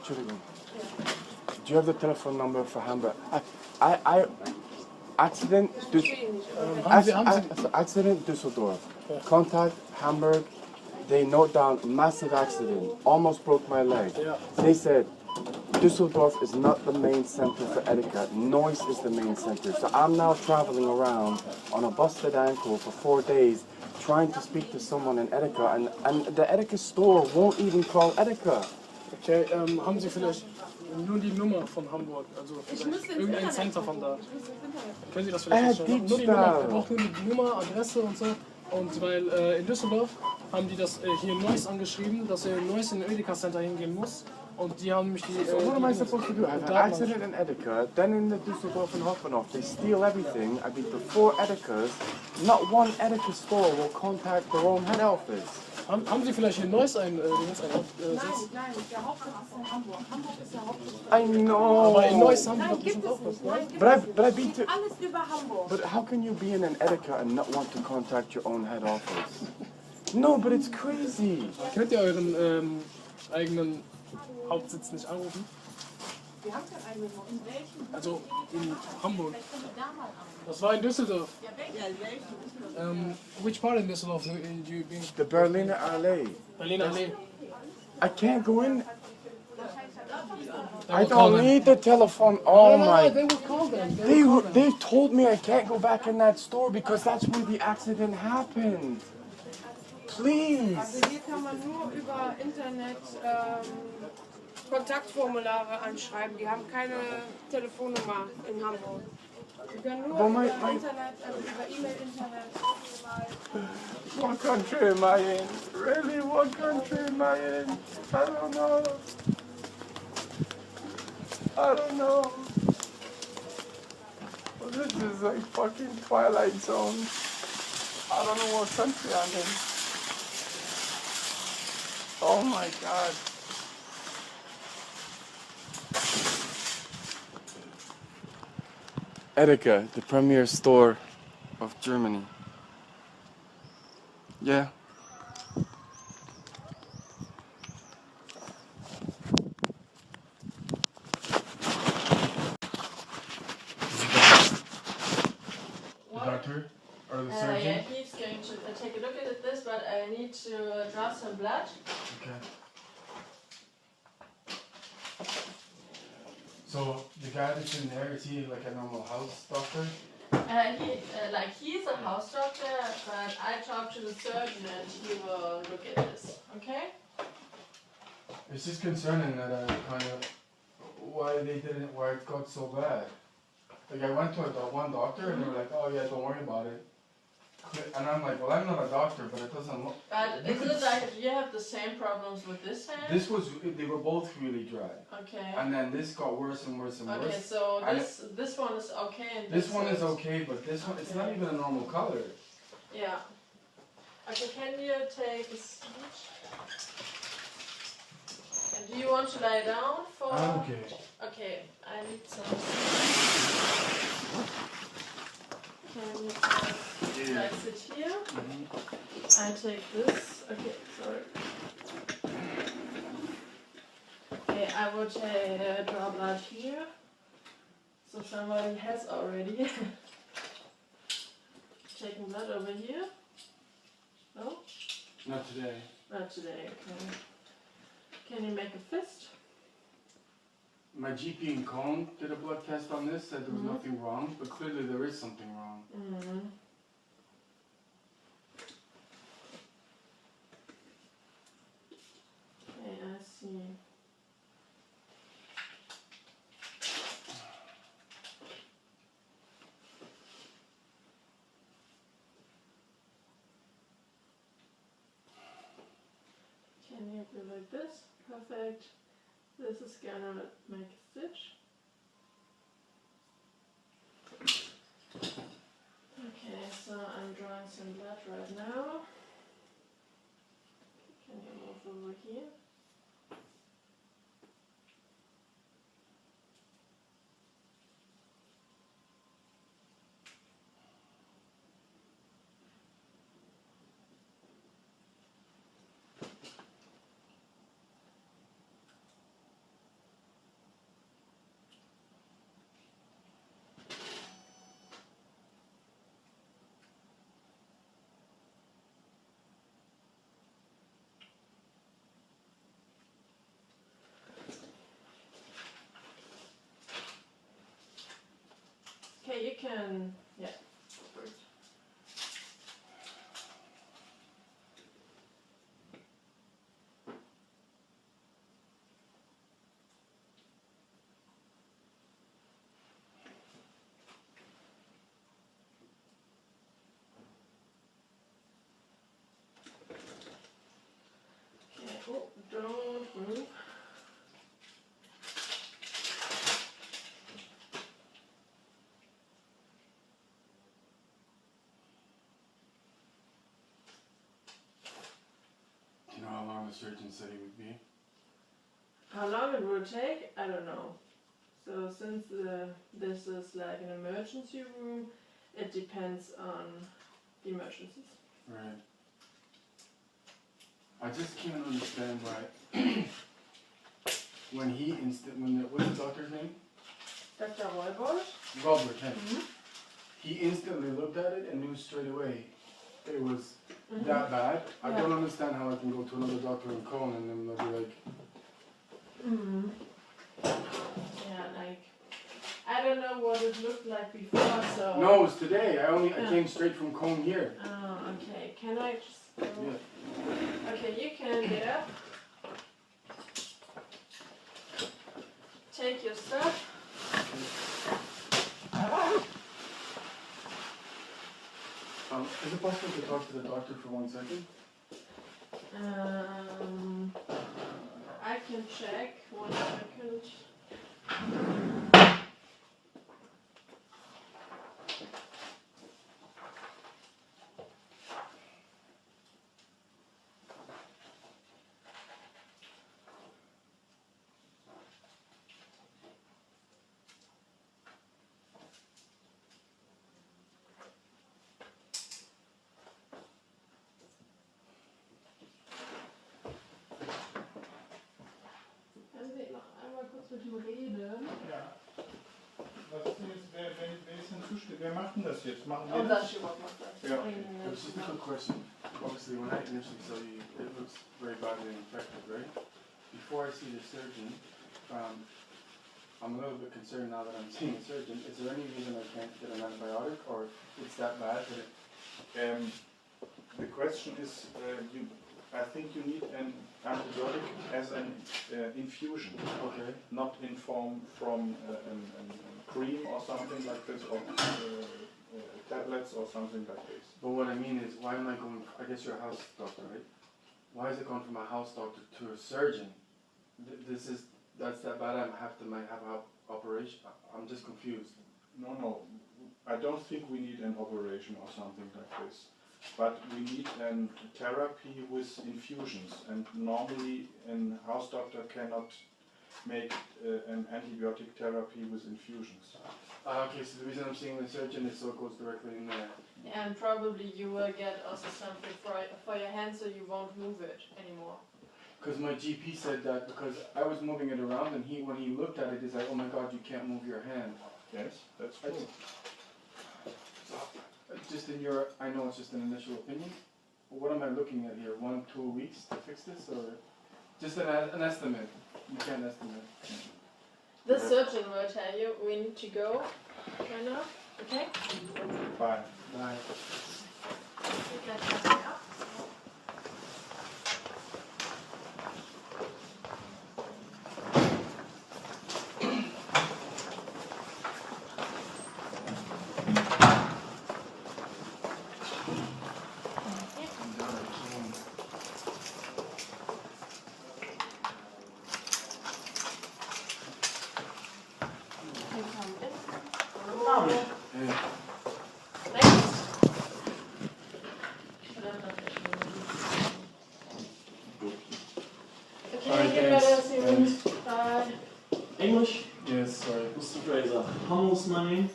Entschuldigung. Do you have the telephone number for Hamburg? I accident, accident Düsseldorf. Yeah. Contact Hamburg. They note down massive accident. Almost broke my leg. Yeah. They said Düsseldorf is not the main center for Edeka. Neuss is the main center. So I'm now traveling around on a busted ankle for 4 days trying to speak to someone in Edeka, and the Edeka store won't even call Edeka. Okay, haben Sie vielleicht nur die Nummer von Hamburg, also irgendein Center von da? Können Sie das vielleicht nicht machen? Nur die Nummer, er braucht nur die Nummer, Adresse und so. Und weil in Düsseldorf haben die das hier in Neuss angeschrieben, dass er in Neuss in ein Edeka Center hingehen muss. Und die haben mich die... So what am I supposed to do? I have an accident in Edeka, then in the Düsseldorf and Hoffenhof, they steal everything. I mean, before Edekas, not one Edeka store will contact their own head office. Haben Sie vielleicht in Neuss einen Sitz? Nein, der Hauptsitz ist in Hamburg. Hamburg ist der Hauptsitz. I know. Aber in Neuss haben die Nein, doch gibt bestimmt es auch was, nicht. ne? Nein, gibt But es nicht. I've been to... Alles über Hamburg. But how can you be in an Edeka and not want to contact your own head office? No, but it's crazy. Könnt ihr euren eigenen Hauptsitz nicht anrufen? Wir haben keinen eigenen Haus. In welchem? Also in Hamburg. Vielleicht können wir da mal an. Das war in Düsseldorf. Ja, welchen? Which part in Düsseldorf do you been? The Berliner Allee. Berliner Allee. I can't go in. They I will call don't them. need the telephone. Oh No, my. they will call them. They will call them. They told me I can't go back in that store because that's where the accident happened. Please. Also hier kann man nur über Internet Kontaktformulare anschreiben. Die haben keine Telefonnummer in Hamburg. Sie können nur über Internet, also über E-Mail, Internet. What country am I in? Really, what country am I in? I don't know. I don't know. Well, this is like fucking Twilight Zone. I don't know what country I'm in. Oh my God. Edeka, the premier store of Germany. Yeah. The doctor or the surgeon? Yeah, he's going to take a look at this, but I need to draw some blood. Okay. So the guy that's in there, is he like a normal house doctor? He's a house doctor, but I talked to the surgeon and he will look at this. Okay? It's just concerning that kind of why it got so bad. Like I went to one doctor and they were like, oh yeah, don't worry about it. And I'm like, well, I'm not a doctor, but it doesn't look. But is it like you have the same problems with this hand? They were both really dry. Okay. And then this got worse and worse and worse. Okay, so this one is okay. And This one is okay, but this one, it's not even a normal color. Yeah. Okay, can you take a speech? And do you want to lie down for? Okay. Okay, I need some. Can you like sit here? I take this. Okay, sorry. Okay, I will draw blood here. So somebody has already taken blood over here. No? Not today. Not today, okay. Can you make a fist? My GP in KOLN did a blood test on this, said there was nothing wrong, but clearly there is something wrong. Mm-hmm. Okay, I see. Can you do like this? Perfect. This is gonna make a stitch. Okay, so I'm drawing some blood right now. Can you move over here? can, yeah, first. Okay, oh, don't move. Do you know how long the surgeon said he would be? How long it will take, I don't know. So since this is like an emergency room, it depends on the emergencies. Right. I just can't understand why when what's the doctor's name? Dr. Roybos? Robert Henry. He instantly looked at it and knew straight away it was that bad. I don't understand how I can go to another doctor in KOLN and they'll be like, Yeah, like, I don't know what it looked like before, so... no, it's today. I came straight from KOLN here. Oh, okay. Can I just go? Yeah. Okay, you can get up. Take your stuff. Is it possible to talk to the doctor for 1 second? I can check. 1 second. Mit ihm reden. Ja. Was ist denn jetzt, wer ist denn zuständig? Wer macht denn das jetzt? Machen wir Oh, das? that's your macht das. Ja. It's just a quick question. Obviously, when I initially saw you, it looks very badly infected, right? Before I see the surgeon, I'm a little bit concerned now that I'm seeing a surgeon. Is there any reason I can't get an antibiotic, or it's that bad that it... The question is, I think you need an antibiotic as an infusion, Okay. not in form from a cream or something like this, or tablets or something like this. But what I mean is, why am I going? I guess you're a house doctor, right? Why is it going from a house doctor to a surgeon? That's that bad. Might have an operation. I'm just confused. No, I don't think we need an operation or something like this. But we need a therapy with infusions, and normally a house doctor cannot make an antibiotic therapy with infusions. Okay, so the reason I'm seeing the surgeon is so it goes directly in there. And probably you will get also something for your hand, so you won't move it anymore. Because my GP said that because I was moving it around, and when he looked at it, he's like, "Oh my God, you can't move your hand." Yes, that's true. Just I know it's just an initial opinion, but what am I looking at here? 1-2 weeks to fix this, or just an estimate? You can't estimate. The surgeon will tell you we need to go right now. Okay? Fine. Bye. Pick that something up. English? Yes, sorry. Mr. Fraser, Hummel's my name.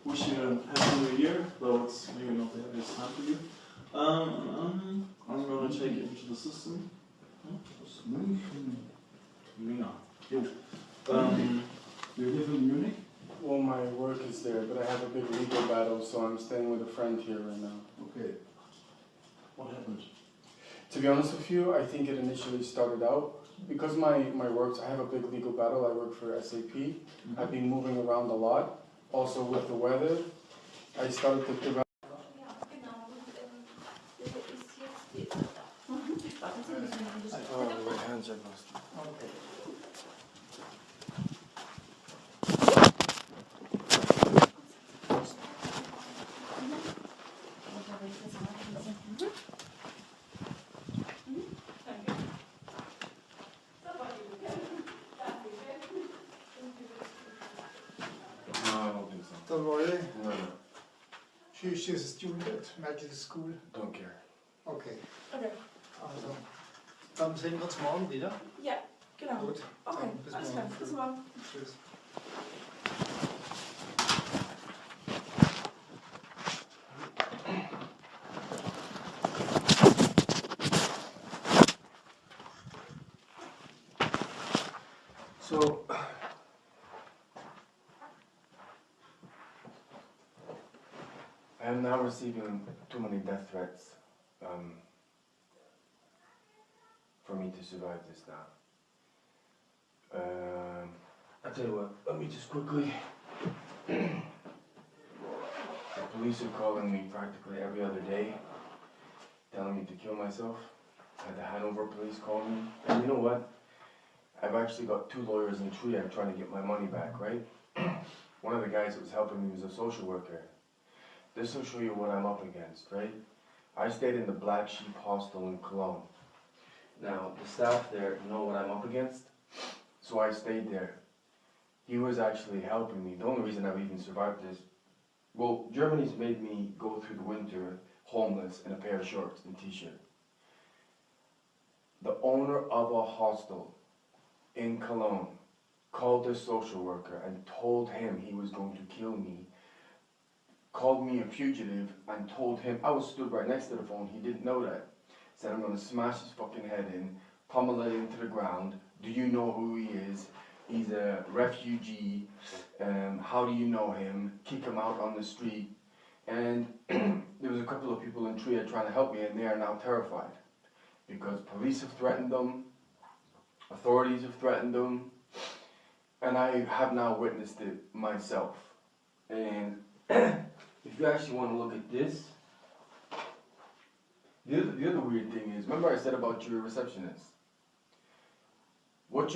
Wish you a happy new year, though it's maybe not the happiest time for you. I'm gonna take it into the system. You live in Munich? Well, my work is there, but I have a big legal battle, so I'm staying with a friend here right now. Okay. What happened? To be honest with you, I think it initially started out because my work. I have a big legal battle. I work for SAP. I've been moving around a lot, also with the weather, I started to develop. Oh, my hands are lost. Okay. No, I don't think so. Don't worry. No, no, She's a student at medical school. don't care. Okay. Okay. Also, dann sehen wir uns morgen wieder. Ja, genau. Gut. Okay, Dann bis alles klar. morgen. Bis morgen. Tschüss. So, I am now receiving too many death threats for me to survive this now. I'll tell you what, let me just quickly. The police are calling me practically every other day, telling me to kill myself. I had the Hanover police call me, and you know what? I've actually got 2 lawyers in Trier trying to get my money back, right? One of the guys that was helping me was a social worker. This will show you what I'm up against, right? I stayed in the Black Sheep Hostel in Cologne. Now, the staff there know what I'm up against, so I stayed there. He was actually helping me. The only reason I've even survived this, well, Germany's made me go through the winter homeless in a pair of shorts and t-shirt. The owner of a hostel in Cologne called this social worker and told him he was going to kill me, called me a fugitive and told him, I was stood right next to the phone, he didn't know that, said I'm going to smash his fucking head in, pummel it into the ground, do you know who he is, he's a refugee, how do you know him, kick him out on the street, and there was a couple of people in Trier trying to help me and they are now terrified because police have threatened them, authorities have threatened them, and I have now witnessed it myself. And if you actually want to look at this, the other weird thing is, remember I said about your receptionist? What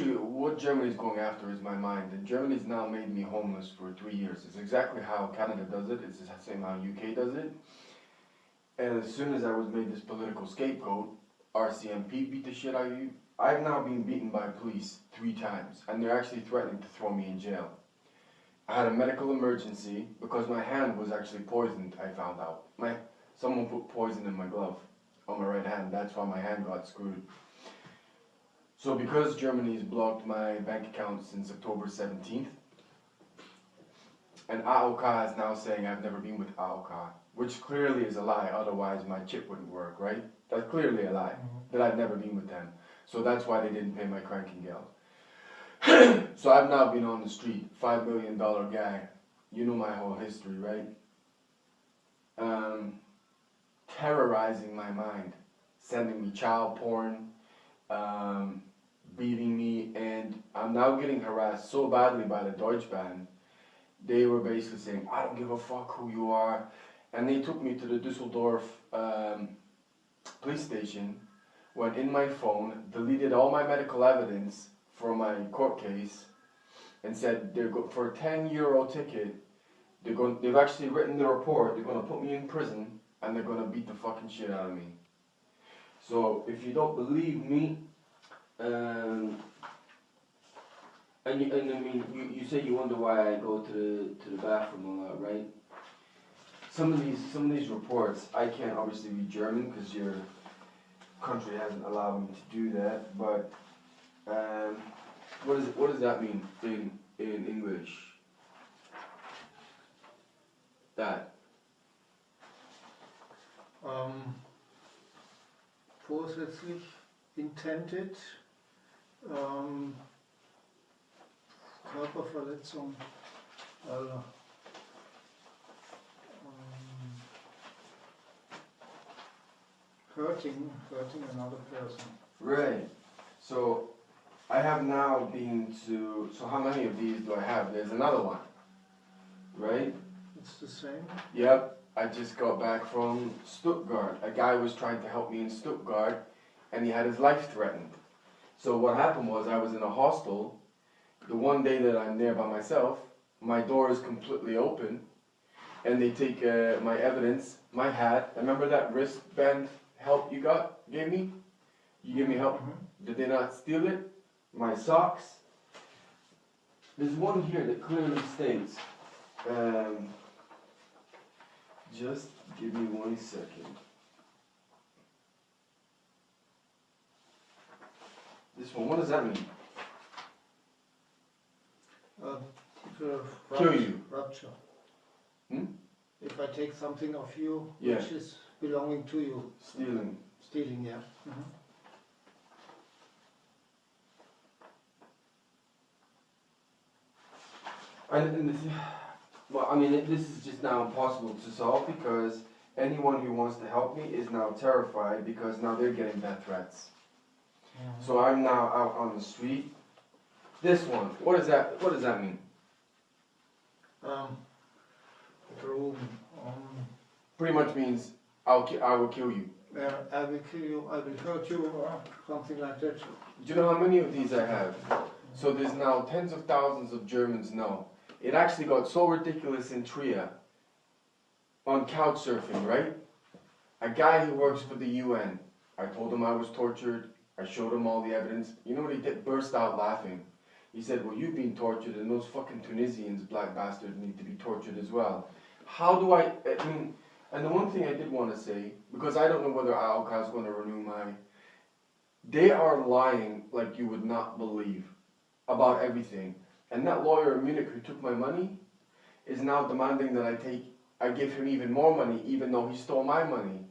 Germany's going after is my mind, and Germany's now made me homeless for 3 years. It's exactly how Canada does it, it's the same how UK does it. And as soon as I was made this political scapegoat, RCMP beat the shit out of you. I've now been beaten by police 3 times, and they're actually threatening to throw me in jail. I had a medical emergency because my hand was actually poisoned, I found out. Someone put poison in my glove on my right hand, that's why my hand got screwed. So because Germany's blocked my bank account since October 17th, and AOK is now saying I've never been with AOK, which clearly is a lie, otherwise my chip wouldn't work, right? That's clearly a lie, that I've never been with them. So that's why they didn't pay my Krankengeld. So I've now been on the street, $5 million guy. You know my whole history, right? Terrorizing my mind, sending me child porn, beating me, and I'm now getting harassed so badly by the Deutschbahn. They were basically saying, I don't give a fuck who you are. And they took me to the Düsseldorf police station, went in my phone, deleted all my medical evidence for my court case, and said for a €10 ticket, they've actually written the report, they're going to put me in prison, and they're going to beat the fucking shit out of me. So if you don't believe me, and I mean, you say you wonder why I go to the bathroom a lot, right? Some of these reports, I can't obviously read German because your country hasn't allowed me to do that. But what does that mean in English? That. Vorsätzlich, intended, Körperverletzung, hurting another person. Right. So I have now been to. So how many of these do I have? There's another one. right? It's the same. Yep, I just got back from Stuttgart. A guy was trying to help me in Stuttgart, and he had his life threatened. So what happened was I was in a hostel. The one day that I'm there by myself, my door is completely open, and they take my evidence, my hat. Remember that wristband help you gave me? You gave me help. Did they not steal it? My socks. There's one here that clearly states. Just give me 1 second. This one, what does that mean? Kill you. Rupture. Hmm? If I take something of you Yeah. which is belonging to you. Stealing. Stealing, yeah. And this, well, I mean, this is just now impossible to solve because anyone who wants to help me is now terrified because now they're getting death threats. So I'm now out on the street. This one, what does that mean? Room. Pretty much means I will kill you. I will kill you, I will hurt you, or something like that. Do you know how many of these I have? So there's now tens of thousands of Germans know. It actually got so ridiculous in Trier, on couch surfing, right? A guy who works for the UN, I told him I was tortured, I showed him all the evidence. You know what he did? Burst out laughing. He said, well, you've been tortured and those fucking Tunisians, black bastards, need to be tortured as well. How do I mean, and the one thing I did want to say, because I don't know whether AOK is going to renew they are lying like you would not believe about everything. And that lawyer in Munich who took my money is now demanding that I give him even more money, even though he stole my money.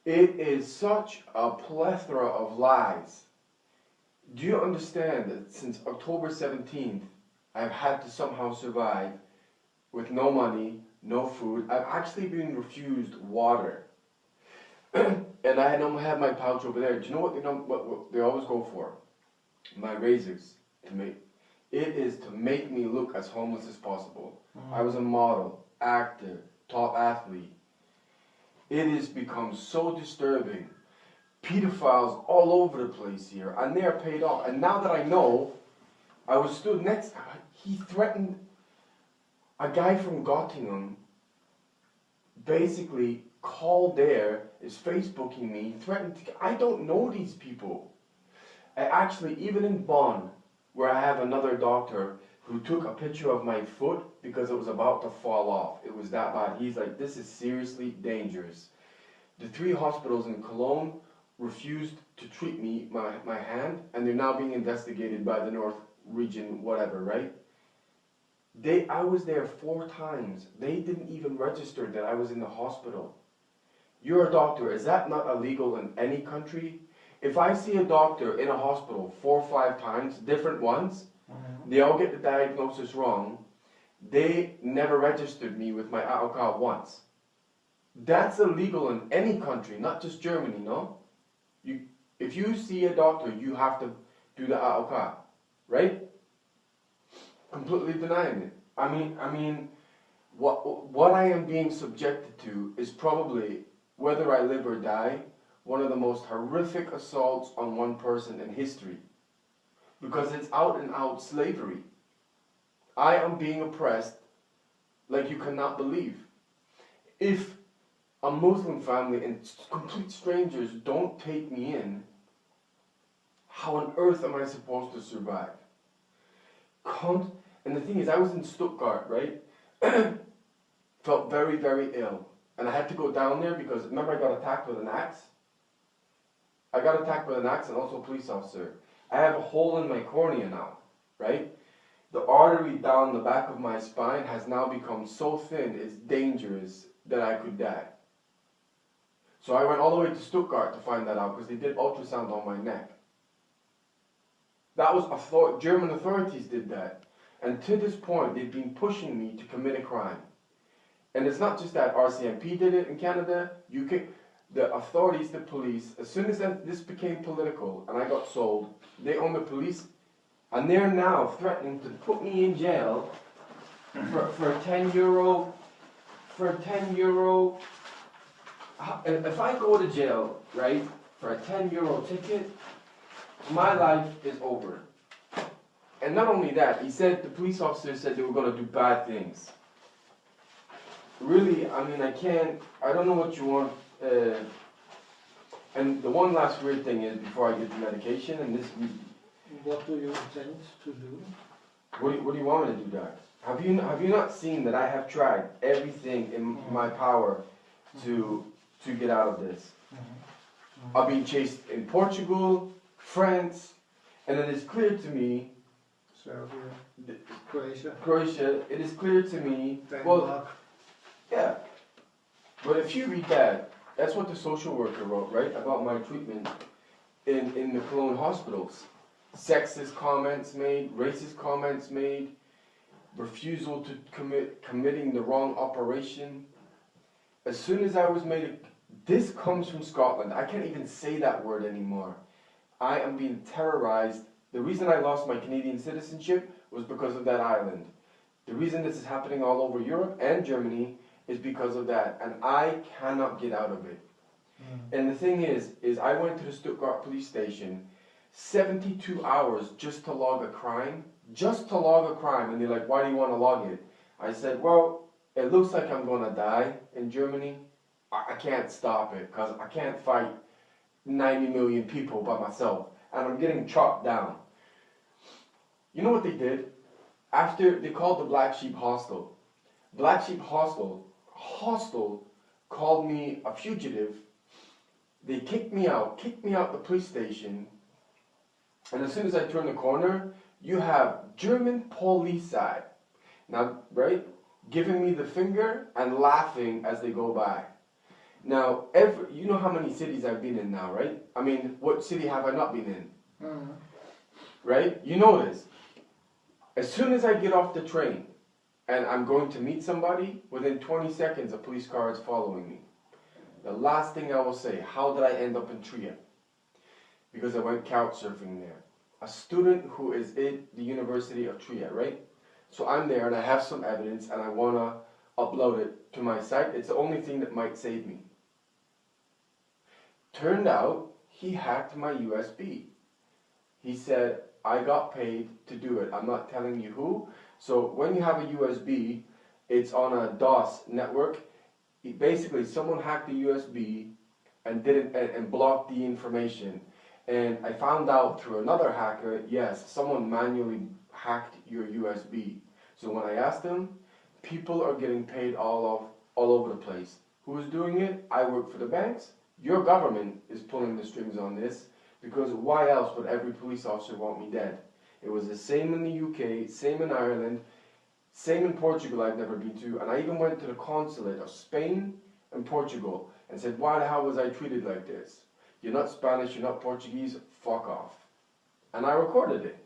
It is such a plethora of lies. Do you understand that since October 17th, I've had to somehow survive with no money, no food. I've actually been refused water. And I don't have my pouch over there. Do you know what they always go for? My razors. It is to make me look as homeless as possible. I was a model, actor, top athlete. It has become so disturbing. Pedophiles all over the place here, and they are paid off. And now that I know, I was stood next, he threatened a guy from Göttingen, basically called there, is Facebooking me, threatened I don't know these people. I actually, even in Bonn, where I have another doctor who took a picture of my foot because it was about to fall off. It was that bad. He's like, this is seriously dangerous. The 3 hospitals in Cologne refused to treat me, my hand, and they're now being investigated by the North Region, whatever, right? I was there 4 times. They didn't even register that I was in the hospital. You're a doctor. Is that not illegal in any country? If I see a doctor in a hospital 4 or 5 times, different ones, they all get the diagnosis wrong, they never registered me with my AOK once. That's illegal in any country, not just Germany, no? If you see a doctor, you have to do the AOK, right? Completely denying it. I mean, what I am being subjected to is probably, whether I live or die, one of the most horrific assaults on one person in history. Because it's out and out slavery. I am being oppressed like you cannot believe. If a Muslim family and complete strangers don't take me in, how on earth am I supposed to survive? And the thing is, I was in Stuttgart, right? Felt very, very ill. And I had to go down there because, remember I got attacked with an axe? I got attacked with an axe and also a police officer. I have a hole in my cornea now, right? The artery down the back of my spine has now become so thin, it's dangerous that I could die. So I went all the way to Stuttgart to find that out because they did ultrasound on my neck. That was German authorities did that. And to this point, they've been pushing me to commit a crime. And it's not just that RCMP did it in Canada, UK. The authorities, the police, as soon as this became political and I got sold, they own the police, and they're now threatening to put me in jail for 10 euro, if I go to jail, right, for a 10 euro ticket, my life is over. And not only that, he said, the police officer said they were going to do bad things. Really, I mean, I don't know what you want. And the one last weird thing is, before I get the medication, and this... What do you intend to do? What do you want me to do, Doc? Have you not seen that I have tried everything in my power to get out of this? I've been chased in Portugal, France, and it is clear to me... Serbia, Croatia. Croatia, it is clear to me... Denmark. Well, yeah. But if you read that, that's what the social worker wrote, right? About my treatment in the KOLN hospitals. Sexist comments made, racist comments made, refusal to committing the wrong operation. As soon as I was made, this comes from Scotland. I can't even say that word anymore. I am being terrorized. The reason I lost my Canadian citizenship was because of that island. The reason this is happening all over Europe and Germany is because of that, and I cannot get out of it. And the thing is I went to the Stuttgart police station 72 hours just to log a crime, and they're like, why do you want to log it? I said, well, it looks like I'm going to die in Germany. I can't stop it, because I can't fight 90 million people by myself, and I'm getting chopped down. You know what they did? After, they called the Black Sheep Hostel. Black Sheep Hostel called me a fugitive. They kicked me out the police station, and as soon as I turn the corner, you have German police side, now, right, giving me the finger and laughing as they go by. Now, you know how many cities I've been in now, right? I mean, what city have I not been in? Right? You know this. As soon as I get off the train and I'm going to meet somebody, within 20 seconds a police car is following me. The last thing I will say, how did I end up in Trier? Because I went couch surfing there. A student who is at the University of Trier, right? So I'm there and I have some evidence and I want to upload it to my site. It's the only thing that might save me. Turned out, he hacked my USB. He said, I got paid to do it. I'm not telling you who. So when you have a USB, it's on a DOS network. Basically, someone hacked the USB and blocked the information. And I found out through another hacker, yes, someone manually hacked your USB. So when I asked them, people are getting paid all over the place. Who is doing it? I work for the banks. Your government is pulling the strings on this, because why else would every police officer want me dead? It was the same in the UK, same in Ireland, same in Portugal I've never been to, and I even went to the consulate of Spain and Portugal and said, why the hell was I treated like this? You're not Spanish, you're not Portuguese, fuck off. And I recorded it.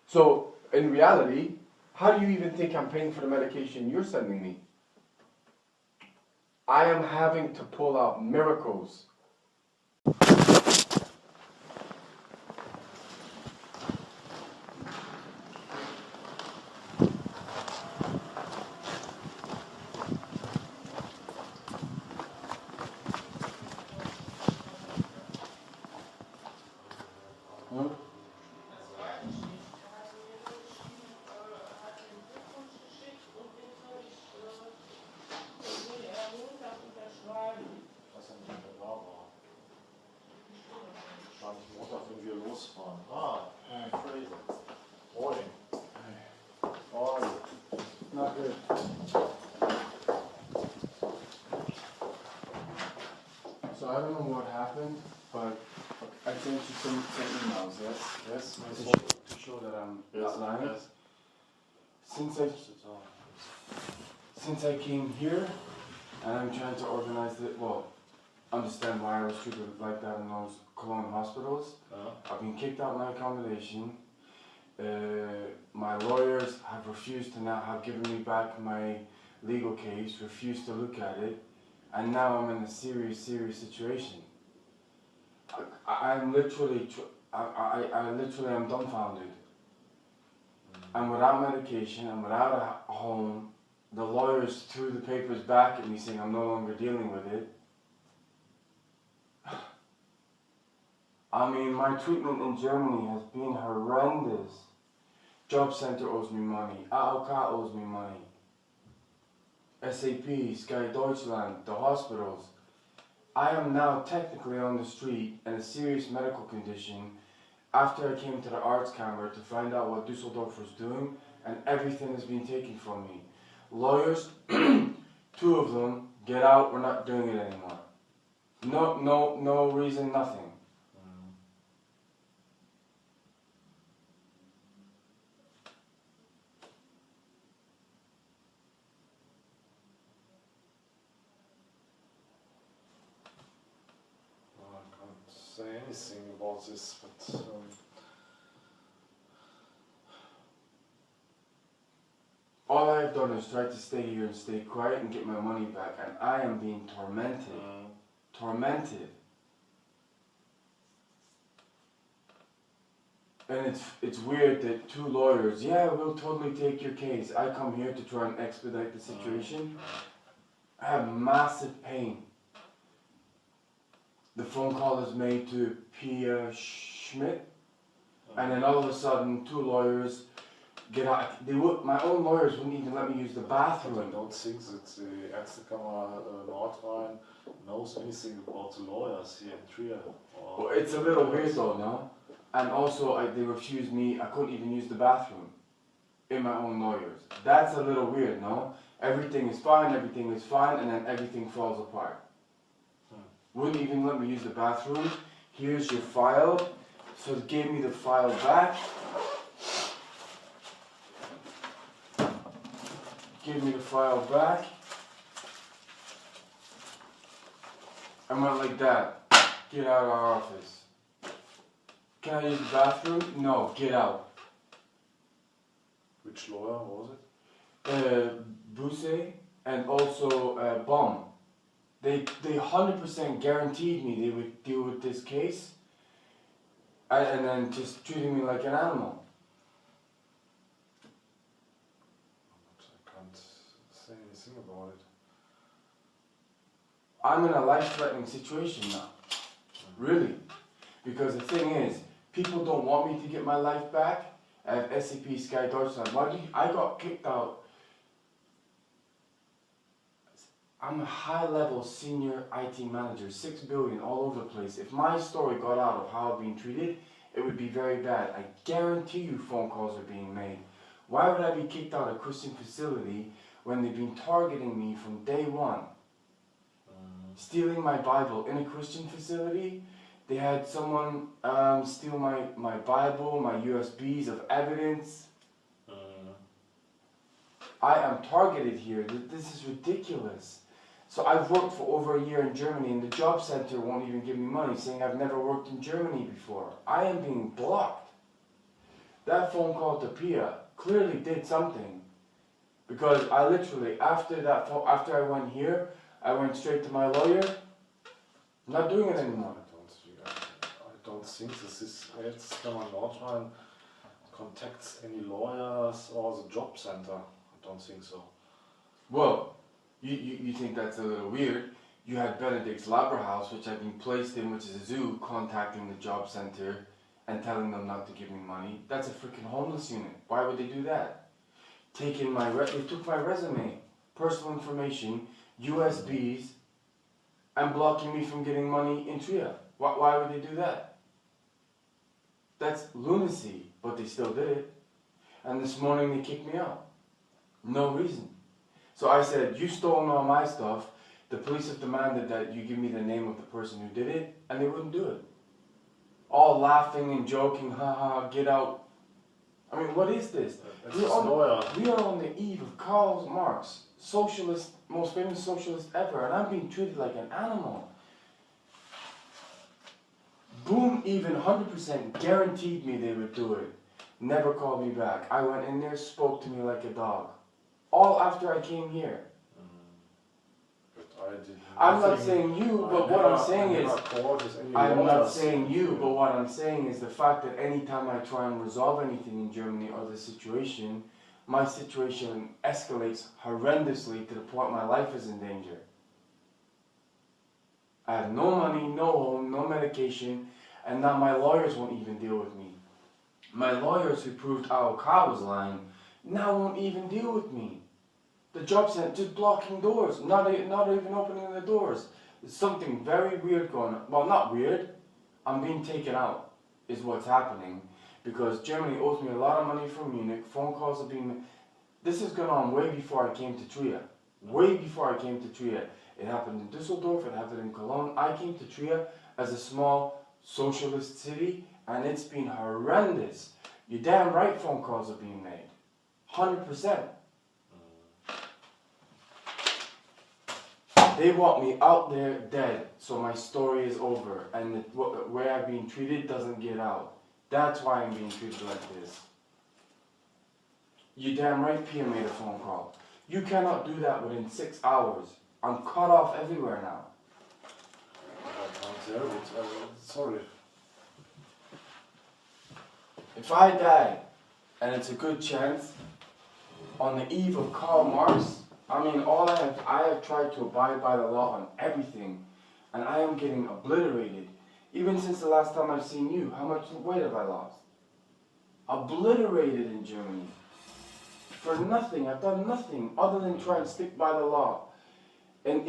So, in reality, how do you even think I'm paying for the medication you're sending me? I am having to pull out miracles. Not good. So I don't know what happened, but I sent you some emails, yes? To show that I'm not lying. Yes. Since I came here, and I'm trying to organize it, understand why I was treated like that in those KOLN hospitals. I've been kicked out of my accommodation. My lawyers have refused to now have given me back my legal case, refused to look at it, and now I'm in a serious situation. I'm literally, I literally am dumbfounded. I'm without medication, I'm without a home. The lawyers threw the papers back at me saying I'm no longer dealing with it. I mean, my treatment in Germany has been horrendous. Job Center owes me money, AOK owes me money. SAP, Sky Deutschland, the hospitals. I am now technically on the street in a serious medical condition after I came to the arts camera to find out what Düsseldorf was doing, and everything has been taken from me. Lawyers, 2 of them, get out, we're not doing it anymore. No reason, nothing. Say anything about this, but all I have done is try to stay here and stay quiet and get my money back, and I am being tormented. Tormented. And it's weird that 2 lawyers, yeah, we'll totally take your case. I come here to try and expedite the situation. I have massive pain. The phone call is made to Pia Schmidt, and then all of a sudden 2 lawyers get out. My own lawyers wouldn't even let me use the bathroom. I don't think that the Ärztekammer Nordrhein knows anything about the lawyers here in Trier. Well, it's a little weird though, no? And also they refused me, I couldn't even use the bathroom in my own lawyers. That's a little weird, no? Everything is fine, and then everything falls apart. Wouldn't even let me use the bathroom. Here's your file. So they gave me the file back. Give me the file back. I went like that. Get out of our office. Can I use the bathroom? No, get out. Which lawyer was it? Buse and also Baum. They 100% guaranteed me they would deal with this case, and then just treating me like an animal. I can't say anything about it. I'm in a life-threatening situation now, really, because the thing is, people don't want me to get my life back. I have SAP Sky Deutschland. I got kicked out. I'm a high-level senior IT manager, 6 billion all over the place. If my story got out of how I've been treated, it would be very bad. I guarantee you phone calls are being made. Why would I be kicked out of a Christian facility when they've been targeting me from day one? Stealing my Bible in a Christian facility. They had someone steal my Bible, my USBs of evidence. I am targeted here. This is ridiculous. So I've worked for over a year in Germany, and the job center won't even give me money, saying I've never worked in Germany before. I am being blocked. That phone call to Pia clearly did something, because I literally, after I went here, I went straight to my lawyer. I'm not doing it anymore. I don't think this is Ärztekammer Nordrhein contacts any lawyers or the job center. I don't think so. Well, you think that's a little weird. You had Benedict's Laberhaus, which I've been placed in, which is a zoo, contacting the job center and telling them not to give me money. That's a freaking homeless unit. Why would they do that? They took my resume, personal information, USBs, and blocking me from getting money in Trier. Why would they do that? That's lunacy, but they still did it. And this morning they kicked me out. No reason. So I said, you stole all my stuff. The police have demanded that you give me the name of the person who did it, and they wouldn't do it. All laughing and joking, haha, get out. I mean, what is this? We are on the eve of Karl Marx, socialist, most famous socialist ever, and I'm being treated like an animal. Boom even 100% guaranteed me they would do it. Never called me back. I went in there, spoke to me like a dog. All after I came here. But I'm not saying you, but what I'm saying is, I'm not saying you, but what I'm saying is the fact that anytime I try and resolve anything in Germany or the situation, my situation escalates horrendously to the point my life is in danger. I have no money, no home, no medication, and now my lawyers won't even deal with me. My lawyers who proved KALK was lying now won't even deal with me. The job center just blocking doors, not even opening the doors. There's something very weird going on. Well, not weird. I'm being taken out, is what's happening, because Germany owes me a lot of money from Munich. Phone calls are being. This has gone on way before I came to Trier. Way before I came to Trier. It happened in Düsseldorf. It happened in Cologne. I came to Trier as a small socialist city, and it's been horrendous. You're damn right. Phone calls are being made. 100%. They want me out there dead, so my story is over, and the way I've been treated doesn't get out. That's why I'm being treated like this. You damn right Pia made a phone call. You cannot do that within 6 hours. I'm cut off everywhere now. Sorry. If I die, and it's a good chance, on the eve of Karl Marx, I mean, I have tried to abide by the law on everything, and I am getting obliterated. Even since the last time I've seen you, how much weight have I lost? Obliterated in Germany. For nothing. I've done nothing other than try and stick by the law. And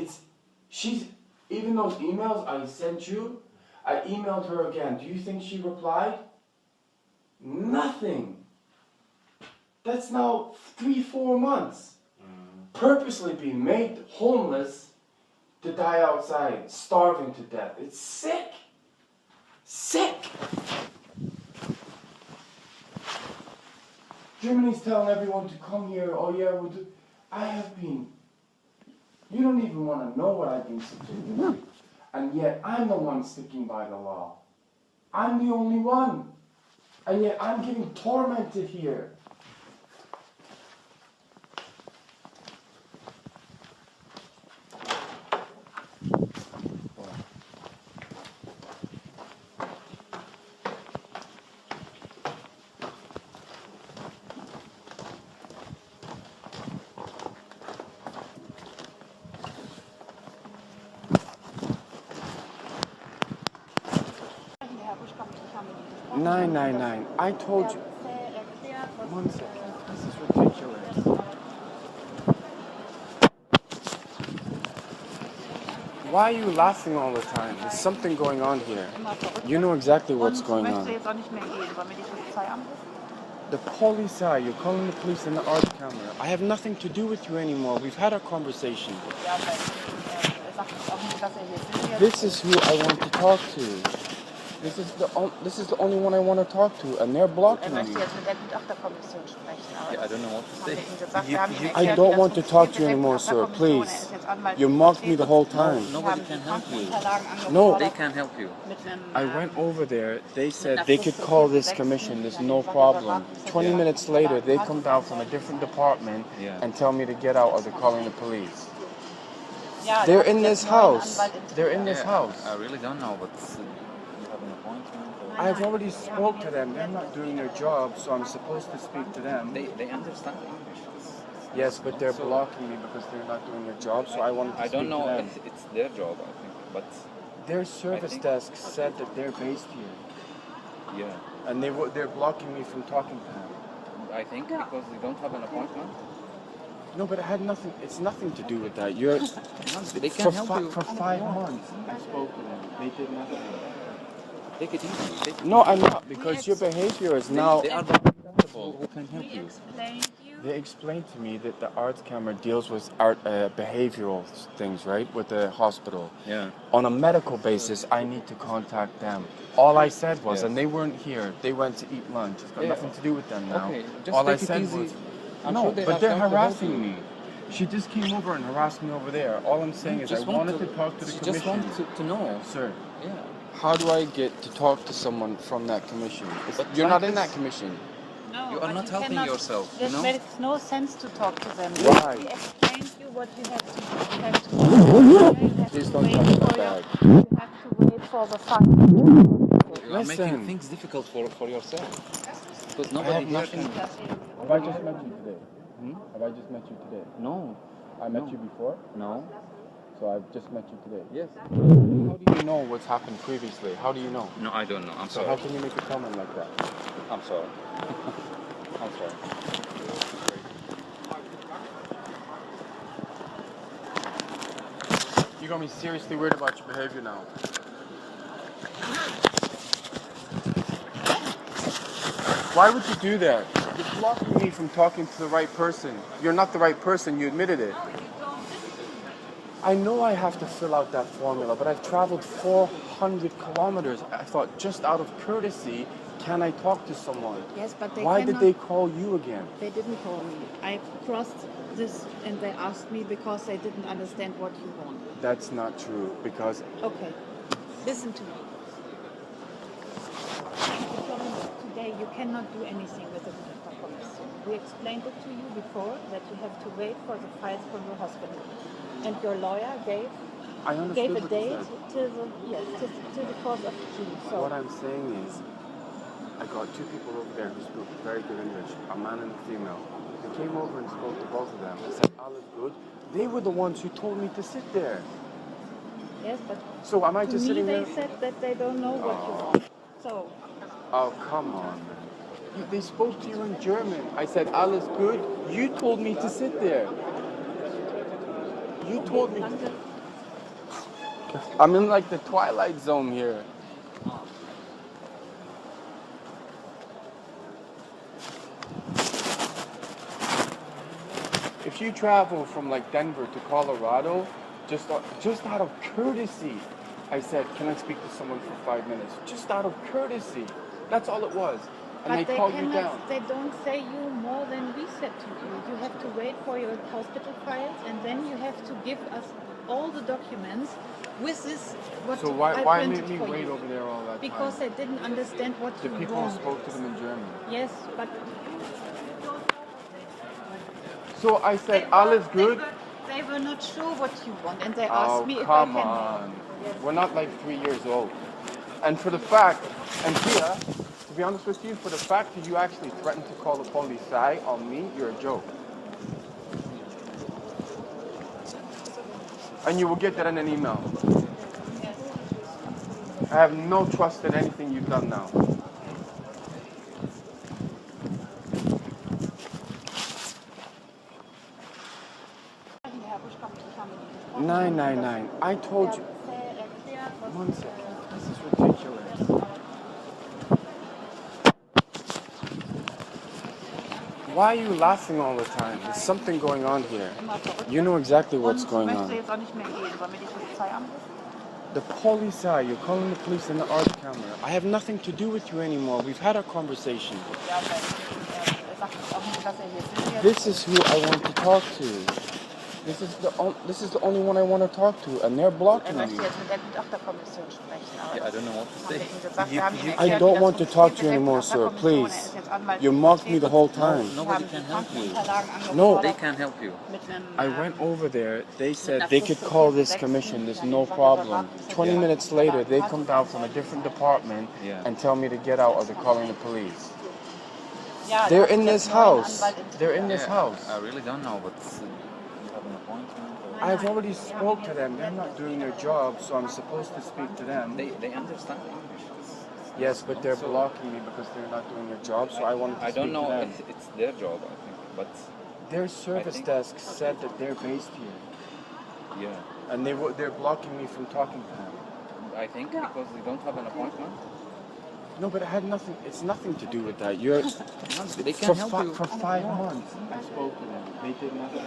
even those emails I sent you, I emailed her again. Do you think she replied? Nothing. That's now 3-4 months. Purposely being made homeless to die outside, starving to death. It's sick. Sick. Germany's telling everyone to come here. Oh yeah, we'll do. I have been. You don't even want to know what I've been subjected to. And yet I'm the one sticking by the law. I'm the only one. And yet I'm getting tormented here. Nine. I told you. 1 second. This is ridiculous. Why are you laughing all the time? There's something going on here. You know exactly what's going on. The police are. You're calling the police in the art camera. I have nothing to do with you anymore. We've had a conversation. This is who I want to talk to. This is the only one I want to talk to, and they're blocking me. I don't know what to say. I don't want to talk to you anymore, sir. Please. You mocked me the whole time. Nobody can help you. No. They can't help you. I went over there. They said they could call this commission. There's no problem. 20 minutes later, they come down from a different department and tell me to get out, or they're calling the police. They're in this house. They're in this house. I really don't know, but I've already spoke to them. They're not doing their job, so I'm supposed to speak to them. They understand English. Yes, but they're blocking me because they're not doing their job, so I wanted to speak to them. I don't know if it's their job, I think, but... Their service desk said that they're based here. Yeah. And they're blocking me from talking to them. I think because they don't have an appointment. No, but it had nothing. It's nothing to do with that. You're... They can't help you. For 5 months, I spoke to them. They did nothing. Take it easy. No, I'm not, because your behavior is now... They are responsible. Who can help you? They explained to me that the arts camera deals with behavioral things, right? With the hospital. Yeah. On a medical basis, I need to contact them. All I said was, and they weren't here. They went to eat lunch. It's got nothing to do with them now. Okay, just all take I said it easy. was, I'm no, sure they but have they're time to help harassing me. She just came over and harassed me over there. All I'm saying is I wanted to talk to the commission. Just want to know. Sir. Yeah. How do I get to talk to someone from that commission? You're not in that commission. No, you are not helping yourself. It makes no sense to talk to them. Why? We explained you what you have to do. You have to wait. Please don't touch my bag. You have to wait for the file. You are making Listen. things difficult for yourself. Because I nobody have here nothing. can... Have I just met you today? Have I just met you today? No. I met you before, No. so I've just met you today. Yes. How do you know what's happened previously? How do you know? No, I don't know. I'm So sorry. how can you make a comment like that? I'm sorry. I'm sorry. You got me seriously worried about your behavior now. Why would you do that? You're blocking me from talking to the right person. You're not the right person, you admitted it. I know I have to fill out that formula, but I've traveled 400 kilometers. I thought, just out of courtesy, can I talk to someone? Yes, but they Why cannot, did they call you again? They didn't call me. I crossed this and they asked me because they didn't understand what you want. That's not true, because Okay, listen to me. The problem is today you cannot do anything with the documents. We explained it to you before that you have to wait for the files from the hospital. And your lawyer gave I understood a what you date said. till the 4th of June. So What I'm saying is, I got two people over there who spoke very good English, a man and a female. I came over and spoke to both of them. I said, all is good. They were the ones who told me to sit there. yes, but So am I to just me sitting they there? said that they don't know what you want. So Oh, come on, man. They spoke to you in German. I said, alles good. You told me to sit there. You told me. I'm in like the twilight zone here. If you travel from like Denver to Colorado, just out of courtesy, I said, can I speak to someone for 5 minutes? Just out of courtesy. That's all it was. And but they called you down. they don't say you more than we said to you. You have to wait for your hospital files and then you have to give us all the documents with this what So I why printed make me for wait you. over there all that Because time? they didn't understand what The you people want. spoke to them in German. Yes, but So I said, alles good? They were not sure what you want and they Oh, asked me if I come can. on. We're not like 3 years old. And for the fact, and Tia, to be honest with you, for the fact that you actually threatened to call the police on me, you're a joke. And you will get that in an email. I have no trust in anything you've done now. Nine. I told you. 1 second. This is ridiculous. Why are you laughing all the time? There's something going on here. You know exactly what's going on. The police you're calling the police in the art camera. I have nothing to do with you anymore. We've had a conversation. This is who I want to talk to. This is the only one I want to talk to, and they're blocking me. Yeah, I don't know what to say. I don't want to talk to you anymore, sir. Please. You mocked me the whole time. Nobody can help you. No. They can't help you. I went over there. They said they could call this commission. There's no problem. 20 minutes later, they come down from a different department and tell me to get out or they're calling the police. They're in this house. They're in this house. I really don't know, but you have an appointment. I've already spoke to them. They're not doing their job, so I'm supposed to speak to them. They understand English. Yes, but they're blocking me because they're not doing their job, so I wanted to I speak don't know to them. if it's their job, I think, but Their service desk said that they're based here, yeah, and they're blocking me from talking to them. I think because they don't have an appointment. No, but it had nothing. It's nothing to do with that. You're They can't help you. for 5 months. I spoke to them. They did nothing.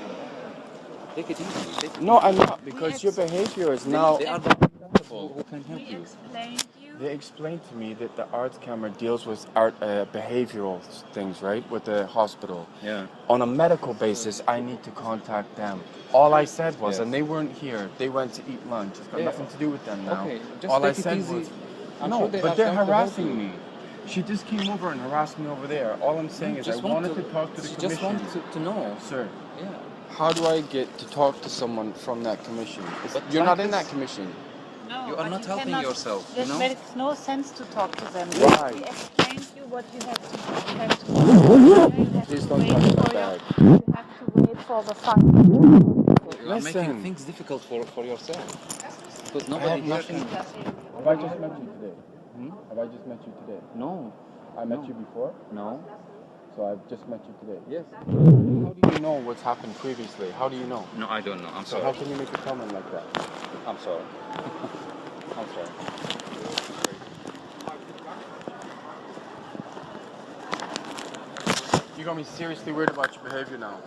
Take it easy. No, I'm not, because your behavior is now. They are the people who can help you. They explained to me that the arts camera deals with behavioral things, right, with the hospital. Yeah. On a medical basis, I need to contact them. All I said was, Yes. and they weren't here. They went to eat lunch. It's got nothing to do with them now. Okay, just All I take it said easy. was, I'm no, sure they but are they're trying to help harassing you. me. She just came over and harassed me over there. All I'm saying is I wanted to talk to the She commission. just wanted to know. Sir, Yeah. How do I get to talk to someone from that commission? But You're like not in this- that commission. No, You are but not helping cannot- yourself, you That know? makes no sense to talk to them. Why? We explained you what you have to do. You have to wait Please for don't touch my your, bag. you have to wait for the fund. You are making Listen. things difficult for yourself. Because I nobody have here nothing. can... Have I just met you today? Have I just met you today? No. I met you before, No. so I've just met you today. Yes. How do you know what's happened previously? How do you know? No, I don't know. I'm So sorry. how can you make a comment like that? I'm sorry. I'm sorry. You got me seriously worried about your behavior now.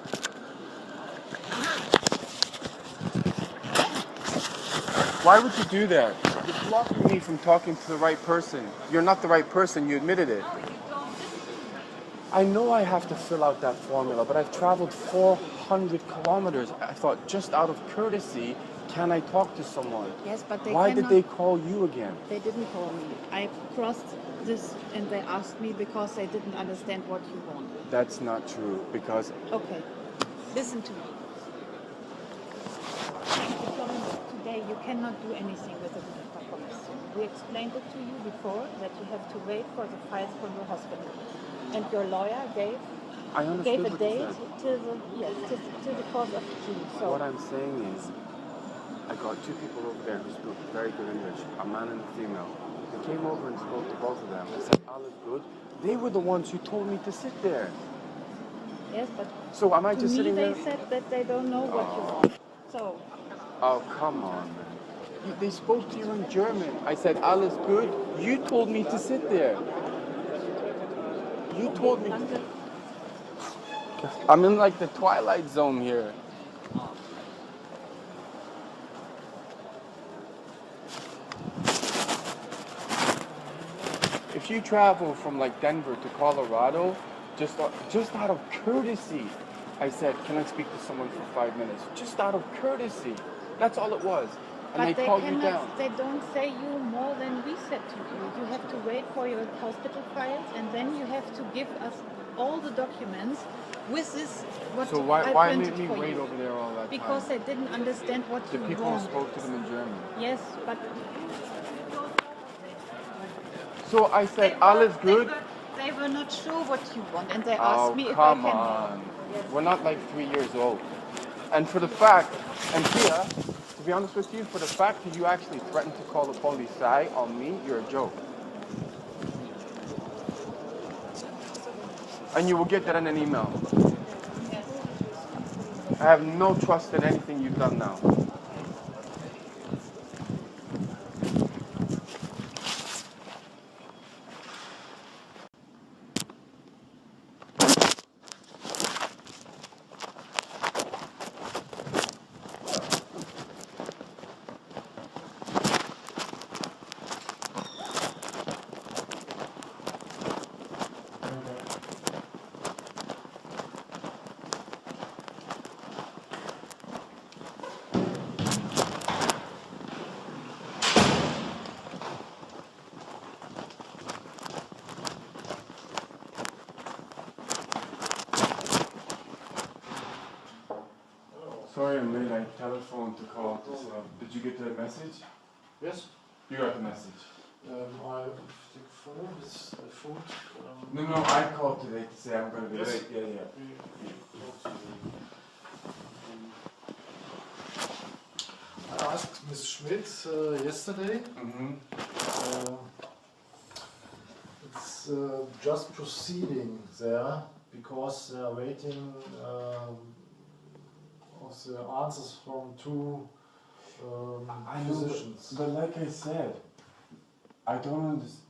Why would you do that? You're blocking me from talking to the right person. You're not the right person, you admitted it. I know I have to fill out that formula, but I've traveled 400 kilometers. I thought, just out of courtesy, can I talk to someone? Yes, but they Why cannot, did they call you again? They didn't call me. I crossed this and they asked me because they didn't understand what you want. That's not true, because Okay, listen to me. The problem is today you cannot do anything with the Budapest Commission. We explained it to you before that you have to wait for the files from the hospital. And your lawyer gave I understood a what you date said. till the 4th of June. So What I'm saying is, I got two people over there who spoke very good English, a man and a female. They came over and spoke to both of them. I said, all is good. They were the ones who told me to sit there. yes, but So am I to just me sitting they there? said that they don't know what you want. So Oh, come on, man. They spoke to you in German. I said, alles good. You told me to sit there. You told me. I'm in like the twilight zone here. If you travel from like Denver to Colorado, just out of courtesy, I said, can I speak to someone for 5 minutes? Just out of courtesy. That's all it was. And but they called you cannot, down. they don't say you more than we said to you. You have to wait for your hospital files and then you have to give us all the documents with this what So I why printed made me for wait you. over there all that Because time? they didn't understand what The you people want. spoke to them in German. Yes, but So I said, alles good. they were not sure what you want and they Oh, asked me if I come can on. help. We're not like 3 years old. And for the fact, and Tia, to be honest with you, for the fact that you actually threatened to call the police on me, you're a joke. And you will get that in an email. I have no trust in anything you've done now. Sorry I'm late, I telephoned to call. Did you get the message? Yes. You got the message. I think phone is food. No, I called today to say I'm going to be late. Yeah. I asked Ms. Schmidt yesterday. It's just proceeding there because they are waiting of the answers from two physicians. But like I said, I don't understand.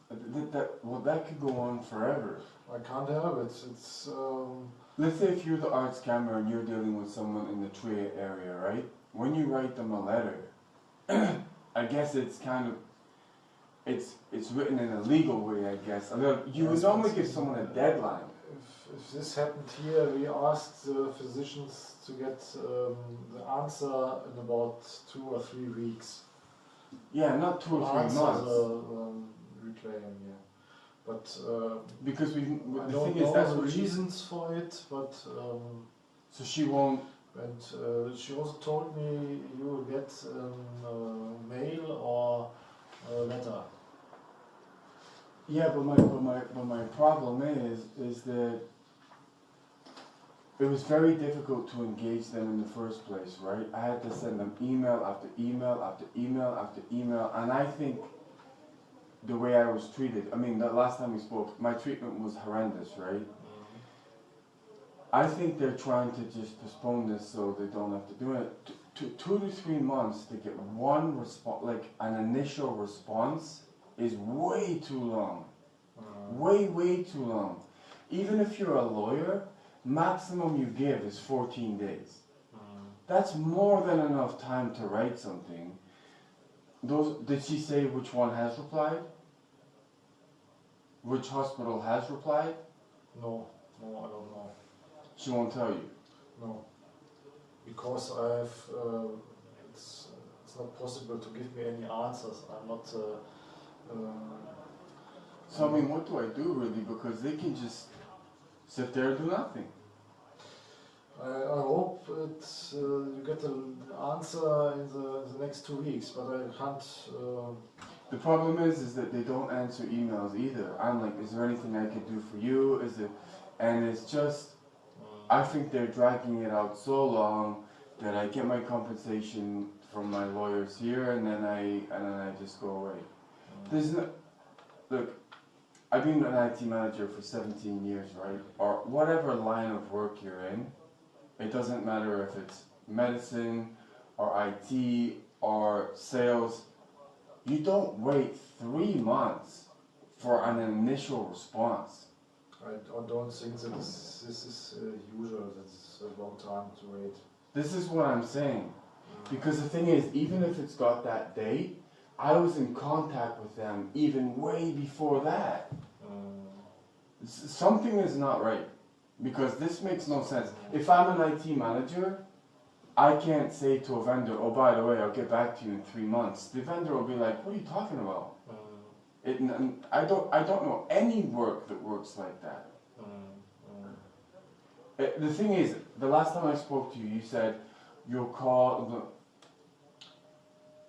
That could go on forever. I can't help it. It's Let's say if you're the arts camera and you're dealing with someone in the Trier area, right? When you write them a letter, I guess it's kind of, it's written in a legal way, I guess. You would normally give someone a deadline. If this happened here, we asked the physicians to get the answer in about 2 or 3 weeks. Yeah, not 2 or 3 months. Reclaim, yeah. But because I don't know the reasons for it, but so she won't. And she also told me you will get mail or a letter. Yeah, but my problem is that it was very difficult to engage them in the first place, right? I had to send them email after email after email after email, and I think the way I was treated, I mean, the last time we spoke, my treatment was horrendous, right? I think they're trying to just postpone this so they don't have to do it. 2 to 3 months to get one response, like an initial response, is way too long. Way too long. Even if you're a lawyer, maximum you give is 14 days. That's more than enough time to write something. Did she say which one has replied? Which hospital has replied? No, I don't know. She won't tell you? No. Because it's not possible to give me any answers. I'm not... So I mean, what do I do really? Because they can just sit there and do nothing. I hope you get an answer in the next 2 weeks, but I can't... The problem is that they don't answer emails either. I'm like, is there anything I could do for you? And it's just, I think they're dragging it out so long that I get my compensation from my lawyers here, and then I just go away. There's no, look, I've been an IT manager for 17 years, right? Or whatever line of work you're in. It doesn't matter if it's medicine or IT or sales. You don't wait 3 months for an initial response. I don't think that this is usual. That's a long time to wait. This is what I'm saying. Because the thing is, even if it's got that date, I was in contact with them even way before that. Something is not right. Because this makes no sense. If I'm an IT manager, I can't say to a vendor, oh, by the way, I'll get back to you in 3 months. The vendor will be like, what are you talking about? I don't know any work that works like that. The thing is, the last time I spoke to you, you said you'll call,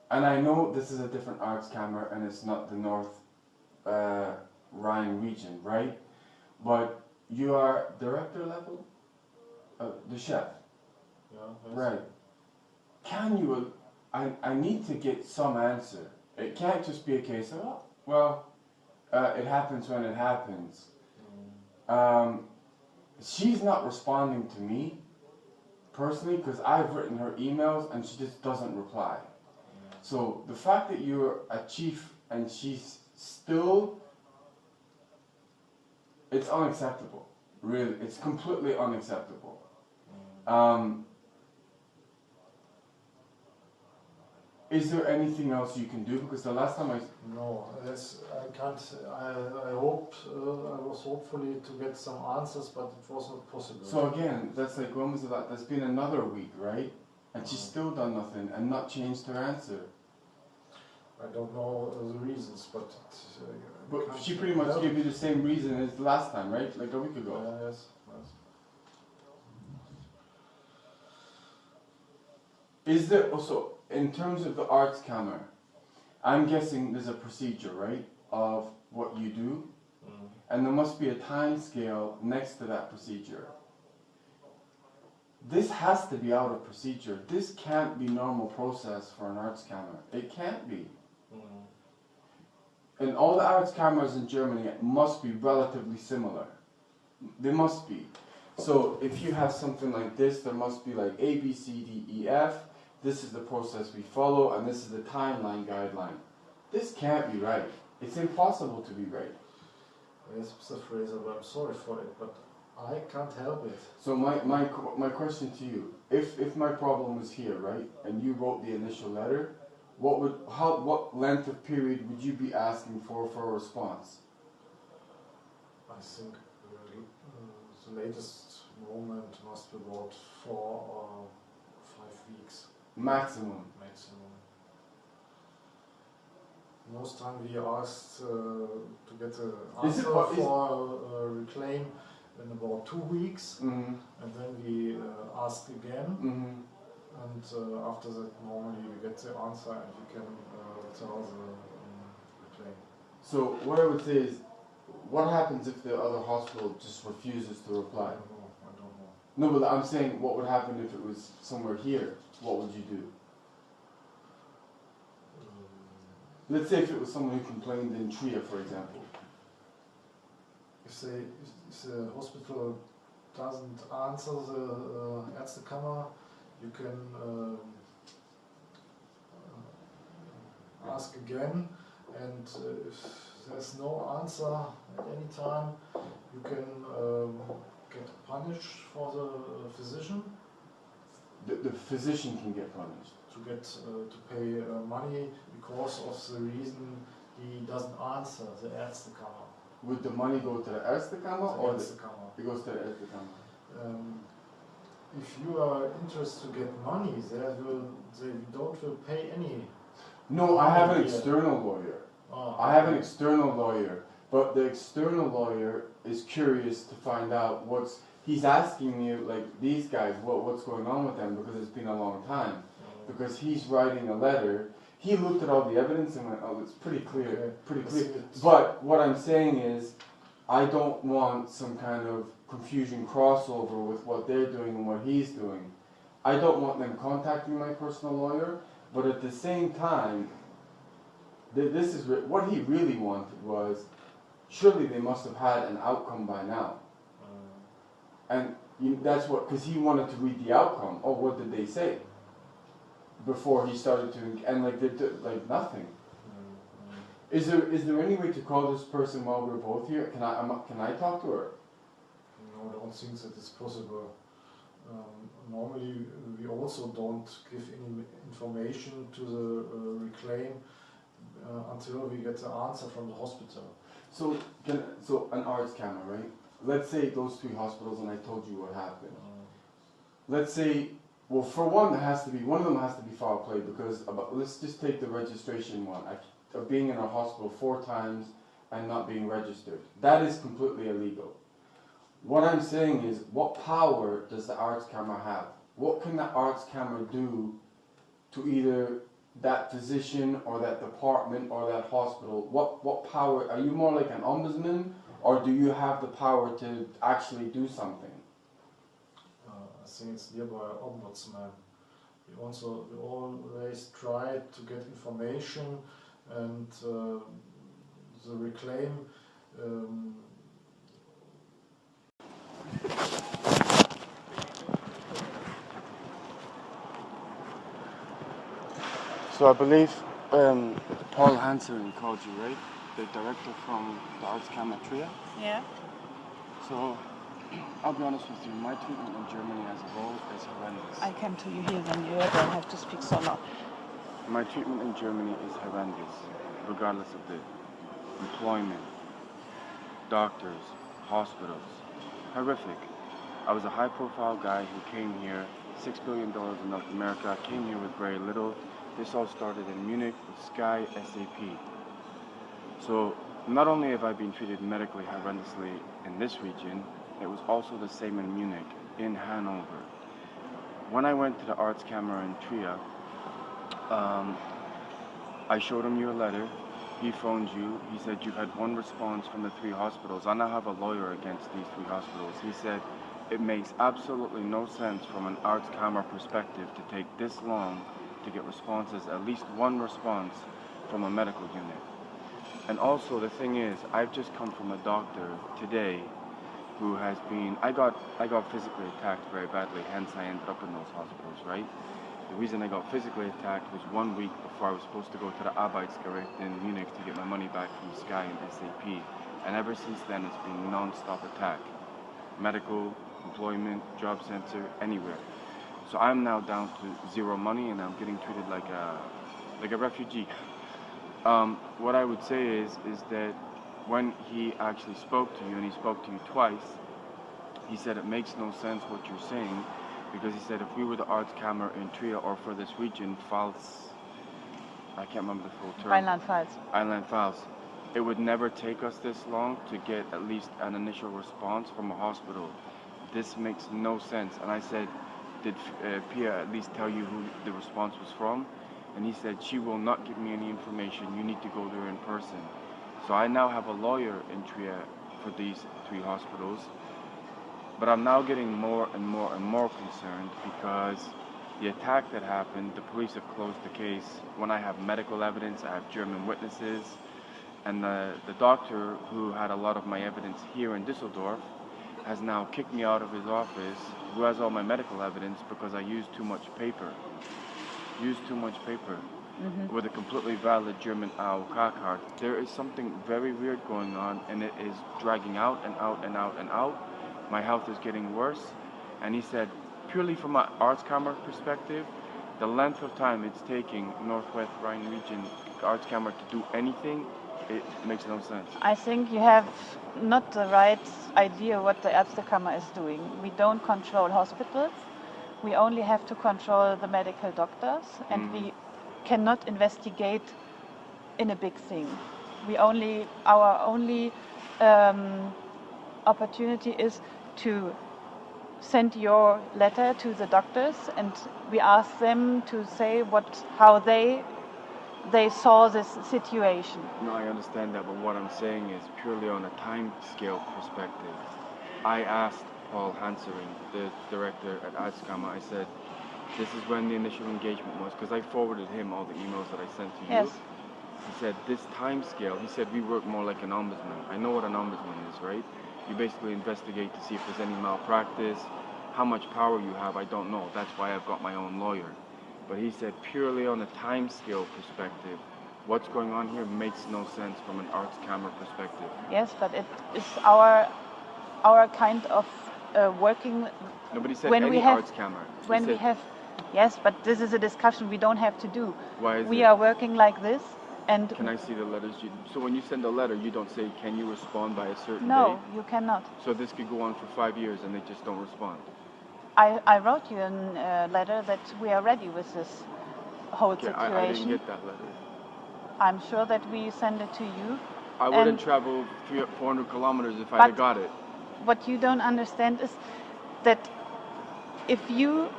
and I know this is a different arts camera and it's not the North Rhine region, right? But you are director level? The chef? Yeah, yes. Right. Can you, I need to get some answer. It can't just be a case of, oh, well, it happens when it happens. She's not responding to me, personally, because I've written her emails and she just doesn't reply. So the fact that you're a chief and she's still, it's unacceptable. Really, it's completely unacceptable. Is there anything else you can do? Because the last time No, I can't. I hope, I was hopefully to get some answers, but it was not possible. So again, that's like, when was that? That's been another week, right? And she's still done nothing and not changed her answer. I don't know the reasons, but... But she pretty much gave you the same reason as the last time, right? Like a week ago. Yes. Is there also, in terms of the arts camera, I'm guessing there's a procedure, right, of what you do, and there must be a time scale next to that procedure. This has to be out of procedure. This can't be normal process for an arts camera. It can't be. And all the arts cameras in Germany must be relatively similar. They must be. So if you have something like this, there must be like A, B, C, D, E, F. This is the process we follow, and this is the timeline guideline. This can't be right. It's impossible to be right. Yes, Mr. Fraser, but I'm sorry for it, but I can't help it. So my question to you, if my problem was here, right, and you wrote the initial letter, what length of period would you be asking for a response? I think the latest moment must be about 4 or 5 weeks. Maximum. Most time we asked to get an answer for a reclaim in about 2 weeks, and then we ask again, and after that normally we get the answer and we can tell the claim. So what I would say is, what happens if the other hospital just refuses to reply? I don't know. No, but I'm saying, what would happen if it was somewhere here? What would you do? Let's say if it was someone who complained in Trier, for example. If the hospital doesn't answer the Ärztekammer, you can ask again, and if there's no answer at any time, you can get punished for the physician. The physician can get punished. To pay money because of the reason he doesn't answer the Ärztekammer. Would the money go to the Ärztekammer or Ärztekammer? It goes to the Ärztekammer. If you are interested to get money, they don't pay any. No, I have an external lawyer. I have an external lawyer, but the external lawyer is curious to find out he's asking me, like, these guys, what's going on with them, because it's been a long time. Because he's writing a letter, he looked at all the evidence and went, oh, it's pretty clear, pretty clear. But what I'm saying is, I don't want some kind of confusion crossover with what they're doing and what he's doing. I don't want them contacting my personal lawyer, but at the same time, this is what he really wanted was, surely they must have had an outcome by now. And that's what, because he wanted to read the outcome. Oh, what did they say? Before he started to, and like they did, like nothing. Is there any way to call this person while we're both here? Can I talk to her? No, I don't think that it's possible. Normally, we also don't give any information to the reclaim until we get the answer from the hospital. So an arts camera, right? Let's say those 3 hospitals, and I told you what happened. Let's say, well, for one of them has to be foul play, because let's just take the registration one. Of being in a hospital 4 times and not being registered. That is completely illegal. What I'm saying is, what power does the arts camera have? What can the arts camera do to either that physician or that department or that hospital? What power? Are you more like an ombudsman, or do you have the power to actually do something? I think it's nearby ombudsman. We always try to get information, and the reclaim So I believe Paul Hansen called you, right? The director from the Arts Camp at Trier? Yeah. So, I'll be honest with you, my treatment in Germany as a whole is horrendous. I came to you here, then you don't have to speak so loud. My treatment in Germany is horrendous, regardless of the employment, doctors, hospitals. Horrific. I was a high-profile guy who came here, $6 billion in North America, came here with very little. This all started in Munich with Sky SAP. So not only have I been treated medically horrendously in this region, it was also the same in Munich, in Hanover. When I went to the Arts Camera in Trier, I showed him your letter. He phoned you. He said you had 1 response from the 3 hospitals. I now have a lawyer against these 3 hospitals. He said it makes absolutely no sense from an Arts Camera perspective to take this long to get responses, at least 1 response from a medical unit. And also the thing is, I've just come from a doctor today who has been, I got physically attacked very badly, hence I ended up in those hospitals, right? The reason I got physically attacked was 1 week before I was supposed to go to the Arbeitsgericht in Munich to get my money back from Sky and SAP. And ever since then, it's been non-stop attack. Medical, employment, job center, anywhere. So I'm now down to 0 money, and I'm getting treated like a refugee. What I would say is that when he actually spoke to you, and he spoke to you twice, he said it makes no sense what you're saying, because he said if we were the Arts Camera in Trier or for this region, I can't remember the full term. Rheinland-Pfalz. Rheinland-Pfalz. it would never take us this long to get at least an initial response from a hospital. This makes no sense. And I said, did Pia at least tell you who the response was from? And he said, she will not give me any information. You need to go there in person. So I now have a lawyer in Trier for these 3 hospitals. But I'm now getting more and more and more concerned because the attack that happened, the police have closed the case. When I have medical evidence, I have German witnesses. And the doctor who had a lot of my evidence here in Düsseldorf has now kicked me out of his office, who has all my medical evidence because I used too much paper. With a completely valid German AOK card. There is something very weird going on, and it is dragging out and out and out and out. My health is getting worse. And he said, purely from an Arztkammer perspective, the length of time it's taking Northwest Rhine region Arztkammer to do anything, it makes no sense. I think you have not the right idea what the Ärztekammer is doing. We don't control hospitals. We only have to control the medical doctors, and we cannot investigate in a big thing. Our only opportunity is to send your letter to the doctors, and we ask them to say how they saw this situation. No, I understand that, but what I'm saying is purely on a time scale perspective. I asked Paul Hansering, the director at Arztkammer, I said, this is when the initial engagement was, because I forwarded him all the emails that I sent to you. Yes. He said, this time scale, he said, we work more like an ombudsman. I know what an ombudsman is, right? You basically investigate to see if there's any malpractice, how much power you have, I don't know. That's why I've got my own lawyer. But he said, purely on a time scale perspective, what's going on here makes no sense from an Arztkammer perspective. Yes, but it is our kind of working. Nobody said when any we have, Arztkammer. When we have, yes, but this is a discussion we don't have to do. Why is we it? are working like this, and can I see the letters? So when you send a letter, you don't say, can you respond by a certain date? No, you cannot. So this could go on for 5 years and they just don't respond. I wrote you a letter that we are ready with this whole situation. I didn't get that letter. I'm sure that we send it to you. I wouldn't travel 400 kilometers if I had got it. What you don't understand is that if you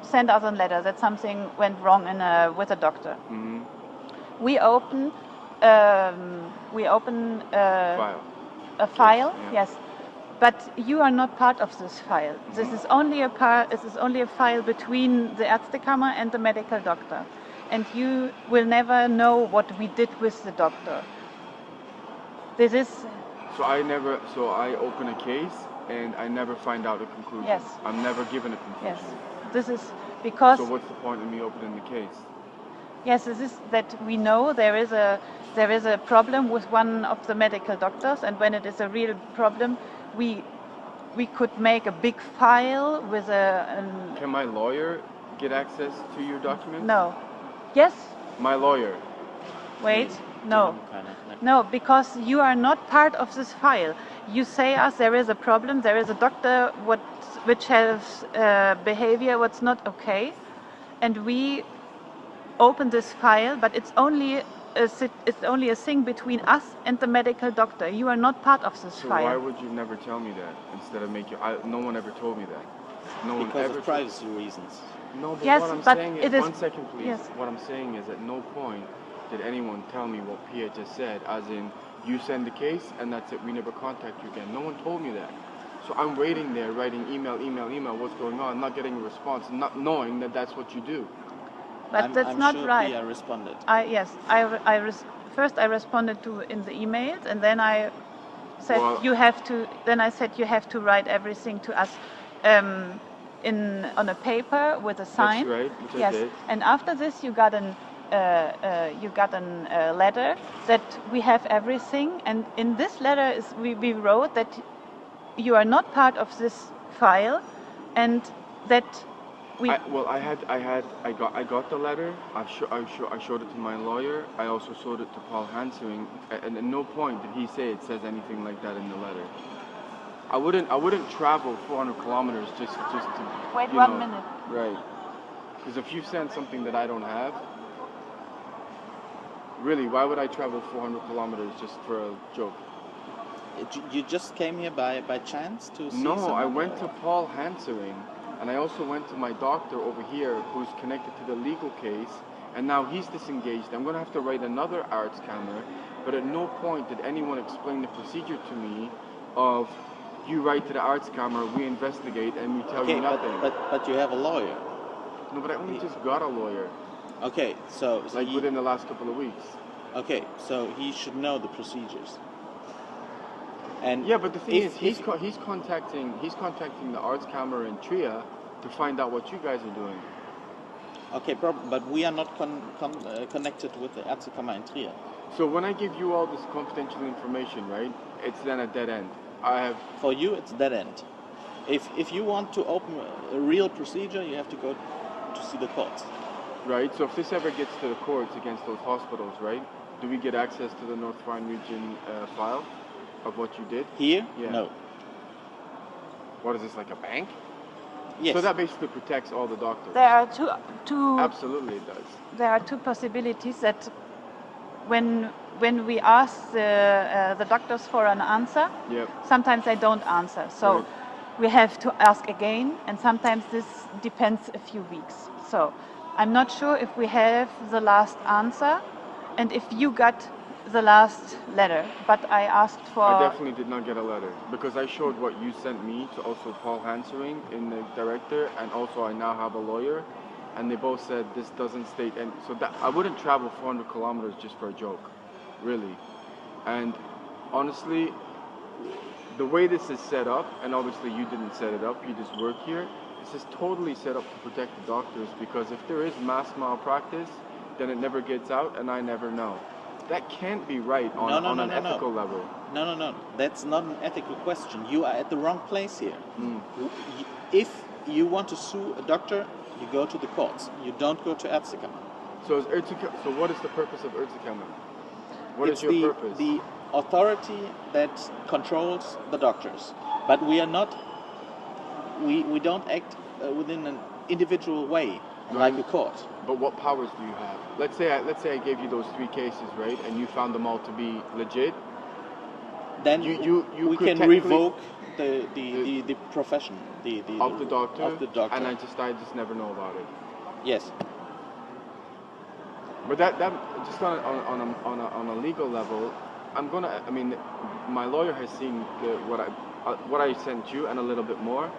send us a letter that something went wrong with a doctor, we open a file. Yes. But you are not part of this file. This is only a file between the Ärztekammer and the medical doctor, and you will never know what we did with the doctor. This is. So I open a case and I never find out a conclusion. Yes. I'm never given a conclusion. Yes. This is because. So what's the point of me opening the case? Yes, this is that we know there is a problem with one of the medical doctors, and when it is a real problem, we could make a big file with Can my lawyer get access to your documents? No. Yes? My lawyer. Wait. No. No, because you are not part of this file. You say us there is a problem, there is a doctor which has behavior what's not okay, and we open this file, but it's only a thing between us and the medical doctor. You are not part of this file. So why would you never tell me that instead of no one ever told me that. No because one ever of privacy reasons. No, but yes, what I'm but saying it is, is 1 second please. Yes. What I'm saying is at no point did anyone tell me what Pia just said, as in you send the case and that's it, we never contact you again. No one told me that. So I'm waiting there, writing email, what's going on, not getting a response, not knowing that that's what you do. But that's not sure right. Pia responded. First I responded in the emails, and then I said you have to write everything to us on a paper with a sign. That's right, which yes. I did. And after this you got a letter that we have everything, and in this letter we wrote that you are not part of this file, and that I got the letter. I showed it to my lawyer. I also showed it to Paul Hansering, and at no point did he say it says anything like that in the letter. I wouldn't travel 400 kilometers just to wait 1 minute. Right. Because if you send something that I don't have, Really, why would I travel 400 kilometers just for a joke? You just came here by chance to see No, someone? I went to Paul Hansering, and I also went to my doctor over here who's connected to the legal case, and now he's disengaged. I'm going to have to write another arts camera, but at no point did anyone explain the procedure to me of you write to the arts camera, we investigate, and we tell you nothing. But you have a lawyer. No, but I only just got a lawyer. Okay, so like within the last couple of weeks. Okay, so he should know the procedures. And yeah, but the thing is, he's contacting the arts camera in Trier to find out what you guys are doing. Okay, but we are not connected with the Ärztekammer in Trier. So when I give you all this confidential information, right, it's then a dead end. For you, it's dead end. If you want to open a real procedure, you have to go to see the courts. Right, so if this ever gets to the courts against those hospitals, right, do we get access to the North Rhine region file of what you did? Here? Yeah. No. What is this, like a bank? Yes. So that basically protects all the doctors. There are two. Absolutely, it does. There are two possibilities that when we ask the doctors for an answer, yep. sometimes they don't answer. So right. we have to ask again, and sometimes this depends a few weeks. So I'm not sure if we have the last answer and if you got the last letter, but I asked for... I definitely did not get a letter because I showed what you sent me to also Paul Hansering in the director, and also I now have a lawyer, and they both said this doesn't state, and so that I wouldn't travel 400 kilometers just for a joke, really. And honestly, the way this is set up, and obviously you didn't set it up, you just work here, this is totally set up to protect the doctors, because if there is mass malpractice, then it never gets out and I never know. That can't be right on an ethical level. No. That's not an ethical question. You are at the wrong place here. If you want to sue a doctor, you go to the courts. You don't go to Ärztekammer. So what is the purpose of Ärztekammer? What is your purpose? The authority that controls the doctors. But we are not. We don't act within an individual way, like a court. But what powers do you have? Let's say I gave you those 3 cases, right, and you found them all to be legit. Then we can revoke the profession of the doctor. And I just never know about it. Yes. But that just on a legal level, I mean, my lawyer has seen what I sent you and a little bit more.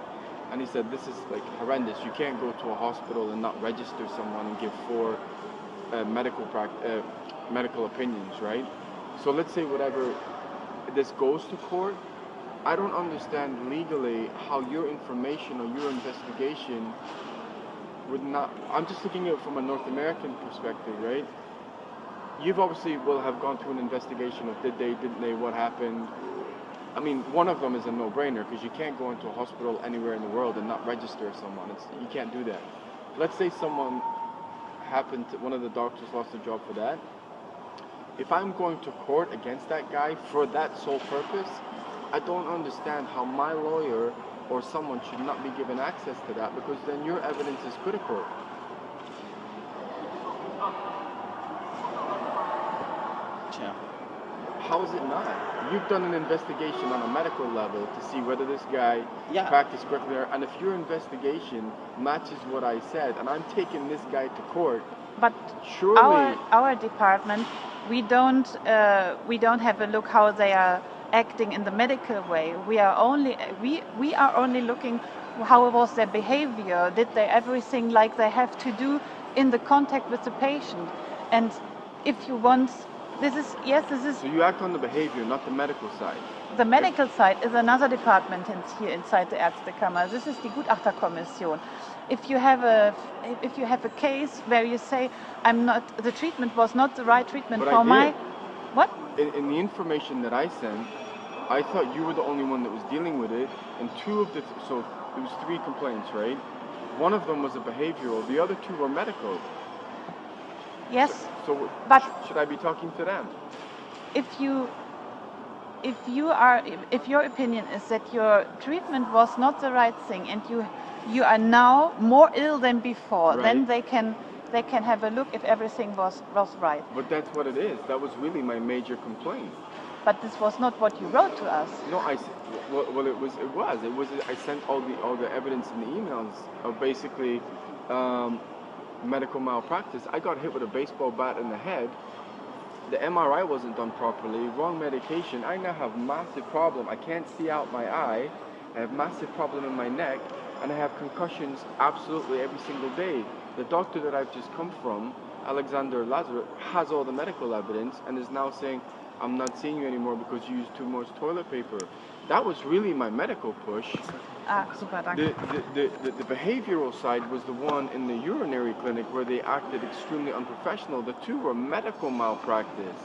And he said, this is like horrendous. You can't go to a hospital and not register someone and give 4 medical opinions, right? So let's say whatever this goes to court, I don't understand legally how your information or your investigation would not... I'm just looking at it from a North American perspective, right? You've obviously will have gone through an investigation of did they, didn't they, what happened. I mean, one of them is a no-brainer because you can't go into a hospital anywhere in the world and not register someone. You can't do that. Let's say someone one of the doctors lost their job for that. If I'm going to court against that guy for that sole purpose, I don't understand how my lawyer or someone should not be given access to that, because then your evidence is critical. Yeah. How is it not? You've done an investigation on a medical level to see whether this guy practiced correctly, and if your investigation matches what I said, and I'm taking this guy to court, but surely our department, we don't have a look how they are acting in the medical way. We are only looking how was their behavior. Did they everything like they have to do in the contact with the patient? And if you want. This is. So you act on the behavior, not the medical side. The medical side is another department here inside the Ärztekammer. This is the Gutachterkommission. If you have a case where you say the treatment was not the right treatment for my... What? In the information that I sent, I thought you were the only one that was dealing with it, and so it was 3 complaints, right? One of them was a behavioral, the other 2 were medical. Yes. So should I be talking to them? If your opinion is that your treatment was not the right thing and you are now more ill than before, then they can they can have a look if everything was right. But that's what it is. That was really my major complaint. But this was not what you wrote to us. No, well, it was. I sent all the evidence in the emails of basically medical malpractice. I got hit with a baseball bat in the head. The MRI wasn't done properly. Wrong medication. I now have massive problem. I can't see out my eye. I have massive problem in my neck, and I have concussions absolutely every single day. The doctor that I've just come from, Alexander Lazarus, has all the medical evidence and is now saying, I'm not seeing you anymore because you use too much toilet paper. That was really my medical push. Super, danke. The behavioral side was the one in the urinary clinic where they acted extremely unprofessional. The two were medical malpractice.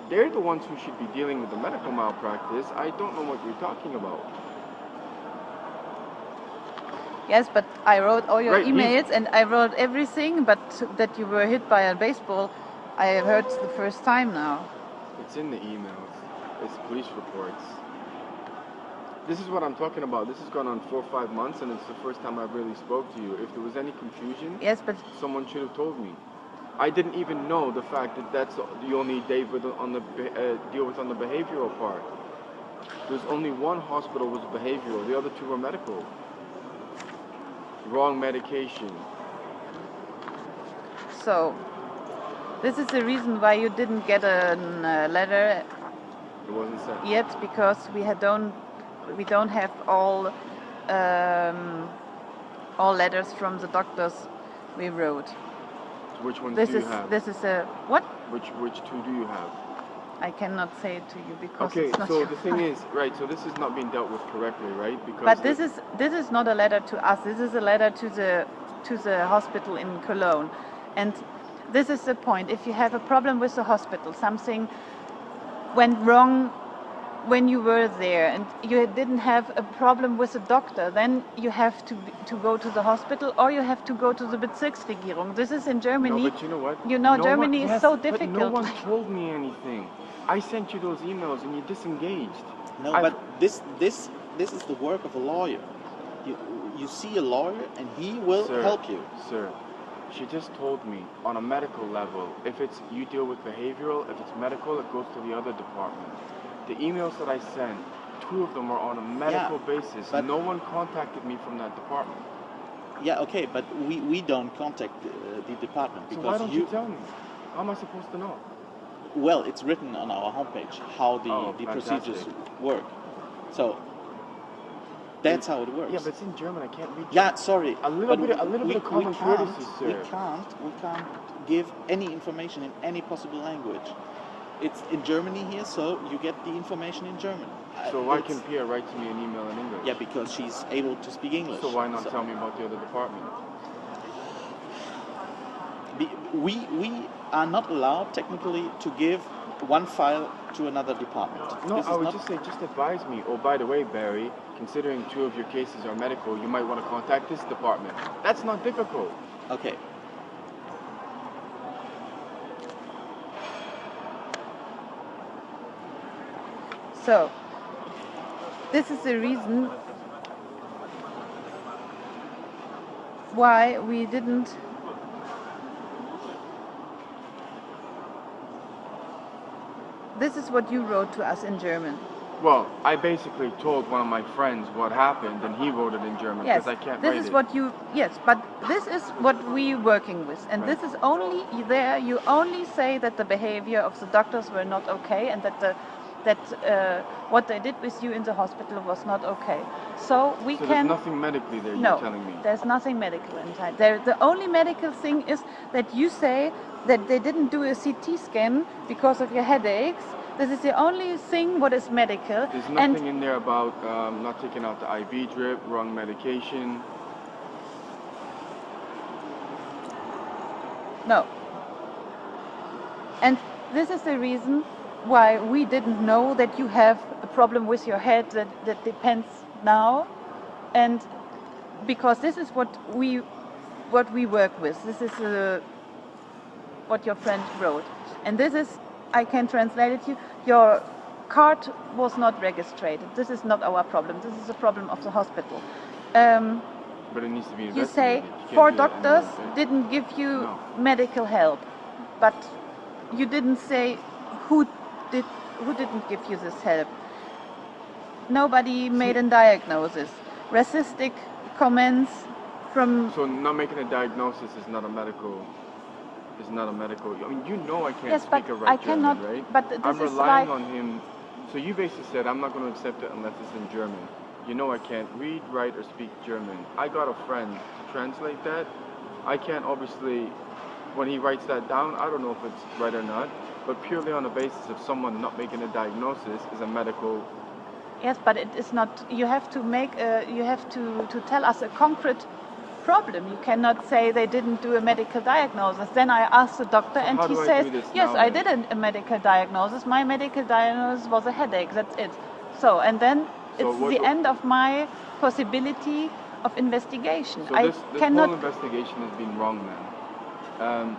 They're the ones who should be dealing with the medical malpractice. I don't know what you're talking about. Yes, but I wrote all your Right, emails and I wrote everything, but that you were hit by a baseball, I heard the first time now. It's in the emails. It's police reports. This is what I'm talking about. This has gone on 4 or 5 months, and it's the first time I've really spoke to you. If there was any confusion, yes, but someone should have told me. I didn't even know the fact that that's the only deal with on the behavioral part. There's only one hospital was behavioral. The other two were medical. Wrong medication. So, this is the reason why you didn't get a letter It wasn't sent yet, because we don't have all letters from the doctors we wrote. Which ones This do you is have? this is a what? Which two do you have? I cannot say it to you because Okay, it's not so your the thing file. is, right, so this is not being dealt with correctly, right? Because But this is not a letter to us. This is a letter to the hospital in Cologne, and this is the point. If you have a problem with the hospital, something went wrong when you were there, and you didn't have a problem with the doctor, then you have to go to the hospital, or you have to go to the Bezirksregierung. This is in Germany. No, but you know what? You know, No Germany one, is so But difficult. no one told me anything. I sent you those emails and you disengaged. No, but this is the work of a lawyer. You see a lawyer and he will help you. Sir, she just told me on a medical level, if it's you deal with behavioral, if it's medical, it goes to the other department. The emails that I sent, 2 of them are on a medical basis. but no one contacted me from that department. Yeah, okay, but we don't contact the department So because why don't you tell me? How am I supposed to know? Well, it's written on our homepage how the procedures work. So that's how it works. Yeah, but it's in German. I can't read. Yeah, sorry. A little bit of common courtesy, sir. We can't give any information in any possible language. It's in Germany here, so you get the information in German. So why can Pia write to me an email in English? Yeah, because she's able to speak English. So why not tell me about the other department? We are not allowed technically to give one file to another department. No, I would just say, just advise me. Oh, by the way, Barry, considering 2 of your cases are medical, you might want to contact this department. That's not difficult. Okay. So, this is the reason why we didn't this is what you wrote to us in German. Well, I basically told one of my friends what happened, and he wrote it in German because I can't write it. This is what you, yes, but this is what we're working with. And this is only there, you only say that the behavior of the doctors were not okay and that what they did with you in the hospital was not okay. So we can... there's nothing medically there, you're telling me? No, there's nothing medical inside. The only medical thing is that you say that they didn't do a CT scan because of your headaches. This is the only thing what is medical. There's nothing in there about not taking out the IV drip, wrong medication. No. And this is the reason why we didn't know that you have a problem with your head that depends now. And because this is what we work with. This is what your friend wrote. And this is, I can translate it to you, your card was not registered. This is not our problem. This is a problem of the hospital. But it needs to be You investigated. say You can't 4 do that doctors anyway. didn't give you No. medical help, but you didn't say who didn't give you this help. Nobody made a diagnosis. Racistic comments from. So not making a diagnosis is not a medical. Is not a medical. I mean, you know I can't Yes, speak but a right I cannot. German, right? But this I'm is relying like. on him. So you basically said I'm not going to accept it unless it's in German. You know I can't read, write, or speak German. I got a friend to translate that. I can't obviously, when he writes that down, I don't know if it's right or not, but purely on the basis of someone not making a diagnosis is a medical. Yes, but it is not. You have to make. You have to tell us a concrete problem. You cannot say they didn't do a medical diagnosis. Then I asked the doctor, So and how he do I says, do this "Yes, now, I then? did a medical diagnosis. My medical diagnosis was a headache. That's it." So, and then So it's what- the end of my possibility of investigation. So I this cannot. whole investigation has been wrong, man.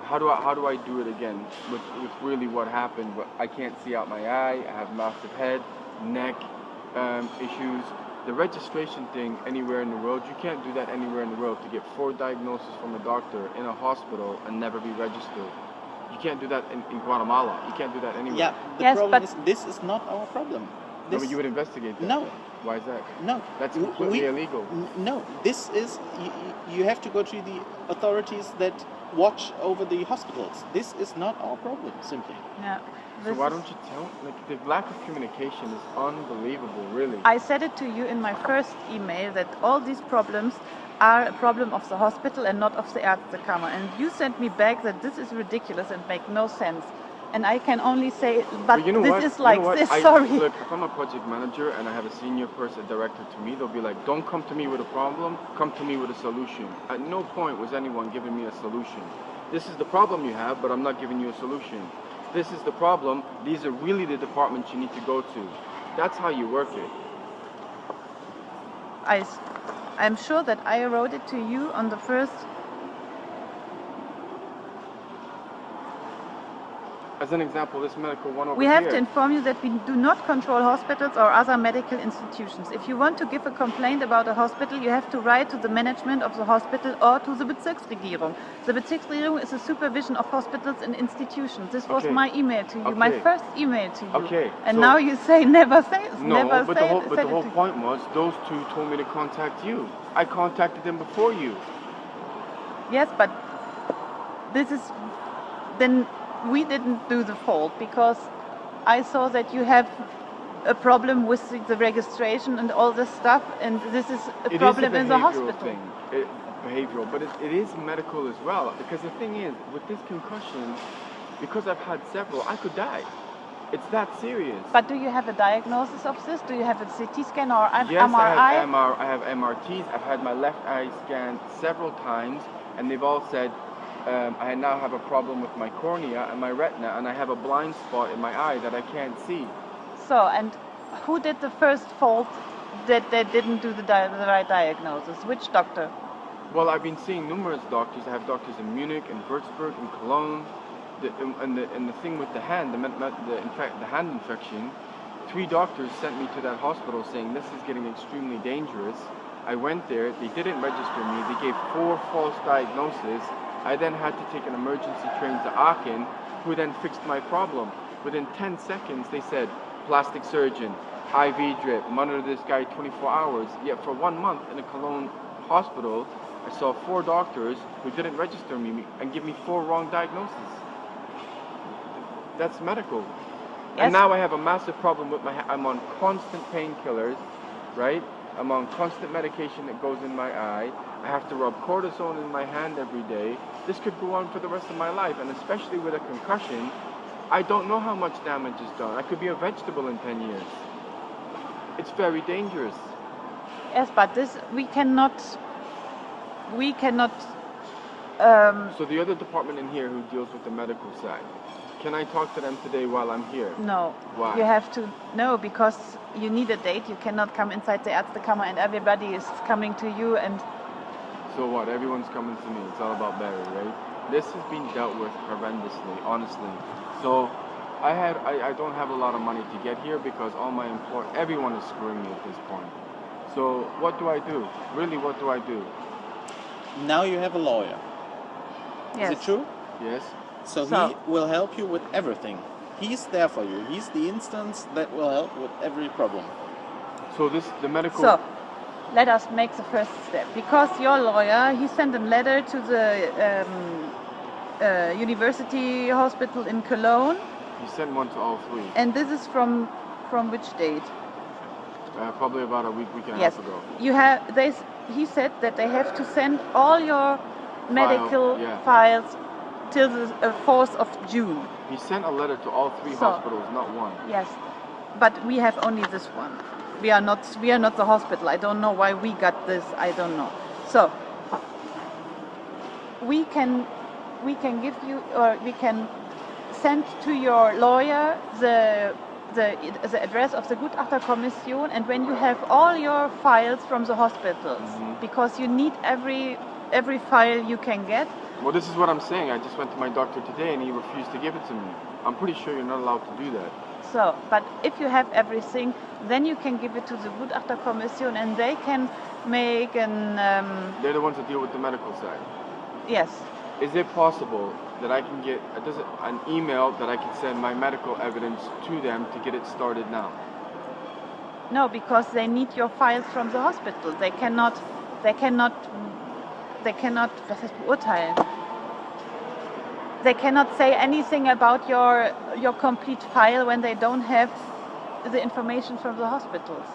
How do I do it again with really what happened? I can't see out my eye. I have massive head, neck issues. The registration thing anywhere in the world, you can't do that anywhere in the world to get 4 diagnoses from a doctor in a hospital and never be registered. You can't do that in Guatemala. You can't do that anywhere. Yeah, the Yes, problem but- is this is not our problem. No, This, but you would investigate that. No. Why is that? No. That's We- completely illegal. No, this is, you have to go to the authorities that watch over the hospitals. This is not our problem, simply. Yeah. So this why is- don't you tell? Like the lack of communication is unbelievable, really. I said it to you in my first email that all these problems are a problem of the hospital and not of the Ärztekammer. And you sent me back that this is ridiculous and make no sense. And I can only say, but you know this what? is You like know what? this. Sorry. Look, if I'm a project manager and I have a senior person, director to me, they'll be like, "Don't come to me with a problem. Come to me with a solution." At no point was anyone giving me a solution. This is the problem you have, but I'm not giving you a solution. This is the problem. These are really the departments you need to go to. That's how you work it. I'm sure that I wrote it to you on the first. As an example, this medical one over We have here. to inform you that we do not control hospitals or other medical institutions. If you want to give a complaint about a hospital, you have to write to the management of the hospital or to the Bezirksregierung. The Bezirksregierung is a supervision of hospitals and institutions. This was Okay. my email to you, my Okay. first email to you. Okay, And so- now you say never say. No, never but say the whole, said but the it whole to- point was those two told me to contact you. I contacted them before you. Yes, but this is then we didn't do the fault because I saw that you have a problem with the registration and all this stuff, and this is a It problem is a in the behavioral hospital. thing. Behavioral, but it is medical as well. Because the thing is, with this concussion, because I've had several, I could die. It's that serious. But do you have a diagnosis of this? Do you have a CT scan or an Yes, MRI? I have MRTs. I've had my left eye scanned several times, and they've all said I now have a problem with my cornea and my retina, and I have a blind spot in my eye that I can't see. So, and who did the first fault that they didn't do the right diagnosis? Which doctor? Well, I've been seeing numerous doctors. I have doctors in Munich, in Würzburg, in Cologne. And the thing with the hand, the hand infection, 3 doctors sent me to that hospital saying this is getting extremely dangerous. I went there, they didn't register me, they gave 4 false diagnoses. I then had to take an emergency train to Aachen, who then fixed my problem. Within 10 seconds, they said, plastic surgeon, IV drip, monitor this guy 24 hours. Yet for 1 month in a Cologne hospital, I saw 4 doctors who didn't register me and give me 4 wrong diagnoses. That's medical. Yes. And now I have a massive problem with I'm on constant painkillers, right? I'm on constant medication that goes in my eye. I have to rub cortisone in my hand every day. This could go on for the rest of my life, and especially with a concussion, I don't know how much damage is done. I could be a vegetable in 10 years. It's very dangerous. Yes, but this we cannot. So the other department in here who deals with the medical side, can I talk to them today while I'm here? No. Why? You have to no, because you need a date. You cannot come inside the Ärztekammer and everybody is coming to you and. So what? Everyone's coming to me. It's all about Barry, right? This has been dealt with horrendously, honestly. So I don't have a lot of money to get here because all my everyone is screwing me at this point. So what do I do? Really, what do I do? Now you have a lawyer. Yes. Is it true? Yes. So he will help you with everything. He's there for you. He's the instance that will help with every problem. So the medical... So, let us make the first step. Because your lawyer, he sent a letter to the university hospital in Cologne. He sent one to all three. And this is from which date? Probably about a week and a half ago. He said that they have to send all your medical files till the 4th of June. He sent a letter to all three hospitals, not one. Yes, but we have only this one. We are not the hospital. I don't know why we got this. I don't know. So we can give you, or we can send to your lawyer the address of the Gutachterkommission, and when you have all your files from the hospitals, because you need every file you can get. Well, this is what I'm saying. I just went to my doctor today and he refused to give it to me. I'm pretty sure you're not allowed to do that. So, but if you have everything, then you can give it to the Gutachterkommission and they can make an... They're the ones that deal with the medical side. Yes. Is it possible that I can get an email that I can send my medical evidence to them to get it started now? No, because they need your files from the hospital. They cannot was heißt beurteilen? They cannot say anything about your complete file when they don't have the information from the hospitals.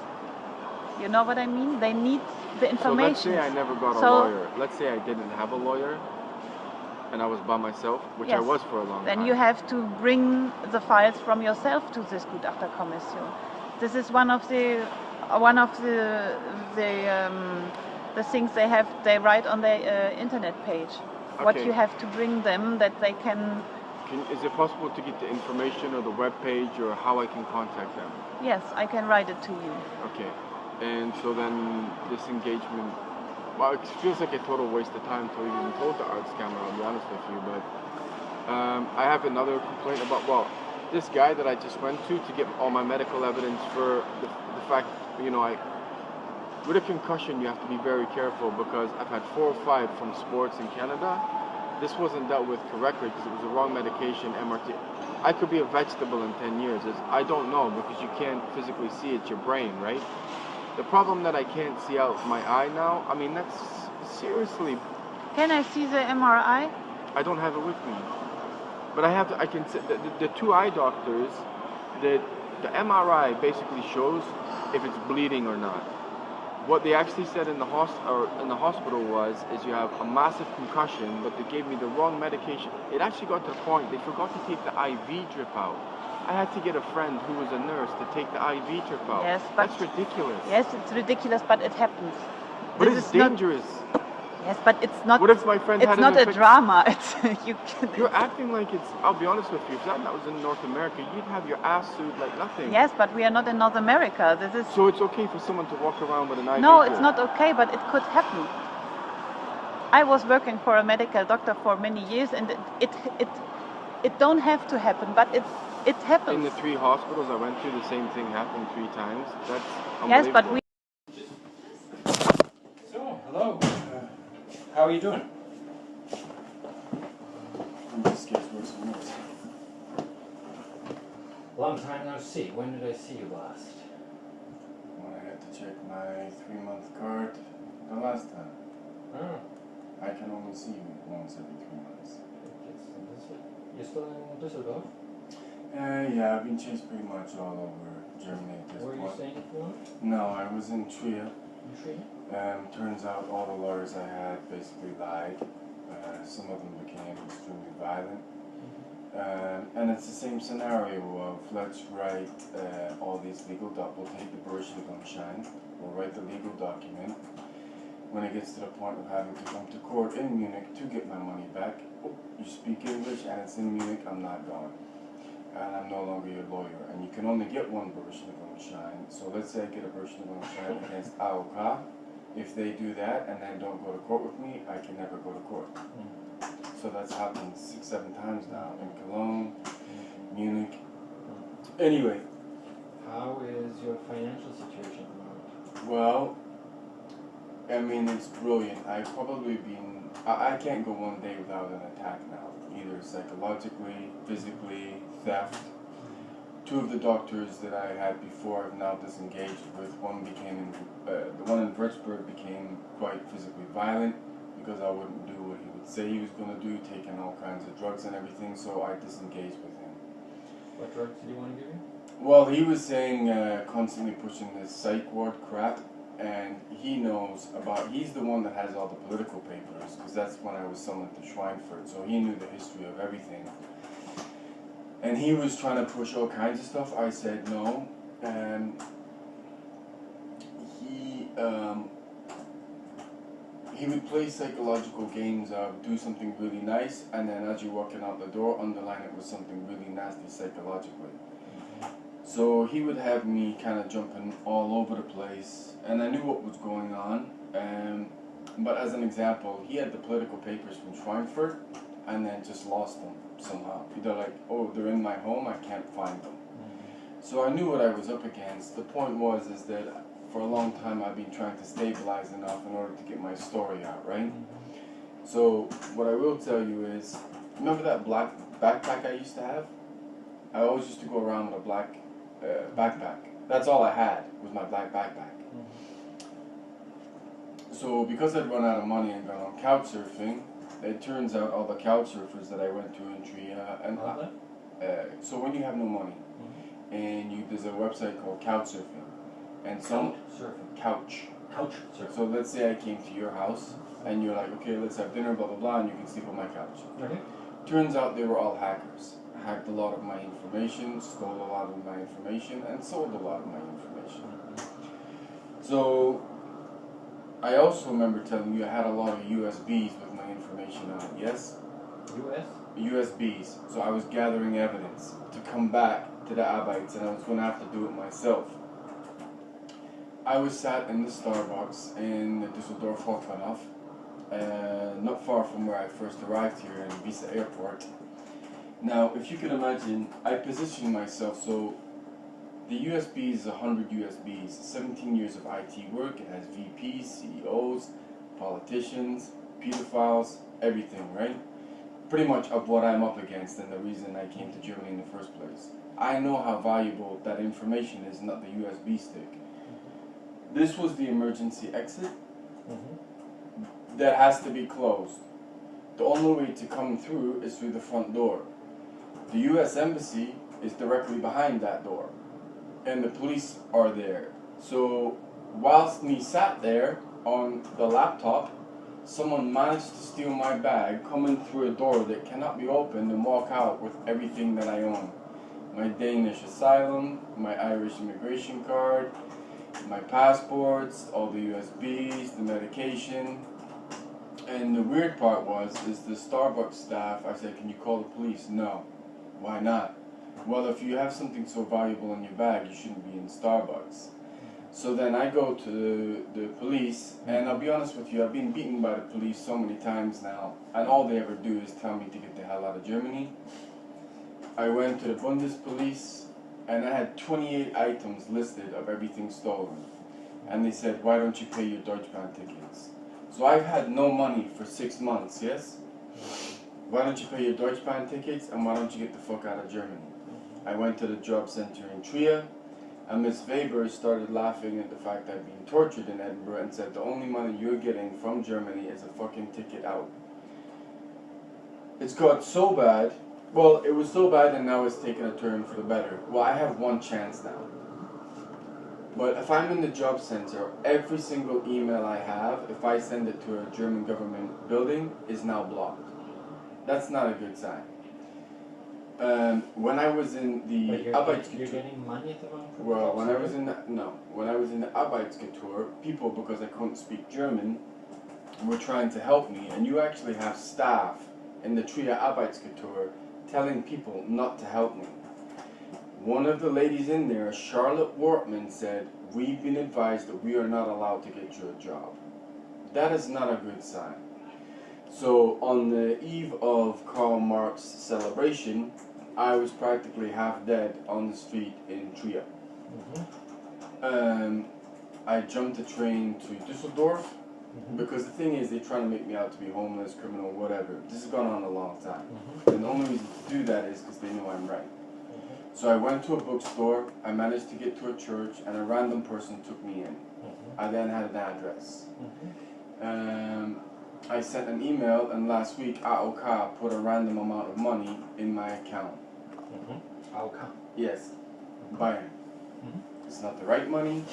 You know what I mean? They need the information. So let's say I never got a lawyer. Let's say I didn't have a lawyer and I was by myself, which I was for a long time. Then you have to bring the files from yourself to this Gutachterkommission. This is one of the things they write on their internet page. Okay. What you have to bring them that they can... Is it possible to get the information or the web page or how I can contact them? Yes, I can write it to you. Okay. And so then this engagement, well, it feels like a total waste of time until you even told the art scammer, I'll be honest with you, but I have another complaint about, well, this guy that I just went to get all my medical evidence for the fact, you know, with a concussion, you have to be very careful because I've had 4 or 5 from sports in Canada. This wasn't dealt with correctly because it was the wrong medication, MRT. I could be a vegetable in 10 years. I don't know because you can't physically see it, your brain, right? The problem that I can't see out my eye now, I mean, that's seriously... Can I see the MRI? I don't have it with me. But I can see the 2 eye doctors, the MRI basically shows if it's bleeding or not. What they actually said in the hospital is you have a massive concussion, but they gave me the wrong medication. It actually got to the point they forgot to take the IV drip out. I had to get a friend who was a nurse to take the IV drip out. Yes, but that's ridiculous. Yes, it's ridiculous, but it happens. But it's dangerous. Yes, but it's not. What if my friend had not a drama. It's You're acting like it's. I'll be honest with you. If that was in North America, you'd have your ass sued like nothing. Yes, but we are not in North America. This is. So it's okay for someone to walk around with an IV. No, it's not okay, but it could happen. I was working for a medical doctor for many years, and it don't have to happen, but it happens. In the 3 hospitals I went to, the same thing happened 3 times. That's unbelievable. Yes, but we. So, hello. How are you doing? This gets worse and worse. Long time no see. When did I see you last? When I had to check my 3-month card the last time. Oh. I can only see you once every 3 months. You're still in Düsseldorf? Yeah, I've been chased pretty much all over Germany at this point. Were you staying for? No, I was in Trier. In Trier? Turns out all the lawyers I had basically lied. Some of them became extremely violent. And it's the same scenario of let's write all these legal we'll take the Berufsschulungsschein, we'll write the legal document. When it gets to the point of having to come to court in Munich to get my money back, you speak English and it's in Munich, I'm not going. And I'm no longer your lawyer. And you can only get one Berufsschulungsschein. So let's say I get a Berufsschulungsschein against AOK. If they do that and then don't go to court with me, I can never go to court. So that's happened 6-7 times now in Cologne, Munich. Anyway. How is your financial situation at the moment? Well, I mean, it's brilliant. I've probably been, I can't go one day without an attack now, either psychologically, physically, theft. Two of the doctors that I had before I've now disengaged with. One became, the one in Würzburg became quite physically violent because I wouldn't do what he would say he was going to do, taking all kinds of drugs and everything, so I disengaged with him. What drugs did he want to give you? Well, he was saying, constantly pushing this psych ward crap, and he knows about, he's the one that has all the political papers, because that's when I was summoned to Schweinfurt, so he knew the history of everything. And he was trying to push all kinds of stuff. I said no, and he would play psychological games of do something really nice, and then as you're walking out the door, underline it with something really nasty psychologically. So he would have me kind of jumping all over the place, and I knew what was going on. But as an example, he had the political papers from Schweinfurt, and then just lost them somehow. They're like, oh, they're in my home, I can't find them. So I knew what I was up against. The point was is that for a long time I've been trying to stabilize enough in order to get my story out, right? So what I will tell you is, remember that black backpack I used to have? I always used to go around with a black backpack. That's all I had, was my black backpack. So because I'd run out of money and gone on couch surfing, it turns out all the couch surfers that I went to in Trier, and so when you have no money, and there's a website called couch surfing, and some couch surfing. So let's say I came to your house, and you're like, okay, let's have dinner, blah blah blah, and you can sleep on my couch. Okay. Turns out they were all hackers. Hacked a lot of my information, stole a lot of my information, and sold a lot of my information. So I also remember telling you I had a lot of USBs with my information on it, yes? USBs. So I was gathering evidence to come back to the Arbeits, and I was going to have to do it myself. I was sat in the Starbucks in Düsseldorf Hauptbahnhof, not far from where I first arrived here in Wiese Airport. Now, if you can imagine, I positioned myself, so the USB is 100 USBs, 17 years of IT work. It has VPs, CEOs, politicians, pedophiles, everything, right? Pretty much of what I'm up against and the reason I came to Germany in the first place. I know how valuable that information is, not the USB stick. This was the emergency exit that has to be closed. The only way to come through is through the front door. The US Embassy is directly behind that door, and the police are there. So whilst me sat there on the laptop, someone managed to steal my bag, come in through a door that cannot be opened, and walk out with everything that I own. My Danish asylum, my Irish immigration card, my passports, all the USBs, the medication. And the weird part is the Starbucks staff, I said, can you call the police? No. Why not? Well, if you have something so valuable in your bag, you shouldn't be in Starbucks. So then I go to the police, and I'll be honest with you, I've been beaten by the police so many times now, and all they ever do is tell me to get the hell out of Germany. I went to the Bundespolice, and I had 28 items listed of everything stolen. And they said, why don't you pay your Deutschbahn tickets? So I've had no money for 6 months, yes? Why don't you pay your Deutschbahn tickets, and why don't you get the fuck out of Germany? I went to the job center in Trier, and Miss Weber started laughing at the fact that I'm being tortured in Edinburgh and said the only money you're getting from Germany is a fucking ticket out. It's got so bad, well, it was so bad and now it's taken a turn for the better. Well, I have one chance now. But if I'm in the job center, every single email I have, if I send it to a German government building, is now blocked. That's not a good sign. When I was in the You're getting money at the moment? Well, when I was in the Arbeitskultur, people, because I couldn't speak German, were trying to help me, and you actually have staff in the Trier Arbeitskultur telling people not to help me. One of the ladies in there, Charlotte Wortman, said, we've been advised that we are not allowed to get you a job. That is not a good sign. So on the eve of Karl Marx's celebration, I was practically half dead on the street in Trier. I jumped the train to Düsseldorf, Because the thing is, they're trying to make me out to be homeless, criminal, whatever. This has gone on a long time. And the only reason to do that is because they know I'm right. So I went to a bookstore, I managed to get to a church, and a random person took me in. I then had an address. I sent an email, and last week AOK put a random amount of money in my account. AOK? Yes, Bayern. It's not the right money,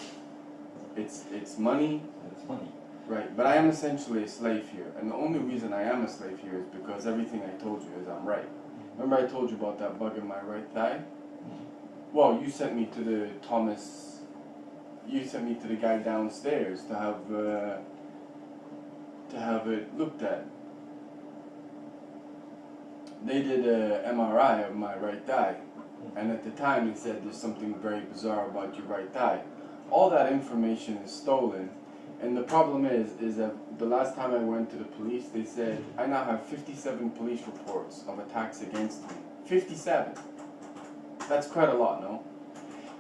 it's money. It's money. Right, but I am essentially a slave here, and the only reason I am a slave here is because everything I told you is I'm right. Remember I told you about that bug in my right thigh? Well, you sent me to the guy downstairs to have it looked at. They did an MRI of my right thigh, and at the time he said there's something very bizarre about your right thigh. All that information is stolen, and the problem is that the last time I went to the police, they said I now have 57 police reports of attacks against me. 57. That's quite a lot, no?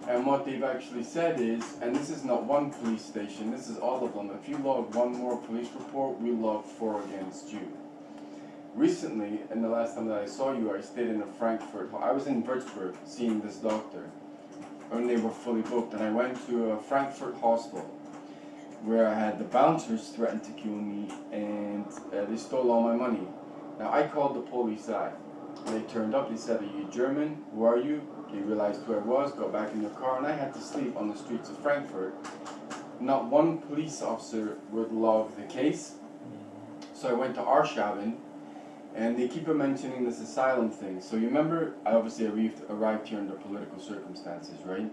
And what they've actually said is, and this is not one police station, this is all of them. If you log one more police report, we log 4 against you. Recently, and the last time that I saw you, I stayed in a Frankfurt. I was in Würzburg seeing this doctor, and they were fully booked. And I went to a Frankfurt hospital where I had the bouncers threaten to kill me, and they stole all my money. Now I called the police. They turned up. They said, "Are you German? Who are you?" They realized who I was. Got back in their car, and I had to sleep on the streets of Frankfurt. Not one police officer would log the case. So I went to Arschaben. And they keep on mentioning this asylum thing. So you remember, I obviously arrived here under political circumstances, right?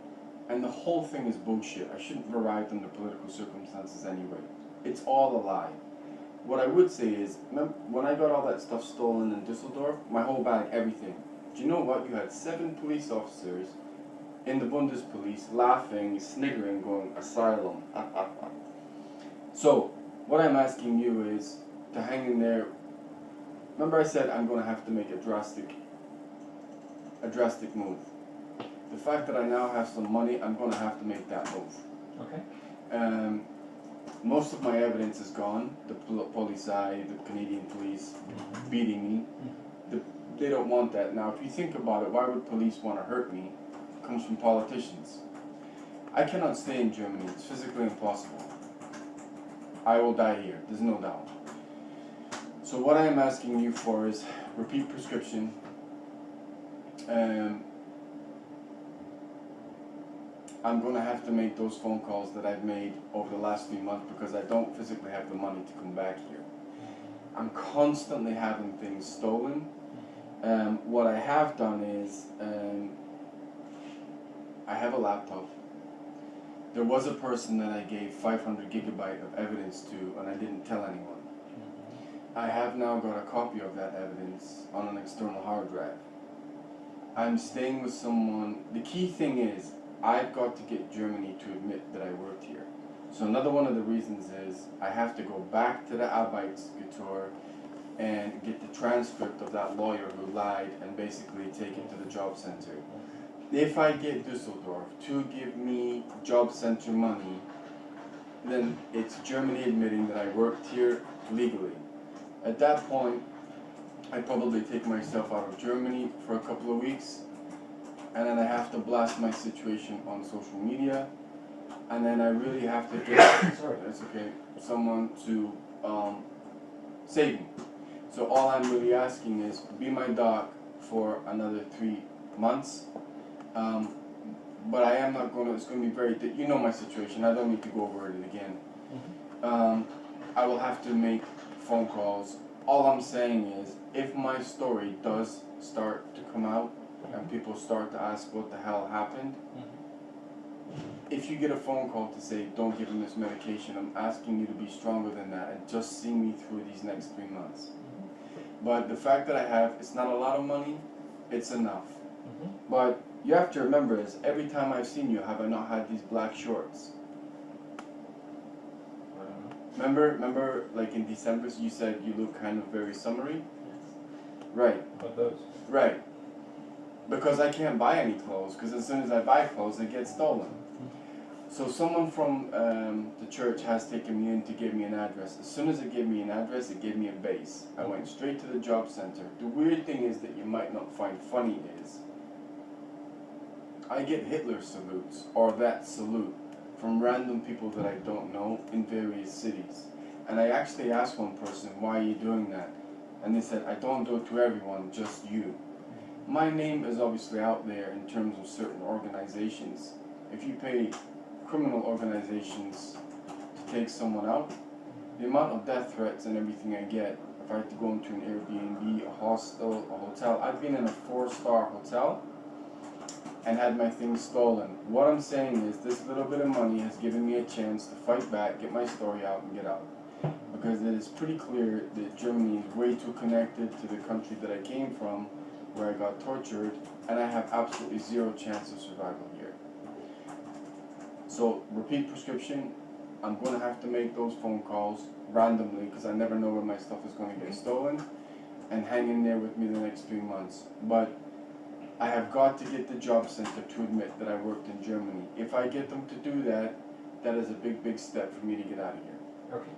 And the whole thing is bullshit. I shouldn't have arrived under political circumstances anyway. It's all a lie. What I would say is, remember, when I got all that stuff stolen in Düsseldorf, my whole bag, everything. Do you know what? You had 7 police officers in the Bundespolice laughing, sniggering, going, asylum. So, what I'm asking you is to hang in there. Remember I said I'm going to have to make a drastic move. The fact that I now have some money, I'm going to have to make that move. Okay. Most of my evidence is gone. The police, the Canadian police beating me. They don't want that. Now, if you think about it, why would police want to hurt me? It comes from politicians. I cannot stay in Germany. It's physically impossible. I will die here. There's no doubt. So what I am asking you for is repeat prescription. I'm going to have to make those phone calls that I've made over the last 3 months because I don't physically have the money to come back here. I'm constantly having things stolen. What I have done is I have a laptop. There was a person that I gave 500 gigabyte of evidence to, and I didn't tell anyone. I have now got a copy of that evidence on an external hard drive. I'm staying with someone. The key thing is, I've got to get Germany to admit that I worked here. So another one of the reasons is, I have to go back to the Arbeitskultur and get the transcript of that lawyer who lied and basically take it to the job center. If I get Düsseldorf to give me job center money, then it's Germany admitting that I worked here legally. At that point, I probably take myself out of Germany for a couple of weeks, and then I have to blast my situation on social media, and then I really have to get that's okay, someone to save me. So all I'm really asking is, be my doc for another 3 months. But I am not going to, it's going to be very, you know my situation, I don't need to go over it again. I will have to make phone calls. All I'm saying is, if my story does start to come out and people start to ask what the hell happened, if you get a phone call to say don't give him this medication, I'm asking you to be stronger than that and just see me through these next 3 months. But the fact that I have, it's not a lot of money, it's enough. But you have to remember is, every time I've seen you, have I not had these black shorts? Remember, like in December, you said you look kind of very summery? Right. What those? Right. Because I can't buy any clothes, because as soon as I buy clothes, they get stolen. So someone from the church has taken me in to give me an address. As soon as it gave me an address, it gave me a base. I went straight to the job center. The weird thing is that you might not find funny is, I get Hitler salutes, or that salute, from random people that I don't know in various cities. And I actually asked one person, why are you doing that? And they said, I don't do it to everyone, just you. My name is obviously out there in terms of certain organizations. If you pay criminal organizations to take someone out, the amount of death threats and everything I get, if I had to go into an Airbnb, a hostel, a hotel, I've been in a 4-star hotel and had my things stolen. What I'm saying is this little bit of money has given me a chance to fight back, get my story out, and get out. Because it is pretty clear that Germany is way too connected to the country that I came from, where I got tortured, and I have absolutely zero chance of survival here. So, repeat prescription, I'm going to have to make those phone calls randomly because I never know where my stuff is going to get stolen, and hang in there with me the next 3 months. But I have got to get the job center to admit that I worked in Germany. If I get them to do that, that is a big, big step for me to get out of here. Okay.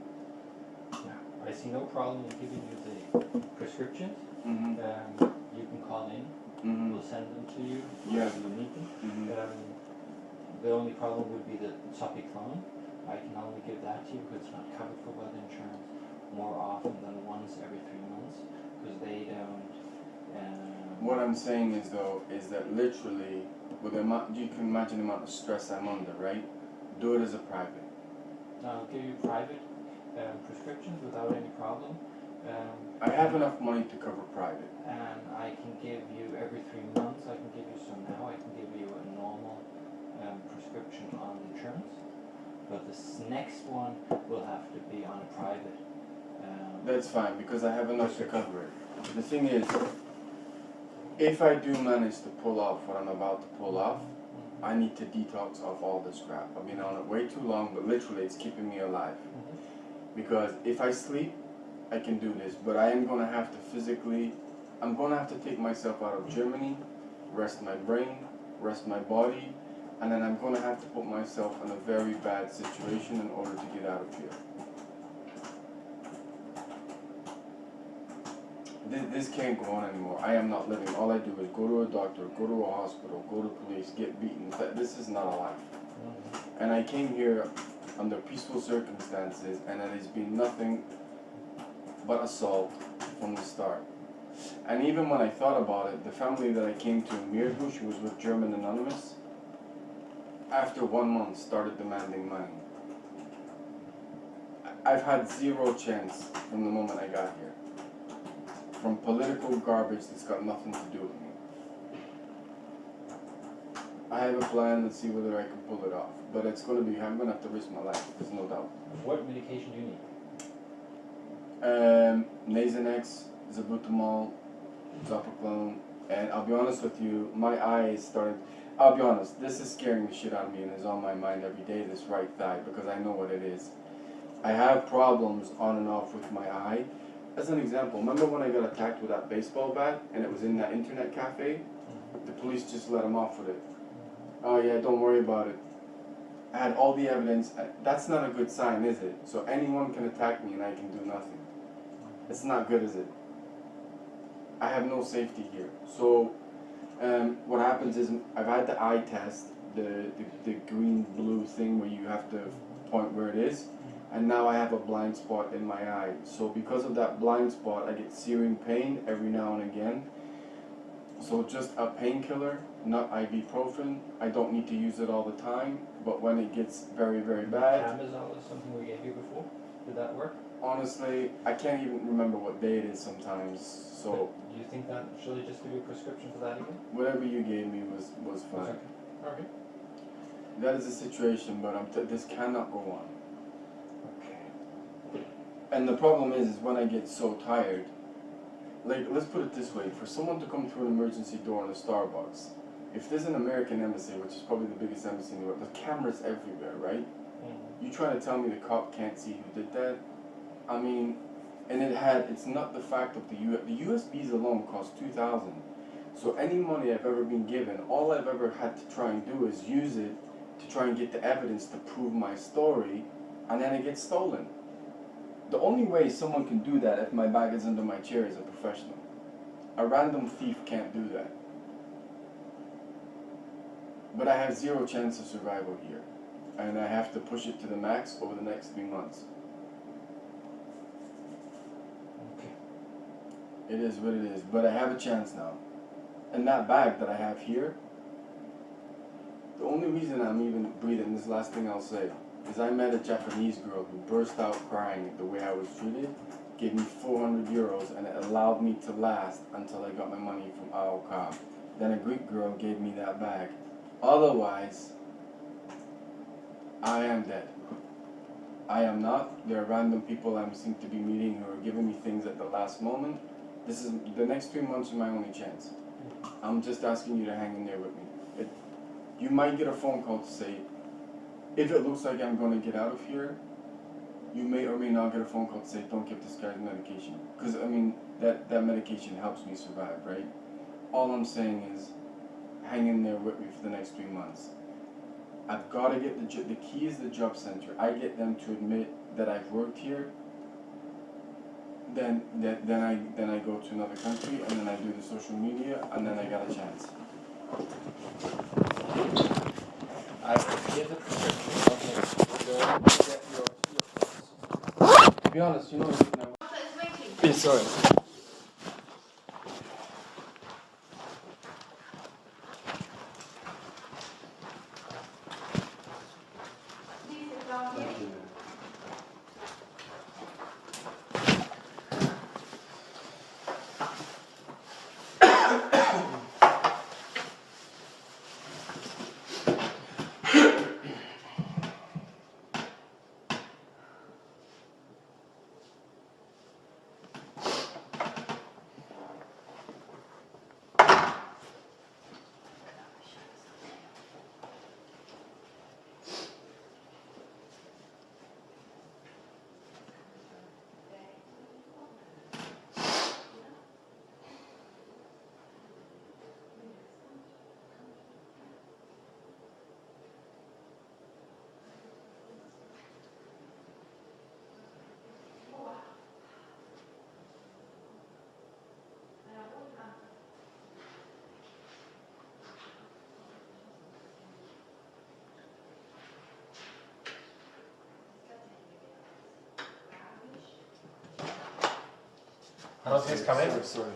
Yeah, I see no problem in giving you the prescriptions. You can call in. We'll send them to you. Yeah. If you need them. The only problem would be the Zopiclone. I can only give that to you because it's not covered for by the insurance more often than once every 3 months because they don't. What I'm saying is though, is that literally, with the amount, you can imagine the amount of stress I'm under, right? Do it as a private. I'll give you private prescriptions without any problem. I have enough money to cover private. And I can give you every 3 months, I can give you some now, I can give you a normal prescription on insurance. But this next one will have to be on a private. That's fine, because I have enough to cover it. The thing is, if I do manage to pull off what I'm about to pull off, I need to detox off all this crap. I've been on it way too long, but literally it's keeping me alive. Because if I sleep, I can do this, but I am going to have to physically, I'm going to have to take myself out of Germany, rest my brain, rest my body, and then I'm going to have to put myself in a very bad situation in order to get out of here. This can't go on anymore. I am not living. All I do is go to a doctor, go to a hospital, go to police, get beaten. This is not a life. And I came here under peaceful circumstances, and it has been nothing but assault from the start. And even when I thought about it, the family that I came to in Meerbusch, who was with German Anonymous, after 1 month started demanding money. I've had zero chance from the moment I got here. From political garbage that's got nothing to do with me. I have a plan, let's see whether I can pull it off. But it's going to be, I'm going to have to risk my life, there's no doubt. What medication do you need? Nasonex, Zabutamol, Zopiclone, and I'll be honest with you, my eye is starting, I'll be honest, this is scaring the shit out of me and is on my mind every day, this right thigh, because I know what it is. I have problems on and off with my eye. As an example, remember when I got attacked with that baseball bat and it was in that internet cafe? The police just let him off with it. Oh yeah, don't worry about it. I had all the evidence. That's not a good sign, is it? So anyone can attack me and I can do nothing. It's not good, is it? I have no safety here. So what happens is I've had the eye test, the green-blue thing where you have to point where it is. And now I have a blind spot in my eye. So because of that blind spot, I get searing pain every now and again. So just a painkiller, not ibuprofen. I don't need to use it all the time, but when it gets very, very bad. Tramadol is something we gave you before. Did that work? Honestly, I can't even remember what day it is sometimes. So. But do you think that should I just give you a prescription for that again? Whatever you gave me was fine. Okay. That is the situation, but this cannot go on. And the problem is when I get so tired, like, let's put it this way, for someone to come through an emergency door in a Starbucks, if there's an American embassy, which is probably the biggest embassy in the world, there's cameras everywhere, right? You trying to tell me the cop can't see who did that? I mean, and it's not the fact of the USBs alone cost $2,000. So any money I've ever been given, all I've ever had to try and do is use it to try and get the evidence to prove my story, and then it gets stolen. The only way someone can do that if my bag is under my chair is a professional. A random thief can't do that. But I have zero chance of survival here, and I have to push it to the max over the next 3 months. It is what it is, but I have a chance now. And that bag that I have here, the only reason I'm even breathing, this last thing I'll say, is I met a Japanese girl who burst out crying at the way I was treated, gave me 400 euros, and it allowed me to last until I got my money from KALK. Then a Greek girl gave me that bag. Otherwise, I am dead. I am not. There are random people I seem to be meeting who are giving me things at the last moment. This is the next 3 months are my only chance. I'm just asking you to hang in there with me. You might get a phone call to say, if it looks like I'm going to get out of here, you may or may not get a phone call to say, don't give this guy medication. Because, I mean, that medication helps me survive, right? All I'm saying is, hang in there with me for the next 3 months. I've got to get the key is the job center. I get them to admit that I've worked here. Then I go to another country, and then I do the social media, and then I got a chance. I give the prescription. Okay, go get your To be honest, you know. Sorry. Please come in. Sorry.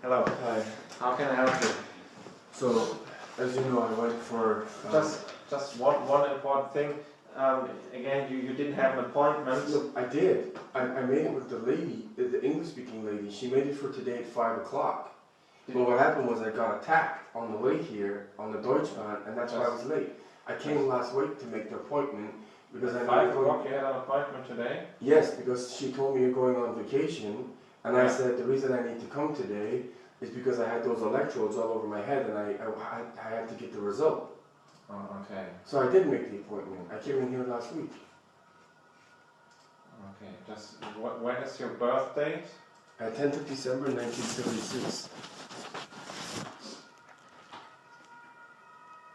Hello. Hi. How can I help you? So, as you know, I went for Just one important thing. Again, you didn't have an appointment. Look, I did. I made it with the lady, the English-speaking lady. She made it for today at 5 o'clock. But what happened was I got attacked on the way here on the Deutschbahn, and that's why I was late. I came last week to make the appointment because I 5 o'clock. You had an appointment today. Yes, because she told me you're going on vacation, and I said the reason I need to come today is because I had those electrodes all over my head, and I had to get the result. Oh, okay. So I did make the appointment. I came in here last week. Okay. Just when is your birth date? 10th of December 1976.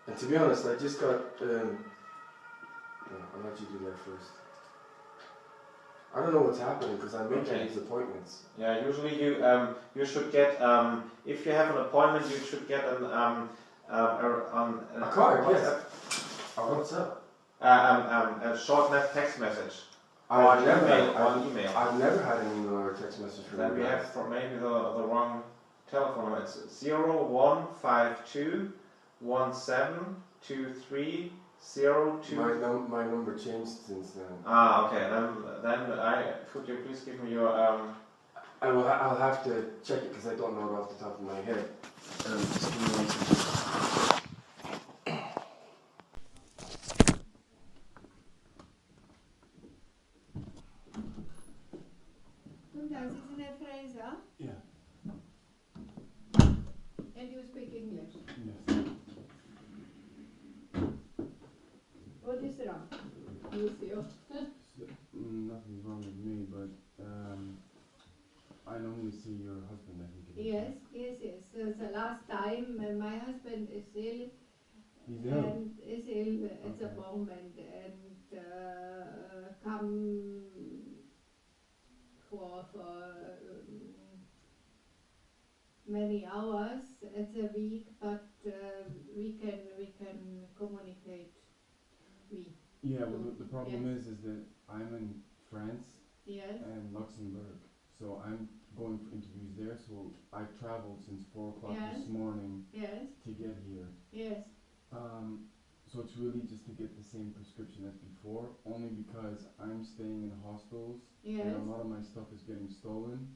And to be honest, I just got. I'll let you do that first. I don't know what's happening because I'm making these appointments. Yeah, usually you should get if you have an appointment, you should get a card. Yes. What's up? A short text message. I've never had an email or a text message from you. Then we have maybe the wrong telephone number. It's 0152 1723 02. My number changed since then. Ah, okay. Then could you please give me your I'll have to check it because I don't know it off the top of my head. Just give me 1 second. Guten Tag, Sie sind Herr Fraser? Ja. And you speak English? Yes. What is wrong with you? Nothing's wrong with me, but I normally see your husband, I think. Yes. So the last time my husband is ill. He's ill? And is ill at the moment and come for many hours at the week, but we can communicate. Yeah, well, the problem is that I'm in France and Luxembourg, so I'm going for interviews there. So I traveled since 4 o'clock this morning to get here. Yes. So it's really just to get the same prescription as before, only because I'm staying in hospitals and a lot of my stuff is getting stolen.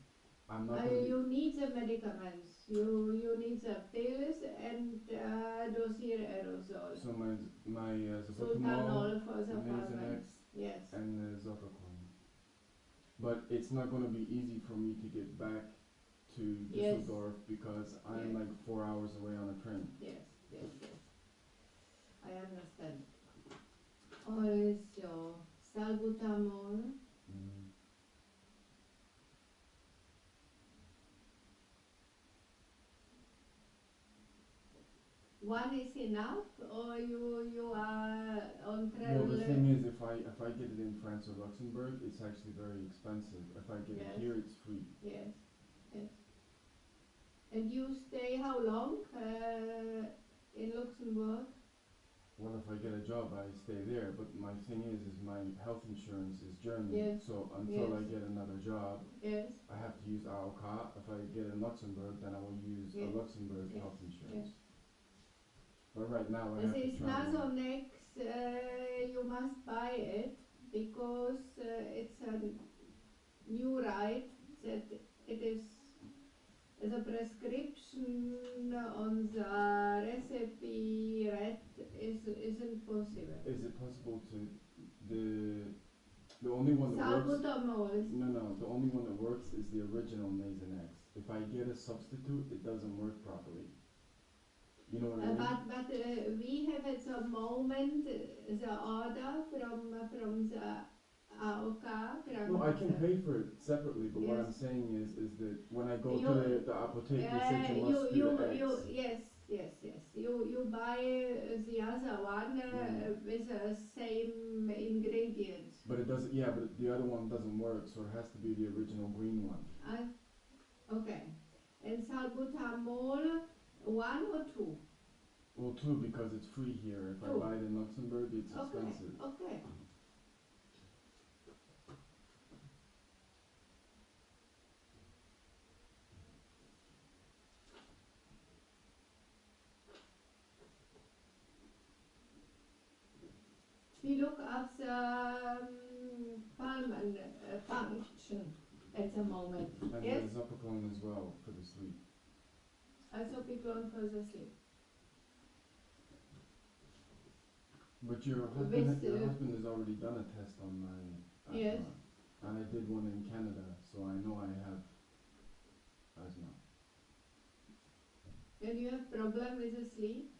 I'm not you need the medicaments, you need the pills and dossier aerosol. So my Sultanol for the Nasonex, and the Zofacone. But it's not going to be easy for me to get back to Düsseldorf because I'm like 4 hours away on a train. Yes. I understand. Also, salbutamol. One is enough, or you are on travel? Well, the thing is, if I get it in France or Luxembourg, it's actually very expensive. If I get it here, it's free. Yes. And you stay how long in Luxembourg? Well, if I get a job, I stay there. But my thing is my health insurance is German. So until I get another job, I have to use AOK. If I get in Luxembourg, then I will use a Luxembourg health insurance. But right now I have to travel. Nasonex, you must buy it because it's a new right that it is the prescription on the recipe isn't possible. Is it possible to the only one that works? No, the only one that works is the original Nasonex. If I get a substitute, it doesn't work properly. You know what I mean? But we have at the moment the order from the AOK. No, I can pay for it separately, but what I'm saying is that when I go to the apotheke, they say you must do the eggs. Yes. You buy the other one with the same ingredients. But it doesn't. Yeah, but the other one doesn't work, so it has to be the original green one. Okay. And salbutamol, 1 or 2? Well, 2 because it's free here. If I buy it in Luxembourg, it's expensive. Okay. We look at the pulmonary function at the moment. And yes? the Zopiclone as well for the sleep. Zopiclone for the sleep. But your husband has already done a test on my asthma. And I did one in Canada, so I know I have asthma. And you have problem with the sleep?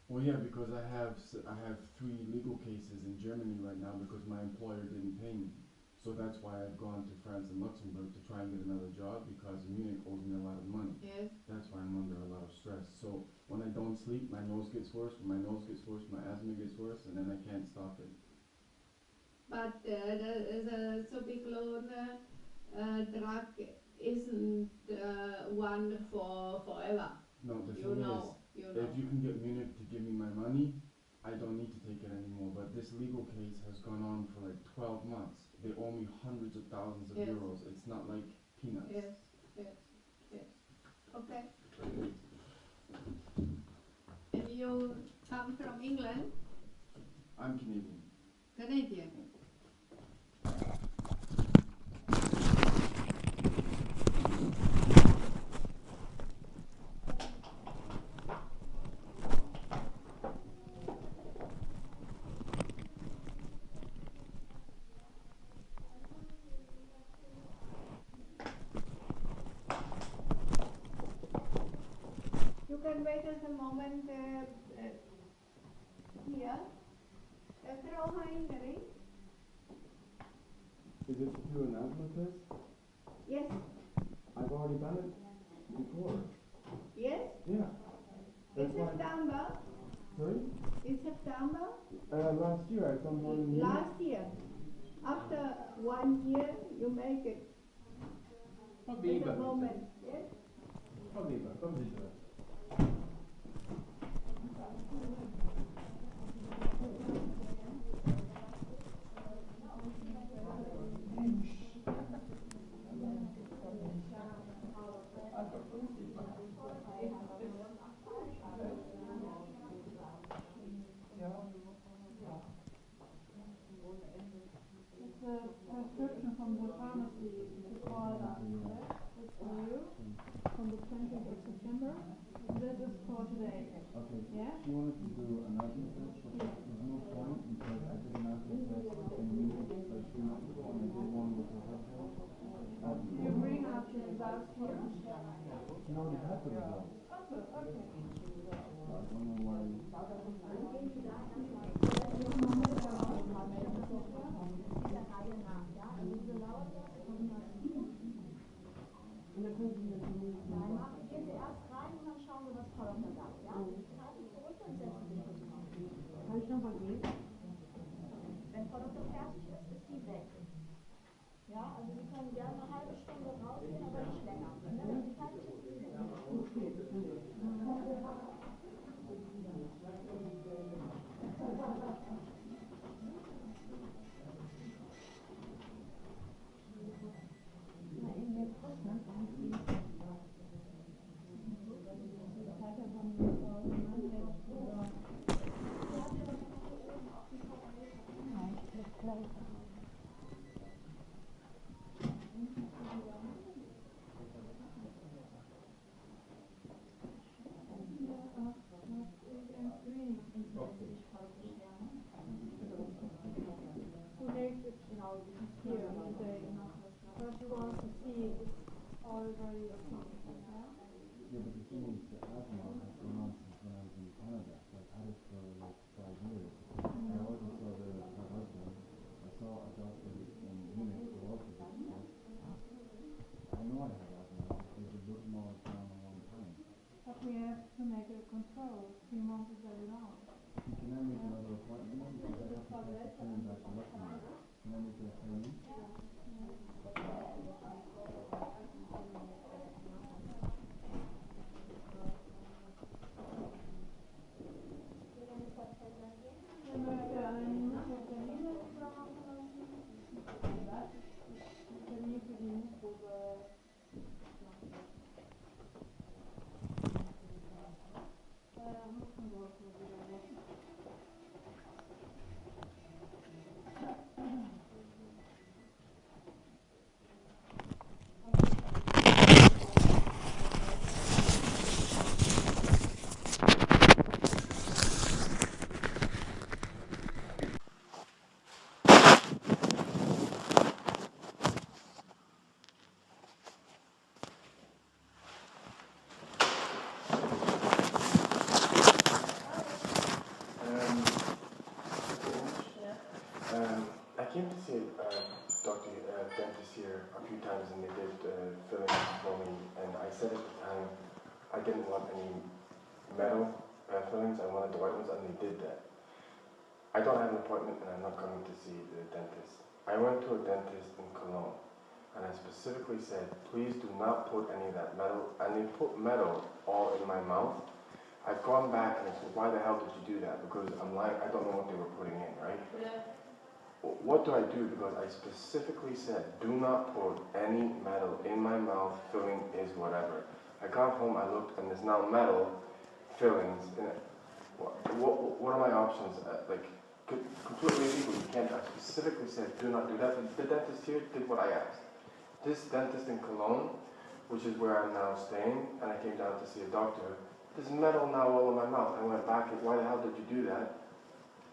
Well, yeah, because I have 3 legal cases in Germany right now because my employer didn't pay me. So that's why I've gone to France and Luxembourg to try and get another job because Munich owes me a lot of money. Yes. That's why I'm under a lot of stress. So when I don't sleep, my nose gets worse. When my nose gets worse, my asthma gets worse, and then I can't stop it. But the Zopiclone drug isn't one for forever. No, the thing is, if you can get Munich to give me my money, I don't need to take it anymore. But this legal case has gone on for like 12 months. They owe me hundreds of thousands of euros. It's not like peanuts. Yes. Okay. And you come from England? I'm Canadian. Canadian. You can wait us a moment here. Throw her in the ring. Is it to do an asthma test? Yes. I've already done it before. Yes? Yeah. In September? Sorry? In September? Last year I've done one in Last year. After 1 year, you make it. At the moment. Yes? Come this way. It's a prescription from the pharmacy to call that. It's for you from the 20th of September. This is for today. Okay. Yeah? She wanted to do an asthma test, but there's no point because I did an asthma test in Munich like 3 months ago and I did one with her husband. Do you bring up the results here? She already had the results. Okay. I don't know why. Gehen Sie erst rein und dann schauen wir, was Frau Dr. sagt. Ja? Halten Sie zurück und setzen Sie sich bitte mal. Kann ich noch mal gehen? Wenn Frau Dr. fertig ist, ist die weg. Ja, also Sie können gerne eine halbe Stunde rausgehen, aber nicht länger. Wenn sie fertig ist, ist sie weg. Yeah, but the thing is, the asthma has gone on since when I was in Canada. So I've had it for like 5 years. I already saw her husband. I saw a doctor in Munich who also did the test. I know I have asthma because they put them all down at one time. But we have to make a control. 3 months is very long. Can I make another appointment? Because I have to take the train back to Luxembourg. Can I make an appointment? I came to see Dr. Dentist here a few times and they did fillings for me, and I said at the time I didn't want any metal fillings, I wanted the white ones, and they did that. I don't have an appointment and I'm not coming to see the dentist. I went to a dentist in Cologne and I specifically said, please do not put any of that metal, and they put metal all in my mouth. I've gone back and I said, why the hell did you do that? Because I'm lying, I don't know what they were putting in, right? Yeah. What do I do? Because I specifically said, do not put any metal in my mouth, filling is whatever. I got home, I looked, and there's now metal fillings in it. What are my options? Completely illegal, you can't. I specifically said, do not do that. The dentist here did what I asked. This dentist in Cologne, which is where I'm now staying, and I came down to see a doctor, there's metal now all in my mouth. I went back, why the hell did you do that?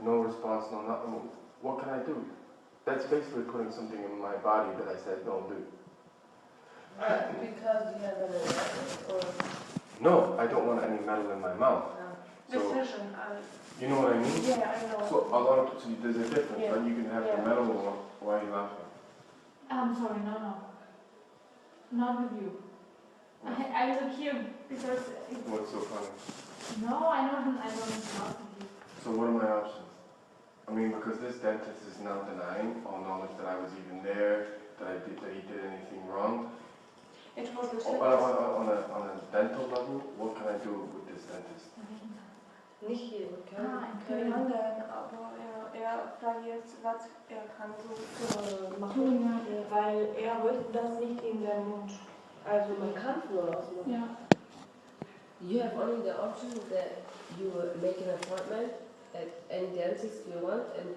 No response, no nothing. What can I do? That's basically putting something in my body that I said don't do. Because you have an allergic or? No, I don't want any metal in my mouth. So, Decision. you know what I mean? Yeah, I know. So a lot of, so there's a difference, Yeah. right? You can have the metal or why are you laughing? I'm sorry, no. Not with you. I look here because it's... What's so funny? No, I don't not with you. So what are my options? I mean, because this dentist is now denying all knowledge that I was even there, that he did anything wrong. It was the On a dental level, what can I do with this dentist? Nicht hier, in Köln, aber er fragt jetzt, was kann so machen, weil wollte das nicht in den Mund. Also man kann nur rausmachen. Ja. You have only the option that you make an appointment at any dentist you want, and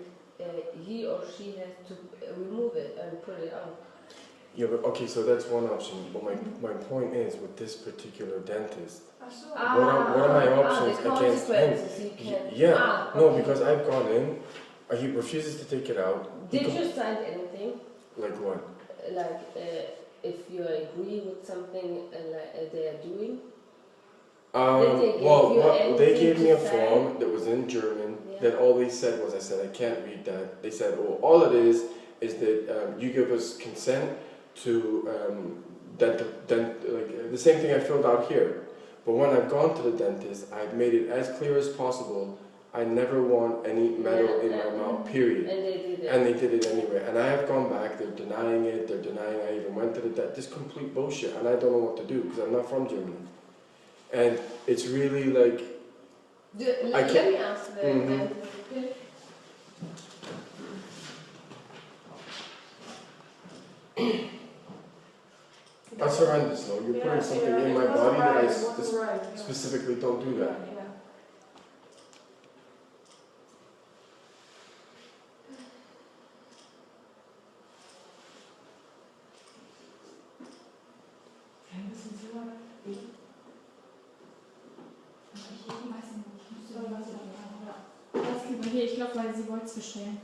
he or she has to remove it and put it on. Yeah, but okay, so that's one option. But my point is, with this particular dentist, what are my options against him? Yeah, no, because I've gone in, he refuses to take it out. Did you sign anything? Like what? Like if you agree with something they are doing? They gave me a form that was in German that all they said was, I said, I can't read that. They said, oh, all it is that you give us consent to like the same thing I filled out here. But when I've gone to the dentist, I've made it as clear as possible. I never want any metal in my mouth, period. And they did it anyway. And I have gone back, they're denying it, they're denying I even went to the dentist. This complete bullshit, and I don't know what to do, because I'm not from Germany. And it's really like... Let me ask the dentist. That's horrendous though. You're putting something in my body that I specifically don't do that. Ich glaube, weil sie wollte es bestellen.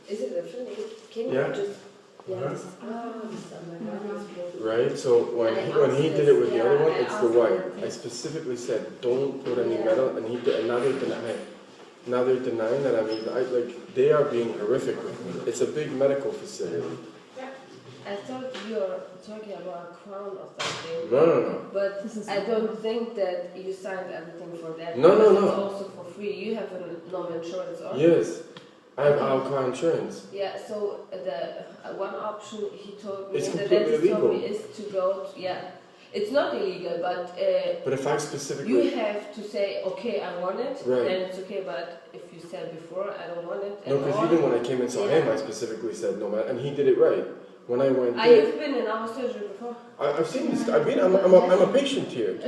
Is it a Finnish? Can you just... Right, so when he did it with the other one, it's the white. I specifically said, don't put any metal, and he did, and now they're denying that. I mean, like, they are being horrific with me. It's a big medical facility. I thought you were talking about a crown or something. No. But I don't think that you signed everything for that. No. It's also for free. You have a normal insurance, or? Yes, I have ALK insurance. Yeah, so the one option he told me, It's the completely dentist told me, illegal. is to go to, it's not illegal, but if I specifically... you have to say, okay, I want it, Right. then it's okay, but if you said before, I don't want it No, because even when I came and saw him, I specifically said no, man, and he did it right. When I went there... You've been in our surgery before? I've seen this, I'm a patient here.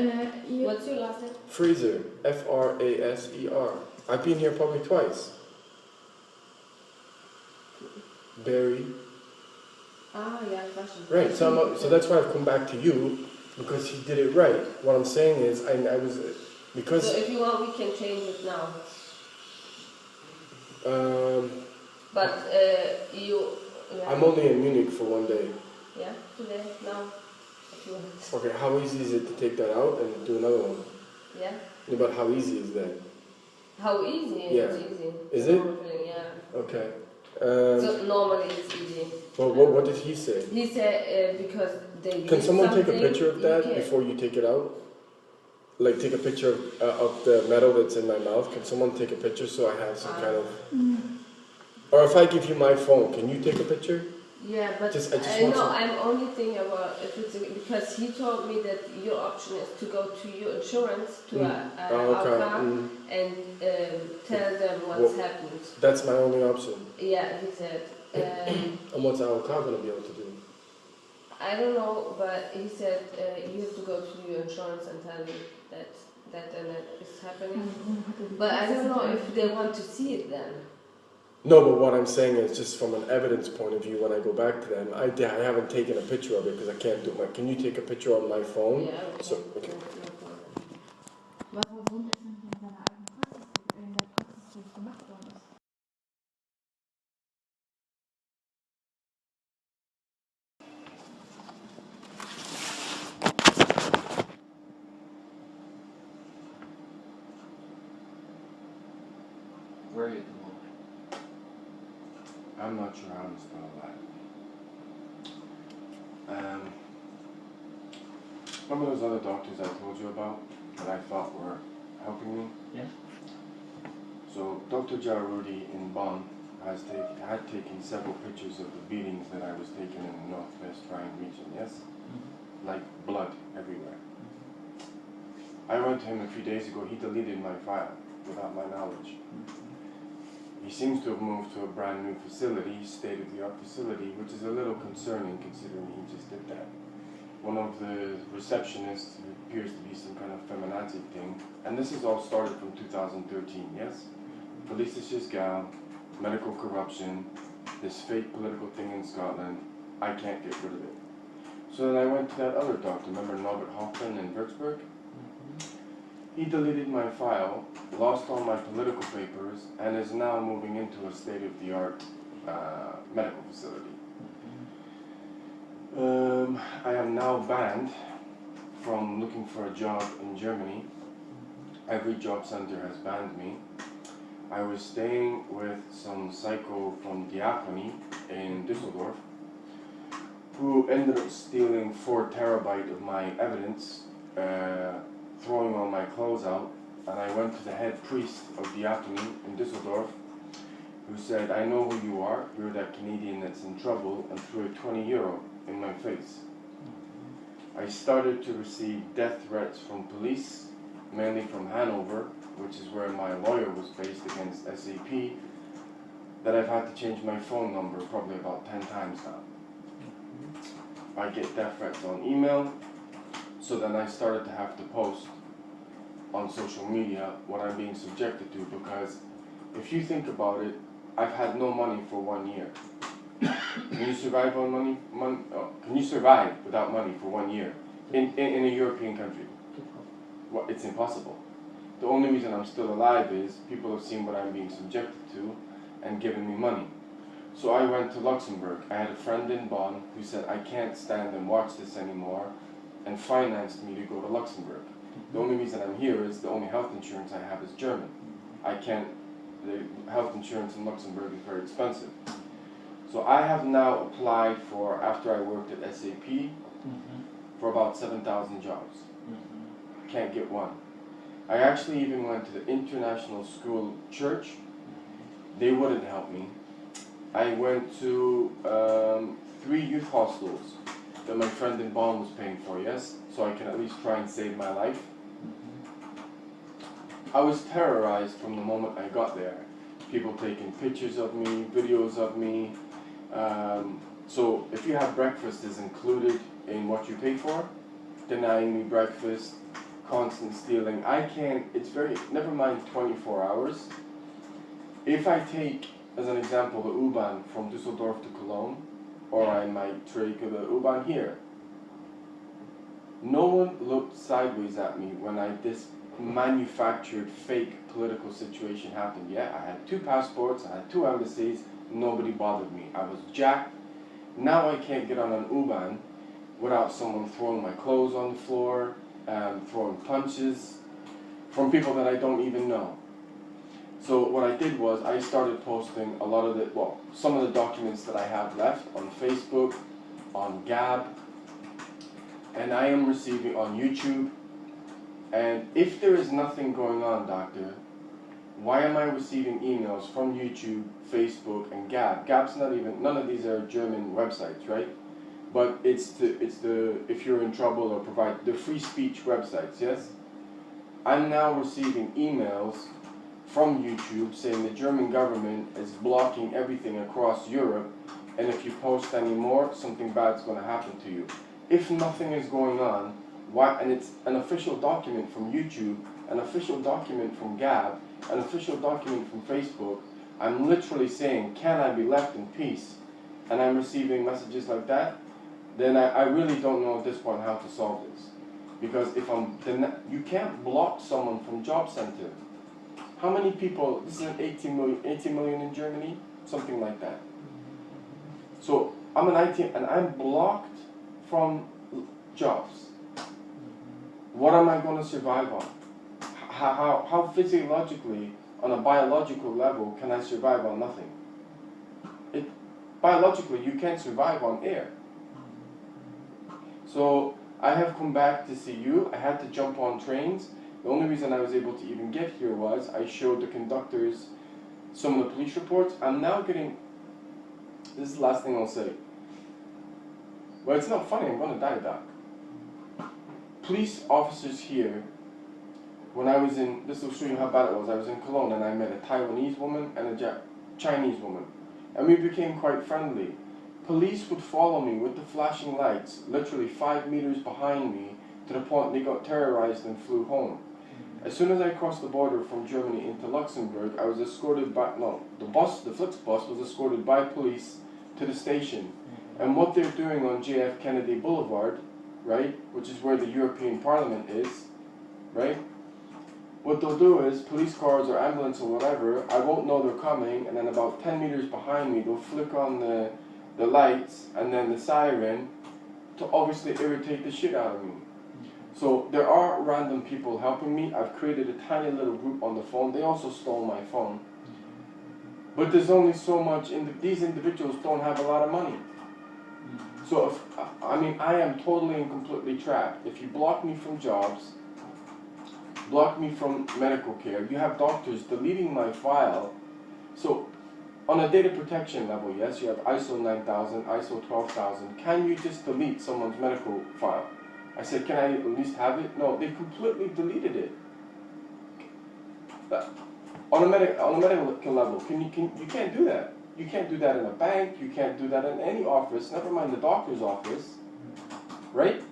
What's your last name? Fraser, Fraser. I've been here probably twice. Barry. Fashion. Right, so that's why I've come back to you, because he did it right. What I'm saying is, I was, because... So if you want, we can change it now. But you... Yeah. I'm only in Munich for one day. Yeah, today, now, if you want. Okay, how easy is it to take that out and do another one? Yeah. But how easy is that? How easy? Yeah. It's easy. Is it? Yeah. Okay. So normally it's easy. Well, what did he say? He said because they. Can someone take a something, picture of that you can- before you take it out? Like take a picture of the metal that's in my mouth. Can someone take a picture so I have some kind of? Or if I give you my phone, can you take a picture? Yeah, but I just I want know some- I'm only thinking about if it's because he told me that your option is to go to your insurance to okay. ALK and tell them what's happened. That's my only option. Yeah, he said. And what's ALK going to be able to do? I don't know, but he said you have to go to your insurance and tell them that and that is happening. But I don't know if they want to see it then. No, but what I'm saying is just from an evidence point of view, when I go back to them, I haven't taken a picture of it because I can't do it. Can you take a picture on my phone? Yeah, okay. So, okay. Was der Grund ist, wenn in seiner eigenen Praxis, in der Praxis das gemacht worden ist? Where are you at the moment? I'm not sure how I'm still alive. Remember those other doctors I told you about that I thought were helping me? Yeah. So Dr. Jarudi in Bonn had taken several pictures of the beatings that I was taking in the Northwest Rhine region, yes? Like blood everywhere. I went to him a few days ago, he deleted my file without my knowledge. He seems to have moved to a brand new facility, state-of-the-art facility, which is a little concerning considering he just did that. One of the receptionists, who appears to be some kind of feminazi thing, and this has all started from 2013, yes? Police Gal, medical corruption, this fake political thing in Scotland, I can't get rid of it. So then I went to that other doctor, remember Norbert Hoffman in Würzburg? He deleted my file, lost all my political papers, and is now moving into a state-of-the-art medical facility. I am now banned from looking for a job in Germany. Every job center has banned me. I was staying with some psycho from Diakonie in Düsseldorf who ended up stealing 4 terabytes of my evidence, throwing all my clothes out, and I went to the head priest of Diakonie in Düsseldorf who said, I know who you are, you're that Canadian that's in trouble, and threw a 20 euro in my face. I started to receive death threats from police, mainly from Hanover, which is where my lawyer was based against SAP, that I've had to change my phone number probably about 10 times now. I get death threats on email, so then I started to have to post on social media what I'm being subjected to, because if you think about it, I've had no money for 1 year. Can you survive on money? Can you survive without money for 1 year in a European country? Well, it's impossible. The only reason I'm still alive is people have seen what I'm being subjected to and given me money. So I went to Luxembourg. I had a friend in Bonn who said, I can't stand and watch this anymore, and financed me to go to Luxembourg. The only reason I'm here is the only health insurance I have is German. The health insurance in Luxembourg is very expensive. So I have now applied for, after I worked at SAP, for about 7,000 jobs. Can't get one. I actually even went to the International School Church. They wouldn't help me. I went to 3 youth hostels that my friend in Bonn was paying for, yes? So I can at least try and save my life. I was terrorized from the moment I got there. People taking pictures of me, videos of me. So if you have breakfast is included in what you pay for, denying me breakfast, constant stealing. I can't, it's very, never mind 24 hours. If I take, as an example, the U-Bahn from Düsseldorf to Cologne, or I might take the U-Bahn here, no one looked sideways at me when this manufactured fake political situation happened. Yeah, I had 2 passports, I had 2 embassies, nobody bothered me. I was jacked. Now I can't get on an U-Bahn without someone throwing my clothes on the floor, throwing punches. from people that I don't even know. So what I did was I started posting a lot of the, well, some of the documents that I have left on Facebook, on Gab, and I am receiving on YouTube. And if there is nothing going on, doctor, why am I receiving emails from YouTube, Facebook, and Gab? Gab's not even, none of these are German websites, right? But it's the if you're in trouble or provide, the free speech websites, yes? I'm now receiving emails from YouTube saying the German government is blocking everything across Europe, and if you post any more, something bad's going to happen to you. If nothing is going on, why? And it's an official document from YouTube, an official document from Gab, an official document from Facebook. I'm literally saying, can I be left in peace? And I'm receiving messages like that. Then I really don't know at this point how to solve this. Because if you can't block someone from job center. How many people, this is an 18 million in Germany, something like that. So I'm an IT, and I'm blocked from jobs. What am I going to survive on? How physiologically, on a biological level, can I survive on nothing? Biologically, you can't survive on air. So I have come back to see you. I had to jump on trains. The only reason I was able to even get here was I showed the conductors some of the police reports. I'm now getting, this is the last thing I'll say. Well, it's not funny, I'm going to die, Doc. Police officers here, when I was in, this will show you how bad it was, I was in Cologne and I met a Taiwanese woman and a Chinese woman. And we became quite friendly. Police would follow me with the flashing lights, literally 5 meters behind me, to the point they got terrorized and flew home. As soon as I crossed the border from Germany into Luxembourg, I was escorted by, the Flixbus was escorted by police to the station. And what they're doing on JF Kennedy Boulevard, right, which is where the European Parliament is, right, what they'll do is, police cars or ambulance or whatever, I won't know they're coming, and then about 10 meters behind me, they'll flick on the lights and then the siren to obviously irritate the shit out of me. So there are random people helping me. I've created a tiny little group on the phone. They also stole my phone. But there's only so much, these individuals don't have a lot of money. So I am totally and completely trapped. If you block me from jobs, block me from medical care, you have doctors deleting my file. So on a data protection level, yes, you have ISO 9000, ISO 12000. Can you just delete someone's medical file? I said, can I at least have it? No, they completely deleted it. On a medical level, you can't do that. You can't do that in a bank. You can't do that in any office. Never mind the doctor's office, right?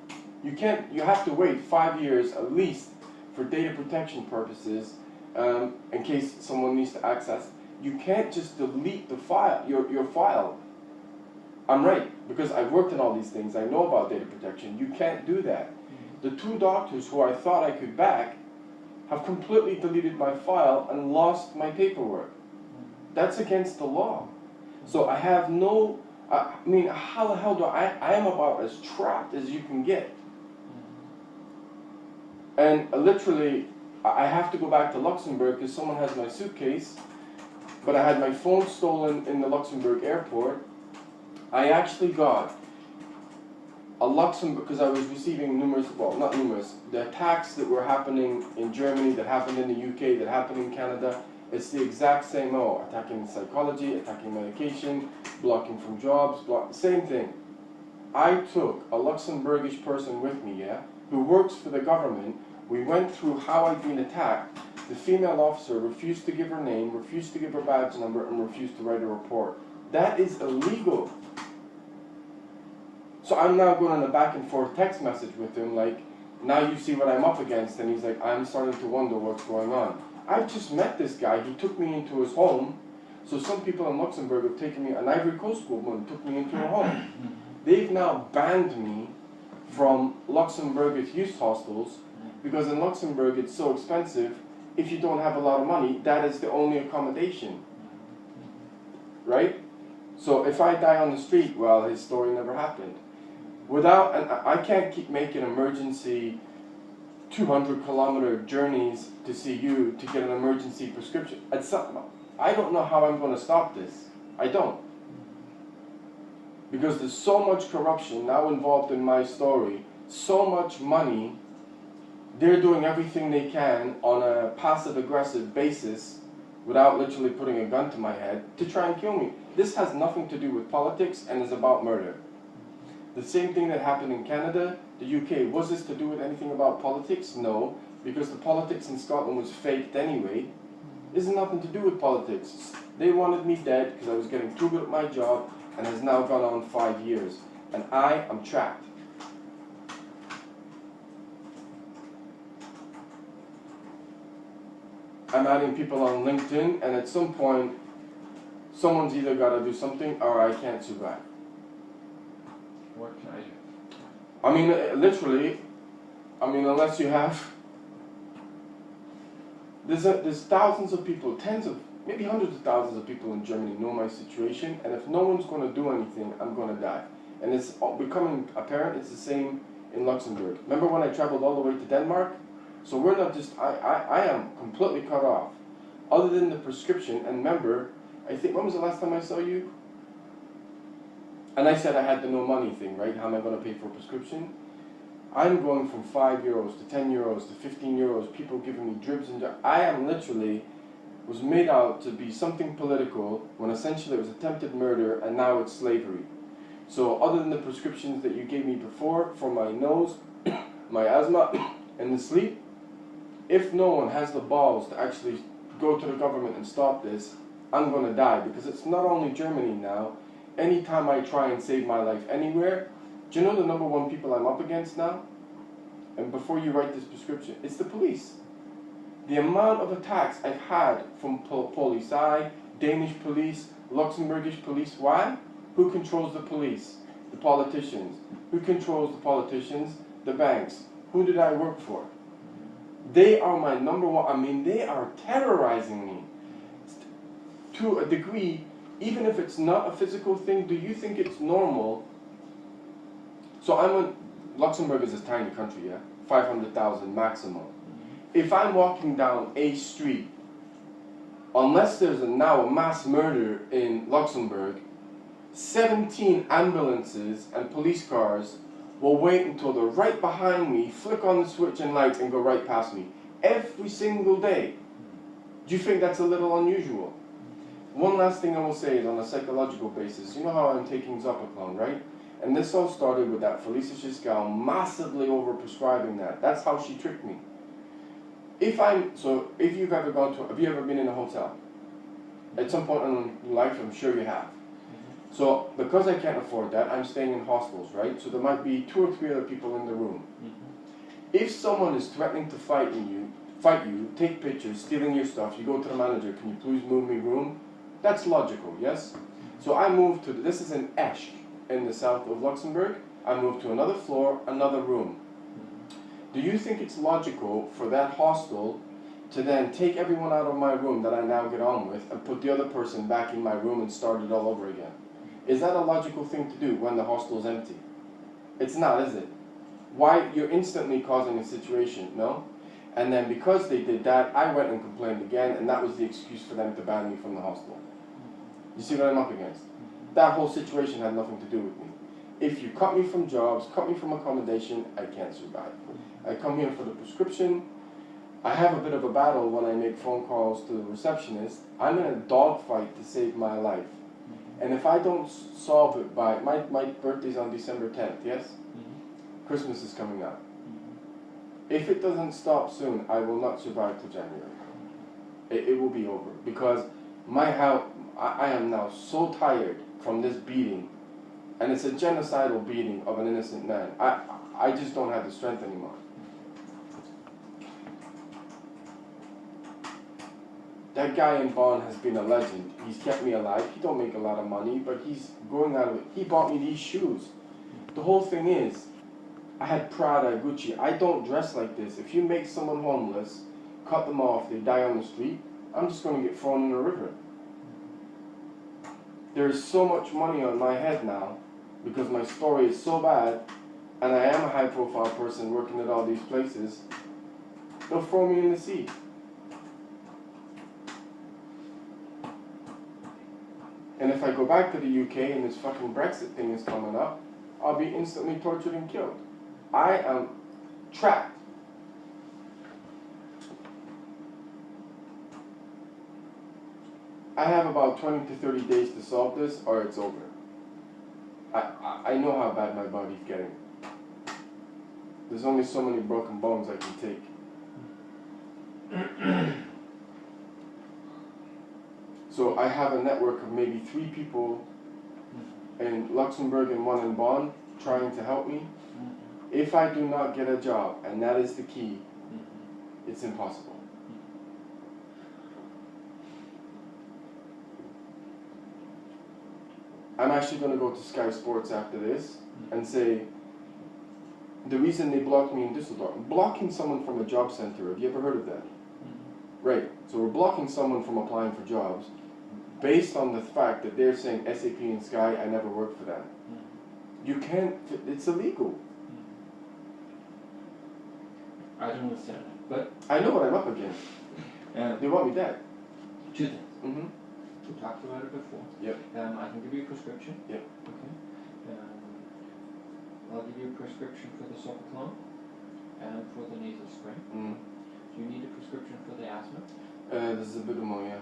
You can't. You have to wait 5 years at least for data protection purposes, in case someone needs to access. You can't just delete the file, your file. I'm right, because I've worked in all these things. I know about data protection. You can't do that. The 2 doctors who I thought I could back have completely deleted my file and lost my paperwork. That's against the law. So I have no, how the hell do I am about as trapped as you can get. And literally, I have to go back to Luxembourg because someone has my suitcase, but I had my phone stolen in the Luxembourg airport. I actually got a Luxembourg, because I was receiving the attacks that were happening in Germany, that happened in the UK, that happened in Canada. It's the exact same, attacking psychology, attacking medication, blocking from jobs, same thing. I took a Luxembourgish person with me, who works for the government. We went through how I'd been attacked. The female officer refused to give her name, refused to give her badge number, and refused to write a report. That is illegal. So I'm now going on a back and forth text message with him, like, now you see what I'm up against, and he's like, I'm starting to wonder what's going on. I've just met this guy, he took me into his home, so some people in Luxembourg have taken me, an Ivory Coast woman took me into her home. They've now banned me from Luxembourgish youth hostels, because in Luxembourg it's so expensive, if you don't have a lot of money, that is the only accommodation. Right? So if I die on the street, well, his story never happened. And I can't keep making emergency 200-kilometer journeys to see you to get an emergency prescription. I don't know how I'm going to stop this. I don't. Because there's so much corruption now involved in my story, so much money. They're doing everything they can on a passive-aggressive basis without literally putting a gun to my head to try and kill me. This has nothing to do with politics and is about murder. The same thing that happened in Canada, the UK. Was this to do with anything about politics? No, because the politics in Scotland was faked anyway. This has nothing to do with politics. They wanted me dead because I was getting too good at my job and has now gone on 5 years. And I am trapped. I'm adding people on LinkedIn, and at some point, someone's either got to do something or I can't survive. What can I do? I mean, literally, unless you have... There's thousands of people, tens of, maybe hundreds of thousands of people in Germany know my situation, and if no one's going to do anything, I'm going to die. And it's becoming apparent it's the same in Luxembourg. Remember when I traveled all the way to Denmark? So we're not just, I am completely cut off. Other than the prescription, and remember, I think, when was the last time I saw you? And I said I had the no money thing, right? How am I going to pay for a prescription? I'm going from 5 euros to 10 euros to 15 euros, people giving me dribs and I am literally, was made out to be something political when essentially it was attempted murder and now it's slavery. So other than the prescriptions that you gave me before for my nose, my asthma, and the sleep, if no one has the balls to actually go to the government and stop this, I'm going to die. Because it's not only Germany now. Anytime I try and save my life anywhere, do you know the number one people I'm up against now? And before you write this prescription, it's the police. The amount of attacks I've had from Polizei, Danish police, Luxembourgish police. Why? Who controls the police? The politicians. Who controls the politicians? The banks. Who did I work for? They are my number one. I mean, they are terrorizing me. To a degree, even if it's not a physical thing, do you think it's normal? So Luxembourg is a tiny country, yeah? 500,000 maximum. If I'm walking down a street, unless there's now a mass murder in Luxembourg, 17 ambulances and police cars will wait until they're right behind me, flick on the switch and lights and go right past me. Every single day. Do you think that's a little unusual? One last thing I will say is on a psychological basis. You know how I'm taking Zopiclone, right? And this all started with that Felicia Schiskal massively overprescribing that. That's how she tricked me. If you've ever have you ever been in a hotel? At some point in life, I'm sure you have. So, because I can't afford that, I'm staying in hostels, right? So there might be 2 or 3 other people in the room. If someone is threatening to fight you, take pictures, stealing your stuff, you go to the manager, can you please move me room? That's logical, yes? So I moved to, this is in Esch, in the south of Luxembourg. I moved to another floor, another room. Do you think it's logical for that hostel to then take everyone out of my room that I now get on with and put the other person back in my room and start it all over again? Is that a logical thing to do when the hostel's empty? It's not, is it? Why? You're instantly causing a situation, no? And then because they did that, I went and complained again, and that was the excuse for them to ban me from the hostel. You see what I'm up against? That whole situation had nothing to do with me. If you cut me from jobs, cut me from accommodation, I can't survive. I come here for the prescription. I have a bit of a battle when I make phone calls to the receptionist. I'm in a dogfight to save my life. And if I don't solve it by, my birthday's on December 10th, yes? Christmas is coming up. If it doesn't stop soon, I will not survive till January. It will be over. Because I am now so tired from this beating. And it's a genocidal beating of an innocent man. I just don't have the strength anymore. That guy in Bonn has been a legend. He's kept me alive. He don't make a lot of money, but he's going out of it. He bought me these shoes. The whole thing is, I had Prada, Gucci. I don't dress like this. If you make someone homeless, cut them off, they die on the street, I'm just going to get thrown in the river. There's so much money on my head now because my story is so bad and I am a high-profile person working at all these places. they'll throw me in the sea. And if I go back to the UK and this fucking Brexit thing is coming up, I'll be instantly tortured and killed. I am trapped. I have about 20 to 30 days to solve this or it's over. I know how bad my body's getting. There's only so many broken bones I can take. So I have a network of maybe 3 people in Luxembourg and 1 in Bonn trying to help me. If I do not get a job, and that is the key, it's impossible. I'm actually going to go to Sky Sports after this and say, the reason they blocked me in Düsseldorf, blocking someone from a job center, have you ever heard of that? Right, so we're blocking someone from applying for jobs based on the fact that they're saying SAP and Sky, I never worked for them. You can't, it's illegal. I don't understand that, but... I know what I'm up against. They want me dead. 2 things. We talked about it before. Yep. I can give you a prescription. Yep. Okay. I'll give you a prescription for the Sopraclone and for the nasal spray. Do you need a prescription for the asthma? This is a bit more, yeah.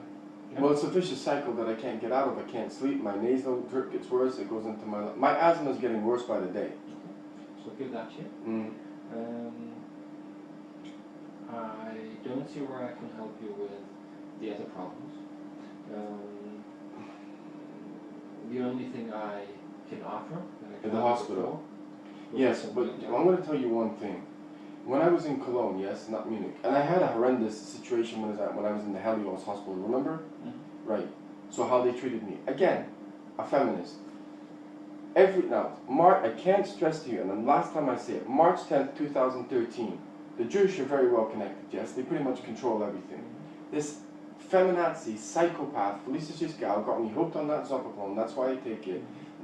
Well, it's a vicious cycle that I can't get out of. I can't sleep. My nasal drip gets worse. It goes into my asthma is getting worse by the day. Okay. So give that to you. I don't see where I can help you with the other problems. The only thing I can offer in the hospital. Yes, but I'm going to tell you one thing. When I was in Cologne, yes, not Munich, and I had a horrendous situation when I was in the Helios hospital, remember? Right. So how they treated me. Again, a feminist. I can't stress to you, and the last time I say it, March 10th, 2013, the Jewish are very well connected, yes? They pretty much control everything. This feminazi, psychopath, Felicia Giscal got me hooked on that Zopiclone, that's why I take it.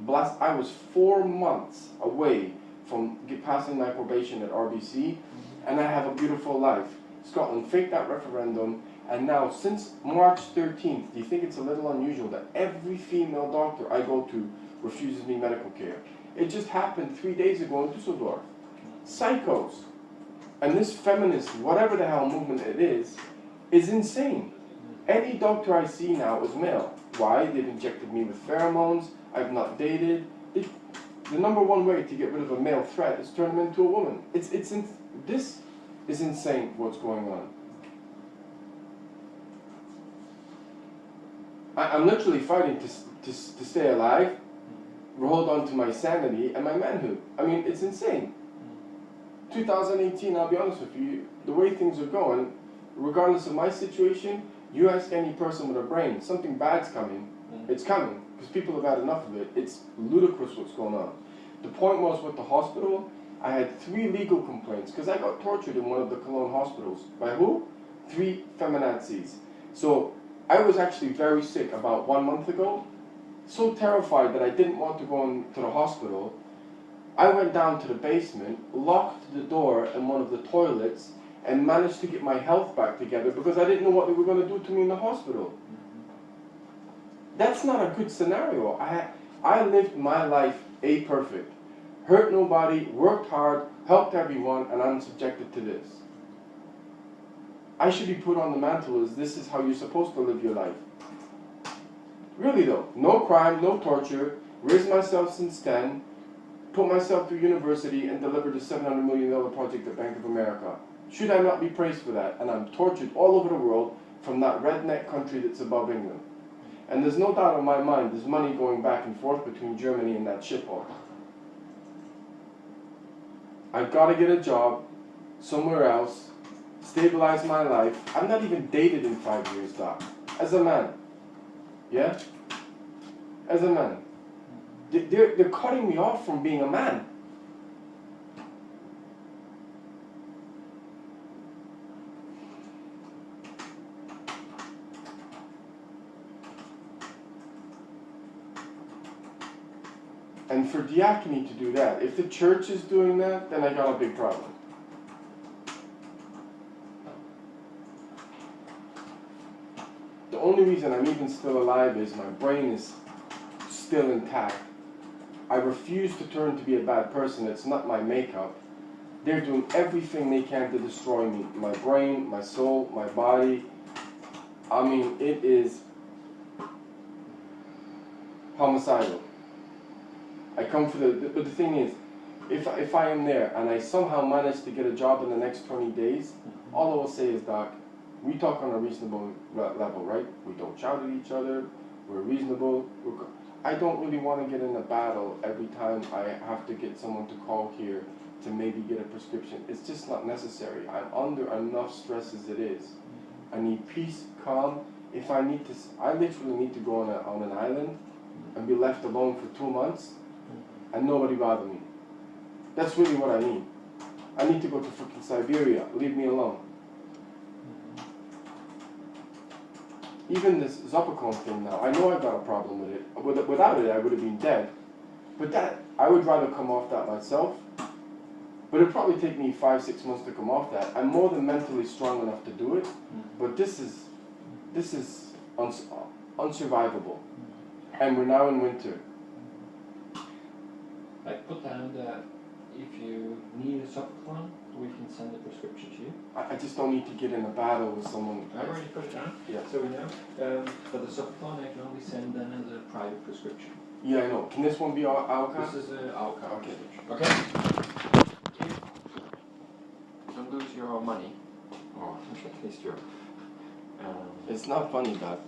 I was 4 months away from passing my probation at RBC, and I have a beautiful life. Scotland faked that referendum, and now since March 13th, do you think it's a little unusual that every female doctor I go to refuses me medical care? It just happened 3 days ago in Düsseldorf. Psychos. And this feminist, whatever the hell movement it is insane. Any doctor I see now is male. Why? They've injected me with pheromones, I've not dated. The number one way to get rid of a male threat is turn him into a woman. This is insane what's going on. I'm literally fighting to stay alive, hold on to my sanity and my manhood. I mean, it's insane. 2018, I'll be honest with you, the way things are going, regardless of my situation, you ask any person with a brain, something bad's coming. It's coming, because people have had enough of it. It's ludicrous what's going on. The point was with the hospital, I had 3 legal complaints, because I got tortured in one of the Cologne hospitals. By who? 3 feminazis. So I was actually very sick about 1 month ago, so terrified that I didn't want to go into the hospital. I went down to the basement, locked the door in one of the toilets, and managed to get my health back together because I didn't know what they were going to do to me in the hospital. That's not a good scenario. I lived my life perfect. Hurt nobody, worked hard, helped everyone, and I'm subjected to this. I should be put on the mantle as this is how you're supposed to live your life. Really though, no crime, no torture, raised myself since 10, put myself through university and delivered a $700 million project at Bank of America. Should I not be praised for that? And I'm tortured all over the world from that redneck country that's above England. And there's no doubt in my mind there's money going back and forth between Germany and that shithole. I've got to get a job somewhere else, stabilize my life. I'm not even dated in 5 years, Doc. As a man. Yeah? As a man. They're cutting me off from being a man. And for diacony to do that, if the church is doing that, then I got a big problem. only reason I'm even still alive is my brain is still intact. I refuse to turn to be a bad person. It's not my makeup. They're doing everything they can to destroy me. My brain, my soul, my body. I mean, it is homicidal. I come for but the thing is, if I am there and I somehow manage to get a job in the next 20 days, all I will say is, Doc, we talk on a reasonable level, right? We don't shout at each other, we're reasonable. I don't really want to get in a battle every time I have to get someone to call here to maybe get a prescription. It's just not necessary. I'm under enough stress as it is. I need peace, calm. If I need to, I literally need to go on an island and be left alone for 2 months and nobody bother me. That's really what I need. I need to go to fucking Siberia. Leave me alone. Even this Zopicon thing now, I know I got a problem with it. Without it, I would have been dead. But that, I would rather come off that myself. But it'd probably take me 5-6 months to come off that. I'm more than mentally strong enough to do it. But this is unsurvivable. And we're now in winter. I put down that if you need a Zopicon, we can send a prescription to you. I just don't need to get in a battle with someone. I've already put it down, yeah. So we know. For the Zopicon, I can only send then as a private prescription. Yeah, I know. Can this one be ALK? This is an ALK okay. prescription. Okay? If you don't lose your money, or at least your... it's not funny, Doc.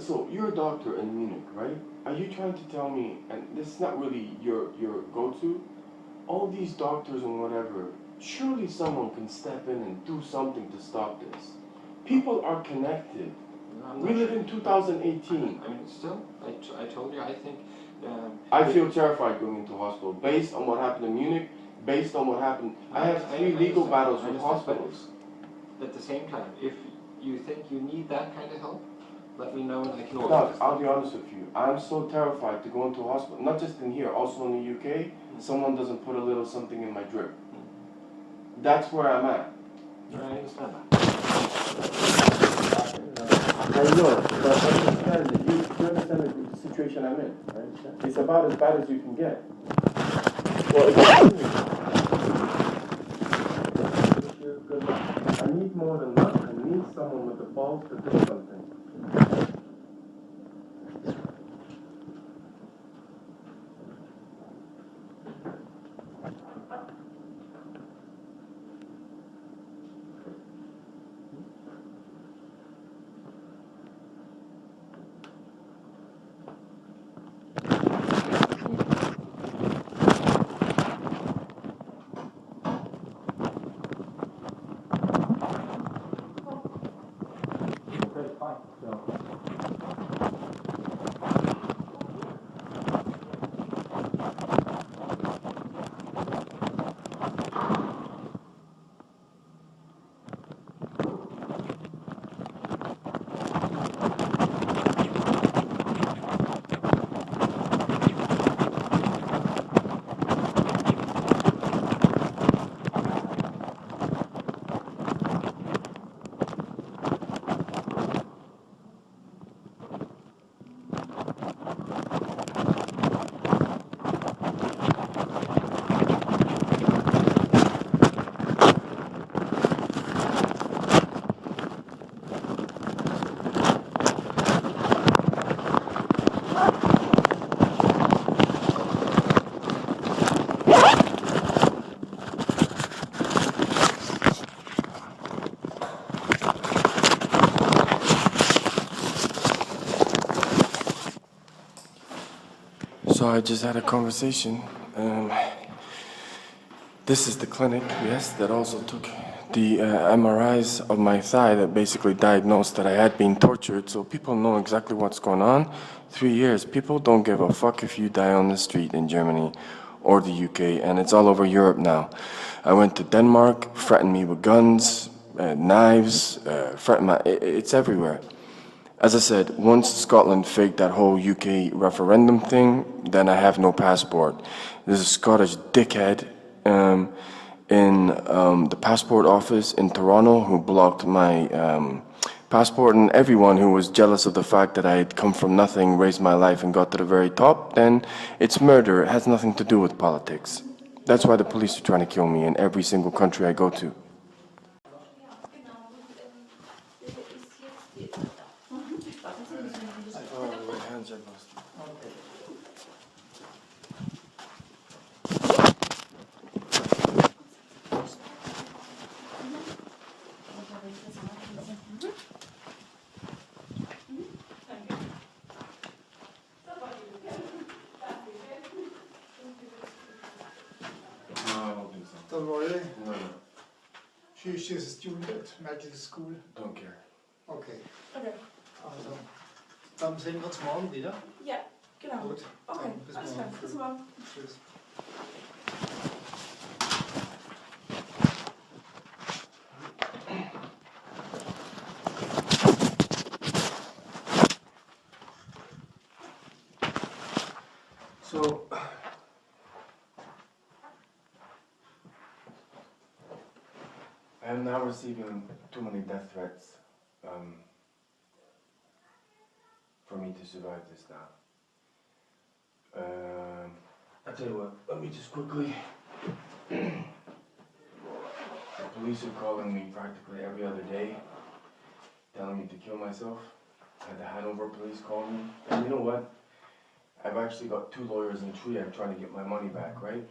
So you're a doctor in Munich, right? Are you trying to tell me, and this is not really your go-to, all these doctors and whatever, surely someone can step in and do something to stop this. People are connected. We live in 2018. I mean, still, I told you, I think... I feel terrified going into hospital, based on what happened in Munich, based on what happened. I have 3 legal battles with hospitals. At the same time, if you think you need that kind of help, let me know and I can Doc, organize. I'll be honest with you. I'm so terrified to go into a hospital, not just in here, also in the UK, someone doesn't put a little something in my drip. That's where I'm at. I understand that. I know, but understand that you understand the situation I'm in. I understand. It's about as bad as you can get. Well, I need more than luck. I need someone with the balls to do something. So I just had a conversation. This is the clinic, yes, that also took the MRIs of my thigh that basically diagnosed that I had been tortured, so people know exactly what's going on. 3 years, people don't give a fuck if you die on the street in Germany or the UK, and it's all over Europe now. I went to Denmark, threatened me with guns, knives, it's everywhere. As I said, once Scotland faked that whole UK referendum thing, then I have no passport. There's a Scottish dickhead in the passport office in Toronto who blocked my passport, and everyone who was jealous of the fact that I had come from nothing, raised my life and got to the very top, then it's murder. It has nothing to do with politics. That's why the police are trying to kill me in every single country I go to. My hands are busted. Don't worry. No. She's a student at medical school. Don't care. Okay. Okay. Also, dann sehen wir uns morgen wieder. Ja, genau. Gut. Okay, Bis alles morgen. klar. Bis morgen. Tschüss. So, I am now receiving too many death threats for me to survive this now. I tell you what, let me just quickly. The police are calling me practically every other day, telling me to kill myself. I had the Hanover police call me, and you know what? I've actually got 2 lawyers in Trier trying to get my money back, right?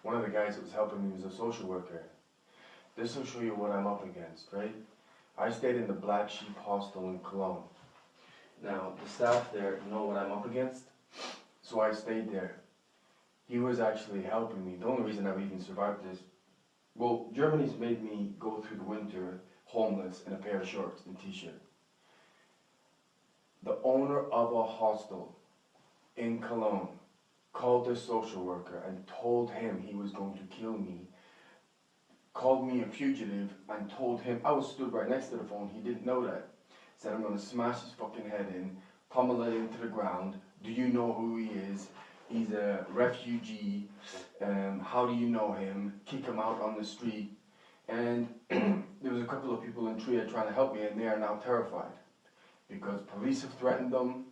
One of the guys that was helping me was a social worker. This will show you what I'm up against, right? I stayed in the Black Sheep Hostel in Cologne. Now, the staff there know what I'm up against, so I stayed there. He was actually helping me. The only reason I've even survived this, well, Germany's made me go through the winter homeless in a pair of shorts and t-shirt. The owner of a hostel in Cologne called a social worker and told him he was going to kill me, called me a fugitive and told him, I was stood right next to the phone, he didn't know that, said I'm going to smash his fucking head in, pummel it into the ground, do you know who he is, he's a refugee, how do you know him, kick him out on the street, and there was a couple of people in Trier trying to help me and they are now terrified because police have threatened them,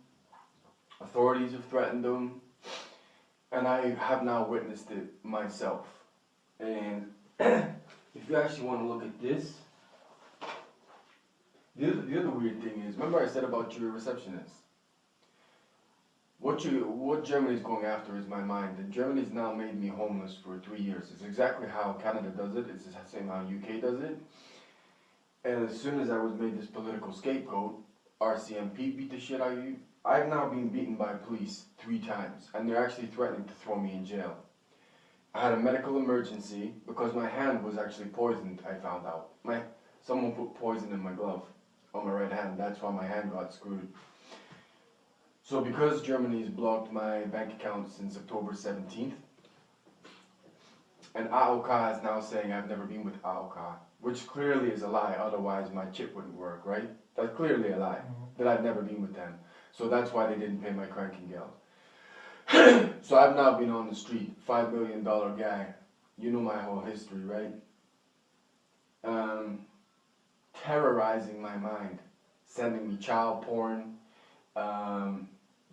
authorities have threatened them, and I have now witnessed it myself. And if you actually want to look at this, the other weird thing is, remember I said about your receptionist? What Germany's going after is my mind, and Germany's now made me homeless for 3 years. It's exactly how Canada does it, it's the same how UK does it. And as soon as I was made this political scapegoat, RCMP beat the shit out of you. I've now been beaten by police 3 times, and they're actually threatening to throw me in jail. I had a medical emergency because my hand was actually poisoned, I found out. Someone put poison in my glove on my right hand, that's why my hand got screwed. So because Germany's blocked my bank account since October 17th, and AOK is now saying I've never been with AOK, which clearly is a lie, otherwise my chip wouldn't work, right? That's clearly a lie, that I've never been with them. So that's why they didn't pay my Krankengeld. So I've now been on the street, $5 million guy. You know my whole history, right? Terrorizing my mind, sending me child porn,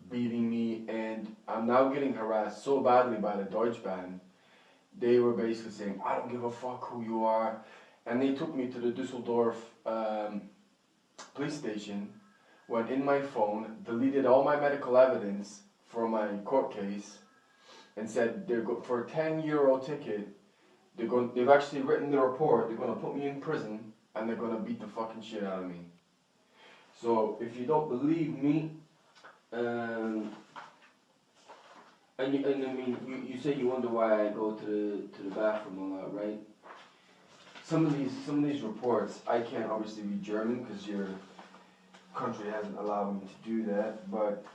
beating me, and I'm now getting harassed so badly by the Deutschbahn. They were basically saying, I don't give a fuck who you are. And they took me to the Düsseldorf police station, went in my phone, deleted all my medical evidence for my court case, and said for a €10 ticket, they've actually written the report, they're going to put me in prison, and they're going to beat the fucking shit out of me. So if you don't believe me, and I mean, you say you wonder why I go to the bathroom a lot, right? Some of these reports, I can't obviously read German because your country hasn't allowed me to do that. But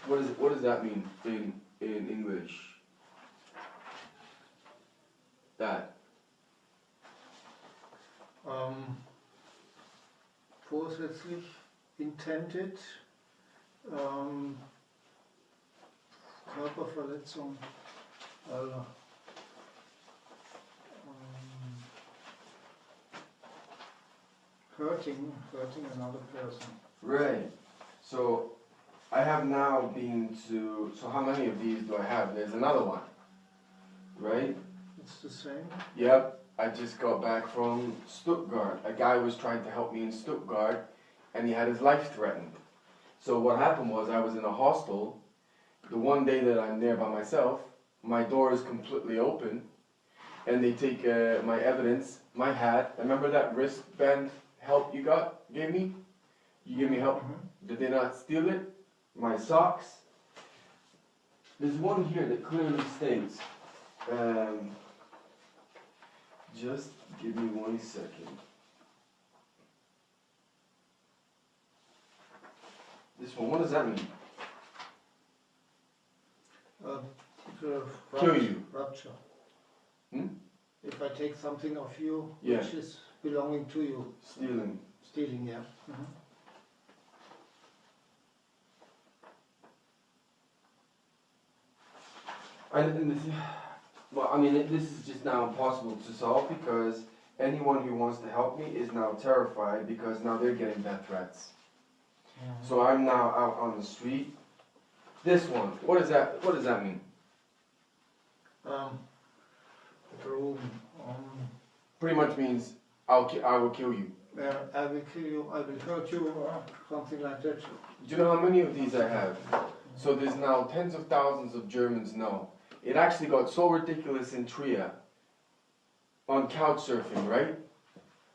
what does that mean in English? That. Vorsätzlich, intended, Körperverletzung, hurting another person. Right. So I have now been to, so how many of these do I have? There's another one, right? It's the same? Yep. I just got back from Stuttgart. A guy was trying to help me in Stuttgart and he had his life threatened. So what happened was I was in a hostel. The one day that I'm there by myself, my door is completely open and they take my evidence, my hat. Remember that wristband help you gave me? You gave me help. Did they not steal it? My socks. There's one here that clearly states, just give me 1 second. This one, what does that mean? Kill you. Rupture. Hmm? If I take something of you Yeah. which is belonging to you. Stealing. Stealing, yeah. And this, well, I mean, this is just now impossible to solve because anyone who wants to help me is now terrified because now they're getting death threats. So I'm now out on the street. This one, what does that mean? The room. Pretty much means I will kill you. I will kill you, I will hurt you, or something like that. Do you know how many of these I have? So there's now tens of thousands of Germans know. It actually got so ridiculous in Trier, on couch surfing, right?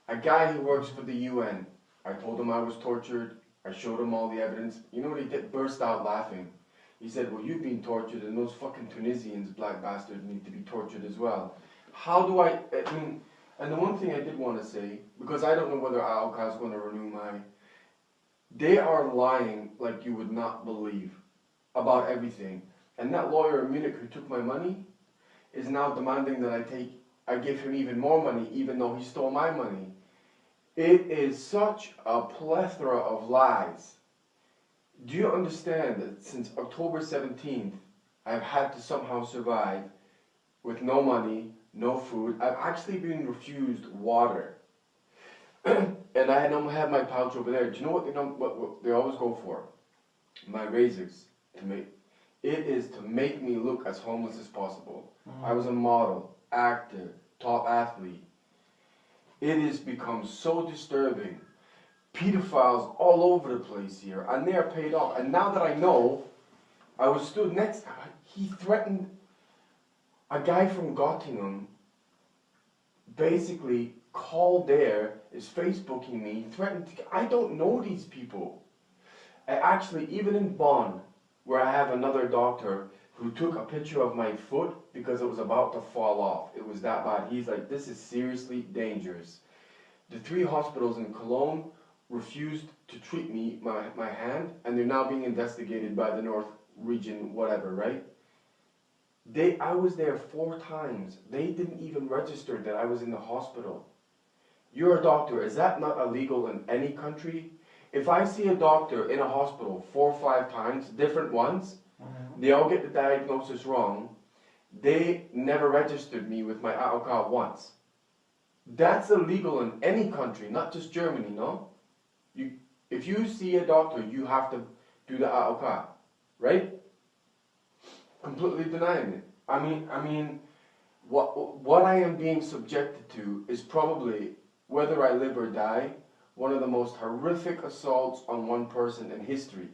A guy who works for the UN, I told him I was tortured, I showed him all the evidence. You know what he did? Burst out laughing. He said, well, you've been tortured and those fucking Tunisians, black bastards, need to be tortured as well. How do I mean, and the one thing I did want to say, because I don't know whether AOK is going to renew my, they are lying like you would not believe about everything. And that lawyer in Munich who took my money is now demanding that I give him even more money, even though he stole my money. It is such a plethora of lies. Do you understand that since October 17th, I've had to somehow survive with no money, no food. I've actually been refused water. And I don't have my pouch over there. Do you know what they always go for? My razors. It is to make me look as homeless as possible. I was a model, actor, top athlete. It has become so disturbing. Pedophiles all over the place here, and they are paid off. And now that I know, I was stood next, he threatened a guy from Göttingen, basically called there, is Facebooking me, threatened to, I don't know these people. I actually, even in Bonn, where I have another doctor who took a picture of my foot because it was about to fall off. It was that bad. He's like, this is seriously dangerous. The 3 hospitals in Cologne refused to treat me, my hand, and they're now being investigated by the North Region, whatever, right? I was there 4 times. They didn't even register that I was in the hospital. You're a doctor. Is that not illegal in any country? If I see a doctor in a hospital 4 or 5 times, different ones, they all get the diagnosis wrong, they never registered me with my AOK once. That's illegal in any country, not just Germany, no? If you see a doctor, you have to do the AOK, right? Completely denying it. I mean, what I am being subjected to is probably, whether I live or die, one of the most horrific assaults on one person in history.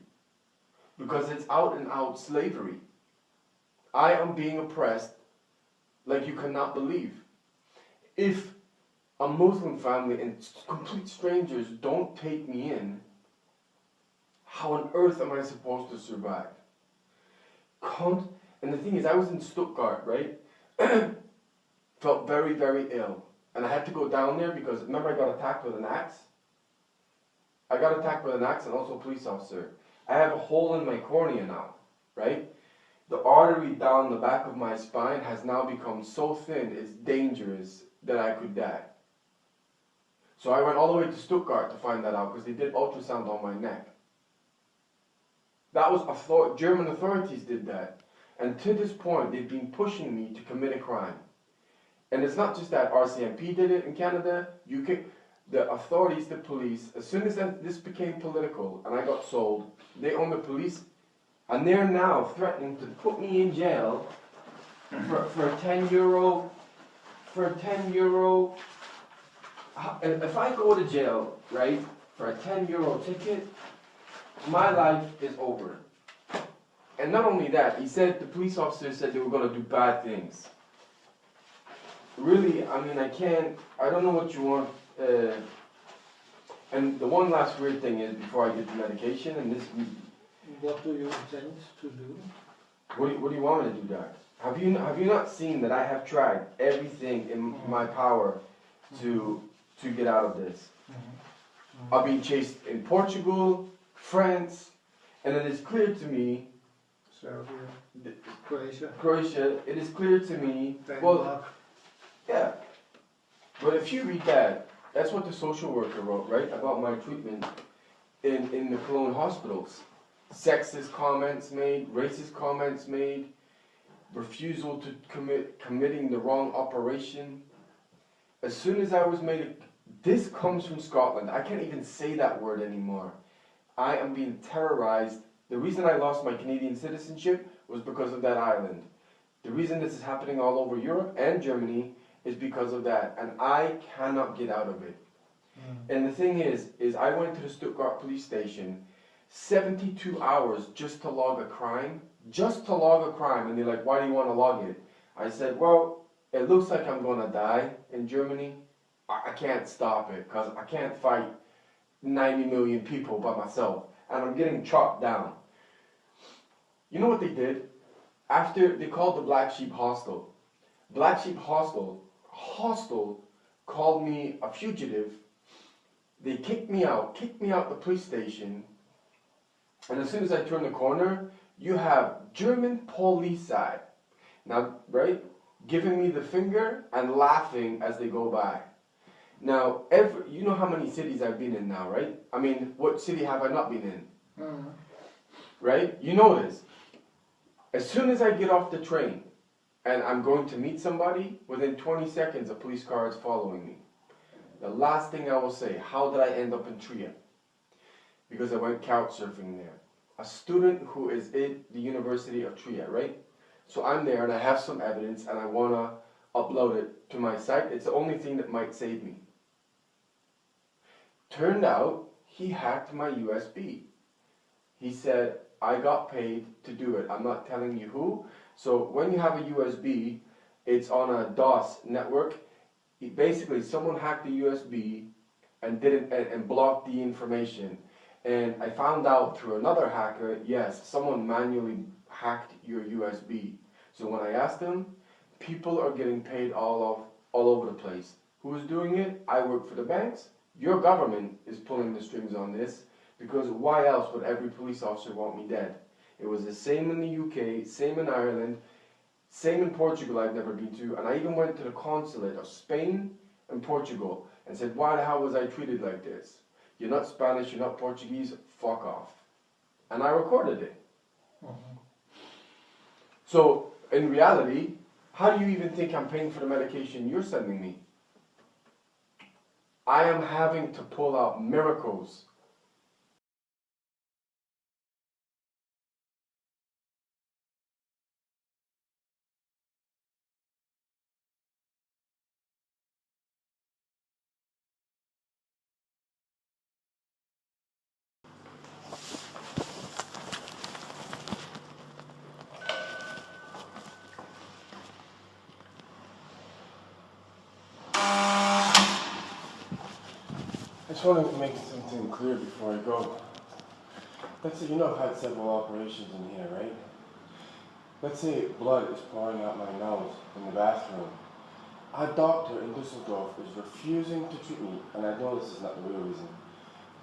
Because it's out and out slavery. I am being oppressed like you cannot believe. If a Muslim family and complete strangers don't take me in, how on earth am I supposed to survive? And the thing is, I was in Stuttgart, right? Felt very, very ill. And I had to go down there because, remember I got attacked with an axe? I got attacked with an axe and also a police officer. I have a hole in my cornea now, right? The artery down the back of my spine has now become so thin, it's dangerous that I could die. So I went all the way to Stuttgart to find that out because they did ultrasound on my neck. That was, German authorities did that. And to this point, they've been pushing me to commit a crime. And it's not just that RCMP did it in Canada, UK. the authorities, the police, as soon as this became political and I got sold, they own the police, and they're now threatening to put me in jail for a 10 euro, if I go to jail, right, for a 10 euro ticket, my life is over. And not only that, he said, the police officer said they were going to do bad things. Really, I mean, I don't know what you want. And the one last weird thing is, before I get the medication, and this... What do you intend to do? What do you want me to do, Doc? Have you not seen that I have tried everything in my power to get out of this? I've been chased in Portugal, France, and it is clear to me... Serbia, Croatia. Croatia, it is clear to me... Denmark. Well, yeah. But if you read that, that's what the social worker wrote, right? About my treatment in the KOLN hospitals. Sexist comments made, racist comments made, refusal to committing the wrong operation. As soon as I was made, this comes from Scotland. I can't even say that word anymore. I am being terrorized. The reason I lost my Canadian citizenship was because of that island. The reason this is happening all over Europe and Germany is because of that, and I cannot get out of it. And the thing is I went to the Stuttgart police station 72 hours just to log a crime, and they're like, why do you want to log it? I said, well, it looks like I'm going to die in Germany. I can't stop it, because I can't fight 90 million people by myself, and I'm getting chopped down. You know what they did? After they called the Black Sheep Hostel. Black Sheep Hostel called me a fugitive. They kicked me out the police station, and as soon as I turn the corner, you have German police now, right, giving me the finger and laughing as they go by. Now, you know how many cities I've been in now, right? I mean, what city have I not been in? Right? You know this. As soon as I get off the train and I'm going to meet somebody, within 20 seconds a police car is following me. The last thing I will say, how did I end up in Trier? Because I went couch surfing there. A student who is at the University of Trier, right? So I'm there and I have some evidence and I want to upload it to my site. It's the only thing that might save me. Turned out, he hacked my USB. He said, I got paid to do it. I'm not telling you who. So when you have a USB, it's on a DOS network. Basically, someone hacked the USB and blocked the information. And I found out through another hacker, yes, someone manually hacked your USB. So when I asked them, people are getting paid all over the place. Who's doing it? I work for the banks. Your government is pulling the strings on this, because why else would every police officer want me dead? It was the same in the UK, same in Ireland, same in Portugal I've never been to, and I even went to the consulate of Spain and Portugal and said, why the hell was I treated like this? You're not Spanish, you're not Portuguese, fuck off. And I recorded it. So, in reality, how do you even think I'm paying for the medication you're sending me? I am having to pull out miracles. I just want to make something clear before I go. Let's say, you know, I've had several operations in here, right? Let's say blood is pouring out my nose in the bathroom. A doctor in Düsseldorf is refusing to treat me, and I know this is not the real reason,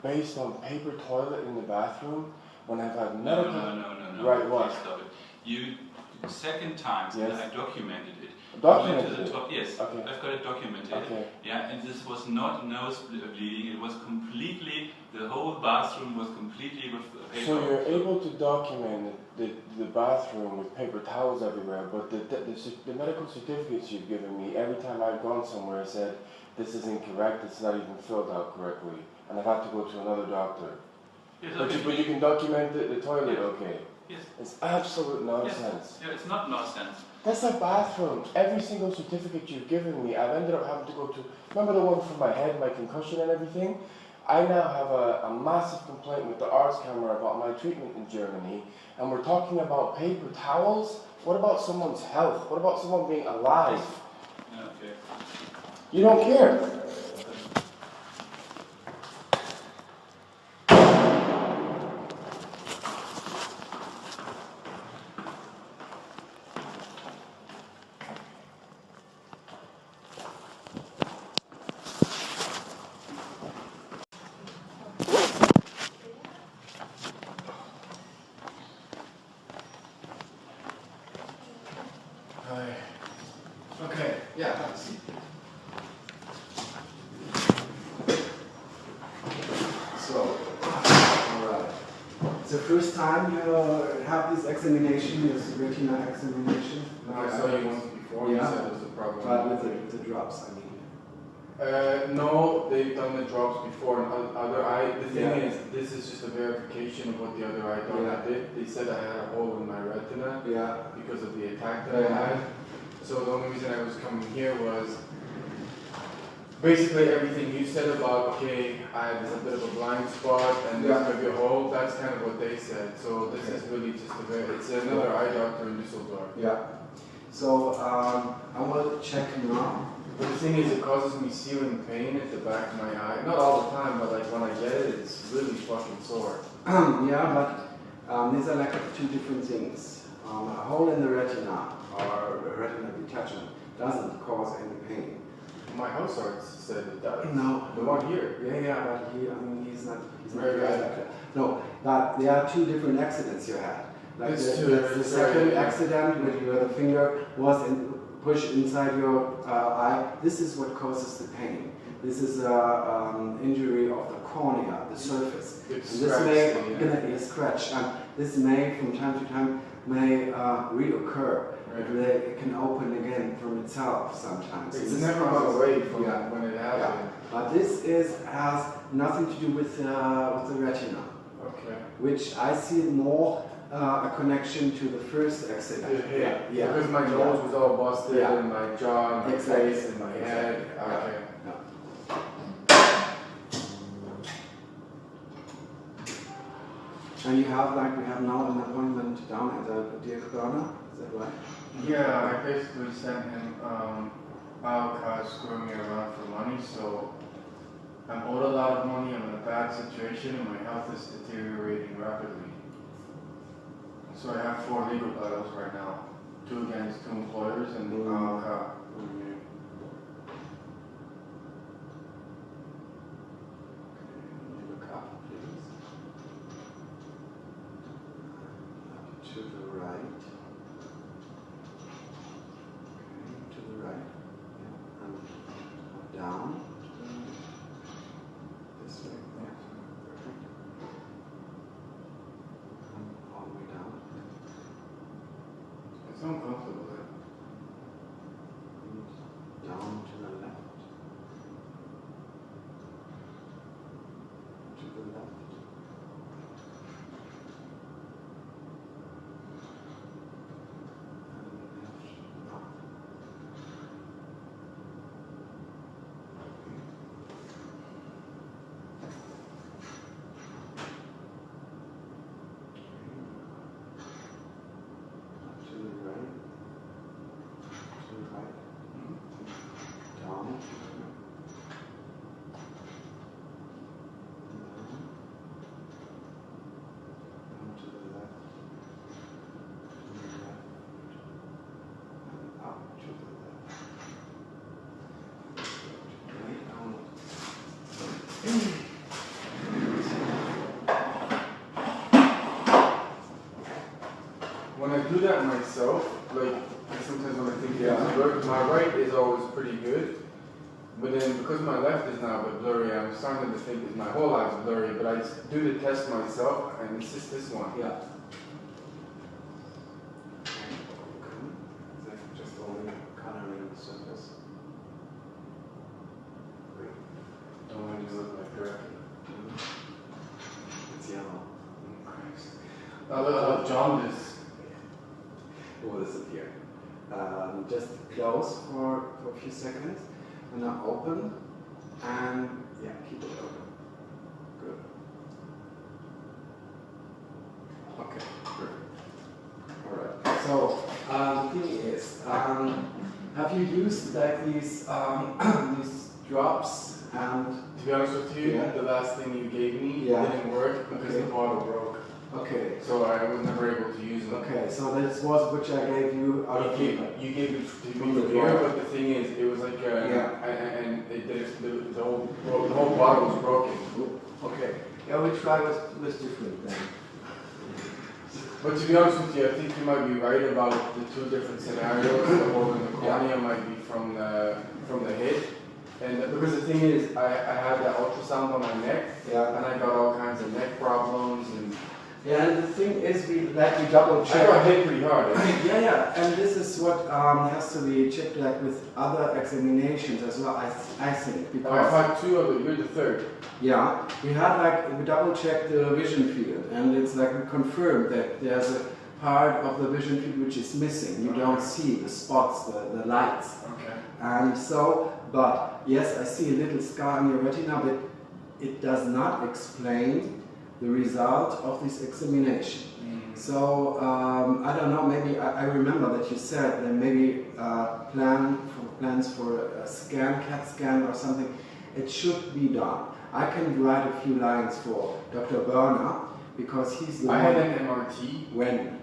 based on paper toilet in the bathroom when I've had medical... No. Right, what? Please stop it. You, second time, yes. I documented it. Documented? To the top, yes. Okay. I've got it documented. Okay. Yeah, and this was not nose bleeding. It was completely, the whole bathroom was completely with paper. So you're able to document the bathroom with paper towels everywhere, but the medical certificates you've given me, every time I've gone somewhere, said this is incorrect, it's not even filled out correctly, and I've had to go to another doctor. Yes, But you can document the toilet, okay? Yes. It's absolute nonsense. Yes. Yeah, it's not nonsense. That's a bathroom. Every single certificate you've given me, I've ended up having to go to, remember the one for my head, my concussion and everything? I now have a massive complaint with the arts camera about my treatment in Germany, and we're talking about paper towels? What about someone's health? What about someone being alive? Okay. You don't care. Okay, yeah. So, alright. It's the first time you have this examination, this retina examination? No, I saw you once before, you said there's a problem. But with the drops, I mean. No, they've done the drops before in other eye. The thing is, this is just a verification of what the other eye doctor did. They said I had a hole in my retina because of the attack that I had. So the only reason I was coming here was basically everything you said about, okay, I have a bit of a blind spot and there's going to be a hole, that's kind of what they said. So this is really just it's another eye doctor in Düsseldorf. Yeah. So I will check now. But the thing is, it causes me searing pain at the back of my eye. Not all the time, but like when I get it, it's really fucking sore. Yeah, but these are like two different things. A hole in the retina or a retina detachment doesn't cause any pain. My house arts said it does. No. The one here. Yeah, but he, I mean, he's not very bad. No, but there are two different accidents you had. Like the second accident where the finger was pushed inside your eye, this is what causes the pain. This is an injury of the cornea, the surface. This may be a scratch, and this may, from time to time, may reoccur. It can open again from itself sometimes. It's never gone away from when it happened. But this has nothing to do with the retina. Okay. Which I see more a connection to the first accident. Yeah. Because my nose was all busted and my jaw and my face and my head. Okay. And you have, like, we have now an appointment down at the Dirk Burner, is that right? Yeah, I basically sent him Alka screwing me around for money, so I'm owed a lot of money, I'm in a bad situation, and my health is deteriorating rapidly. So I have 4 legal battles right now. 2 against 2 employers and Alka. To the right. Okay, to the right. Yeah. And down. This way. Yeah. Perfect. And all the way down. It's uncomfortable there. And down to the left. To the left. When I do that myself, like sometimes when I think it's blurry. My right is always pretty good, but then because my left is now a bit blurry, I'm starting to think that my whole eye's blurry. But I do the test myself, and it's just this one. Yeah. Just only coloring the surface. Don't want to look like directly. It's yellow. I look like jaundice. It will disappear. Just close for a few seconds, and now open, and yeah, keep it open. Good. Okay, good. Alright, so the thing is, have you used like these these drops? And to be honest with you, the last thing you gave me didn't work because the bottle broke. Okay. So I was never able to use it. Okay, so this was which I gave you out of You gave it to me for here, but the thing is, it was like, and the whole bottle was broken. Okay. Yeah, we try with different then. But to be honest with you, I think you might be right about the two different scenarios. The hole in the cornea might be from the head. And because the thing is, I had the ultrasound on my neck, and I got all kinds of neck problems and. Yeah, and the thing is, we double check. I got hit pretty hard. Yeah, and this is what has to be checked like with other examinations as well. I think because I've had two of them. You're the third. Yeah, we double checked the vision field, and it's like we confirmed that there's a part of the vision field which is missing. You don't see the spots, the lights. Okay. And so, but yes, I see a little scar on your retina, but it does not explain the result of this examination. So I don't know. Maybe I remember that you said that maybe plans for a scan, CAT scan or something. It should be done. I can write a few lines for Dr. Berner because he's the one. I had an MRT. When?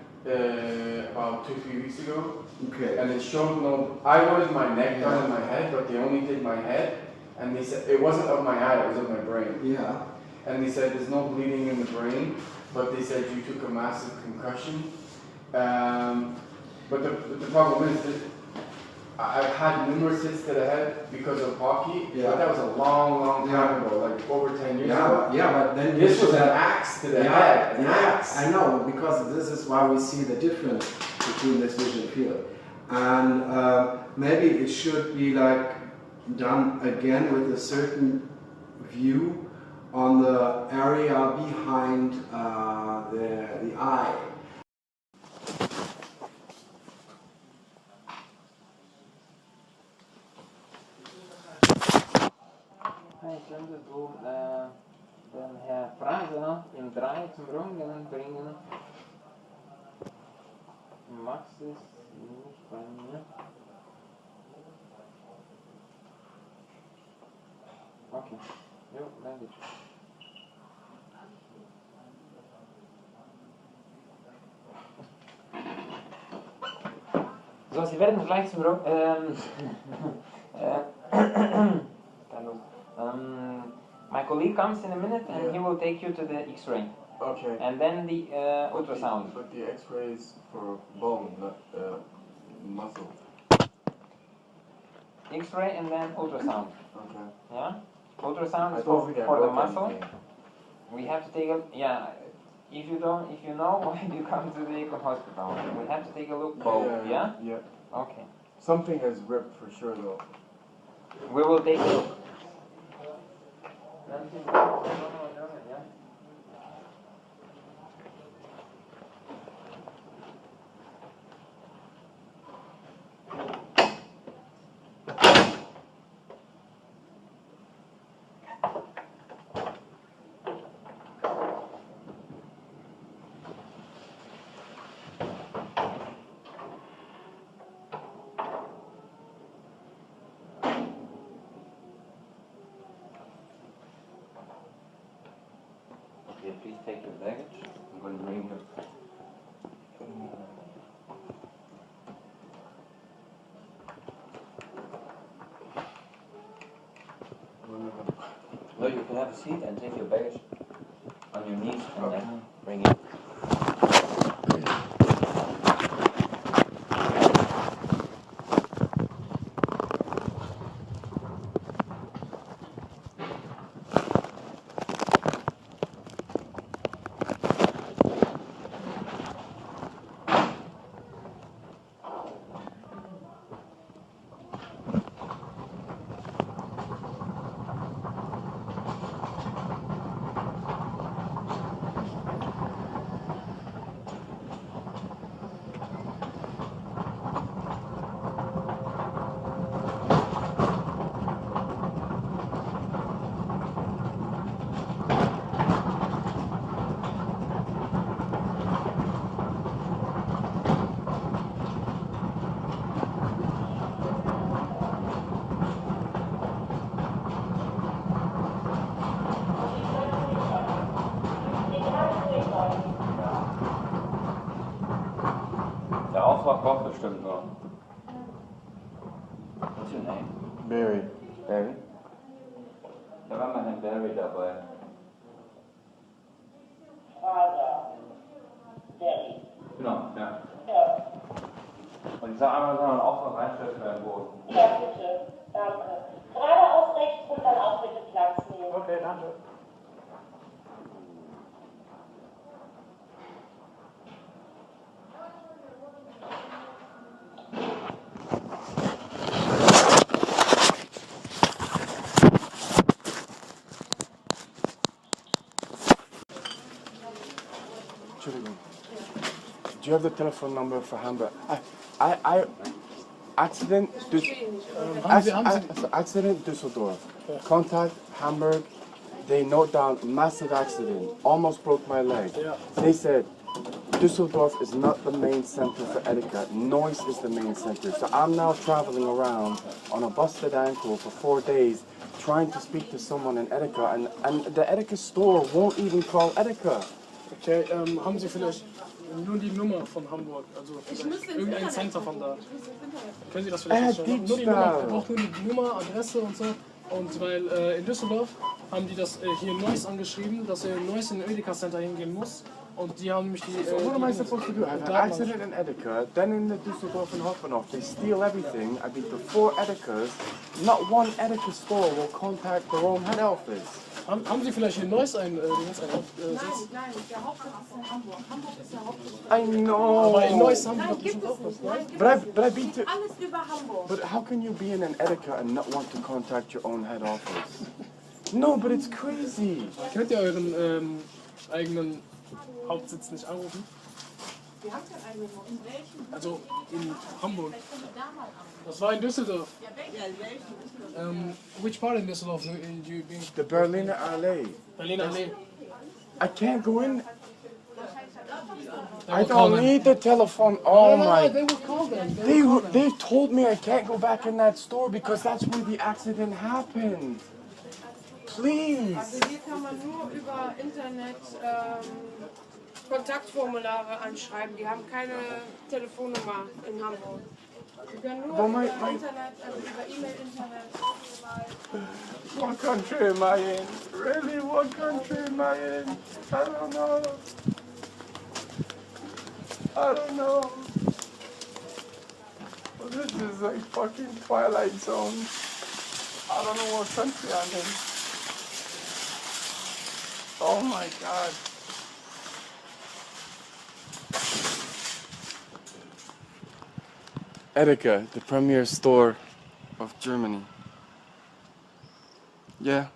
About 2-3 weeks ago. Okay. And it showed no. I wanted my neck done in my head, but they only did my head, and they said it wasn't of my eye; it was of my brain. Yeah. And they said there's no bleeding in the brain, but they said you took a massive concussion. But the problem is that I've had numerous hits to the head because of hockey, but that was a long time ago, like over 10 years ago. Yeah, but then this was an axe to the head. An axe. I know, because this is why we see the difference between this vision field. And maybe it should be like done again with a certain view on the area behind the eye. Ich könnte so den Herr Fraser in 3 zum Röntgen bringen. Max ist nicht bei mir. Okay, jo, danke. So, Sie werden gleich zum my colleague comes in a minute and he will take you to the X-ray. Okay. And then the ultrasound. But the X-ray is for bone, not muscle. X-ray and then ultrasound. Okay. Yeah? Ultrasound is for the muscle. Anything. We have to take a, if you know why you come to the hospital, we have to take a look both, yeah? Yeah. Okay. Something has ripped for sure though. We will take a look. Please take your baggage. I'm going to bring you. No, you can have a seat and take your baggage on your knees and then bring it. bestimmt noch. What's your name? Barry. Barry? Da war mal ein Barry dabei. Genau, ja. Und ich sag einmal, sondern auch noch reinstellen für ein Boot. Ja, bitte. Danke. Geradeaus rechts und dann auch bitte Platz nehmen. Okay, danke. Do you have the telephone number for Hamburg? Accident Düsseldorf. Contact Hamburg. They note down massive accident. Almost broke my leg. They said Düsseldorf is not the main center for etiquette. Noise is the main center. So I'm now traveling around on a busted ankle for 4 days trying to speak to someone in etiquette, and the etiquette store won't even call etiquette. Okay, haben Sie vielleicht nur die Nummer von Hamburg, also irgendein Center von da? Können Sie das vielleicht schon? Nur die Nummer, er braucht nur die Nummer, Adresse und so. Und weil in Düsseldorf haben die das hier Neuss angeschrieben, dass er in Neuss in den Edeka Center hingehen muss. Und die haben mich die. So what am I supposed to do? I have an accident in Edeka, then in the Düsseldorf and Hoffenhof, they steal everything. I beat the 4 Edekas. Not one Edeka store will contact their own head office. Haben Sie vielleicht in Neuss einen Sitz? Nein, der Hauptsitz ist in Hamburg. Hamburg ist der Hauptsitz. I know. Aber in Neuss haben Sie doch Gibt bestimmt auch was, ne? But I beat it. Alles über Hamburg. But how can you be in an Edeka and not want to contact your own head office? No, but it's crazy. Könnt ihr euren eigenen Hauptsitz nicht anrufen? Wir haben keinen eigenen Hauptsitz. In welchem? Also in Hamburg. Das war in Düsseldorf. Which part in Düsseldorf do you be? The Berliner Allee. Berliner Allee. I can't go in. They I will call don't them. need the telephone. Oh No, my. they will call them. They will call them. They've told me I can't go back in that store because that's where the accident happened. Please. Also hier kann man nur über Internet Kontaktformulare anschreiben. Die haben keine Telefonnummer in Hamburg. Sie können nur über Internet, also über E-Mail-Internet. What country am I in? Really, what country am I in? I don't know. I don't know. Well, this is like fucking Twilight Zone. I don't know what country I'm in. Oh my God. Edeka, the premier store of Germany. Yeah.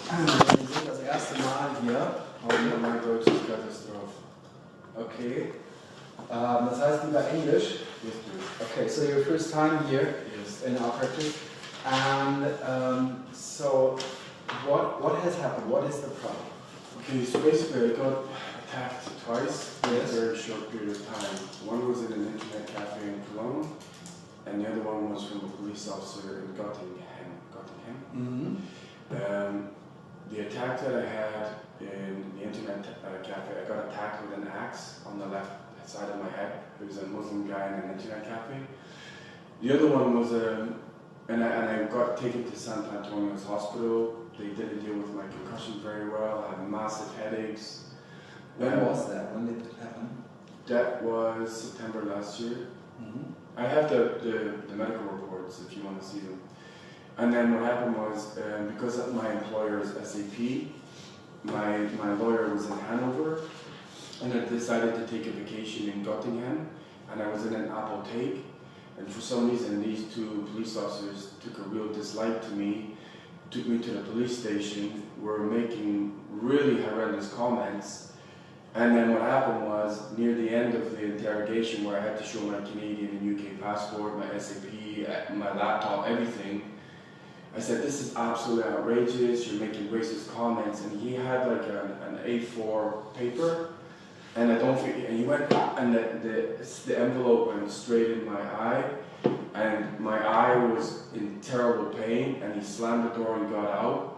Wir sind das erste Mal hier. Oh, mein Deutsch ist Katastrophe. Okay. Das heißt lieber Englisch? Yes, please. Okay, so your first time here in our practice. And so what has happened? What is the problem? Okay, so basically I got attacked twice in a very short period of time. One was in an internet cafe in Cologne, and the other one was from a police officer in Göttingen. The attack that I had in the internet cafe, I got attacked with an axe on the left side of my head. It was a Muslim guy in an internet cafe. The other one was and I got taken to San Antonio's hospital. They didn't deal with my concussion very well. I had massive headaches. When was that? When did it happen? That was September last year. I have the medical reports if you want to see them. And then what happened was, because of my employer's SAP, my lawyer was in Hanover, and I decided to take a vacation in Göttingen, and I was in an apotheke, and for some reason these two police officers took a real dislike to me, took me to the police station, were making really horrendous comments, and then what happened was, near the end of the interrogation where I had to show my Canadian and UK passport, my SAP, my laptop, everything, I said, this is absolutely outrageous, you're making racist comments, and he had like an A4 paper, and I don't think, and he went, and the envelope went straight in my eye, and my eye was in terrible pain, and he slammed the door and got out.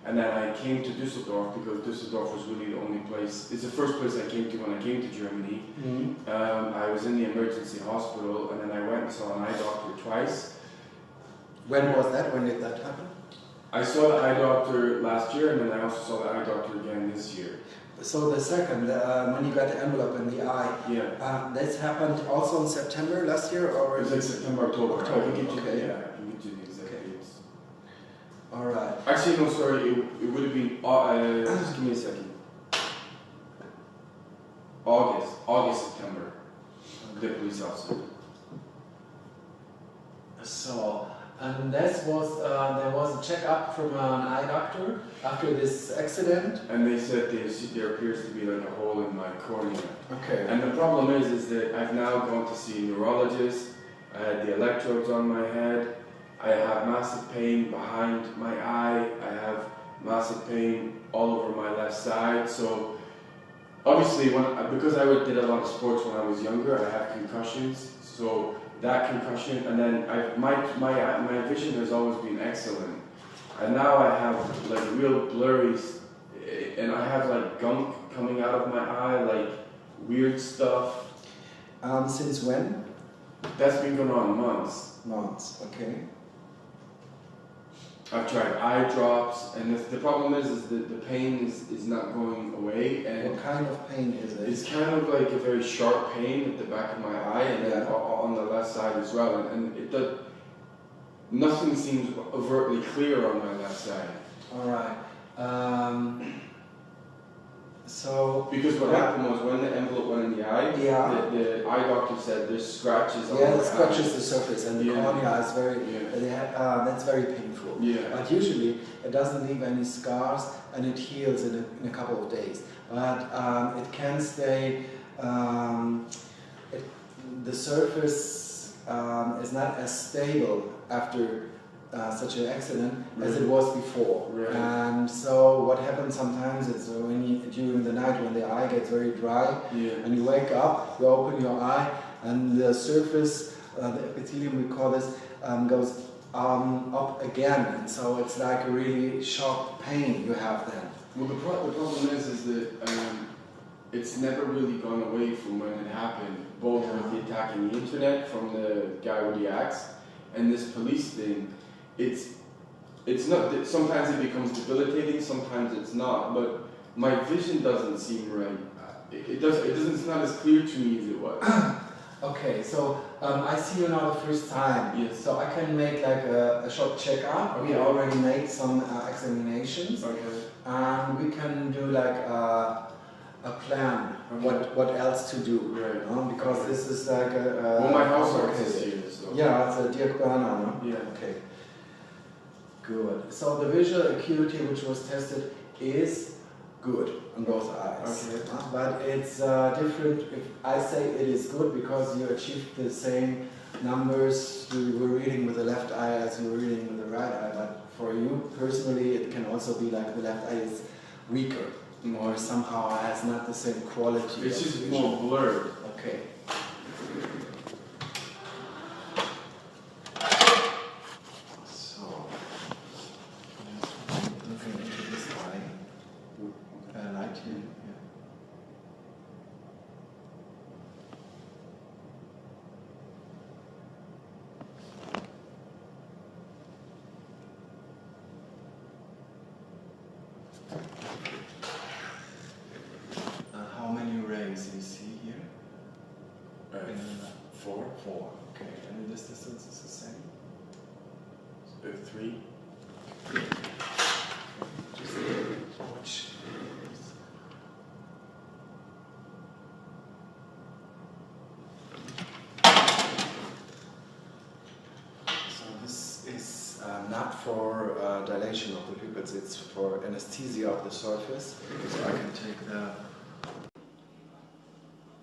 And then I came to Düsseldorf because Düsseldorf was really the only place, it's the first place I came to when I came to Germany. I was in the emergency hospital, and then I went and saw an eye doctor twice. When was that? When did that happen? I saw the eye doctor last year, and then I also saw the eye doctor again this year. So the second, when you got the envelope in the eye, this happened also in September last year, or? It was like September, October. October. I can get you, Okay. yeah, I can get you the exact dates. All right. Actually, no, sorry, it would have been, just give me a second. August, September, the police officer. So, and this was, there was a checkup from an eye doctor after this accident? And they said there appears to be like a hole in my cornea. Okay. And the problem is that I've now gone to see a neurologist, I had the electrodes on my head, I have massive pain behind my eye, I have massive pain all over my left side. So obviously, because I did a lot of sports when I was younger, I have concussions. So that concussion, and then my vision has always been excellent. And now I have like real blurry, and I have like gunk coming out of my eye, like weird stuff. Since when? That's been going on months. Months, okay. I've tried eye drops, and the problem is that the pain is not going away. And what kind of pain is it? It's kind of like a very sharp pain at the back of my eye, and then on the left side as well. And it does, nothing seems overtly clear on my left side. All right. So because what happened was when the envelope went in the eye, the eye doctor said there's scratches on the eye. Yeah, it scratches the surface, and the cornea is very, that's very painful. Yeah. But usually it doesn't leave any scars, and it heals in a couple of days. But it can stay, the surface is not as stable after such an accident as it was before. Right. And so what happens sometimes is during the night when the eye gets very dry and you wake up, you open your eye and the surface, the epithelium we call this, goes up again. And so it's like a really sharp pain you have then. Well, the problem is that it's never really gone away from when it happened, both with the attack on the internet from the guy with the axe and this police thing. It's not, sometimes it becomes debilitating, sometimes it's not, but my vision doesn't seem right. It's not as clear to me as it was. Okay, so I see you now the first time. Yes. So I can make like a short checkup. Okay. We already made some examinations. Okay. And we can do like a plan. Okay. What else to do? Right. Because this is like a. Well, my house is here, so. Yeah, it's a Dirk Berner, no? Yeah. Okay. Good. So the visual acuity which was tested is good on both eyes. Okay. But it's different if I say it is good because you achieved the same numbers you were reading with the left eye as you were reading with the right eye. But for you personally, it can also be like the left eye is weaker or somehow has not the same quality. It's just more blurred. Okay. How many rays do you see here? 4. 4, okay. And this distance is the same? 3. Just watch. So this is not for dilation of the pupils, it's for anesthesia of the surface. So I can take the...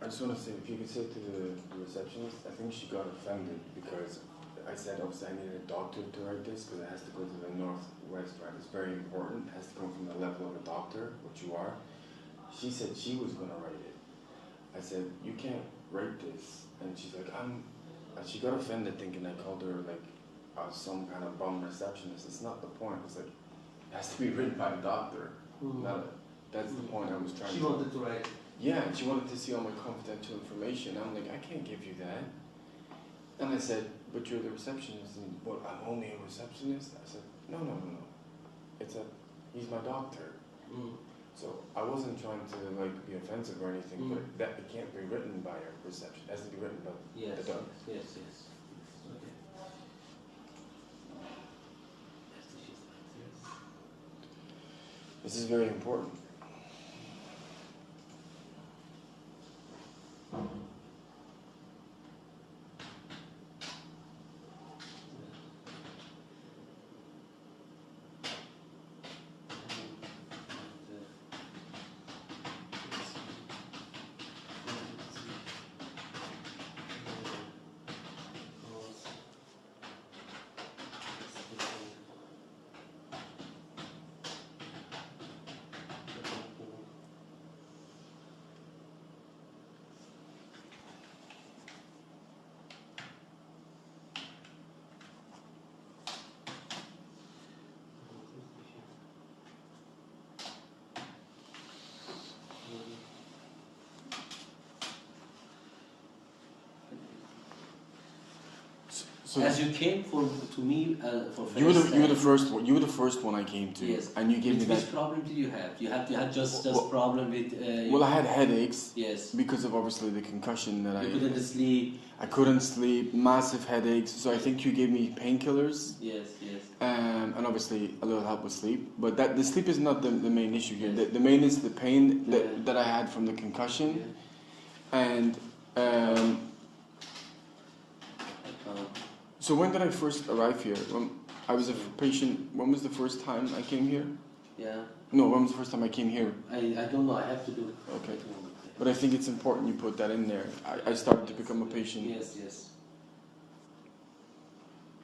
I just want to say, if you could say to the receptionist, I think she got offended because I said obviously I needed a doctor to write this because it has to go to the northwest, right? It's very important. It has to come from the level of a doctor, which you are. She said she was going to write it. I said, you can't write this. And she's like, she got offended thinking I called her like some kind of bum receptionist. It's not the point. It's like, it has to be written by a doctor. That's the point I was trying to. She wanted to write. Yeah, and she wanted to see all my confidential information. I'm like, I can't give you that. And I said, but you're the receptionist. And, well, I'm only a receptionist? I said, no. He's my doctor. So I wasn't trying to like be offensive or anything, but that it can't be written by a receptionist. It has to be written by the doctor. Yes. Okay. This is very important. So as you came to me for you were the first one. You were the first one I came to. Yes. And you gave me that. Which problem did you have? You had just problem with. Well, I had headaches. Yes. Because of obviously the concussion that you couldn't sleep. I couldn't sleep. Massive headaches. So I think you gave me painkillers. Yes. And obviously a little help with sleep. But the sleep is not the main issue here. The main is the pain that I had from the concussion, and. So when did I first arrive here? When I was a patient. When was the first time I came here? Yeah. No, when was the first time I came here? I don't know. I have to do it. Okay. But I think it's important you put that in there. I started to become a patient. Yes.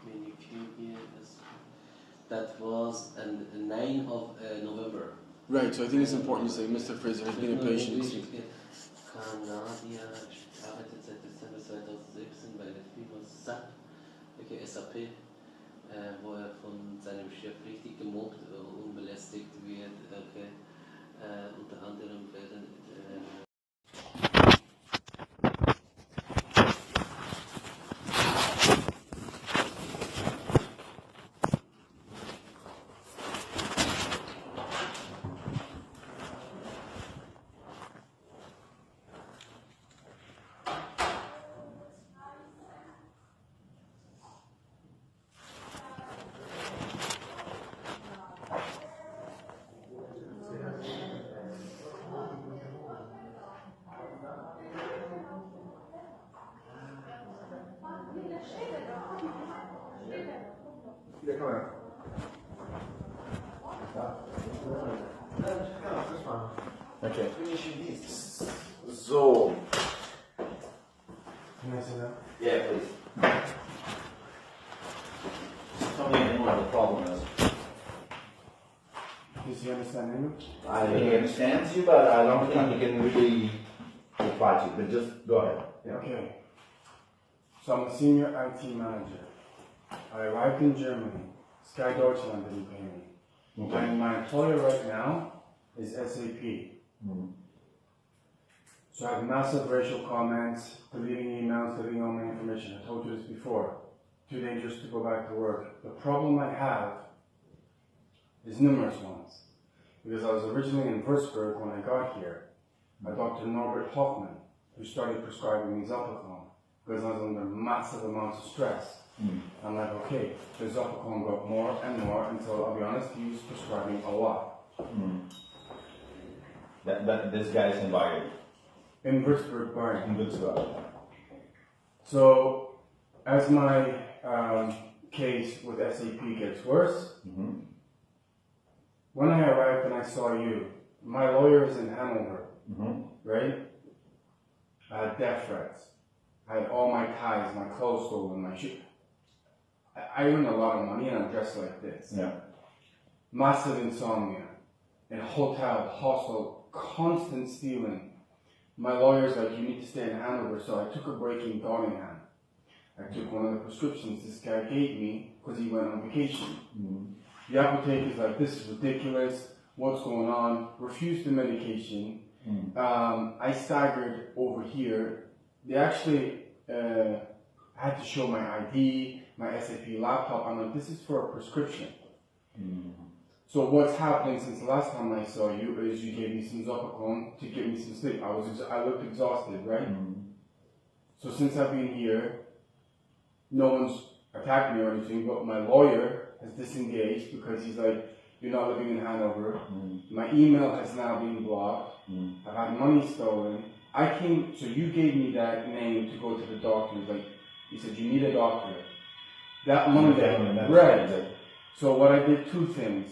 When you came here, that was on 9th of November. Right. So I think it's important you say Mr. Fraser has been a patient. Kanadier, ich arbeite seit Dezember 2016 bei der Firma SAP, wo er von seinem Chef richtig gemobbt und belästigt wird. Unter anderem werden Okay. So. Can I say that? Yeah, please. Tell me again what the problem is. Does he understand English? I understand you, but I don't think he can really reply to you. But just go ahead. Yeah, okay. So I'm a senior IT manager. I arrived in Germany. Sky Deutschland didn't pay me. Okay. And my employer right now is SAP. So I have massive racial comments, deleting emails, deleting all my information. I told you this before. Too dangerous to go back to work. The problem I have is numerous ones. Because I was originally in Würzburg when I got here by Dr. Norbert Hoffman, who started prescribing me Zopicon because I was under massive amounts of stress. I'm like, okay, the Zopicon got more and more until, I'll be honest, he was prescribing a lot. This guy's in Bayern. In Würzburg, Bayern. In Würzburg. So, as my case with SAP gets worse, when I arrived and I saw you, my lawyer is in Hanover, right? I had death threats. I had all my ties, my clothes stolen, my shit. I earn a lot of money and I'm dressed like this. Yeah. Massive insomnia. In a hotel, hostel, constant stealing. My lawyer's like, you need to stay in Hanover, so I took a break in Donningham. I took one of the prescriptions this guy gave me because he went on vacation. The apotheke is like, this is ridiculous, what's going on? Refused the medication. I staggered over here. They actually had to show my ID, my SAP laptop. I'm like, this is for a prescription. So what's happening since the last time I saw you is you gave me some Zopicon to get me some sleep. I looked exhausted, right? So since I've been here, no one's attacked me or anything, but my lawyer has disengaged because he's like, you're not living in Hanover. My email has now been blocked. I've had money stolen. So you gave me that name to go to the doctor. Like, you said, you need a doctor. That Monday, right. So what I did, two things.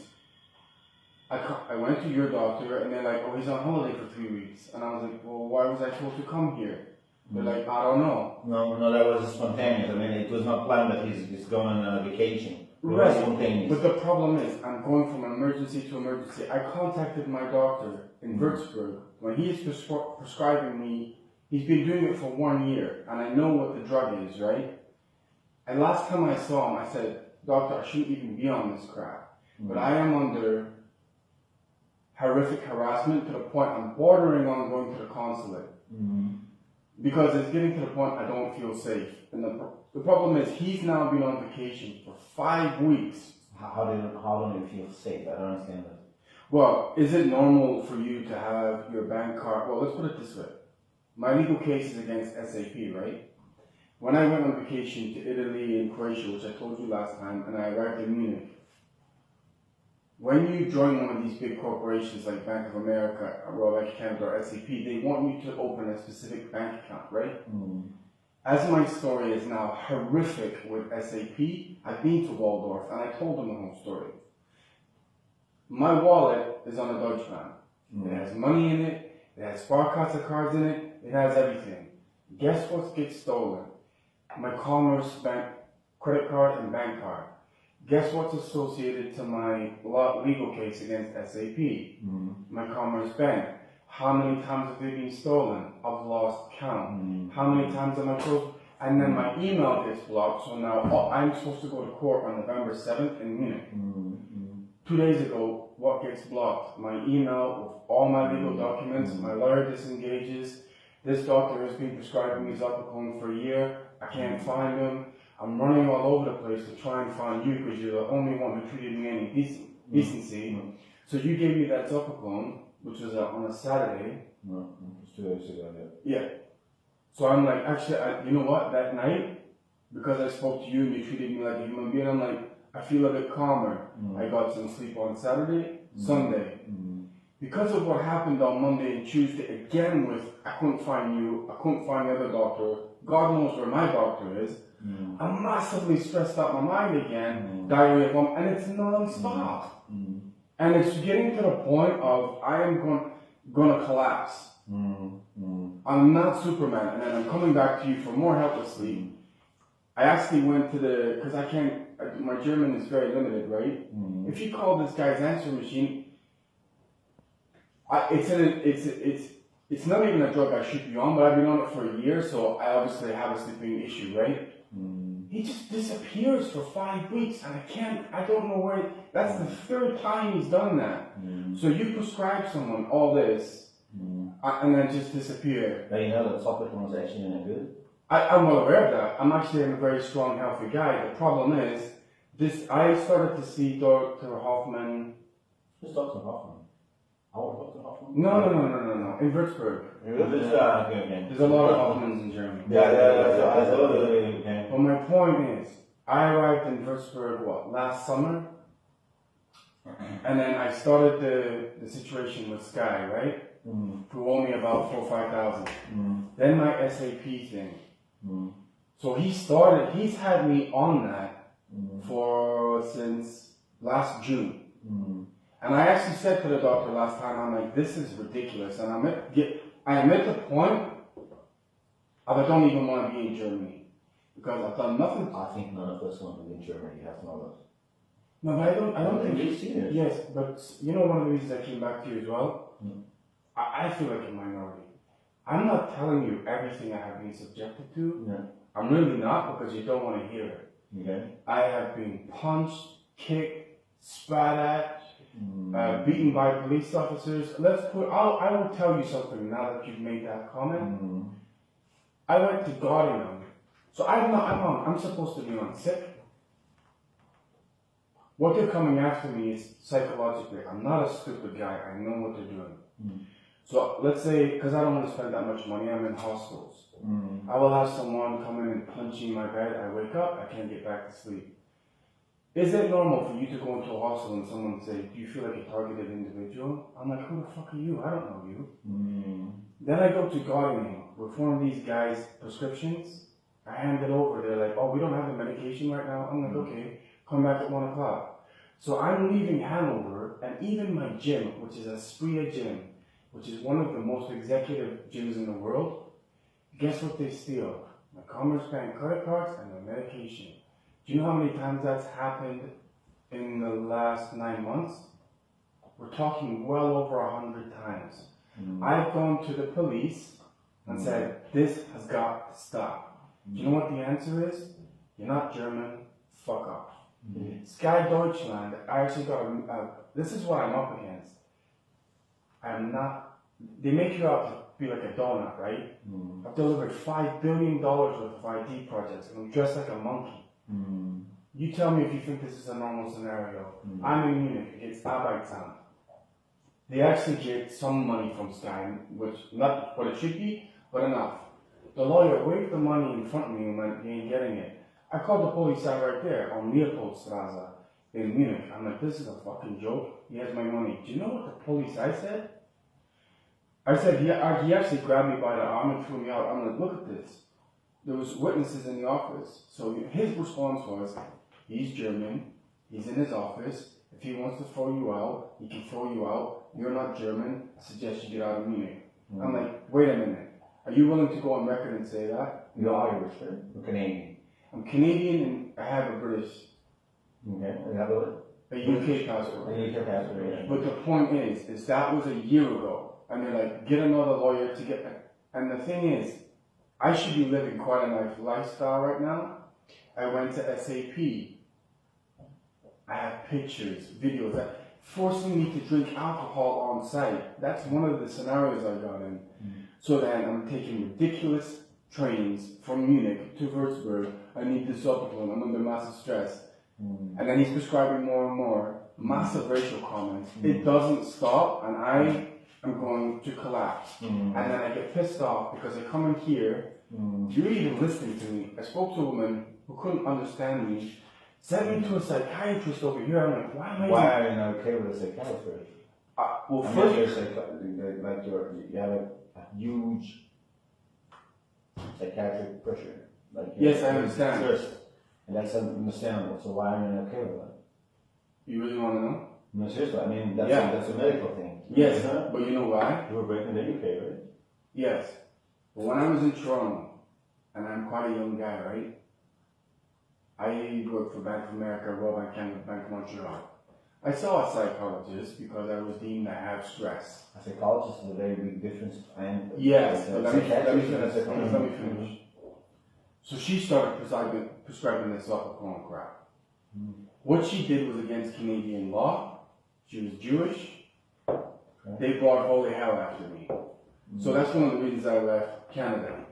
I went to your doctor and they're like, oh, he's on holiday for 3 weeks. And I was like, well, why was I supposed to come here? They're like, I don't know. No, that was spontaneous. I mean, it was not planned that he's going on a vacation. Right. But the problem is, I'm going from emergency to emergency. I contacted my doctor in Würzburg. When he's prescribing me, he's been doing it for 1 year. And I know what the drug is, right? And last time I saw him, I said, doctor, I shouldn't even be on this crap. But I am under horrific harassment to the point I'm bordering on going to the consulate. Because it's getting to the point I don't feel safe. And the problem is he's now been on vacation for 5 weeks. How don't you feel safe? I don't understand that. Well, is it normal for you to have your bank card? Well, let's put it this way. My legal case is against SAP, right? When I went on vacation to Italy and Croatia, which I told you last time, and I arrived in Munich, when you join one of these big corporations like Bank of America, Royal Bank of Canada, or SAP, they want you to open a specific bank account, right? As my story is now horrific with SAP, I've been to Waldorf and I told them the whole story. My wallet is on a Deutsche Bank. It has money in it, it has Sparkasse cards in it, it has everything. Guess what gets stolen? My Commerce Bank credit card and bank card. Guess what's associated to my legal case against SAP? My Commerce Bank. How many times have they been stolen? I've lost count. How many times am I closed? And then my email gets blocked, so now I'm supposed to go to court on November 7th in Munich. 2 days ago, what gets blocked? My email with all my legal documents, my lawyer disengages. This doctor has been prescribing me Zopicon for a year. I can't find him. I'm running all over the place to try and find you because you're the only one who treated me any decency. So you gave me that Zopicon, which was on a Saturday. No, it's 2 days ago, Yeah. So I'm like, actually, you know what? That night, because I spoke to you and you treated me like a human being, I'm like, I feel a bit calmer. I got some sleep on Saturday, Sunday. Because of what happened on Monday and Tuesday, again with, I couldn't find you, I couldn't find the other doctor, God knows where my doctor is. I'm massively stressed out my mind again, diarrhea, and it's non-stop. And it's getting to the point of, I am going to collapse. I'm not Superman, and then I'm coming back to you for more help with sleep. I actually went to because I can't, my German is very limited, right? If you call this guy's answer machine, it's not even a drug I should be on, but I've been on it for a year, so I obviously have a sleeping issue, right? He just disappears for 5 weeks, and I don't know where, that's the third time he's done that. So you prescribe someone all this, and then just disappear. But you know that Zopicon is actually not good? I'm well aware of that. I'm actually a very strong, healthy guy. The problem is, I started to see Dr. Hoffman. Who's Dr. Hoffman? Our Dr. Hoffman? No. In Würzburg. Okay. There's a lot of Hoffmans in Germany. Yeah. But my point is, I arrived in Würzburg, last summer? And then I started the situation with Sky, right? Who owe me about 4,000 or 5,000. Then my SAP thing. So he's had me on that since last June. And I actually said to the doctor last time, I'm like, this is ridiculous. And I am at the point of I don't even want to be in Germany. Because I've done nothing. I think none of us want to be in Germany, you have to know that. No, but I don't think you've seen it. Yes, but you know one of the reasons I came back to you as well? I feel like a minority. I'm not telling you everything I have been subjected to. I'm really not, because you don't want to hear it. Okay. I have been punched, kicked, spat at, beaten by police officers. I will tell you something now that you've made that comment. I went to Guardian, so I'm supposed to be on sick. What they're coming after me is psychologically. I'm not a stupid guy. I know what they're doing. So let's say, because I don't want to spend that much money, I'm in hospitals. I will have someone come in and punch me in my bed. I wake up, I can't get back to sleep. Is it normal for you to go into a hospital and someone say, do you feel like a targeted individual? I'm like, who the fuck are you? I don't know you. Then I go to Guardian with one of these guys' prescriptions. I hand it over. They're like, oh, we don't have the medication right now. I'm like, okay, come back at 1 o'clock. So I'm leaving Hanover, and even my gym, which is a Spria gym, which is one of the most executive gyms in the world, guess what they steal? My Commerce Bank credit cards and my medication. Do you know how many times that's happened in the last 9 months? We're talking well over 100 times. I've gone to the police and said, this has got to stop. Do you know what the answer is? You're not German, fuck off. Sky Deutschland, I actually got this is what I'm up against. I'm not, they make you out to be like a donut, right? I've delivered $5 billion worth of IT projects and I'm dressed like a monkey. You tell me if you think this is a normal scenario. I'm in Munich, it's Arbeitsamt. They actually get some money from Sky, which not what it should be, but enough. The lawyer waved the money in front of me and went, he ain't getting it. I called the police out right there on Leopoldstrasse in Munich. I'm like, this is a fucking joke. He has my money. Do you know what the police I said? I said, he actually grabbed me by the arm and threw me out. I'm like, look at this. There was witnesses in the office. So his response was, he's German, he's in his office. If he wants to throw you out, he can throw you out. You're not German. I suggest you get out of Munich. I'm like, wait a minute. Are you willing to go on record and say that? You're Irish, right? Or Canadian? I'm Canadian and I have a British. Okay, and have a UK passport. A UK passport, yeah. But the point is that was a year ago. And they're like, get another lawyer to get that. And the thing is, I should be living quite a nice lifestyle right now. I went to SAP. I have pictures, videos that forcing me to drink alcohol on site. That's one of the scenarios I got in. So then I'm taking ridiculous trains from Munich to Würzburg. I need discipline. I'm under massive stress. And then he's prescribing more and more. Massive racial comments. It doesn't stop, and I am going to collapse. And then I get pissed off because I come in here. You're even listening to me. I spoke to a woman who couldn't understand me. Sent me to a psychiatrist over here. I'm like, why are you not okay with a psychiatrist? Well, I first, like you have a huge psychiatric pressure. Like yes, I understand. And that's understandable. So why are you not okay with that? You really want to know? No, seriously. I mean, that's a medical thing. Yes, but you know why? You were breaking the UK, right? Yes. But when I was in Toronto, and I'm quite a young guy, right? I worked for Bank of America, Royal Bank Canada, Bank of Montreal. I saw a psychologist because I was deemed to have stress. A psychologist is a very big difference. And yes, but let me finish. So she started prescribing this chloroquine crap. What she did was against Canadian law. She was Jewish. They brought holy hell after me. So that's one of the reasons I left Canada.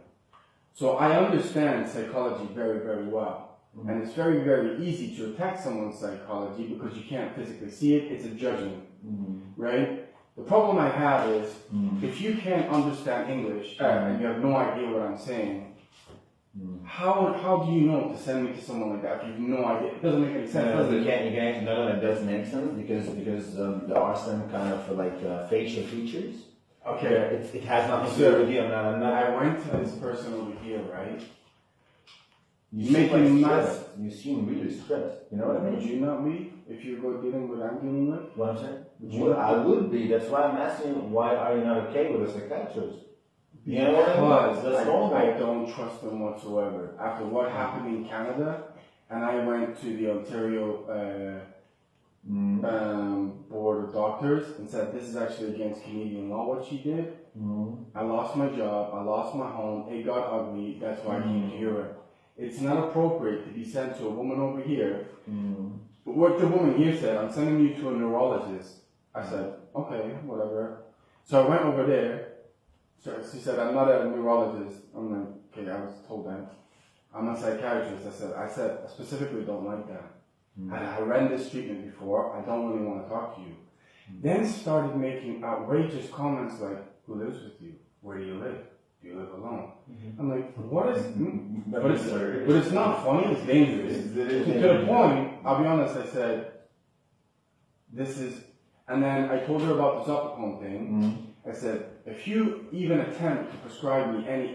So I understand psychology very, very well. And it's very, very easy to attack someone's psychology because you can't physically see it. It's a judgment, right? The problem I have is if you can't understand English and you have no idea what I'm saying, how do you know to send me to someone like that if you have no idea? It doesn't make any sense. You can't know that it does make sense because there are some kind of like facial features. Okay. It has nothing to do with you. I went to this person over here, right? You seem really stressed. You know what I mean? Would you not be if you were dealing with what I'm dealing with? What I'm saying? I would be. That's why I'm asking. Why are you not okay with a psychiatrist? You know what I mean? That's normal. I don't trust them whatsoever. After what happened in Canada, and I went to the Ontario Board of Doctors and said this is actually against Canadian law. What she did. I lost my job. I lost my home. It got ugly. That's why I came to Europe. it's not appropriate to be sent to a woman over here. What the woman here said, I'm sending you to a neurologist. I said, okay, whatever. So I went over there. So she said, I'm not a neurologist. I'm like, okay, I was told that. I'm a psychiatrist. I said, I specifically don't like that. I had horrendous treatment before. I don't really want to talk to you. Then started making outrageous comments like, who lives with you? Where do you live? Do you live alone? I'm like, what is... But it's not funny, it's dangerous. To the point, I'll be honest, I said, this is... And then I told her about the Zopicon thing. I said, if you even attempt to prescribe me any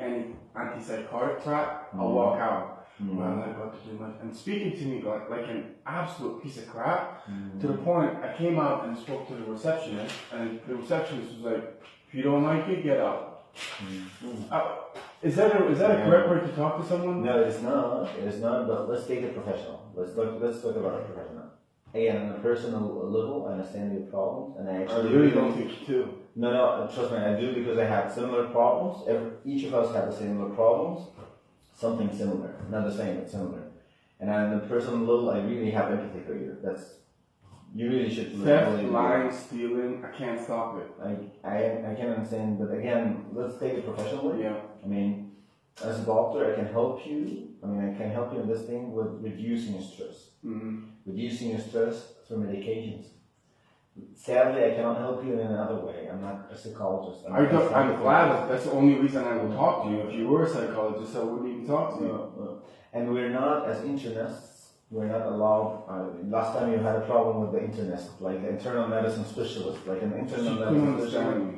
antipsychotic crap, I'll walk out. Well, I got to do much. And speaking to me like an absolute piece of crap, to the point I came out and spoke to the receptionist, and the receptionist was like, if you don't like it, get out. Is that a correct way to talk to someone? No, it's not. It is not. But let's take it professional. Let's talk about it professional. Again, on a personal level, I understand your problems, and I actually really don't think you do. No, trust me, I do, because I have similar problems. Each of us have the similar problems. Something similar, not the same, but similar. And on a personal level, I really have empathy for you. You really should. Theft, lying, stealing, I can't stop it. I can understand, but again, let's take it professionally. Yeah. I mean, as a doctor, I can help you. I can help you in this thing with reducing your stress. Reducing your stress through medications. Sadly, I cannot help you in another way. I'm not a psychologist. I'm glad that's the only reason I will talk to you. If you were a psychologist, I wouldn't even talk to you. And we're not, as internists, we're not allowed. Last time you had a problem with the internist, like the internal medicine specialist, like an internal medicine specialist.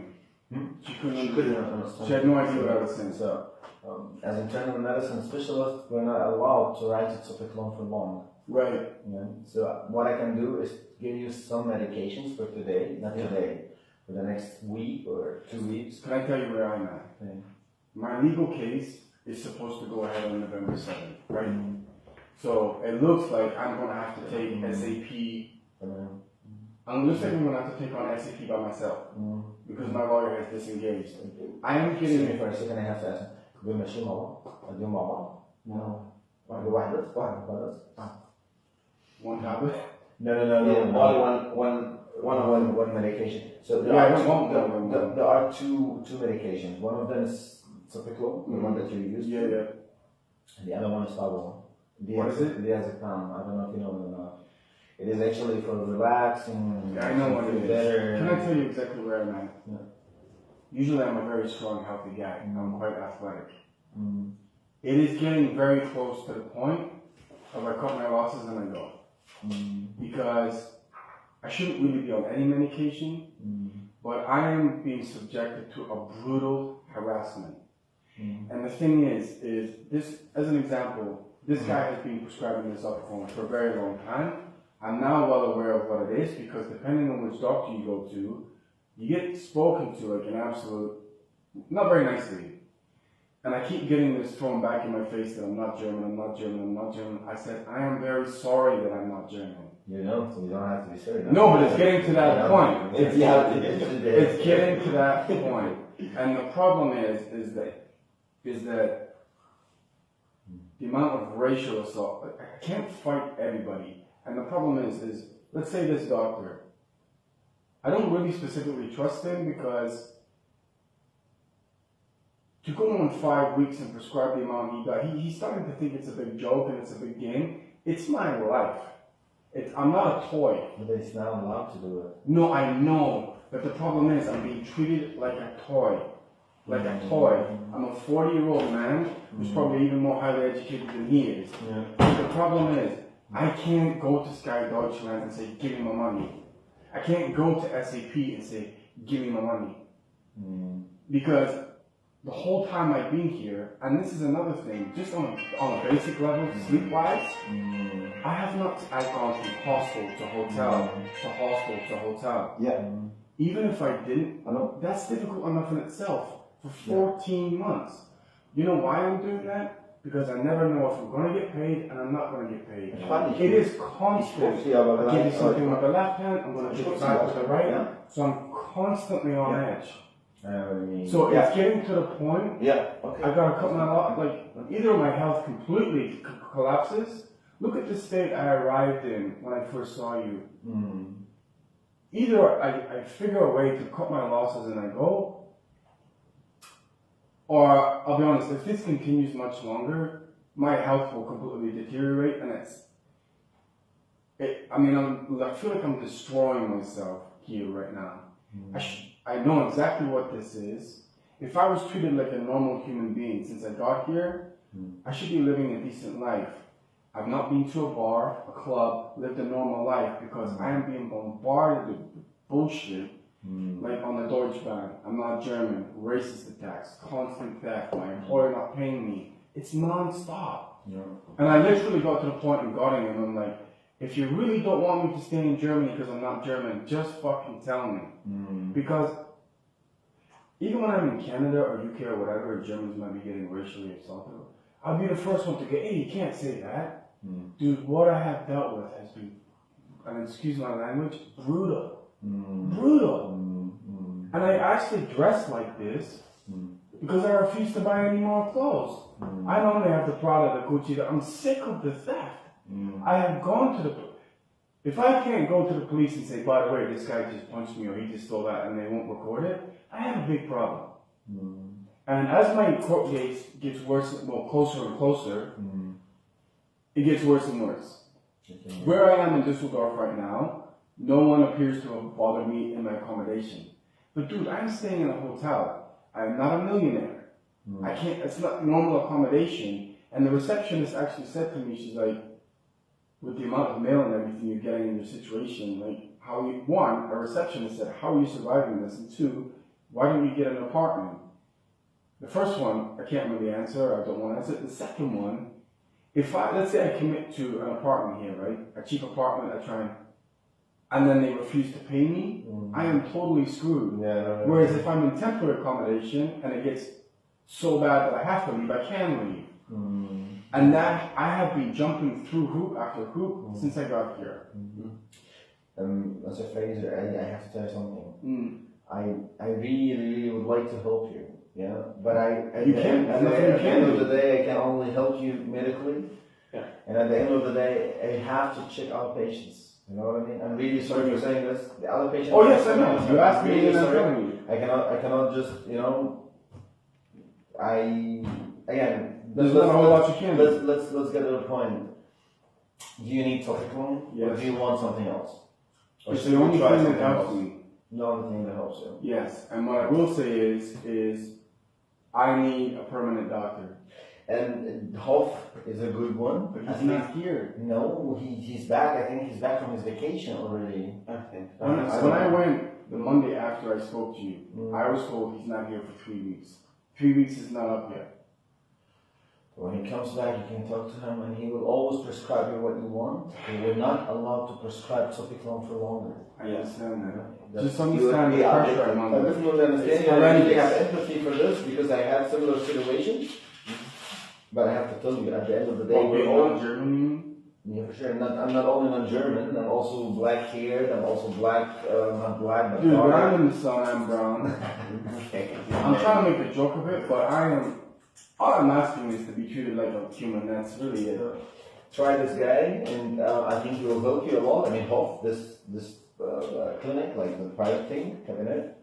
She couldn't understand. She had no idea what I was saying. So, as internal medicine specialist, we're not allowed to write Zopicon for long. Right. Yeah. So what I can do is give you some medications for today, not today, for the next week or 2 weeks. Can I tell you where I'm at? Yeah. My legal case is supposed to go ahead on November 7th, right? So it looks like I'm going to have to take SAP. It looks like I'm going to have to take on SAP by myself because my lawyer has disengaged. I am getting. Excuse me for a second, I have to ask. Do machine mama? No. One tablet? No. Only one medication. So there are two medications. One of them is Zopicon, the one that you use. Yeah. And the other one is Tavol. What is it? Diazepam. I don't know if you know it or not. It is actually for relaxing. I know what it is. Better. Can I tell you exactly where I'm at? Yeah. Usually I'm a very strong, healthy guy. I'm quite athletic. It is getting very close to the point of I cut my losses and I go. Because I shouldn't really be on any medication, but I am being subjected to a brutal harassment. And the thing is this, as an example, this guy has been prescribing this Zopicon for a very long time. I'm now well aware of what it is because depending on which doctor you go to, you get spoken to like an absolute, not very nicely. And I keep getting this thrown back in my face that I'm not German. I said, I am very sorry that I'm not German. You don't have to be sorry. No, but it's getting to that point. It's getting to that point. And the problem is that the amount of racial assault, I can't fight everybody. And the problem is let's say this doctor, I don't really specifically trust him because to go on 5 weeks and prescribe the amount he got, he's starting to think it's a big joke and it's a big game. It's my life. I'm not a toy. But he's not allowed to do it. No, I know. But the problem is I'm being treated like a toy. Like a toy. I'm a 40-year-old man who's probably even more highly educated than he is. But the problem is I can't go to Sky Deutschland and say, give me my money. I can't go to SAP and say, give me my money. Because the whole time I've been here, and this is another thing, just on a basic level, sleep-wise, I've gone from hostel to hotel, to hostel to hotel. Yeah. Even if I didn't, that's difficult enough in itself for 14 months. You know why I'm doing that? Because I never know if I'm going to get paid and I'm not going to get paid. It is constant. I give you something with the left hand, I'm going to give it back with the right hand. So I'm constantly on edge. So it's getting to the point. Yeah. Okay. I gotta cut my like either my health completely collapses. Look at the state I arrived in when I first saw you. Either I figure a way to cut my losses and I go, or I'll be honest, if this continues much longer, my health will completely deteriorate, and I feel like I'm destroying myself here right now. I know exactly what this is. If I was treated like a normal human being since I got here, I should be living a decent life. I've not been to a bar, a club, lived a normal life because I am being bombarded with bullshit, like on the Deutsche Bank. I'm not German, racist attacks, constant theft, my employer not paying me. It's non-stop. And I literally got to the point in Göttingen, I'm like, if you really don't want me to stay in Germany because I'm not German, just fucking tell me. Because even when I'm in Canada or UK or whatever, Germans might be getting racially assaulted, I'll be the first one to go, hey, you can't say that. Dude, what I have dealt with has been, and excuse my language, brutal. Brutal. And I actually dress like this because I refuse to buy any more clothes. I normally have the Prada, the Gucci, I'm sick of the theft. I have gone to the, if I can't go to the police and say, by the way, this guy just punched me or he just stole that and they won't record it, I have a big problem. And as my court case gets worse, well, closer and closer, it gets worse and worse. Where I am in Düsseldorf right now, no one appears to have bothered me in my accommodation. But dude, I'm staying in a hotel. I'm not a millionaire. I can't, it's not normal accommodation. And the receptionist actually said to me, she's like, with the amount of mail and everything you're getting in your situation, like, one, a receptionist said, how are you surviving this? And two, why don't you get an apartment? The first one, I can't really answer, I don't want to answer. The second one, let's say I commit to an apartment here, right? A cheap apartment, and then they refuse to pay me, I am totally screwed. Whereas if I'm in temporary accommodation and it gets so bad that I have to leave, I can leave. And that, I have been jumping through hoop after hoop since I got here. As a Fraser, I have to tell you something. I really, really would like to help you. Yeah, but at the end of the day, I can only help you medically. And at the end of the day, I have to check out patients. You know what I mean? I'm really sorry for saying this. The other patients. Oh yes, I know. You asked me, and I'm telling you. I cannot just, There's not a whole lot you can do. Let's get to the point. Do you need topical? Yes. Or do you want something else? Or it's the only thing that helps me. The only thing that helps you. Yes, and what I will say is I need a permanent doctor. And Hoff is a good one. But he's not here. No, he's back. I think he's back from his vacation already. I think. When I went the Monday after I spoke to you, I was told he's not here for 3 weeks. 3 weeks is not up yet. When he comes back, you can talk to him, and he will always prescribe you what you want. We're not allowed to prescribe Topiclone for longer. I understand that. Just understand the pressure I'm under. I really have empathy for this because I had similar situations. But I have to tell you, at the end of the day, we're all German. Yeah, for sure. I'm not only non-German. I'm also black-haired. I'm also black, not black, but dude, dark. when I'm in the sun, I'm brown. I'm trying to make a joke of it, but all I'm asking is to be treated like a human. That's really it. Try this guy, and I think he will help you a lot. I mean, Hoff, this clinic, like the private thing, cabinet,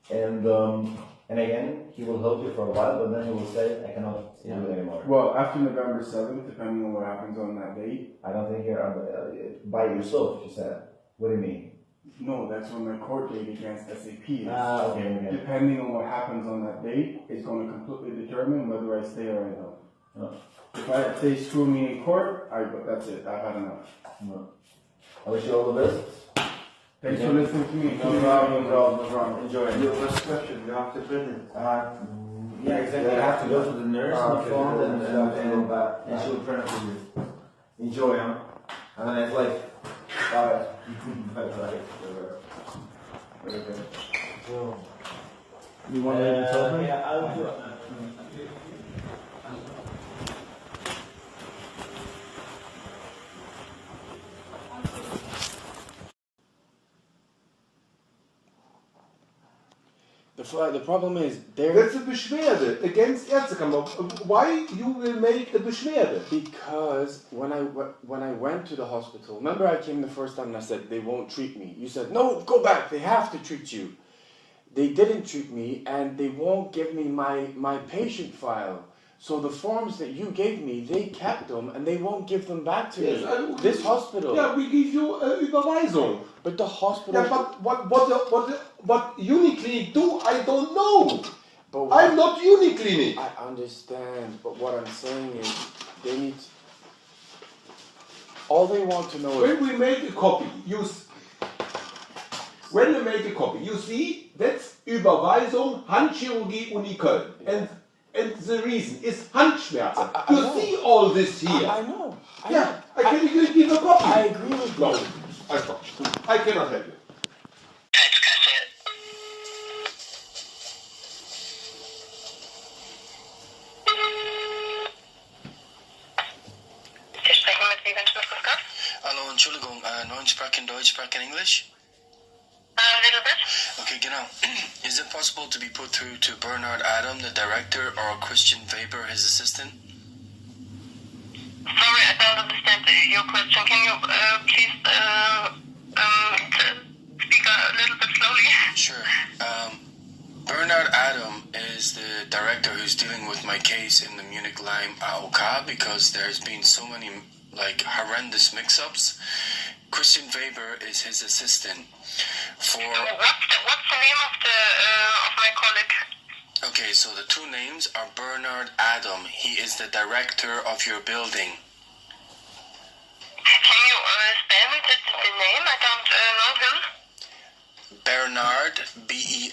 and again, he will help you for a while, but then he will say, I cannot do it anymore. Well, after November 7th, depending on what happens on that date. I don't think you're by yourself, you said. What do you mean? No, that's when my court date against SAP is. Okay. Depending on what happens on that date, is going to completely determine whether I stay or I don't. If they screw me in court, that's it. I've had enough. I wish you all the best. Thanks for listening to me. No problem. Enjoy. Your first question, you have to print it. Yeah, exactly. You have to go to the nurse on the phone and she'll print it for you. Enjoy, huh? Have a nice life. Bye. Bye. Very good. So, you want to tell me? Yeah, I'll do it. The the problem is there. That's a Beschwerde against Ärztekammer. Why you will make a Beschwerde? Because when I went to the hospital, remember I came the first time and I said they won't treat me. You said no, go back. They have to treat you. They didn't treat me and they won't give me my patient file. So the forms that you gave me, they kept them and they won't give them back to me. This hospital. Yeah, we give you Überweisung. But the hospital. Yeah, but what Uniclinic do, I don't know. But I'm not Uniclinic. I understand, but what I'm saying is they need. All they want to know is. When we make a copy, when you make a copy, you see that's Überweisung Handchirurgie Uni Köln. And the reason is Handschmerzen. You see all this here. I know. I can give a copy. I agree with you. No, I cannot help you. Hallo, Entschuldigung, 9 sprechen Deutsch, sprechen English? A little bit. Okay, genau. Is it possible to be put through to Bernard Adam, the director, or Christian Weber, his assistant? Sorry, I don't understand your question. Can you please speak a little bit slowly? Sure. Bernard Adam is the director who's dealing with my case in the Munich Lyme AOK because there's been so many horrendous mix-ups. Christian Weber is his assistant. What's the name of my colleague? Okay, so the two names are Bernard Adam. He is the director of your building. Can you spell me the name? I don't know him. Bernard, B-E-R-N-A-R-D,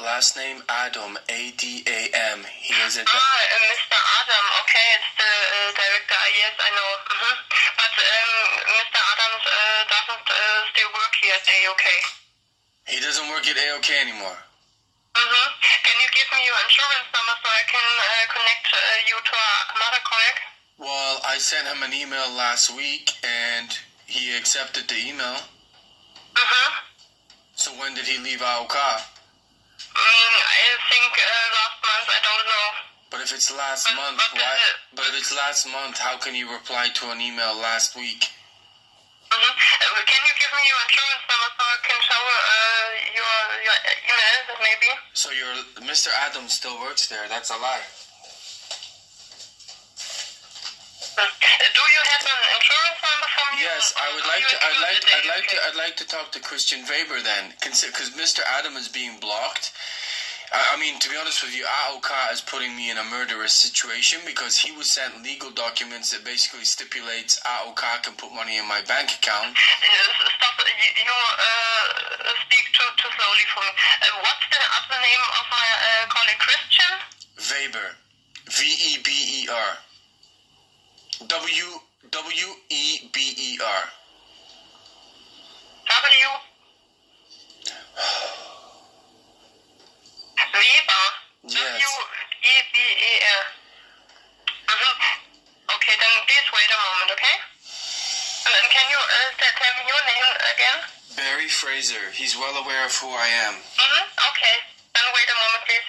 last name Adam, A-D-A-M. He is a... Mr. Adam, okay, it's the director, yes, I know. But Mr. Adams doesn't still work here at AOK. He doesn't work at AOK anymore. Can you give me your insurance number so I can connect you to another colleague? Well, I sent him an email last week and he accepted the email. So when did he leave AOK? I think last month, I don't know. But if it's last month, why? But if it's last month, how can you reply to an email last week? Can you give me your insurance number so I can show your email, maybe? So Mr. Adams still works there. That's a lie. Do you have an insurance number for me? Yes, I'd like to talk to Christian Weber then, because Mr. Adam is being blocked. I mean, to be honest with you, AOK is putting me in a murderous situation because he was sent legal documents that basically stipulates AOK can put money in my bank account. Stop, you speak too slowly for me. What's the other name of my colleague, Christian? Weber. V-E-B-E-R. W-E-B-E-R. W? Weber. Yes. W-E-B-E-R. Okay, then please wait a moment, okay? And can you tell me your name again? Barry Fraser. He's well aware of who I am. Okay. Then wait a moment, please.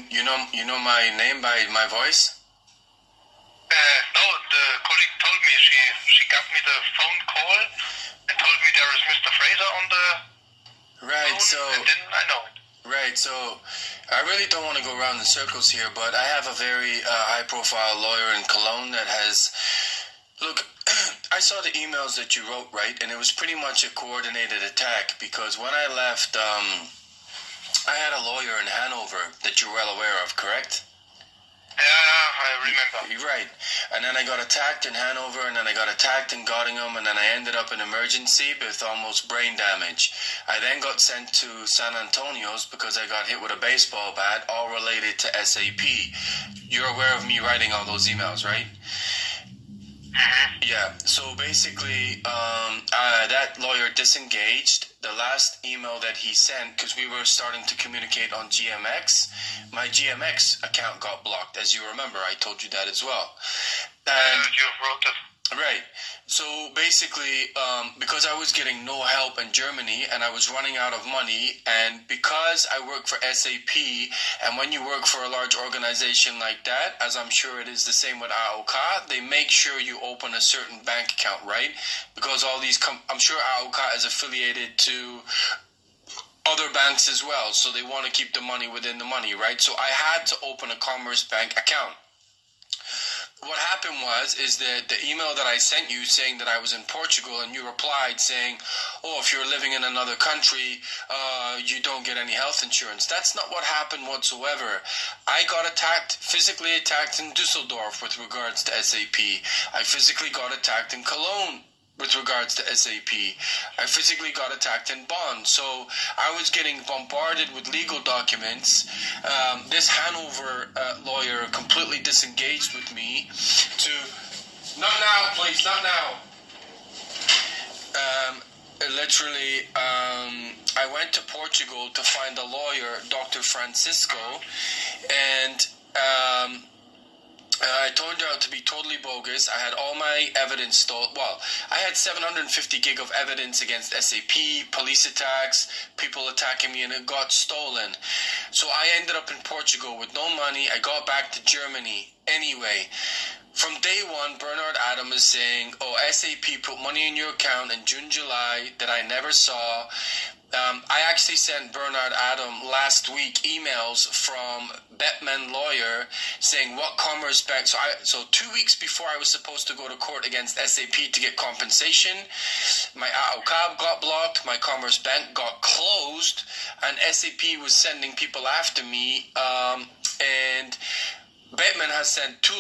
you know my name by my voice? No, the colleague told me she got me the phone call and told me there is Mr. Fraser on the right. phone, So and then I know it. right. So I really don't want to go around in circles here, but I have a very high-profile lawyer in Cologne that has. Look, I saw the emails that you wrote, right, and it was pretty much a coordinated attack because when I left, I had a lawyer in Hanover that you're well aware of, correct? Yeah, I remember. Right. And then I got attacked in Hanover, and then I got attacked in Göttingen, and then I ended up in emergency with almost brain damage. I then got sent to San Antonio's because I got hit with a baseball bat, all related to SAP. You're aware of me writing all those emails, right? Yeah, so basically, that lawyer disengaged. The last email that he sent, because we were starting to communicate on GMX, my GMX account got blocked, as you remember. I told you that as well. And you wrote it. right. So basically, because I was getting no help in Germany and I was running out of money, and because I work for SAP, and when you work for a large organization like that, as I'm sure it is the same with AOK, they make sure you open a certain bank account, right? Because all these, I'm sure AOK is affiliated to other banks as well, so they want to keep the money within the money, right? So I had to open a Commerce Bank account. What happened is that the email that I sent you saying that I was in Portugal, and you replied saying, oh, if you're living in another country, you don't get any health insurance. That's not what happened whatsoever. I got attacked, physically attacked in Düsseldorf with regards to SAP. I physically got attacked in Cologne with regards to SAP. I physically got attacked in Bonn. So I was getting bombarded with legal documents. This Hanover lawyer completely disengaged with me to... Not now, please, not now. Literally, I went to Portugal to find a lawyer, Dr. Francisco, and... I turned out to be totally bogus. I had all my evidence stolen. Well, I had 750 gig of evidence against SAP, police attacks, people attacking me, and it got stolen. So I ended up in Portugal with no money. I got back to Germany anyway. From day one, Bernard Adam is saying, oh, SAP put money in your account in June, July that I never saw. I actually sent Bernard Adam last week emails from Batman lawyer saying what Commerce Bank. So 2 weeks before I was supposed to go to court against SAP to get compensation, my AOK got blocked, my Commerce Bank got closed, and SAP was sending people after me. And Batman has sent two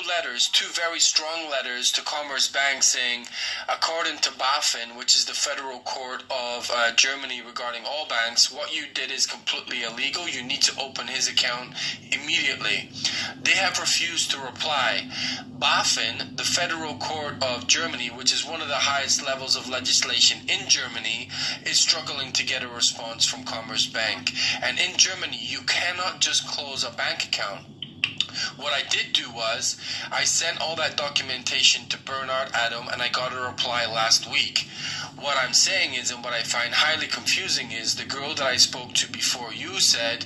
very strong letters to Commerce Bank saying, according to BaFin, which is the federal court of Germany regarding all banks, what you did is completely illegal. You need to open his account immediately. They have refused to reply. BaFin, the federal court of Germany, which is one of the highest levels of legislation in Germany, is struggling to get a response from Commerce Bank. And in Germany, you cannot just close a bank account. What I did do was, I sent all that documentation to Bernard Adam, and I got a reply last week. What I'm saying is, and what I find highly confusing is, the girl that I spoke to before you said,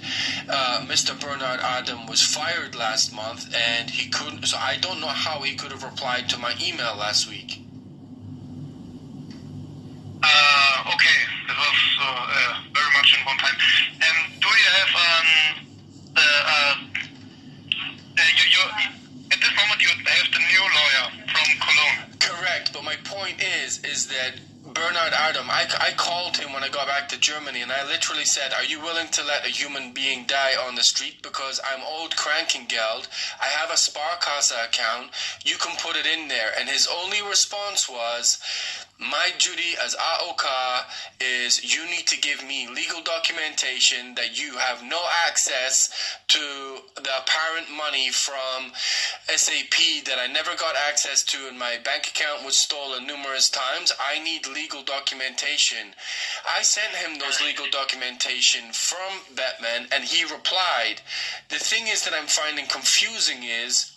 Mr. Bernard Adam was fired last month, and he couldn't, so I don't know how he could have replied to my email last week. Okay, that was very much in one time. Do you have at this moment you have the new lawyer from Cologne? Correct, but my point is that Bernard Adam, I called him when I got back to Germany, and I literally said, are you willing to let a human being die on the street? Because I'm old Krankengeld, I have a Sparkasse account, you can put it in there. And his only response was, my duty as AOK is you need to give me legal documentation that you have no access to the apparent money from SAP that I never got access to, and my bank account was stolen numerous times. I need legal documentation. I sent him those legal documentation from Batman, and he replied. The thing is that I'm finding confusing is,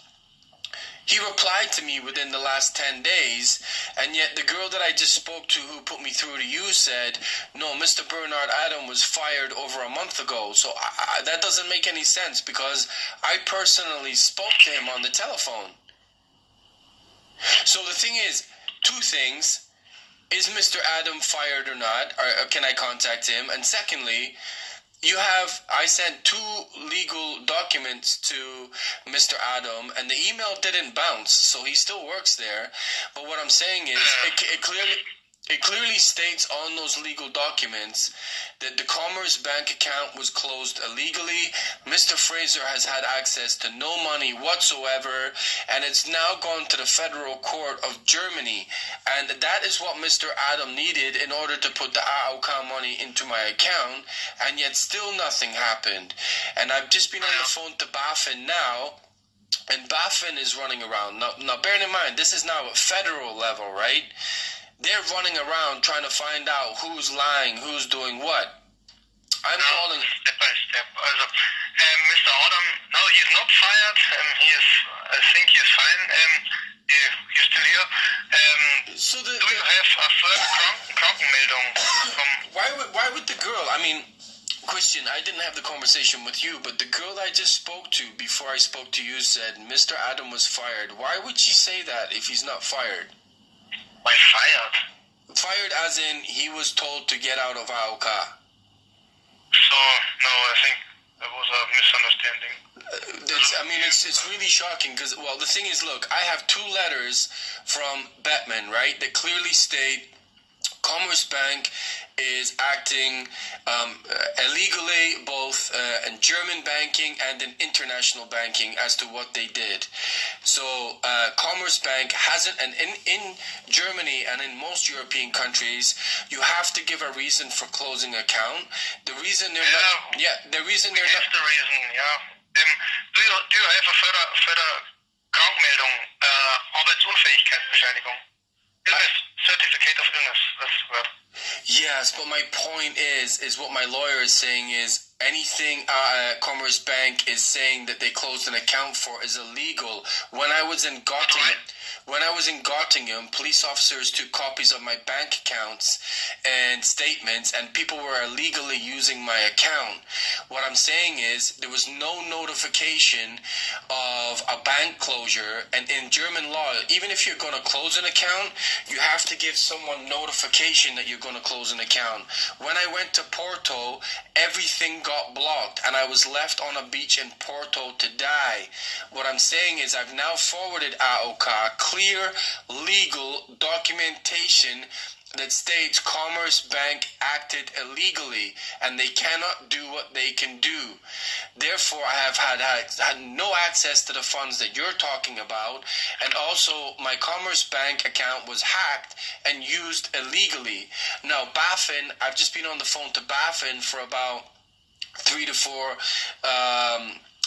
He replied to me within the last 10 days, and yet the girl that I just spoke to who put me through to you said, no, Mr. Bernard Adam was fired over a month ago. So that doesn't make any sense because I personally spoke to him on the telephone. So the thing is, two things. Is Mr. Adam fired or not? Or can I contact him? And secondly, I sent 2 legal documents to Mr. Adam, and the email didn't bounce, so he still works there. But what I'm saying is, it clearly states on those legal documents that the Commerce Bank account was closed illegally. Mr. Fraser has had access to no money whatsoever, and it's now gone to the Federal Court of Germany. And that is what Mr. Adam needed in order to put the AOK money into my account, and yet still nothing happened. And I've just been on the phone to BaFin now, and BaFin is running around. Now bear in mind, this is now at federal level, right? They're running around trying to find out who's lying, who's doing what. I'm calling... Step by step. Also, Mr. Adam, no, he's not fired. I think he's fine. He's still here. Do you have a further Krankenmeldung from... Why would the girl... I mean, Christian, I didn't have the conversation with you, but the girl I just spoke to before I spoke to you said Mr. Adam was fired. Why would she say that if he's not fired? Why fired? Fired as in he was told to get out of AOK. So, no, I think that was a misunderstanding. It's really shocking because, well, the thing is, look, I have 2 letters from Batman, right, that clearly state Commerce Bank is acting illegally, both in German banking and in international banking as to what they did. So Commerce Bank hasn't, and in Germany and in most European countries, you have to give a reason for closing account. The reason they're not, the reason they're not. The reason, do you have a further Krankmeldung, Arbeitsunfähigkeitsbescheinigung? Illness, certificate of illness, that's the word. Yes, but my point is what my lawyer is saying is anything Commerce Bank is saying that they closed an account for is illegal. When I was in Göttingen, police officers took copies of my bank accounts and statements, and people were illegally using my account. What I'm saying is there was no notification of a bank closure, and in German law, even if you're going to close an account, you have to give someone notification that you're going to close an account. When I went to Porto, everything got blocked, and I was left on a beach in Porto to die. What I'm saying is I've now forwarded AOK clear legal documentation that states Commerce Bank acted illegally and they cannot do what they can do. Therefore, I have had no access to the funds that you're talking about, and also my Commerce Bank account was hacked and used illegally. Now, BaFin, I've just been on the phone to BaFin for about 3 to 4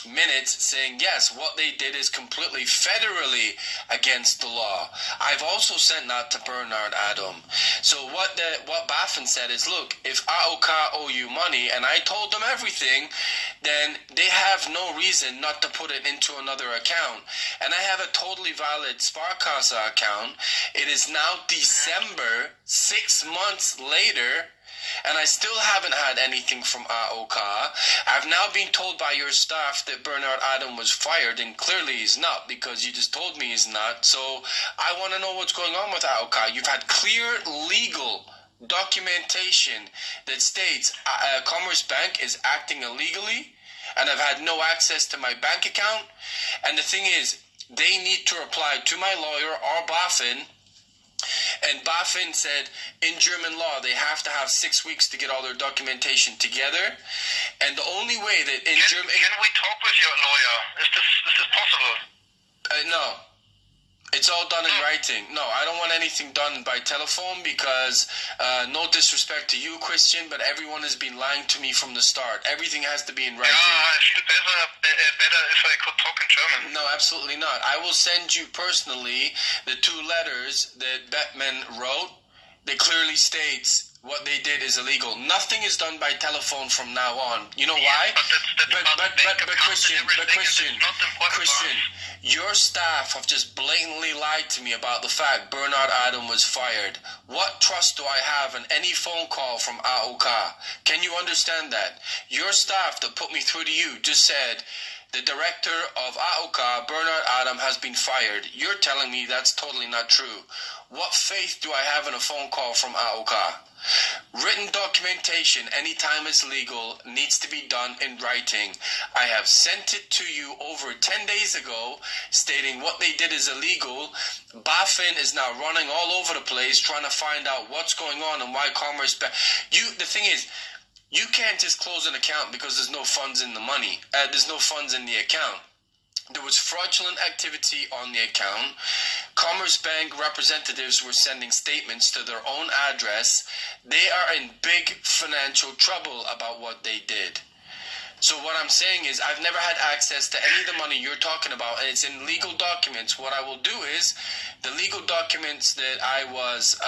minutes saying yes, what they did is completely federally against the law. I've also sent that to Bernard Adam. So what BaFin said is, look, if AOK owe you money, and I told them everything, then they have no reason not to put it into another account. And I have a totally valid Sparkasse account. It is now December, 6 months later, and I still haven't had anything from AOK. I've now been told by your staff that Bernard Adam was fired, and clearly he's not, because you just told me he's not. So I want to know what's going on with AOK. You've had clear legal documentation that states Commerce Bank is acting illegally, and I've had no access to my bank account. And the thing is, they need to reply to my lawyer or BaFin. And BaFin said in German law they have to have 6 weeks to get all their documentation together, and the only way that in Germany... Can we talk with your lawyer? Is this possible? No. It's all done in writing. No, I don't want anything done by telephone because, no disrespect to you, Christian, but everyone has been lying to me from the start. Everything has to be in writing. Yeah, I feel better if I could talk in German. No, absolutely not. I will send you personally the 2 letters that Bettman wrote that clearly states what they did is illegal. Nothing is done by telephone from now on. You know why? But Christian, Your staff have just blatantly lied to me about the fact Bernard Adam was fired. What trust do I have in any phone call from AOK? Can you understand that? Your staff that put me through to you just said the director of AOK, Bernard Adam, has been fired. You're telling me that's totally not true. What faith do I have in a phone call from AOK? Written documentation, anytime it's legal, needs to be done in writing. I have sent it to you over 10 days ago, stating what they did is illegal. BaFin is now running all over the place, trying to find out what's going on and why Commerce Bank. The thing is, you can't just close an account because there's no funds in the money. There's no funds in the account. There was fraudulent activity on the account. Commerce Bank representatives were sending statements to their own address. They are in big financial trouble about what they did. So what I'm saying is I've never had access to any of the money you're talking about, and it's in legal documents. What I will do is the legal documents that I was,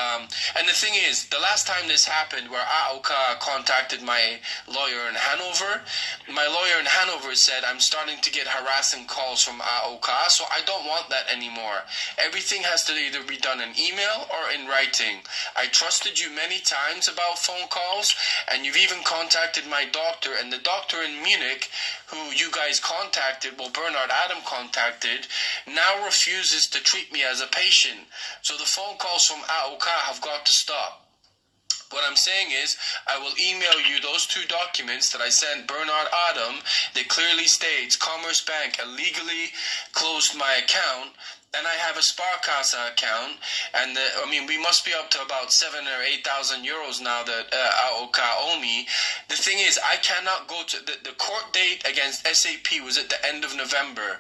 and the thing is, the last time this happened where AOK contacted my lawyer in Hanover, my lawyer in Hanover said I'm starting to get harassing calls from AOK, so I don't want that anymore. Everything has to either be done in email or in writing. I trusted you many times about phone calls, and you've even contacted my doctor, and the doctor in Munich, who you guys contacted, well, Bernard Adam contacted, now refuses to treat me as a patient. So the phone calls from AOK have got to stop. What I'm saying is, I will email you those 2 documents that I sent Bernard Adam that clearly states Commerce Bank illegally closed my account, and I have a Sparkasse account, and we must be up to about 7,000 or 8,000 euros now that AOK owe me. The thing is, I cannot go to the court date against SAP was at the end of November,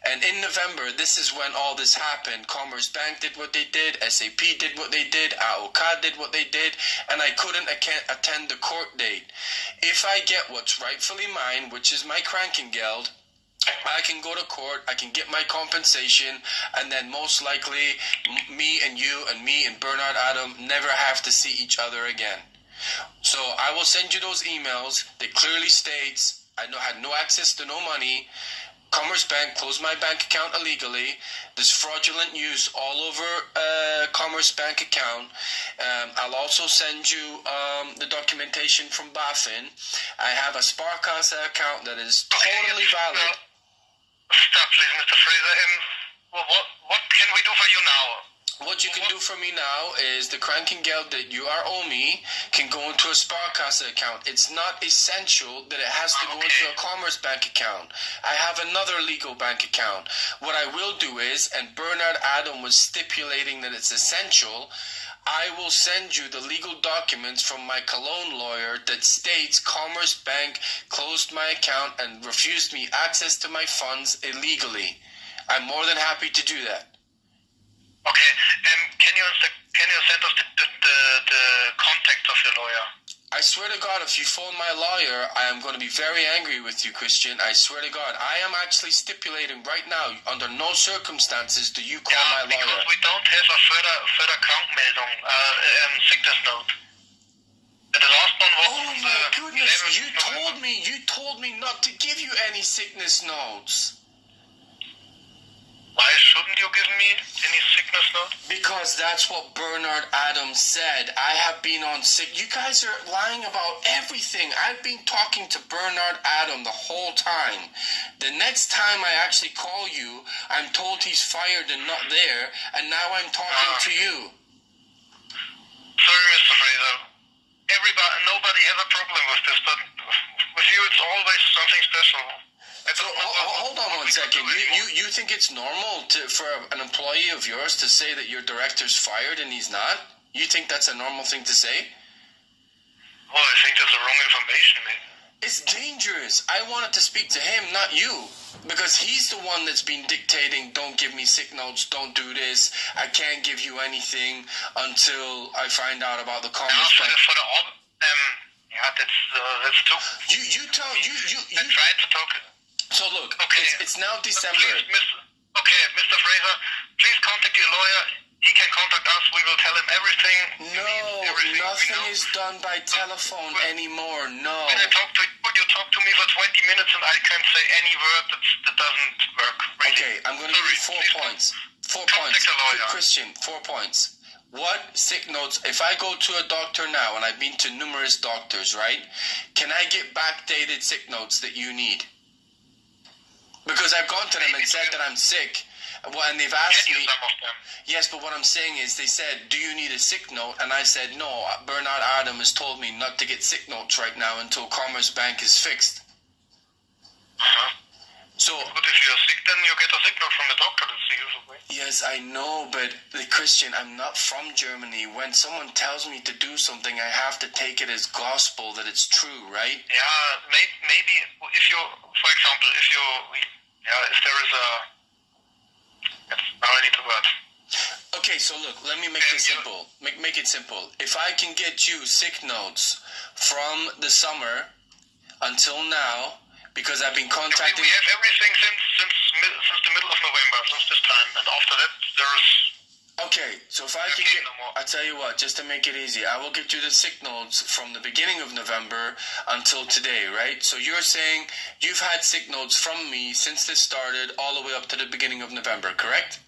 and in November, this is when all this happened. Commerce Bank did what they did, SAP did what they did, AOK did what they did, and I couldn't attend the court date. If I get what's rightfully mine, which is my Krankengeld, I can go to court, I can get my compensation, and then most likely me and you and me and Bernard Adam never have to see each other again. So I will send you those emails that clearly states I had no access to no money. Commerce Bank closed my bank account illegally. There's fraudulent use all over Commerce Bank account. I'll also send you the documentation from BaFin. I have a Sparkasse account that is totally valid. Stop, please, Mr. Fraser. What can we do for you now? What you can do for me now is the Krankengeld that you are owe me can go into a Sparkasse account. It's not essential that it has to go into a Commerce Bank account. I have another legal bank account. What I will do is, and Bernard Adam was stipulating that it's essential, I will send you the legal documents from my KOLN lawyer that states Commerce Bank closed my account and refused me access to my funds illegally. I'm more than happy to do that. Okay, can you send us the contact of your lawyer? I swear to God, if you phone my lawyer, I am going to be very angry with you, Christian. I swear to God. I am actually stipulating right now, under no circumstances do you call my lawyer. Because we don't have a further Krankmeldung, sickness note. The last one was oh my goodness, you told me not to give you any sickness notes. Why shouldn't you give me any sickness note? Because that's what Bernard Adams said. I have been on sick. You guys are lying about everything. I've been talking to Bernard Adam the whole time. The next time I actually call you, I'm told he's fired and not there, and now I'm talking to you. Sorry, Mr. Fraser. Nobody has a problem with this, but with you it's always something special. So, hold on 1 second. You think it's normal for an employee of yours to say that your director's fired and he's not? You think that's a normal thing to say? Well, I think that's the wrong information, man. It's dangerous. I wanted to speak to him, not you. Because he's the one that's been dictating, don't give me sick notes, don't do this, I can't give you anything until I find out about the Commerce Bank. Yeah, that's too... You tried to talk... So look, okay. it's now December. Mr. Fraser, please contact your lawyer. He can contact us. We will tell him everything. No, nothing is done by telephone anymore. No. When I talk to you, example, you talk to me for 20 minutes and I can't say any word that doesn't work. Really. Okay, I'm going to give you 4 points. 4 points. Christian, 4 points. What sick notes, if I go to a doctor now, and I've been to numerous doctors, right? Can I get backdated sick notes that you need? Because I've gone to them and said that I'm sick. Well, and they've asked me. Yes, but what I'm saying is, they said, "Do you need a sick note?" And I said, "No." Bernard Adam has told me not to get sick notes right now until Commerce Bank is fixed. So. But if you're sick, then you get a sick note from the doctor. That's the usual way. Yes, I know, but Christian, I'm not from Germany. When someone tells me to do something, I have to take it as gospel that it's true, right? Yeah, maybe if you, for example, if there is a. Now I need to word. Okay, so look, let me make this simple. Make it simple. If I can get you sick notes from the summer until now, because I've been contacting. We have everything since the middle of November, since this time, and after that there is. Okay, so if I can get, I tell you what, just to make it easy, I will get you the sick notes from the beginning of November until today, right? So you're saying you've had sick notes from me since this started all the way up to the beginning of November, correct?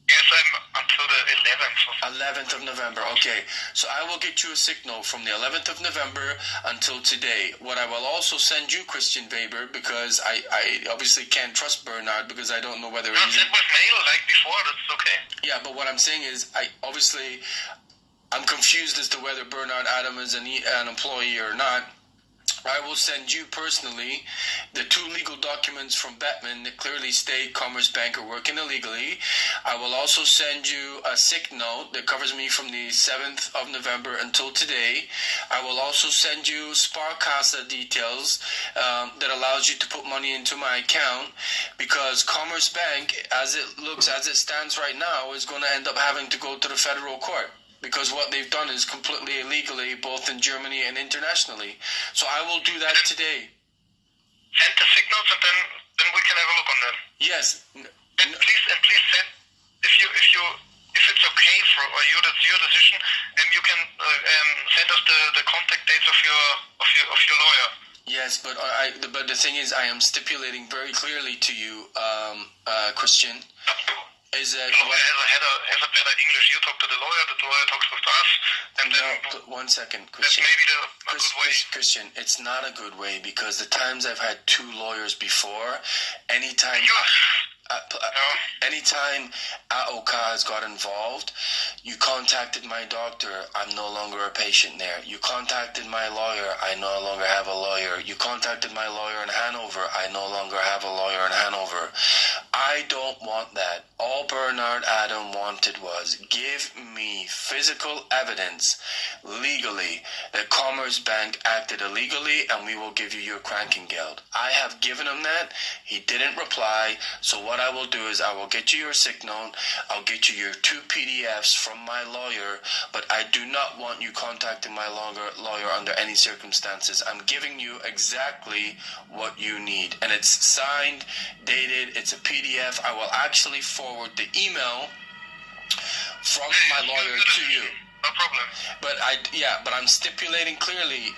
Yes, I'm until the 11th of November, okay. So I will get you a sick note from the 11th of November until today. What I will also send you, Christian Weber, because I obviously can't trust Bernard because I don't know whether he's... Send with mail like before, that's okay. Yeah, but what I'm saying is, I'm confused as to whether Bernard Adam is an employee or not. I will send you personally the 2 legal documents from Bettman that clearly state Commerce Bank are working illegally. I will also send you a sick note that covers me from the 7th of November until today. I will also send you Sparkasse details that allows you to put money into my account, because Commerce Bank, as it stands right now, is going to end up having to go to the federal court. Because what they've done is completely illegally, both in Germany and internationally. So I will do that today. Send the signals, and then we can have a look on them. Yes. And please send if it's okay for you, that's your decision. And you can send us the contact dates of your lawyer. Yes, but the thing is, I am stipulating very clearly to you, Christian. Is that has a better English? You talk to the lawyer talks with us, and then... No, 1 second, Christian. That's maybe a good way. Christian, it's not a good way, because the times I've had 2 lawyers before, anytime AOK has got involved, you contacted my doctor, I'm no longer a patient there. You contacted my lawyer, I no longer have a lawyer. You contacted my lawyer in Hanover, I no longer have a lawyer in Hanover. I don't want that. All Bernard Adam wanted was, give me physical evidence legally that Commerce Bank acted illegally, and we will give you your Krankengeld. I have given him that. He didn't reply. So what I will do is I will get you your sick note. I'll get you your 2 PDFs from my lawyer, but I do not want you contacting my lawyer under any circumstances. I'm giving you exactly what you need, and it's signed, dated, it's a PDF. I will actually forward the email from my lawyer to you. No problem. But I'm stipulating clearly,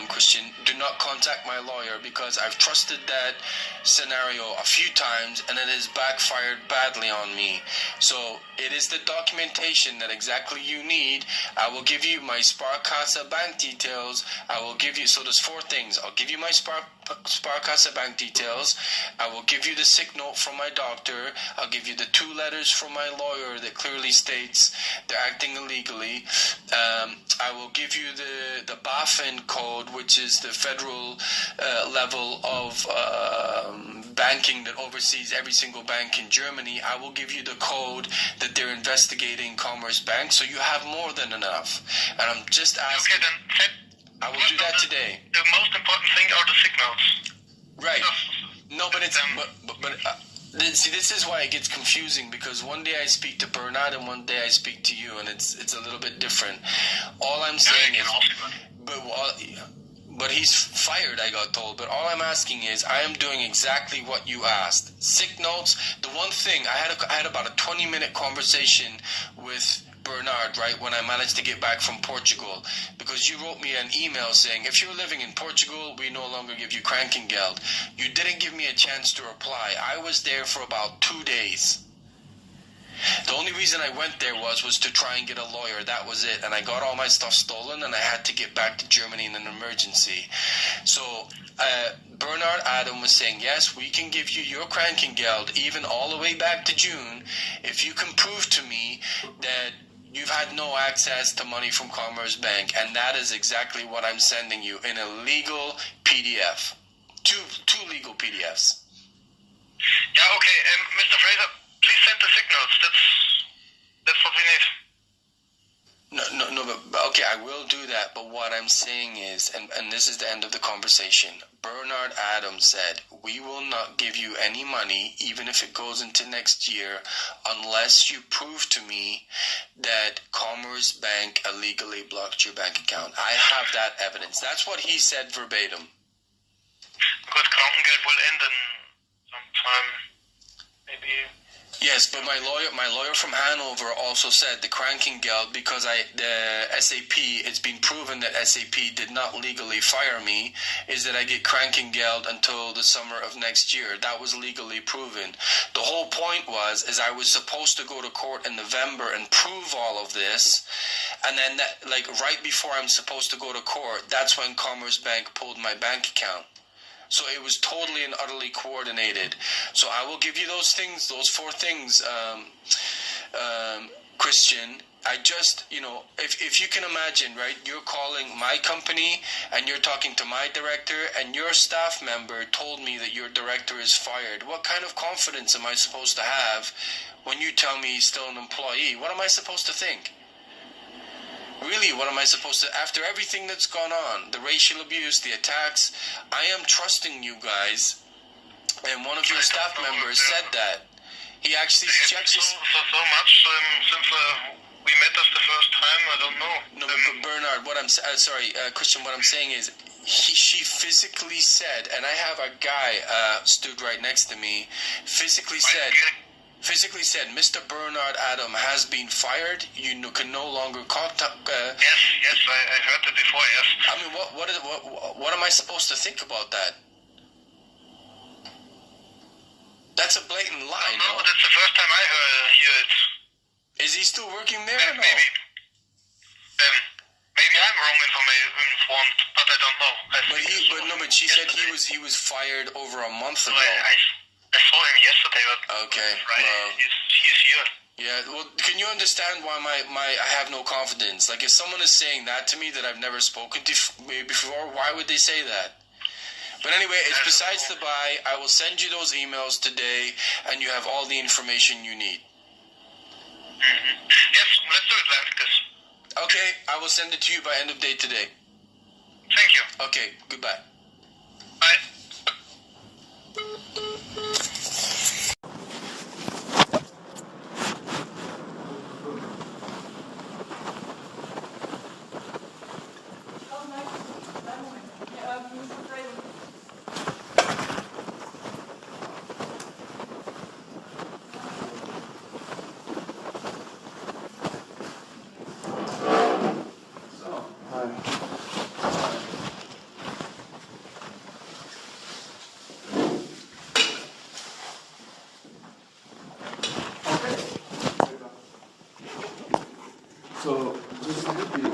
Christian, do not contact my lawyer, because I've trusted that scenario a few times and it has backfired badly on me. So it is the documentation that exactly you need. I will give you my Sparkasse bank details. I will give you, so there's 4 things. I'll give you my Sparkasse bank details. I will give you the sick note from my doctor. I'll give you the 2 letters from my lawyer that clearly states they're acting illegally. I will give you the BaFin code, which is the federal level of banking that oversees every single bank in Germany. I will give you the code that they're investigating Commerce Bank, so you have more than enough. And I'm just asking. Okay, then I will do that today. The most important thing are the signals. Right. No, but it's see, this is why it gets confusing, because one day I speak to Bernard and one day I speak to you, and it's a little bit different. All I'm saying is, but he's fired, I got told. But all I'm asking is, I am doing exactly what you asked. Sick notes. The one thing I had about a 20-minute conversation with Bernard, right, when I managed to get back from Portugal, because you wrote me an email saying, if you're living in Portugal, we no longer give you krankengeld. You didn't give me a chance to reply. I was there for about 2 days. The only reason I went there was to try and get a lawyer. That was it. And I got all my stuff stolen, and I had to get back to Germany in an emergency. So Bernard Adam was saying, yes, we can give you your krankengeld even all the way back to June if you can prove to me that you've had no access to money from Commerce Bank. And that is exactly what I'm sending you in a legal PDF. Two legal PDFs. Yeah, okay. Mr. Fraser, please send the signals. That's what we need. No, but okay, I will do that. But what I'm saying is, and this is the end of the conversation, Bernard Adams said, we will not give you any money, even if it goes into next year, unless you prove to me that Commerce Bank illegally blocked your bank account. I have that evidence. That's what he said verbatim. Because Krankengeld will end in some time, maybe. Yes, but my lawyer from Hanover also said the krankengeld, because the SAP, it's been proven that SAP did not legally fire me, is that I get krankengeld until the summer of next year. That was legally proven. The whole point is I was supposed to go to court in November and prove all of this, and then right before I'm supposed to go to court, that's when Commerce Bank pulled my bank account. So it was totally and utterly coordinated. So I will give you those things, those 4 things, Christian. I just, if you can imagine, right, you're calling my company and you're talking to my director, and your staff member told me that your director is fired. What kind of confidence am I supposed to have when you tell me he's still an employee? What am I supposed to think? Really, what am I supposed to, after everything that's gone on, the racial abuse, the attacks, I am trusting you guys, and one of your staff members said that. He actually checks his... So much since we met us the first time, I don't know. No, but Bernard, Christian, what I'm saying is, she physically said, and I have a guy stood right next to me, physically said, Mr. Bernard Adam has been fired. You can no longer contact. Yes, I heard it before. Yes. I mean, what am I supposed to think about that? That's a blatant lie. No, but that's the first time I hear it. Is he still working there? Maybe. Maybe I'm wrong informed, but I don't know. But she said he was fired over a month ago. I saw him yesterday, but okay, Friday, he's here. Yeah, well, can you understand why I have no confidence? Like, if someone is saying that to me that I've never spoken to before, why would they say that? But anyway, it's besides the by. I will send you those emails today, and you have all the information you need. Mm-hmm. Yes, let's do it like this. Okay, I will send it to you by end of day today. Thank you. Okay, goodbye. Bye. So, just to give you,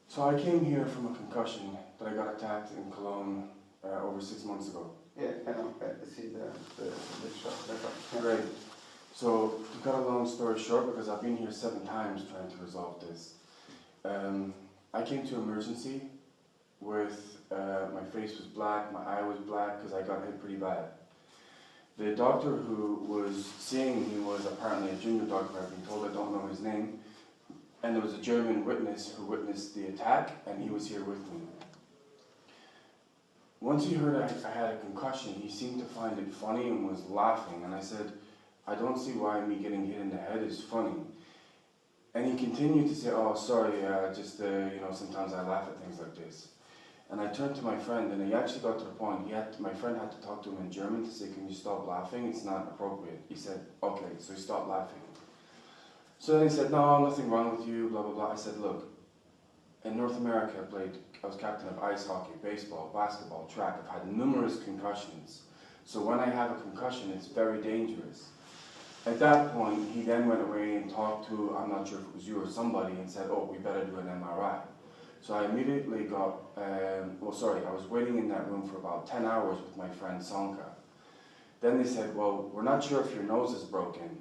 so I came here from a concussion that I got attacked in Cologne over 6 months ago. Yeah, I see the shot. Right. So, to cut a long story short, because I've been here 7 times trying to resolve this, I came to emergency with, my face was black, my eye was black, because I got hit pretty bad. The doctor who was seeing me was apparently a junior doctor, I've been told, I don't know his name, and there was a German witness who witnessed the attack, and he was here with me. Once he heard I had a concussion, he seemed to find it funny and was laughing, and I said, I don't see why me getting hit in the head is funny. And he continued to say, oh, sorry, sometimes I laugh at things like this. And I turned to my friend, and he actually got to the point, my friend had to talk to him in German to say, can you stop laughing? It's not appropriate. He said, okay, so he stopped laughing. So then he said, no, nothing wrong with you, blah, blah, blah. I said, look, in North America, I was captain of ice hockey, baseball, basketball, track. I've had numerous concussions. So when I have a concussion, it's very dangerous. At that point, he then went away and talked to, I'm not sure if it was you or somebody, and said, oh, we better do an MRI. So I immediately got, I was waiting in that room for about 10 hours with my friend Sonka. Then they said, well, we're not sure if your nose is broken.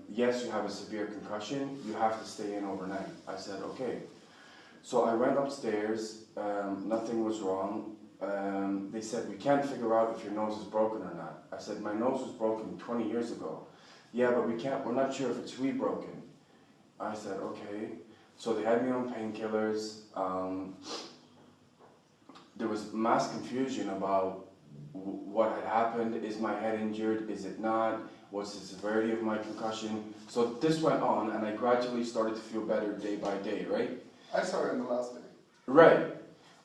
Yes, you have a severe concussion, you have to stay in overnight. I said, okay. So I went upstairs, nothing was wrong. They said, we can't figure out if your nose is broken or not. I said, my nose was broken 20 years ago. Yeah, but we're not sure if it's re-broken. I said, okay. So they had me on painkillers. There was mass confusion about what had happened. Is my head injured? Is it not? What's the severity of my concussion? So this went on, and I gradually started to feel better day by day, right? I saw it in the last day. Right.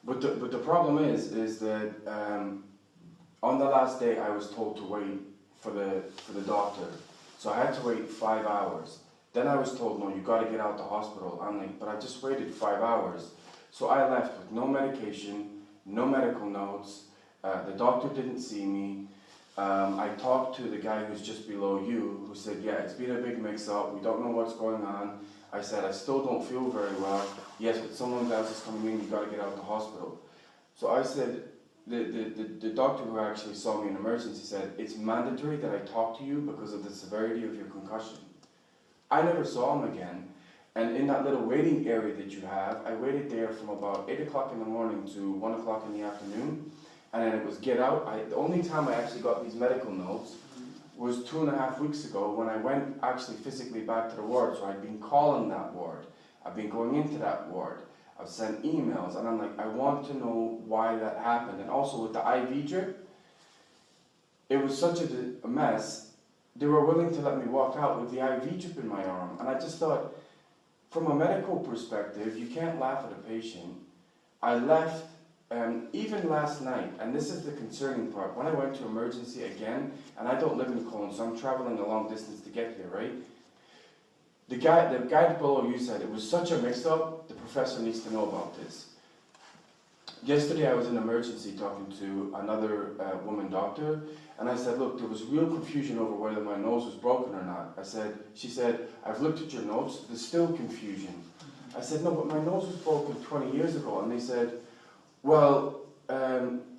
But the problem is that on the last day I was told to wait for the doctor. So I had to wait 5 hours. Then I was told, no, you got to get out the hospital. I'm like, but I just waited 5 hours. So I left with no medication, no medical notes. The doctor didn't see me. I talked to the guy who's just below you, who said, yeah, it's been a big mix-up. We don't know what's going on. I said, I still don't feel very well. Yes, but someone else is coming in. You got to get out the hospital. So I said, the doctor who actually saw me in emergency said, it's mandatory that I talk to you because of the severity of your concussion. I never saw him again, and in that little waiting area that you have, I waited there from about 8 o'clock in the morning to 1 o'clock in the afternoon, and then it was get out. The only time I actually got these medical notes was 2.5 weeks ago when I went actually physically back to the ward, so I'd been calling that ward, I've been going into that ward, I've sent emails, and I'm like, I want to know why that happened. And also with the IV drip, it was such a mess. They were willing to let me walk out with the IV drip in my arm. And I just thought, from a medical perspective, you can't laugh at a patient. I left, even last night, and this is the concerning part, when I went to emergency again, and I don't live in KOLN, so I'm traveling a long distance to get here, right? The guy below you said, it was such a mix-up, the professor needs to know about this. Yesterday I was in emergency talking to another woman doctor, and I said, look, there was real confusion over whether my nose was broken or not. She said, I've looked at your notes, there's still confusion. I said, no, but my nose was broken 20 years ago. And they said, well,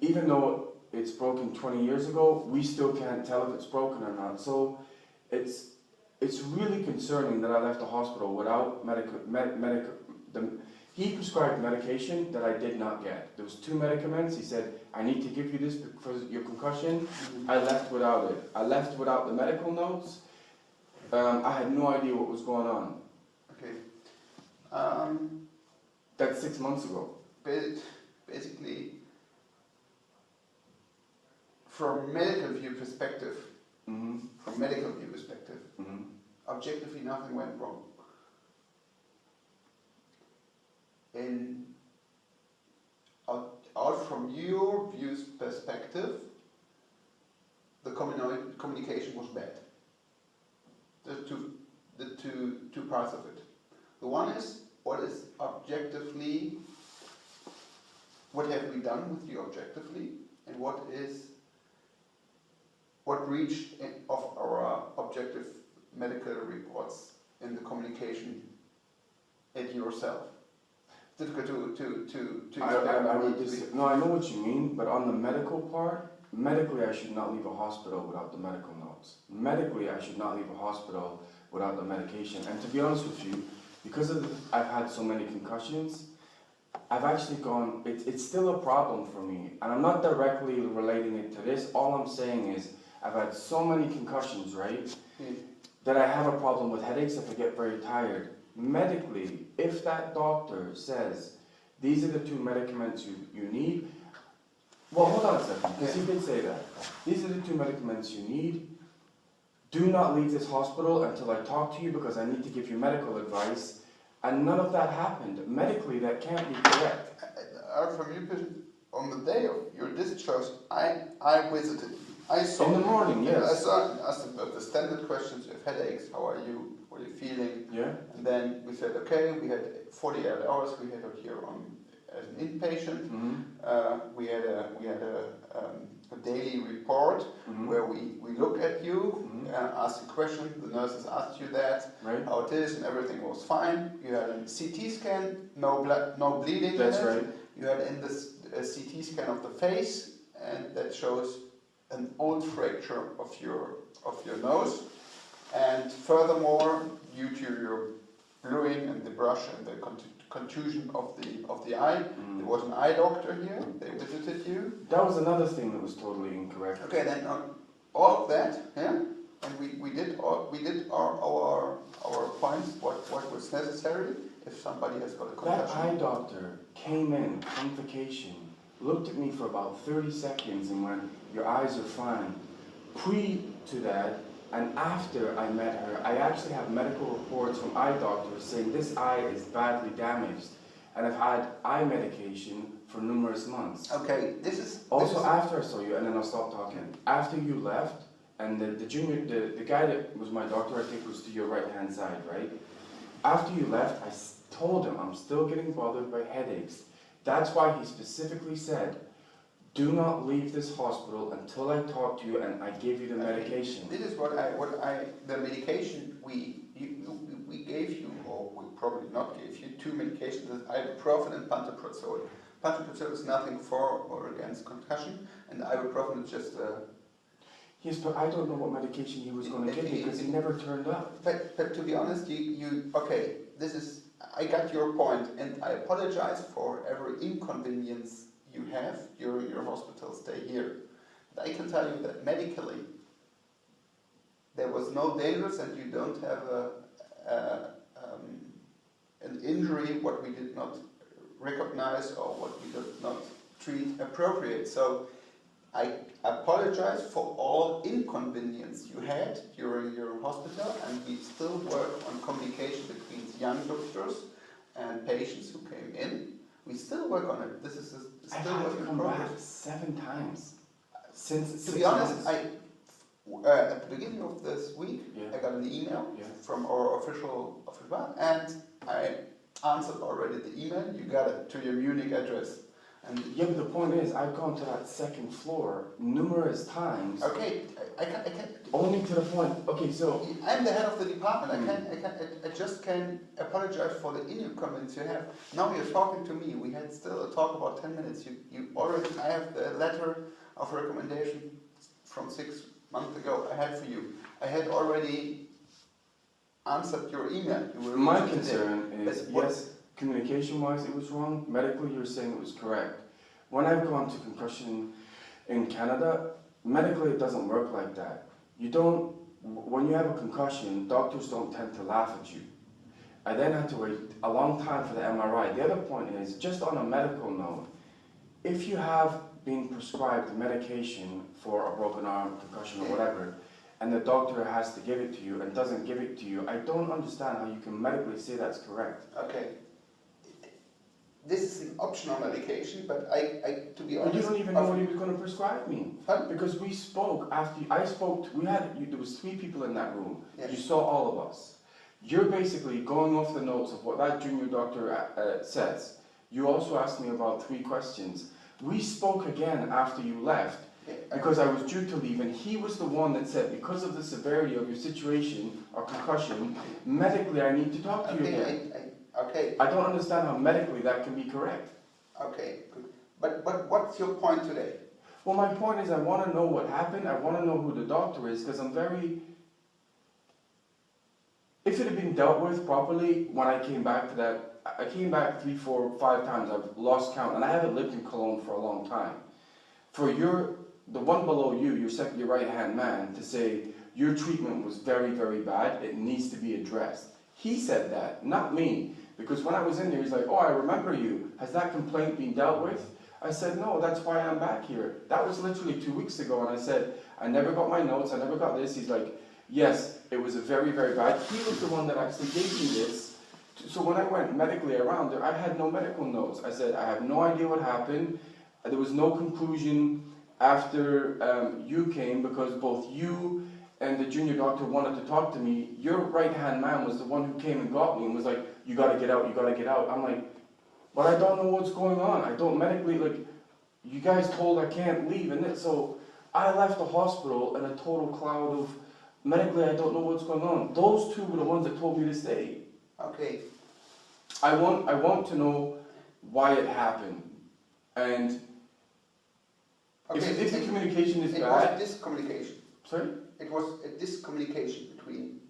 even though it's broken 20 years ago, we still can't tell if it's broken or not. So it's really concerning that I left the hospital without he prescribed medication that I did not get. There was 2 medicaments. He said, I need to give you this for your concussion. I left without it. I left without the medical notes. I had no idea what was going on. Okay. That's 6 months ago. Basically, from medical view perspective, objectively nothing went wrong. Out from your view's perspective, the communication was bad. The two parts of it. The one is what have we done with you objectively, and what reached of our objective medical reports in the communication at yourself. Difficult to explain. No, I know what you mean, but on the medical part, medically I should not leave a hospital without the medical notes. Medically I should not leave a hospital without the medication. And to be honest with you, because I've had so many concussions, I've actually gone, it's still a problem for me. And I'm not directly relating it to this. All I'm saying is I've had so many concussions, right, that I have a problem with headaches if I get very tired. Medically, if that doctor says, these are the 2 medicaments you need, well, hold on a second, because he did say that. These are the 2 medicaments you need. Do not leave this hospital until I talk to you because I need to give you medical advice. And none of that happened. Medically, that can't be correct. from your patient, on the day of your discharge, I visited you. I saw in the morning, yes. I asked the standard questions. You have headaches. How are you? What are you feeling? Yeah. And then we said, okay, we had 48 hours. We had her here as an inpatient. We had a daily report where we looked at you, asked you questions. The nurses asked you that, how it is, and everything was fine. You had a CT scan, no bleeding. That's in it. right. You had in this CT scan of the face, and that shows an old fracture of your nose. And furthermore, due to your bluing and the brush and the contusion of the eye, there was an eye doctor here. They visited you. That was another thing that was totally incorrect. Okay, then all of that, yeah, and we did our points. What was necessary if somebody has got a concussion. That eye doctor came in from vacation, looked at me for about 30 seconds, and went, "Your eyes are fine." Pre to that. And after I met her, I actually have medical reports from eye doctors saying this eye is badly damaged, and I've had eye medication for numerous months. Okay, this is after I saw you, and then I'll stop talking. After you left, and the guy that was my doctor, I think, was to your right hand side, right? After you left, I told him I'm still getting bothered by headaches. That's why he specifically said, "Do not leave this hospital until I talk to you and I give you the medication." This is the medication we gave you, or we probably not gave you, two medications, ibuprofen and pantoprazole. Pantoprazole is nothing for or against concussion, and ibuprofen is just Yes, but I don't know what medication he was going to give me because he never turned up. But to be honest, okay, I got your point, and I apologize for every inconvenience you have during your hospital stay here. But I can tell you that medically, there was no dangers, and you don't have an injury what we did not recognize or what we did not treat appropriate. So I apologize for all inconvenience you had during your hospital, and we still work on communication between young doctors and patients who came in. We still work on it. This is still I've had work to in come back progress. 7 times since. To be honest, at the beginning of this week, I got an email from our official and I answered already the email. You got it to your Munich address. And yeah, but the point is, I've gone to that second floor numerous times. Okay, I can't. Only to the point. Okay, so I'm the head of the department. I just can apologize for the inconvenience you have. Now you're talking to me. We had still a talk about 10 minutes. You already. I have the letter of recommendation from 6 months ago. I had for you. I had already answered your email. My concern is yes. Communication-wise, it was wrong. Medically, you're saying it was correct. When I've gone to concussion in Canada, medically it doesn't work like that. You don't, when you have a concussion, doctors don't tend to laugh at you. I then had to wait a long time for the MRI. The other point is, just on a medical note, if you have been prescribed medication for a broken arm, concussion or whatever, and the doctor has to give it to you and doesn't give it to you, I don't understand how you can medically say that's correct. Okay. This is an optional medication, but to be honest... But you don't even know what he was going to prescribe me. Because we spoke, there was 3 people in that room. Yes. You saw all of us. You're basically going off the notes of what that junior doctor says. You also asked me about 3 questions. We spoke again after you left, because I was due to leave, and he was the one that said, because of the severity of your situation, or concussion, medically I need to talk to you again. Okay. I don't understand how medically that can be correct. Okay, good. But what's your point today? Well, my point is I want to know what happened. I want to know who the doctor is, because I'm very... If it had been dealt with properly when I came back to that... I came back 3, 4, 5 times. I've lost count, and I haven't lived in Cologne for a long time. For the one below you, your right-hand man, to say your treatment was very, very bad, it needs to be addressed. He said that, not me. Because when I was in there, he's like, "Oh, I remember you. Has that complaint been dealt with?" I said, "No, that's why I'm back here." That was literally 2 weeks ago, and I said, "I never got my notes, I never got this." He's like, "Yes, it was a very, very bad." He was the one that actually gave me this So when I went medically around there, I had no medical notes. I said, I have no idea what happened. There was no conclusion after you came, because both you and the junior doctor wanted to talk to me. Your right-hand man was the one who came and got me and was like, you gotta get out, you gotta get out. I'm like, but I don't know what's going on. I don't medically, like, you guys told I can't leave, and so I left the hospital in a total cloud of, medically I don't know what's going on. Those two were the ones that told me to stay. Okay. I want to know why it happened, and Okay, if the communication is it bad. was a discommunication. Sorry? It was a discommunication between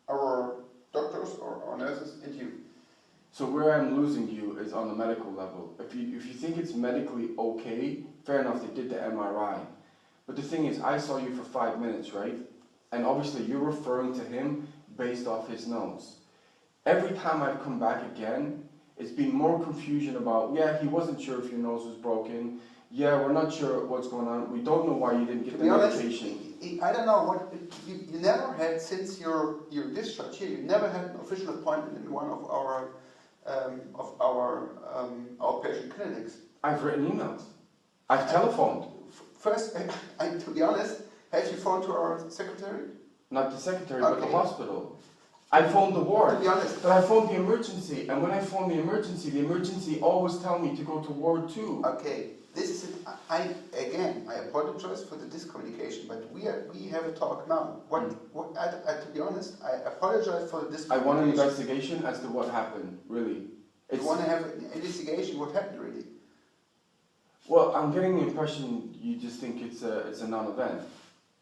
our doctors or nurses and you. So where I'm losing you is on the medical level. If you think it's medically okay, fair enough, they did the MRI. But the thing is, I saw you for 5 minutes, right? And obviously you're referring to him based off his nose. Every time I've come back again, it's been more confusion about, yeah, he wasn't sure if your nose was broken. Yeah, we're not sure what's going on. We don't know why you didn't get the medication. I don't know what you never had since your discharge here. You never had an official appointment in one of our outpatient clinics. I've written emails. I've telephoned. First, to be honest, have you phoned to our secretary? Not the secretary, but the hospital. I phoned the ward. To be honest. But I phoned the emergency, and when I phoned the emergency always tell me to go to ward 2. Okay, this is it. I apologize for the discommunication, but we have a talk now. To be honest, I apologize for the discommunication. I want an investigation as to what happened, really. You want to have an investigation what happened, really? Well, I'm getting the impression you just think it's a non-event.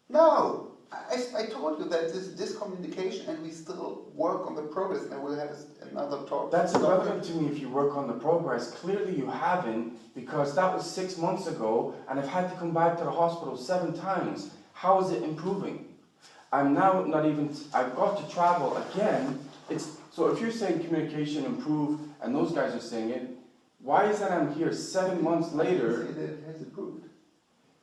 No! I told you that this is discommunication and we still work on the progress, and I will have another talk. That's irrelevant to me if you work on the progress. Clearly you haven't, because that was 6 months ago and I've had to come back to the hospital 7 times. How is it improving? I'm now not even, I've got to travel again. So if you're saying communication improved and those guys are saying it, why is it I'm here 7 months later? It has improved.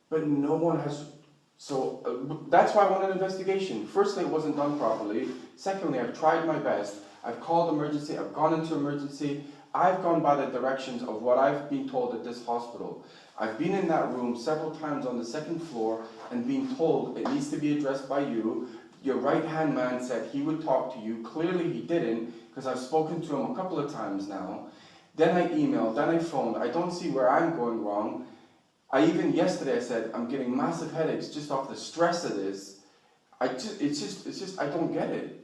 But no one has. So that's why I want an investigation. Firstly, it wasn't done properly. Secondly, I've tried my best. I've called emergency. I've gone into emergency. I've gone by the directions of what I've been told at this hospital. I've been in that room several times on the 2nd floor and been told it needs to be addressed by you. Your right-hand man said he would talk to you. Clearly he didn't, because I've spoken to him a couple of times now. Then I emailed, then I phoned. I don't see where I'm going wrong. Yesterday I said, I'm getting massive headaches just off the stress of this. It's just, I don't get it.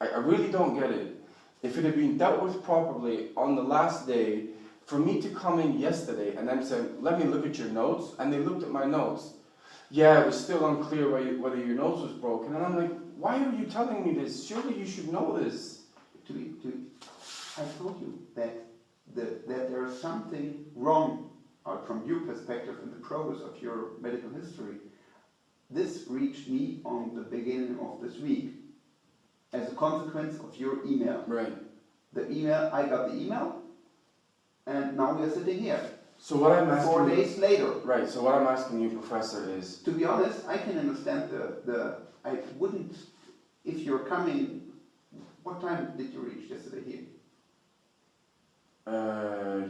I really don't get it. If it had been dealt with properly on the last day, for me to come in yesterday and then say, let me look at your notes, and they looked at my notes. Yeah, it was still unclear whether your nose was broken. And I'm like, why are you telling me this? Surely you should know this. I told you that there is something wrong from your perspective in the progress of your medical history. This reached me on the beginning of this week as a consequence of your email. Right. I got the email, and now we are sitting here. So what I'm asking 4 days later. Right, so what I'm asking you, Professor, is... To be honest, I can understand I wouldn't, if you're coming, what time did you reach yesterday here?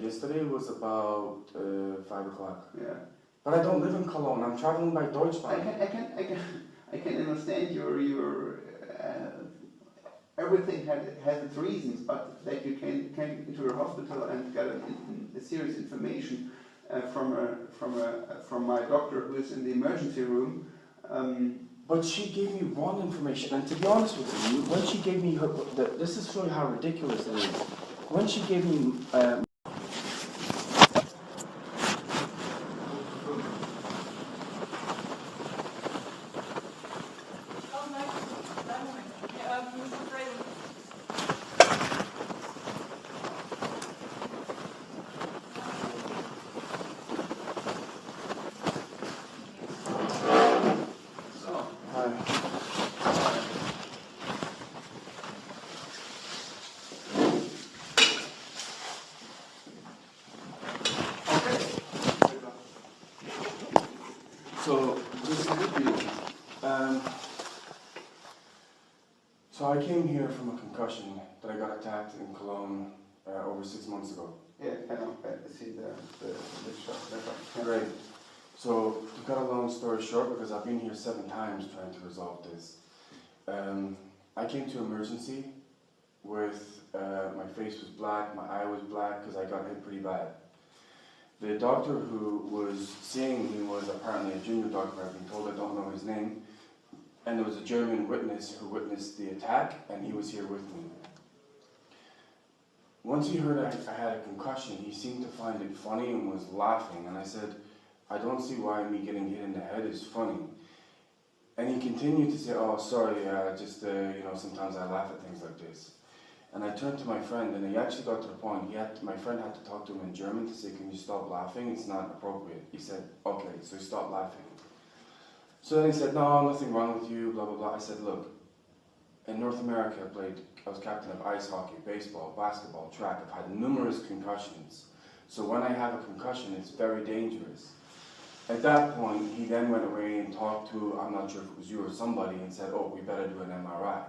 Yesterday was about 5 o'clock. Yeah. But I don't live in Cologne. I'm traveling by Deutschland. I can understand your everything has its reasons, but that you came into a hospital and got a serious information from my doctor who is in the emergency room. But she gave me wrong information, and to be honest with you, when she gave me this is showing how ridiculous it is. When she gave me So I came here from a concussion that I got attacked in Cologne over 6 months ago. Yeah, I know. I see the shot. Yeah. Great. So to cut a long story short, because I've been here 7 times trying to resolve this, I came to emergency with my face was black, my eye was black because I got hit pretty bad. The doctor who was seeing me was apparently a junior doctor. I've been told, I don't know his name. And there was a German witness who witnessed the attack, and he was here with me. Once he heard I had a concussion, he seemed to find it funny and was laughing. And I said, I don't see why me getting hit in the head is funny. And he continued to say, oh, sorry, just, you know, sometimes I laugh at things like this. And I turned to my friend, and he actually got to the point, my friend had to talk to him in German to say, can you stop laughing? It's not appropriate. He said, okay, so he stopped laughing. So then he said, no, nothing wrong with you, blah, blah, blah. I said, look, in North America, I was captain of ice hockey, baseball, basketball, track. I've had numerous concussions. So when I have a concussion, it's very dangerous. At that point, he then went away and talked to, I'm not sure if it was you or somebody, and said, oh, we better do an MRI.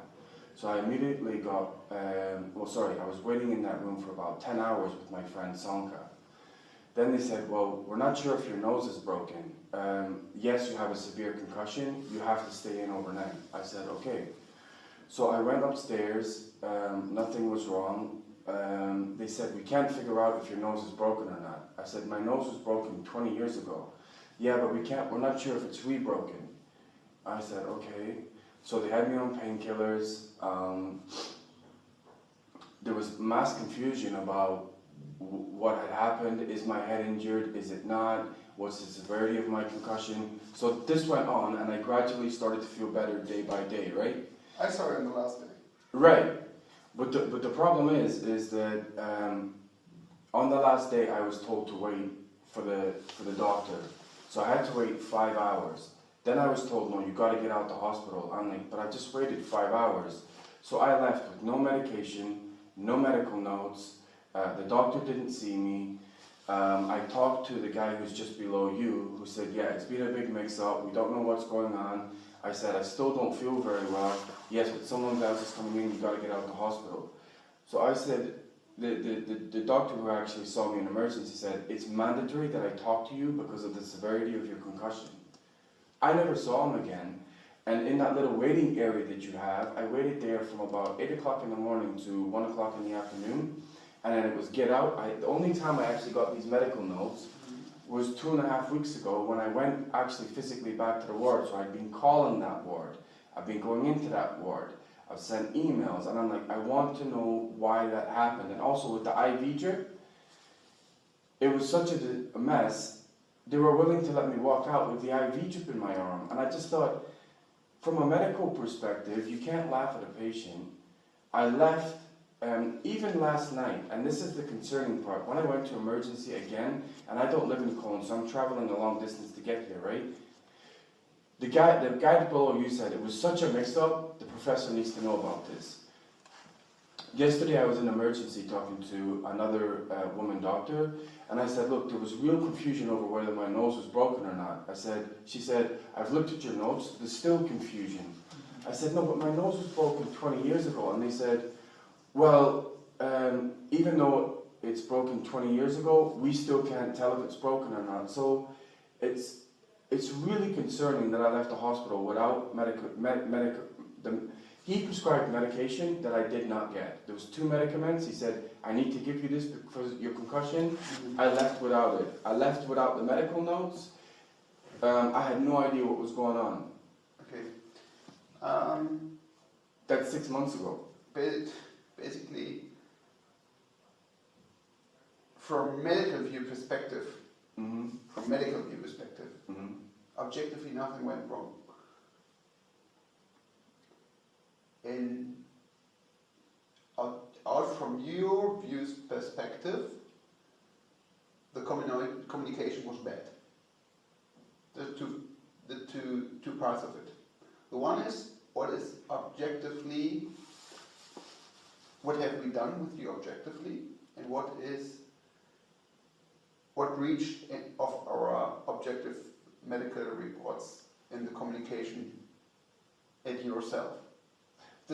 So I immediately got, I was waiting in that room for about 10 hours with my friend Sonka. Then they said, well, we're not sure if your nose is broken. Yes, you have a severe concussion, you have to stay in overnight. I said, okay. So I went upstairs, nothing was wrong. They said, we can't figure out if your nose is broken or not. I said, my nose was broken 20 years ago. Yeah, but we're not sure if it's re-broken. I said, okay. So they had me on painkillers. There was mass confusion about what had happened. Is my head injured? Is it not? What's the severity of my concussion? So this went on, and I gradually started to feel better day by day, right? I saw it in the last day. Right. But the problem is that on the last day I was told to wait for the doctor. So I had to wait 5 hours. Then I was told, no, you got to get out of the hospital. I'm like, but I just waited 5 hours. So I left with no medication, no medical notes. The doctor didn't see me. I talked to the guy who's just below you, who said, yeah, it's been a big mix-up. We don't know what's going on. I said, I still don't feel very well. Yes, but someone else is coming in. You got to get out of the hospital. So I said, the doctor who actually saw me in emergency said, it's mandatory that I talk to you because of the severity of your concussion. I never saw him again, and in that little waiting area that you have, I waited there from about 8 o'clock in the morning to 1 o'clock in the afternoon, and then it was get out. The only time I actually got these medical notes was 2.5 weeks ago when I went actually physically back to the ward, so I'd been calling that ward. I've been going into that ward. I've sent emails, and I'm like, I want to know why that happened. And also with the IV drip, it was such a mess. They were willing to let me walk out with the IV drip in my arm. And I just thought, from a medical perspective, you can't laugh at a patient. I left, even last night, and this is the concerning part, when I went to emergency again, and I don't live in KOLN, so I'm traveling a long distance to get here, right? The guy below you said it was such a mix-up, the professor needs to know about this. Yesterday I was in emergency talking to another woman doctor, and I said, look, there was real confusion over whether my nose was broken or not. She said, I've looked at your notes, there's still confusion. I said, no, but my nose was broken 20 years ago. And they said, well, even though it's broken 20 years ago, we still can't tell if it's broken or not. So it's really concerning that I left the hospital without he prescribed medication that I did not get. There was 2 medicaments. He said, I need to give you this because your concussion. I left without it. I left without the medical notes. I had no idea what was going on. Okay. That's 6 months ago. Basically, from medical view perspective, objectively nothing went wrong. Out from your view's perspective, the communication was bad. The two parts of it. The one is what is objectively, what have we done with you objectively, and what reached of our objective medical reports in the communication at yourself.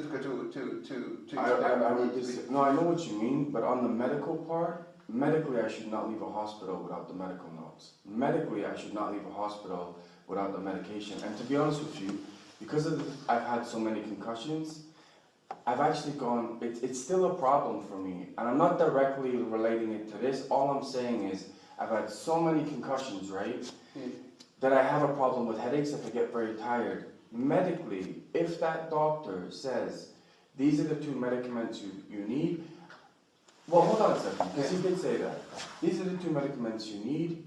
difficult to I would no, I know what you mean, but on the medical part, medically I should not leave a hospital without the medical notes. Medically I should not leave a hospital without the medication. And to be honest with you, because I've had so many concussions, I've actually gone, it's still a problem for me. And I'm not directly relating it to this. All I'm saying is I've had so many concussions, right, that I have a problem with headaches if I get very tired. Medically, if that doctor says, these are the 2 medicaments you need, well, hold on a second, because he did say that. These are the 2 medicaments you need.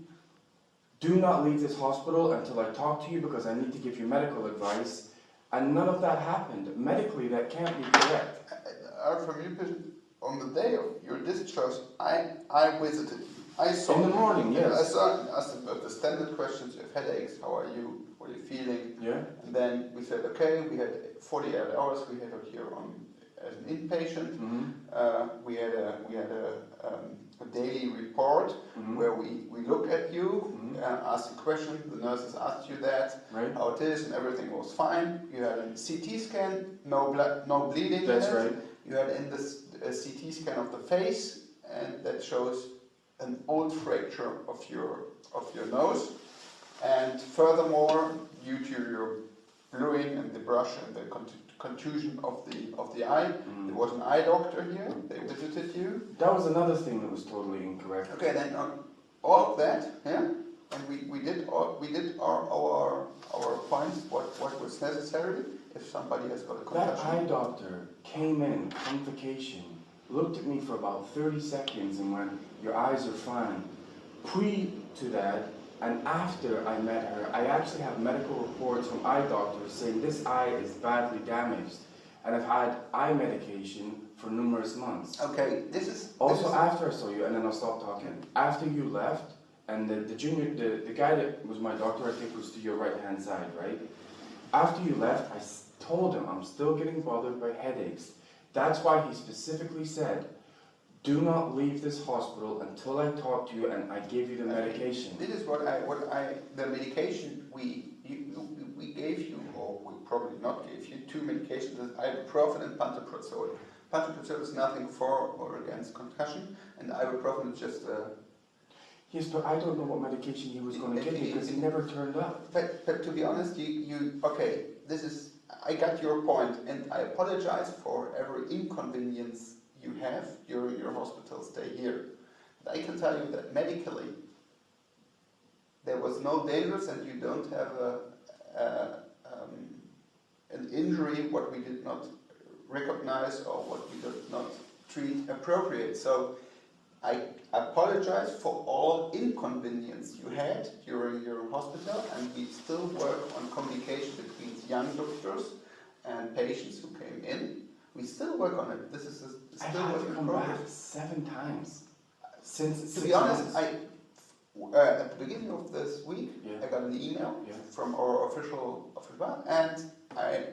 Do not leave this hospital until I talk to you because I need to give you medical advice. And none of that happened. Medically, that can't be correct. From your position, on the day of your discharge, I visited you. I saw in the morning, yes. I saw asked the standard questions. You have headaches. How are you? What are you feeling? Yeah. And then we said, okay, we had 48 hours. We had it here as an inpatient. We had a daily report where we look at you, ask you questions. The nurses asked you that, how it is, and everything was fine. You had a CT scan, no bleeding. That's right. You had in this CT scan of the face, and that shows an old fracture of your nose. And furthermore, due to your bluing and the brush and the contusion of the eye, there was an eye doctor here. They visited you. That was another thing that was totally incorrect. Okay, then all of that, yeah, and we did our points. What was necessary if somebody has got a concussion. That eye doctor came in on vacation, looked at me for about 30 seconds and went, your eyes are fine. Pre to that, and after I met her, I actually have medical reports from eye doctors saying this eye is badly damaged. And I've had eye medication for numerous months. Okay, this is... After I saw you, and then I'll stop talking. After you left, and the guy that was my doctor, I think was to your right-hand side, right? After you left, I told him I'm still getting bothered by headaches. That's why he specifically said, do not leave this hospital until I talk to you and I give you the medication. This is the medication we gave you, or we probably not gave you, 2 medications, ibuprofen and pantoprazole. Pantoprazole is nothing for or against concussion, and ibuprofen is just Yes, but I don't know what medication he was going to give me because he never turned up. But to be honest, okay, I got your point, and I apologize for every inconvenience you have during your hospital stay here. But I can tell you that medically, there was no dangers, and you don't have an injury what we did not recognize or what we did not treat appropriate. So I apologize for all inconvenience you had during your hospital, and we still work on communication between young doctors and patients who came in. We still work on it. This is still work in progress. 7 times since. To be honest, at the beginning of this week, I got an email from our official and I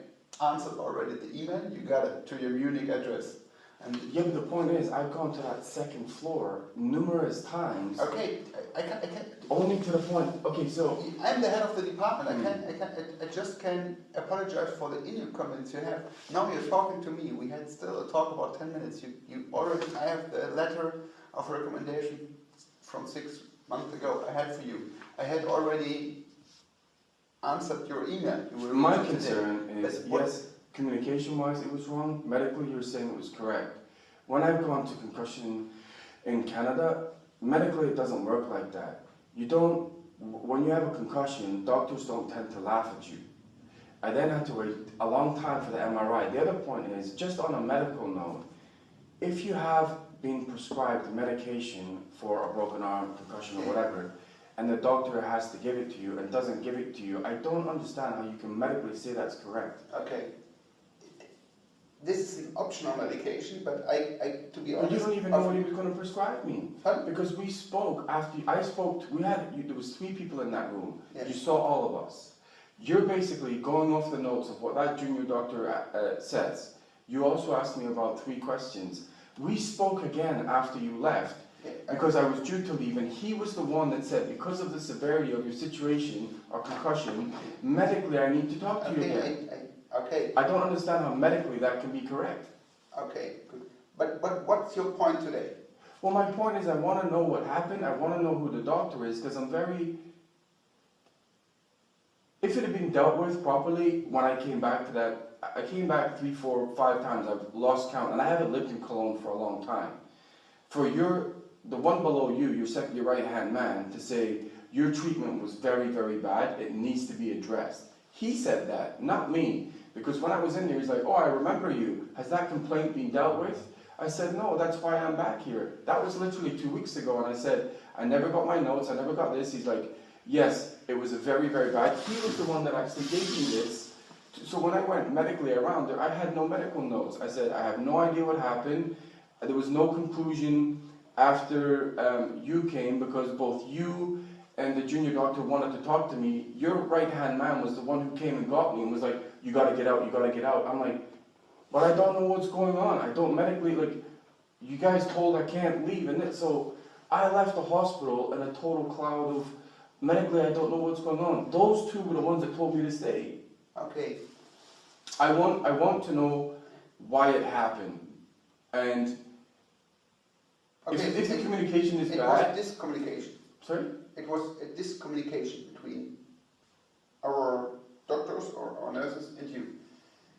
answered already the email. You got it to your Munich address. And yeah, but the point is, I've gone to that 2nd floor numerous times. Okay, I can't. Only to the point. Okay, so I'm the head of the department. I just can apologize for the inconvenience you have. Now you're talking to me. We had still a talk about 10 minutes. You already. I have the letter of recommendation from 6 months ago. I had for you. I had already answered your email. My concern is yes. Communication-wise, it was wrong. Medically, you're saying it was correct. When I've gone to concussion in Canada, medically it doesn't work like that. You don't, when you have a concussion, doctors don't tend to laugh at you. I then had to wait a long time for the MRI. The other point is, just on a medical note, if you have been prescribed medication for a broken arm, concussion or whatever, and the doctor has to give it to you and doesn't give it to you, I don't understand how you can medically say that's correct. Okay. This is an optional medication, but to be honest... You don't even know what he was going to prescribe me. Huh? Because we spoke, after I spoke, there was 3 people in that room. Yes. You saw all of us. You're basically going off the notes of what that junior doctor says. You also asked me about 3 questions. We spoke again after you left, because I was due to leave, and he was the one that said, because of the severity of your situation or concussion, medically I need to talk to you again. Okay. I don't understand how medically that can be correct. Okay, good. But what's your point today? Well, my point is I want to know what happened. I want to know who the doctor is because I'm very... If it had been dealt with properly when I came back to that, I came back 3, 4, 5 times. I've lost count, and I haven't lived in Cologne for a long time. For the one below you, your right-hand man, to say your treatment was very, very bad, it needs to be addressed. He said that, not me. Because when I was in there, he's like, oh, I remember you. Has that complaint been dealt with? I said, no, that's why I'm back here. That was literally 2 weeks ago, and I said, I never got my notes, I never got this. He's like, yes, it was a very, very bad. He was the one that actually gave me this. So when I went medically around there, I had no medical notes. I said, I have no idea what happened. There was no conclusion after you came because both you and the junior doctor wanted to talk to me. Your right-hand man was the one who came and got me and was like, you gotta get out, you gotta get out. I'm like, but I don't know what's going on. I don't medically, like, you guys told I can't leave. And so I left the hospital in a total cloud of, medically I don't know what's going on. Those two were the ones that told me to stay. Okay. I want to know why it happened. And okay, if the communication is bad... It was a discommunication. Sorry? It was a discommunication between our doctors or our nurses and you.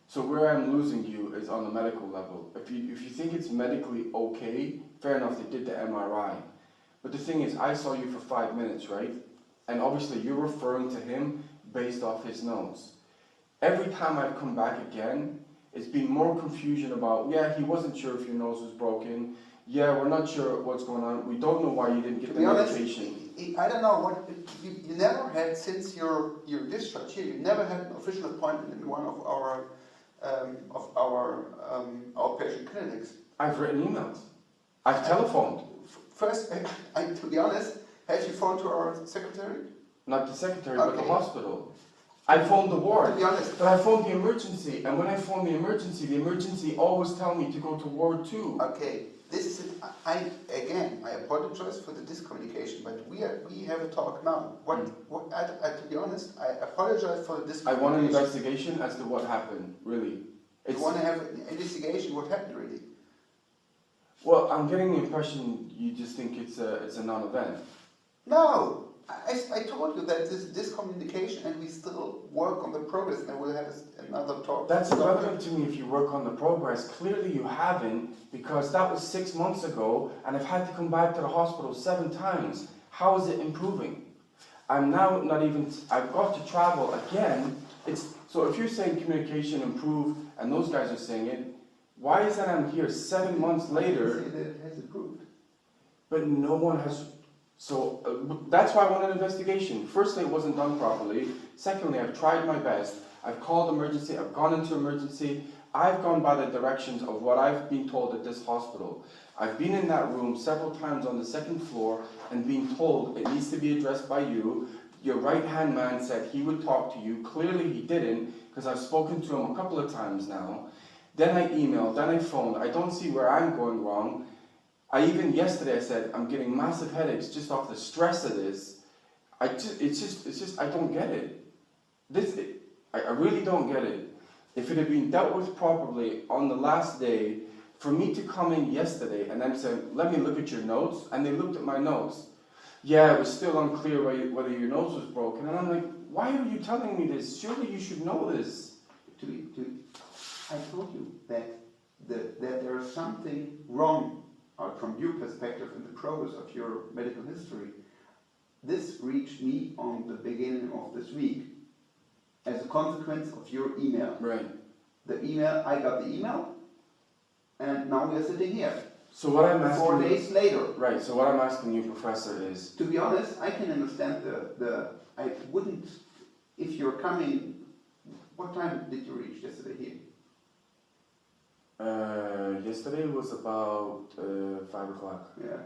So where I'm losing you is on the medical level. If you think it's medically okay, fair enough, they did the MRI. But the thing is, I saw you for 5 minutes, right? And obviously you're referring to him based off his notes. Every time I've come back again, it's been more confusion about, yeah, he wasn't sure if your nose was broken. Yeah, we're not sure what's going on. We don't know why you didn't get the medication. I don't know what you never had since your discharge here. You never had an official appointment in one of our outpatient clinics. I've written emails. I've telephoned. First, to be honest, have you phoned to our secretary? Not the secretary, but the hospital. I phoned the ward. To be honest, but I phoned the emergency, and when I phoned the emergency always tell me to go to ward 2. Okay. This is it. I apologize for the discommunication, but we have a talk now. To be honest, I apologize for the discommunication. I want an investigation as to what happened, really. You want to have an investigation? What happened, really? Well, I'm getting the impression you just think it's a non-event. No, I told you that this is discommunication, and we still work on the progress, and we'll have another talk. That's irrelevant to me if you work on the progress. Clearly you haven't, because that was 6 months ago, and I've had to come back to the hospital 7 times. How is it improving? I'm now not even, I've got to travel again. So if you're saying communication improved, and those guys are saying it, why is it I'm here 7 months later? Say that it has improved. But no one has. So that's why I want an investigation. Firstly, it wasn't done properly. Secondly, I've tried my best. I've called emergency, I've gone into emergency. I've gone by the directions of what I've been told at this hospital. I've been in that room several times on the 2nd floor and been told it needs to be addressed by you. Your right-hand man said he would talk to you. Clearly he didn't, because I've spoken to him a couple of times now. Then I emailed, then I phoned. I don't see where I'm going wrong. Yesterday I said, I'm getting massive headaches just off the stress of this. I don't get it. I really don't get it. If it had been dealt with properly on the last day, for me to come in yesterday and then say, let me look at your notes, and they looked at my notes. Yeah, it was still unclear whether your nose was broken. And I'm like, why are you telling me this? Surely you should know this. I told you that there is something wrong from your perspective in the progress of your medical history. This reached me on the beginning of this week as a consequence of your email. Right. I got the email, and now we are sitting here. So what I'm asking 4 days later. Right, so what I'm asking you, Professor, is... To be honest, I can understand I wouldn't, if you're coming, what time did you reach yesterday here? Yesterday was about 5 o'clock. Yeah.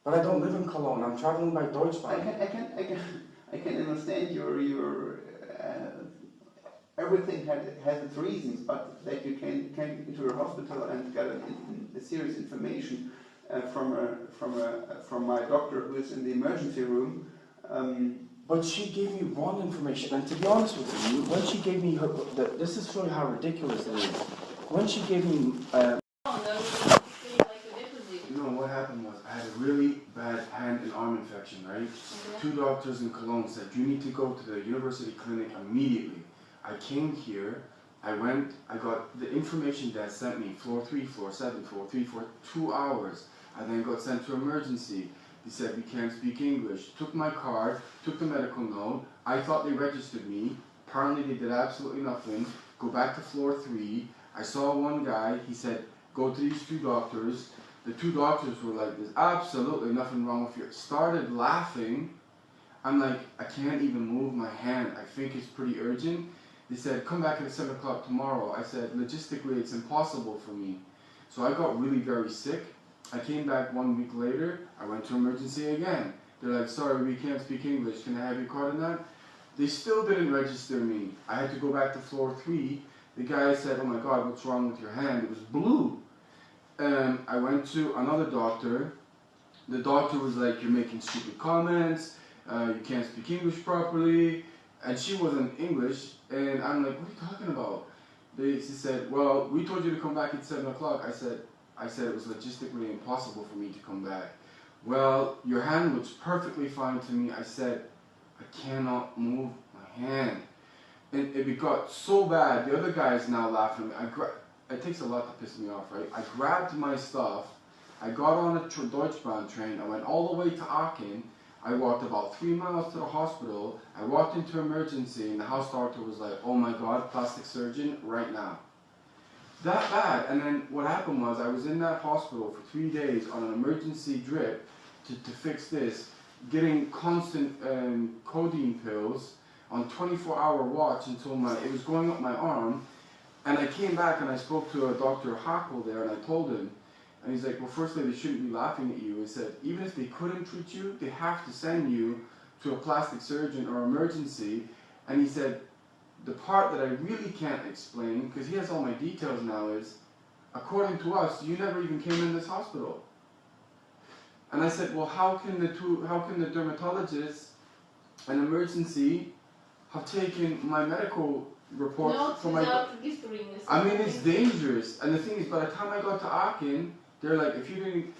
But I don't live in Cologne. I'm traveling by Deutschland. I can understand your everything has its reasons, but that you came into a hospital and got a serious information from my doctor who is in the emergency room. But she gave me wrong information, and to be honest with you, when she gave me her, this is showing how ridiculous it is. When she gave me, what happened was I had a really bad hand and arm infection, right? Okay. 2 doctors in Cologne said, you need to go to the university clinic immediately. I came here, I went, I got the information that sent me, floor 3, floor 7, floor 3, for 2 hours. I then got sent to emergency. They said, we can't speak English. Took my card, took the medical note. I thought they registered me. Apparently they did absolutely nothing. Go back to floor 3. I saw one guy, he said, go to these 2 doctors. The 2 doctors were like, there's absolutely nothing wrong with you. Started laughing. I'm like, I can't even move my hand. I think it's pretty urgent. They said, come back at 7 o'clock tomorrow. I said, logistically, it's impossible for me. So I got really very sick. I came back 1 week later. I went to emergency again. They're like, sorry, we can't speak English. Can I have your card on that? They still didn't register me. I had to go back to floor 3. The guy said, oh my God, what's wrong with your hand? It was blue. I went to another doctor. The doctor was like, you're making stupid comments, you can't speak English properly, and she wasn't English, and I'm like, what are you talking about? She said, well, we told you to come back at 7 o'clock. I said it was logistically impossible for me to come back. Well, your hand looks perfectly fine to me. I said, I cannot move my hand. And it got so bad, the other guy is now laughing at me. It takes a lot to piss me off, right? I grabbed my stuff, I got on a Deutschbahn train, I went all the way to Aachen, I walked about 3 miles to the hospital, I walked into emergency, and the house doctor was like, oh my God, plastic surgeon, right now. That bad. And then what happened was, I was in that hospital for 3 days on an emergency drip to fix this, getting constant codeine pills on 24-hour watch until it was going up my arm. And I came back and I spoke to Dr. Hackle there, and I told him, and he's like, well, firstly, they shouldn't be laughing at you. He said, even if they couldn't treat you, they have to send you to a plastic surgeon or emergency. And he said, the part that I really can't explain, because he has all my details now, is, according to us, you never even came in this hospital. And I said, well, how can the dermatologist and emergency have taken my medical reports from my... I mean, it's dangerous. And the thing is, by the time I got to Aachen, they're like, if you didn't...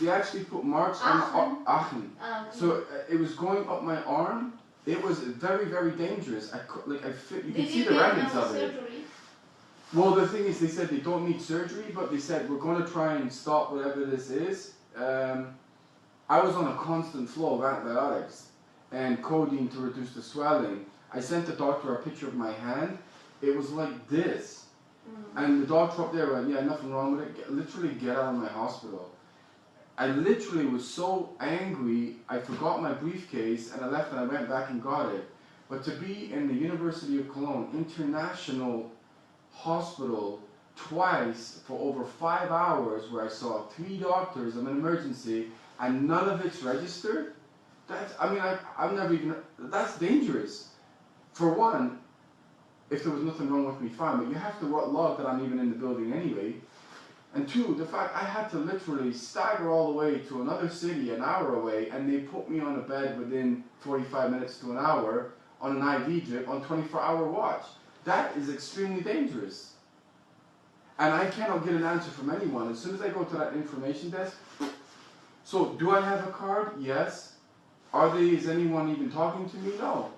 they actually put marks on Aachen. So it was going up my arm. It was very, very dangerous. You can see the remnants of it. Well, the thing is, they said they don't need surgery, but they said, we're going to try and stop whatever this is. I was on a constant flow of antibiotics and codeine to reduce the swelling. I sent the doctor a picture of my hand. It was like this. And the doctor up there went, yeah, nothing wrong with it. Literally get out of my hospital. I literally was so angry, I forgot my briefcase, and I left and I went back and got it. But to be in the University of Cologne International Hospital twice for over 5 hours, where I saw 3 doctors of an emergency, and none of it's registered, that's dangerous. For one, if there was nothing wrong with me, fine, but you have to log that I'm even in the building anyway. And 2, the fact I had to literally stagger all the way to another city an hour away, and they put me on a bed within 45 minutes to an hour on an IV drip on 24-hour watch. That is extremely dangerous. And I cannot get an answer from anyone. As soon as I go to that information desk, so do I have a card? Yes. Is anyone even talking to me? No.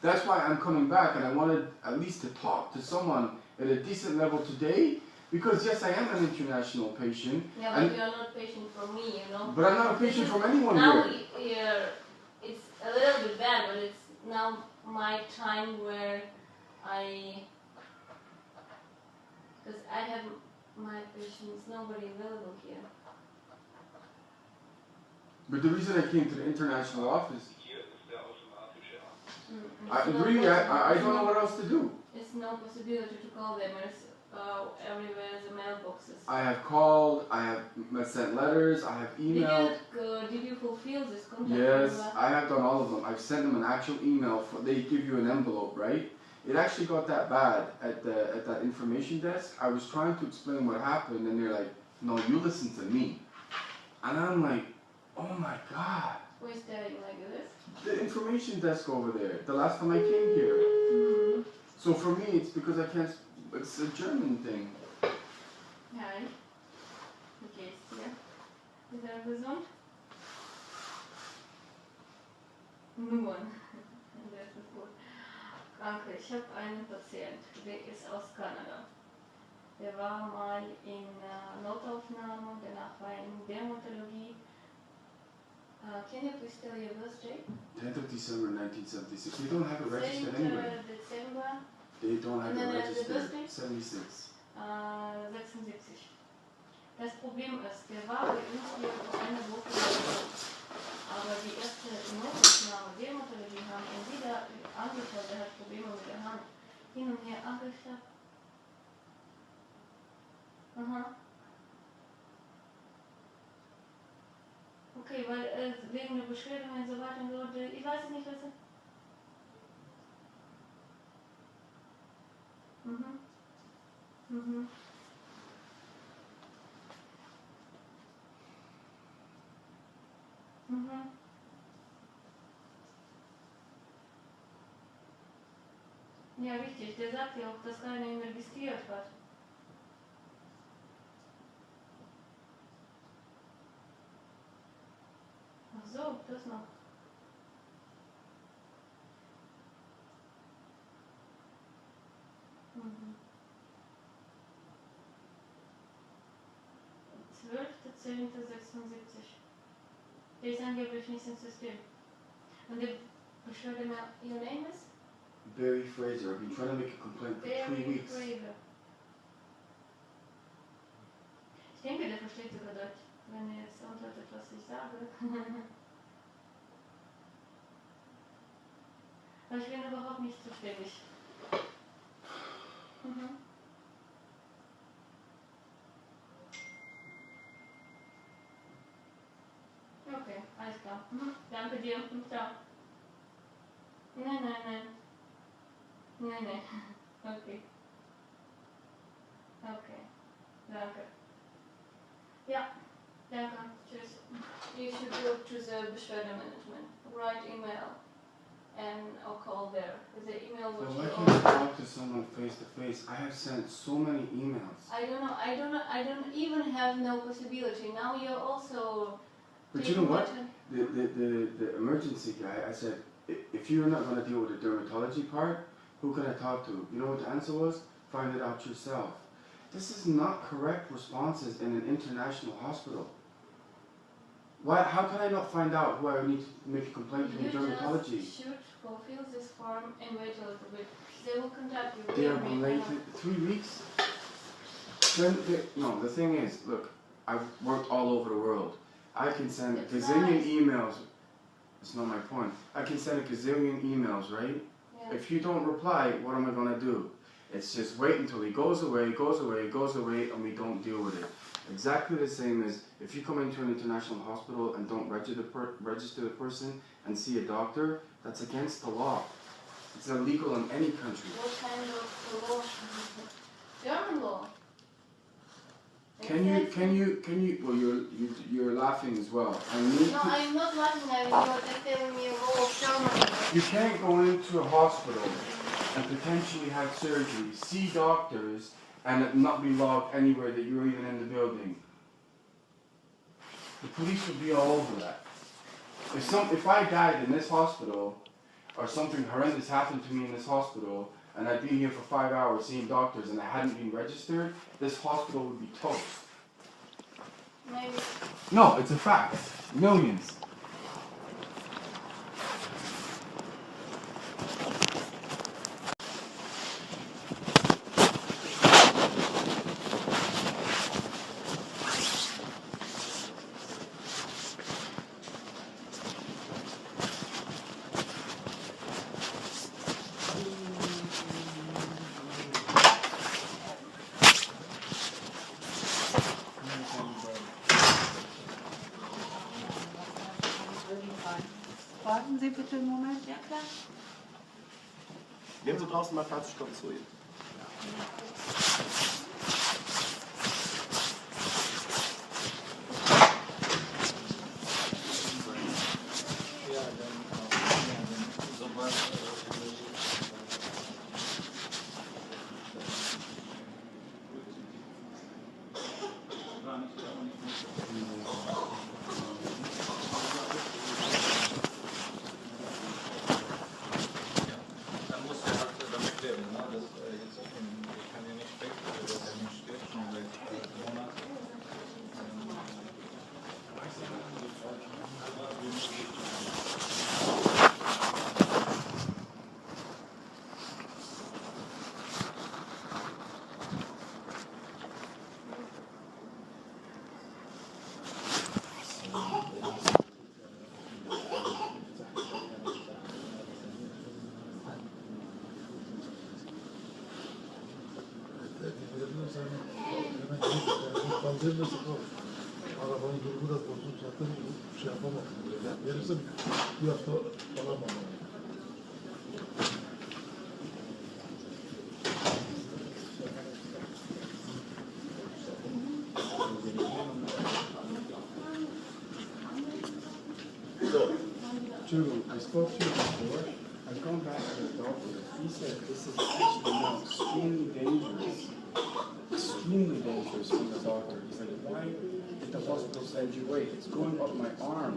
That's why I'm coming back, and I wanted at least to talk to someone at a decent level today, because yes, I am an international patient. Yeah, but you're not a patient from me, you know. But I'm not a patient from anyone now here. It's a little bit bad, but it's now my time where because I have my patients, nobody available here. But the reason I came to the international office, I don't know what else to do. It's no possibility to call them. It's everywhere the mailboxes. I have called, I have sent letters, I have emailed. Did you fulfill this contract? Yes, I have done all of them. I've sent them an actual email. They give you an envelope, right? It actually got that bad at that information desk. I was trying to explain what happened, and they're like, no, you listen to me. And I'm like, oh my God. Who is telling like this? The information desk over there. The last time I came here. Mhm. So for me, it's because I can't. It's a German thing. Hi. Wie geht's dir? Ist er gesund? Nur. Das ist gut. Danke. Ich habe einen Patient, der ist aus Kanada. Der war mal in Notaufnahme, danach war er in Dermatologie. Can you please tell your birthday? 10th of December 1976. They don't have it registered anyway. Dezember. They don't have it The registered. birthday? 76. 76. Das Problem ist, der war bei uns hier vor einer Woche, aber die erste Notaufnahme, Dermatologie haben ihn wieder angeschaut, der hat Probleme mit der Hand. Hin und her angeschaut. Aha. Okay, weil wegen der Beschwerden und so weiter und so, ich weiß nicht, was er... Mhm. Mhm. Mhm. Ja, richtig. Der sagt ja auch, dass keiner ihn registriert hat. Ach so, das noch. Mhm. 12.10.76. Der ist angeblich nicht im System. Und der Beschwerde mir, your name is? Barry Fraser. I've been trying to make a complaint for 3 weeks. Fraser. Ich denke, der versteht sogar Deutsch, wenn er jetzt antwortet, was ich sage. Aber ich bin überhaupt nicht zuständig. Mhm. Okay, alles klar. Mhm. Danke dir. Ciao. Nein. Nein. Okay. Okay. Danke. Ja, danke. Tschüss. You should go to the Beschwerde Management. Write email and I'll call there. The email Well, which why you can't you talk to someone face to face? I have sent so many emails. I don't even have no possibility. Now you're also... But you know what? The emergency guy, I said, if you're not going to deal with the dermatology part, who can I talk to? You know what the answer was? Find it out yourself. This is not correct responses in an international hospital. Why? How can I not find out who I need to make a complaint to in dermatology? You just should fulfill this form and wait a little bit. They will contact you. They are related. 3 weeks? No, the thing is, look, I've worked all over the world. I can send a gazillion emails. That's not my point. I can send a gazillion emails, right? Yeah. If you don't reply, what am I going to do? It's just wait until he goes away, and we don't deal with it. Exactly the same as if you come into an international hospital and don't register the person and see a doctor, that's against the law. It's illegal in any country. What kind of law? German law. Can you? Well, you're laughing as well. No, I'm not laughing. You're just telling me a law of Germany. You can't go into a hospital and potentially have surgery, see doctors, and it not be logged anywhere that you're even in the building. The police would be all over that. If I died in this hospital, or something horrendous happened to me in this hospital, and I'd be here for 5 hours seeing doctors and I hadn't been registered, this hospital would be toast. Maybe. No, it's a fact. Millions. Warten Sie bitte einen Moment, ja klar. Nehmen Sie draußen mal Platz, stopp zu ihm. üzerine sıkalım. Arabanın durumu da bozuk zaten şey yapamadım. Verirse bir hafta alamam. Jürgen, I spoke to you before. I've gone back to the doctor. He said this is actually now extremely dangerous. Extremely dangerous from the doctor. He said, why did the hospital send you away? It's going up my arm.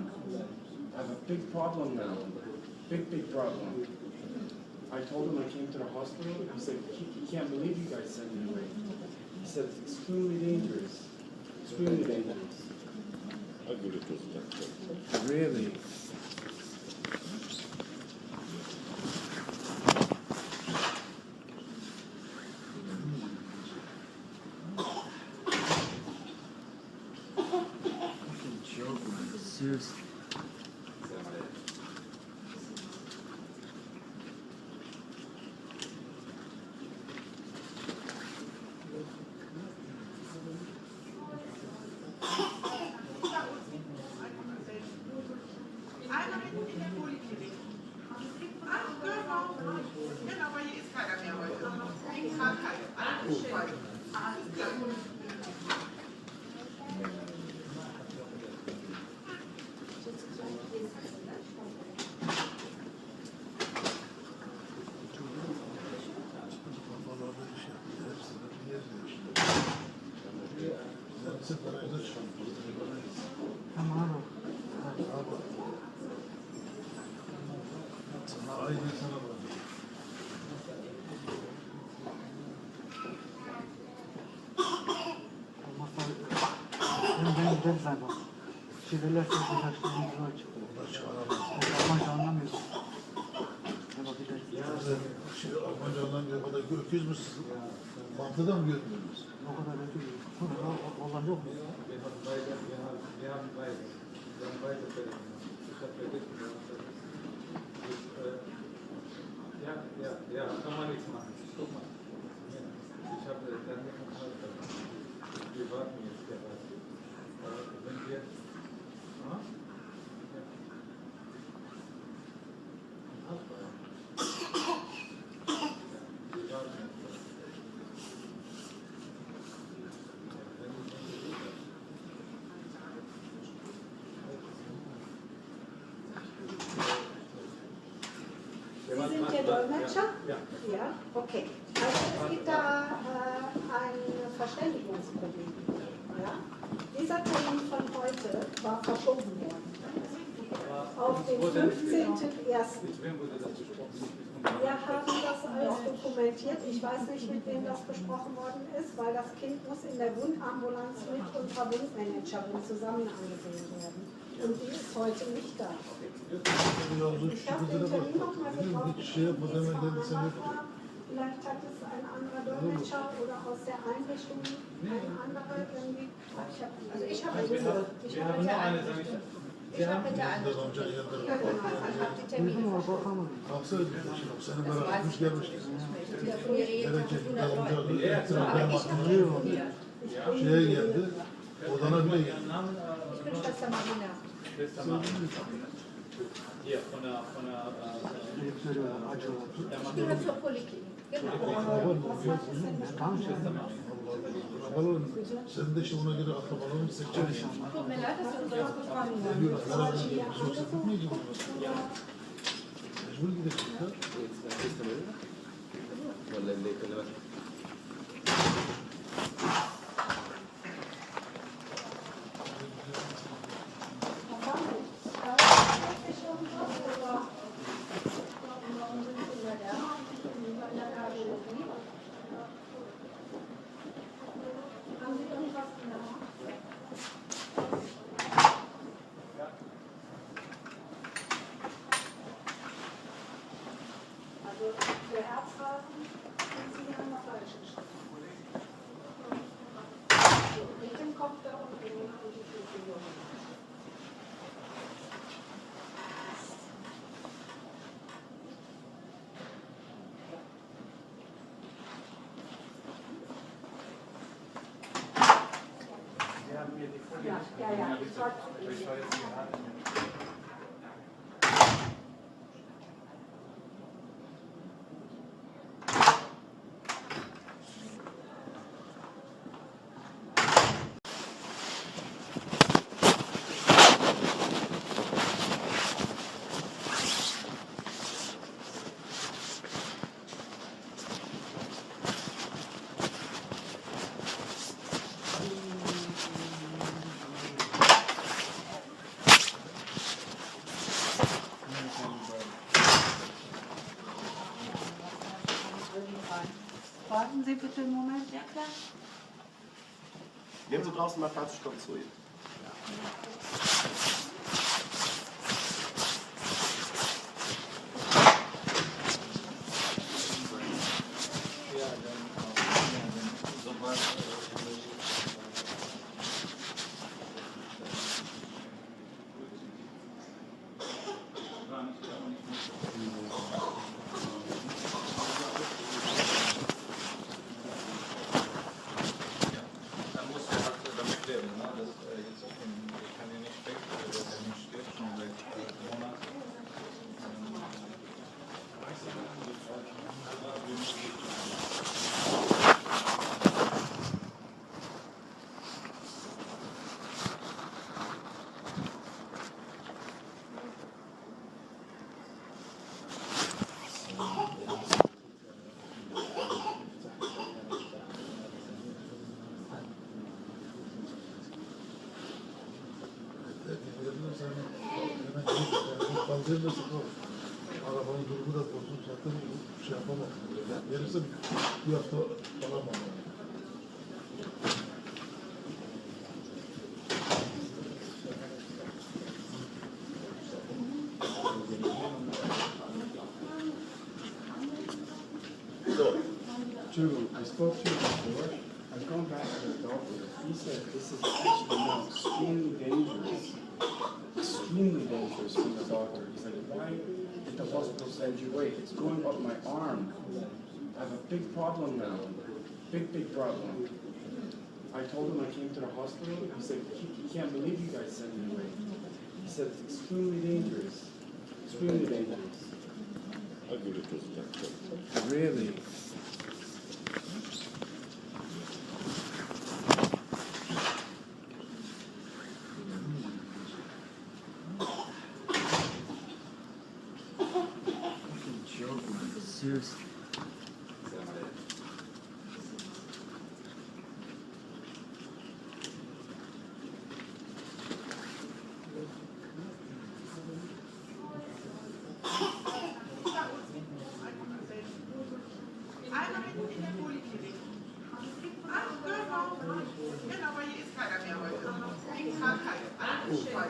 I have a big problem now. Big problem. I told him I came to the hospital. He said, he can't believe you guys sent me away. He said, it's extremely dangerous. Extremely dangerous. Really? Seriously. Genau, aber hier ist keiner mehr heute. Wegen Krankheit. Alles schön. Alles klar. Ben sana bak. Çiviler sesi taşlarını zor çıkıyor. Almanca anlamıyorsun. Ne bak gider. Almanca anlamıyor. O kadar öküz müsün? Mantıda mı görmüyorsunuz? O kadar öküz. Hollanda yok mu? Ja, kann man nichts machen. Guck mal. Ich habe dann wir warten jetzt gerade. Wenn wir. Ja. Wir warten jetzt. Sie sind der Dolmetscher? Ja. Ja, okay. Also es gibt da ein Verständigungsproblem. Ja? Dieser Termin von heute war verschoben worden. Auf den 15.01. Wir haben das alles dokumentiert. Ich weiß nicht, mit wem das besprochen worden ist, weil das Kind muss in der Wundambulanz mit unserer Wundmanagerin zusammen angesehen werden. Und die ist heute nicht da. Ich habe den Termin nochmal gebraucht. Vielleicht hat es ein anderer Dolmetscher oder aus der Einrichtung ein anderer irgendwie. Also ich habe mit der Einrichtung. Ich habe mit der Einrichtung. Die Termine verschoben. Şeye geldi, odana bile geldi. Ich bin Schwester Marina. Hier, von der Ich gehöre zur Poliklinik. Sen de işte ona göre akrabalarını seçeceksin. Tut mir leid, dass du uns das gefragt hast. Biz olsa gitmeyecek bunlar. Mecbur gidecek ya. ولا اللي يكلمك Haben Sie irgendwas in der Hand? Also für Herzrasen sind Sie hier an der falschen Stelle. Mit dem Kopf da unten und die Füße hier unten. Ja, ja, ich war jetzt gerade. Warten Sie bitte einen Moment, ja klar. Nehmen Sie draußen mal Platz, ich komme zu Ihnen. Kaldırması zor. Arabanın durumu da bozuk zaten şey yapamam. Verirse bir hafta alamam. So, Jürgen, I spoke to you before. I've gone back to the doctor. He said this is actually now extremely dangerous. Extremely dangerous from the doctor. He said, why did the hospital send you away? It's going up my arm. I have a big problem now. Big problem. I told him I came to the hospital. He said, he can't believe you guys sent me away. He said, it's extremely dangerous. Extremely dangerous. Really? Seriously. Genau, aber hier ist keiner mehr heute. Wegen Krankheit. Alles klar.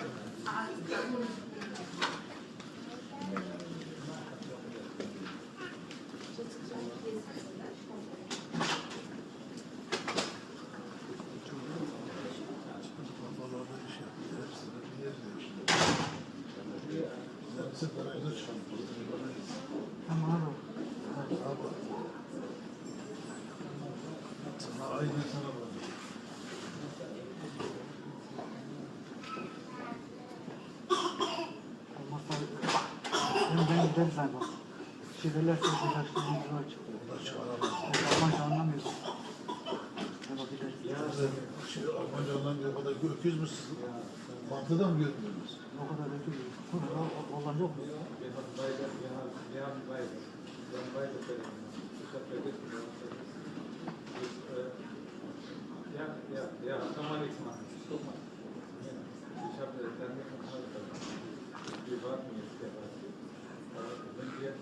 Gideriz einfach. Şiveler sesi kaçtığımız yol çıktı. Almanca anlamıyorsun. Hemen gideriz. Almanca anlamıyor. O kadar öküz müsün? Mantıda mı görmüyorsunuz? O kadar öküz. Olan yok mu? Wir haben beide Fälle gemacht. Ich habe vergessen, ja, kann man nichts machen. Guck mal. Ich habe dann nicht von Hause. Wir warten jetzt gerade. Wenn wir.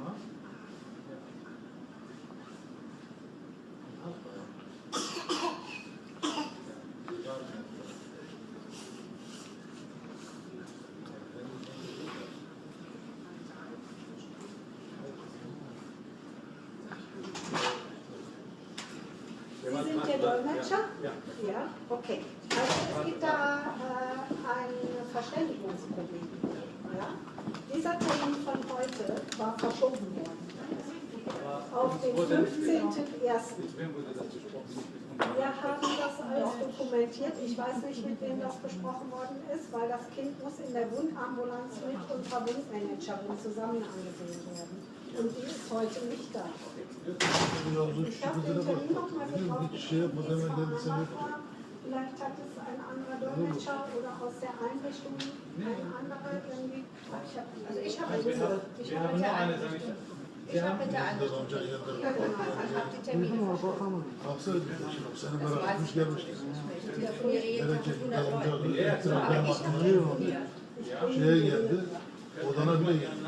Ja. Sie sind der Dolmetscher? Ja. Ja, okay. Also es gibt da ein Verständigungsproblem. Ja? Dieser Termin von heute war verschoben worden. auf den 15.01. Wir haben das alles dokumentiert. Ich weiß nicht, mit wem das besprochen worden ist, weil das Kind muss in der Wundambulanz mit unserer Wundmanagerin zusammen angesehen werden. Und die ist heute nicht da. Ich habe den Termin nochmal gebraucht. Vielleicht hat es ein anderer Dolmetscher oder aus der Einrichtung ein anderer irgendwie. Also ich habe bitte eine. Ich habe bitte eine. Ich habe bitte eine. Ich habe die Termine. Şeye geldi, odana bile geldi.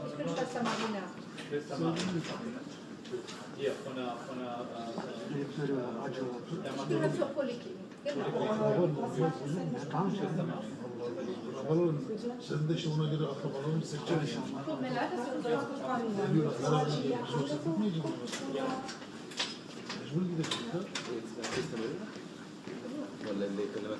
Ich bin Schwester Marina. Hier, von der Ich gehöre zur Poliklinik. Akrabaların, sen de işte ona göre akrabalarını seçeceksin. Tut mir leid, dass wir uns gesprochen haben. Diyorlar, beraber sohbet etmeyeceğim. Mecbur gidecek ha. ولا اللي كلمت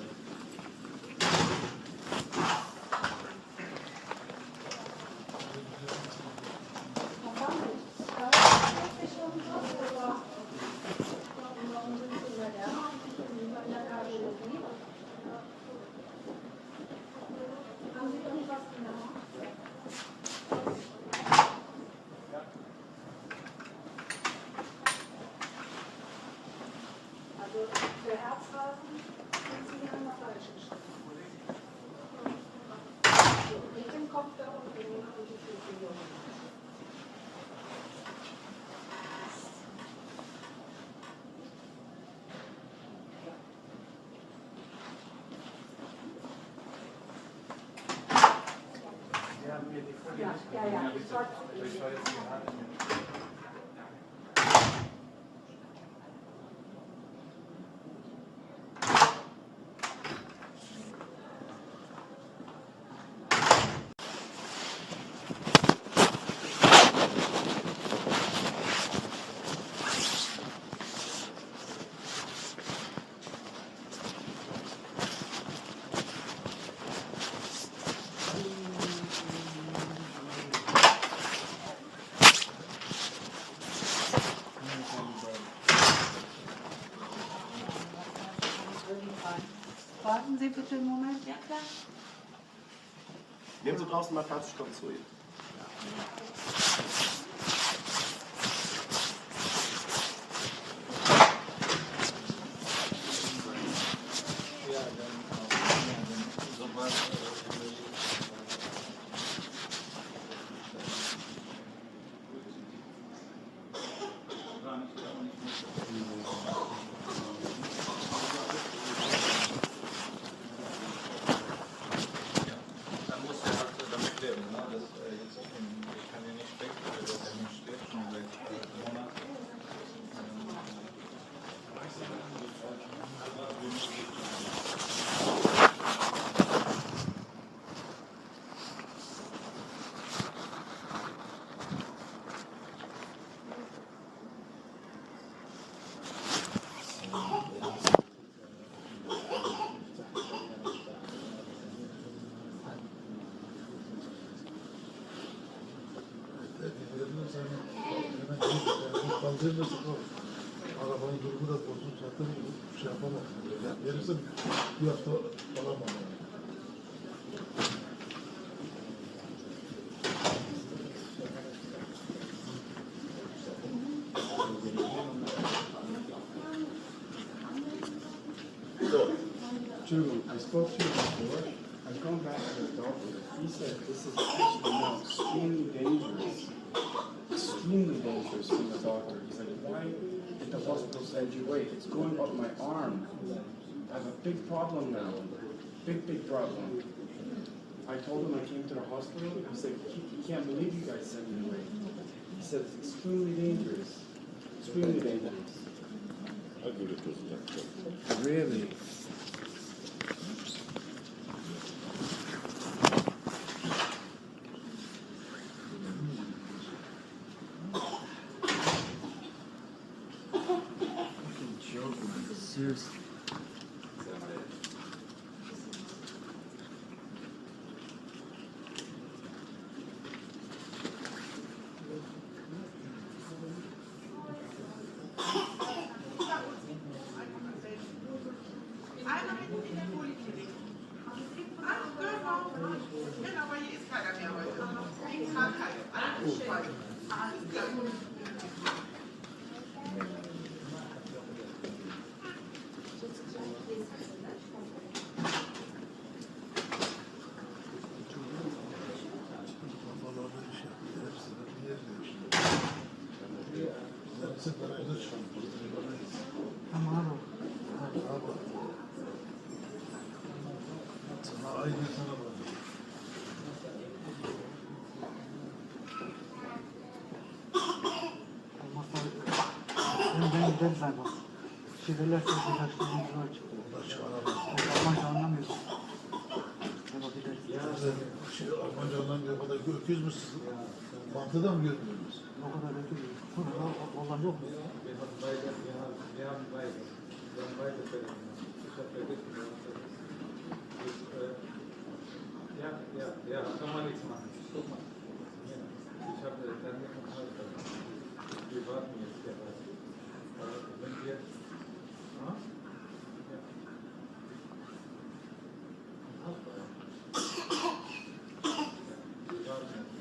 Haben Sie irgendwas genau? Also für Herzrasen sind Sie an der falschen Stelle. Mit dem Kopf da unten und die Füße. Ja. Ich schaue jetzt gerade. Warten Sie bitte einen Moment. Ja, klar. Nehmen Sie draußen mal Platz, ich komme zu Ihnen. Arabanın durumu da bozuk, zaten şey yapamam. Verirse bir hafta alamam. Jürgen, I spoke to you before. I've gone back to the doctor. He said this is actually now extremely dangerous. Extremely dangerous from the doctor. He said, why did the hospital send you away? It's going up my arm. I have a big problem now. Big problem. I told him I came to the hospital. He said, he can't believe you guys sent me away. He said, it's extremely dangerous. Extremely dangerous. Really? Seriously. Gideriz einfach. Şivelerse birkaç tane zor çıkıyor. Almanca anlamıyor. Ama gideriz. Almanca anlamıyor, o kadar öküz müsün? Mantıda mı görmüyoruz? O kadar öküz. Olan yok mu? Wir haben beide Fälle gemacht. Ich habe vergessen, ja, kann man nichts machen. Guck mal. Ich habe dann nicht vom Hals verloren. Wir warten jetzt hier was. Wenn wir. Ja. Wir warten jetzt.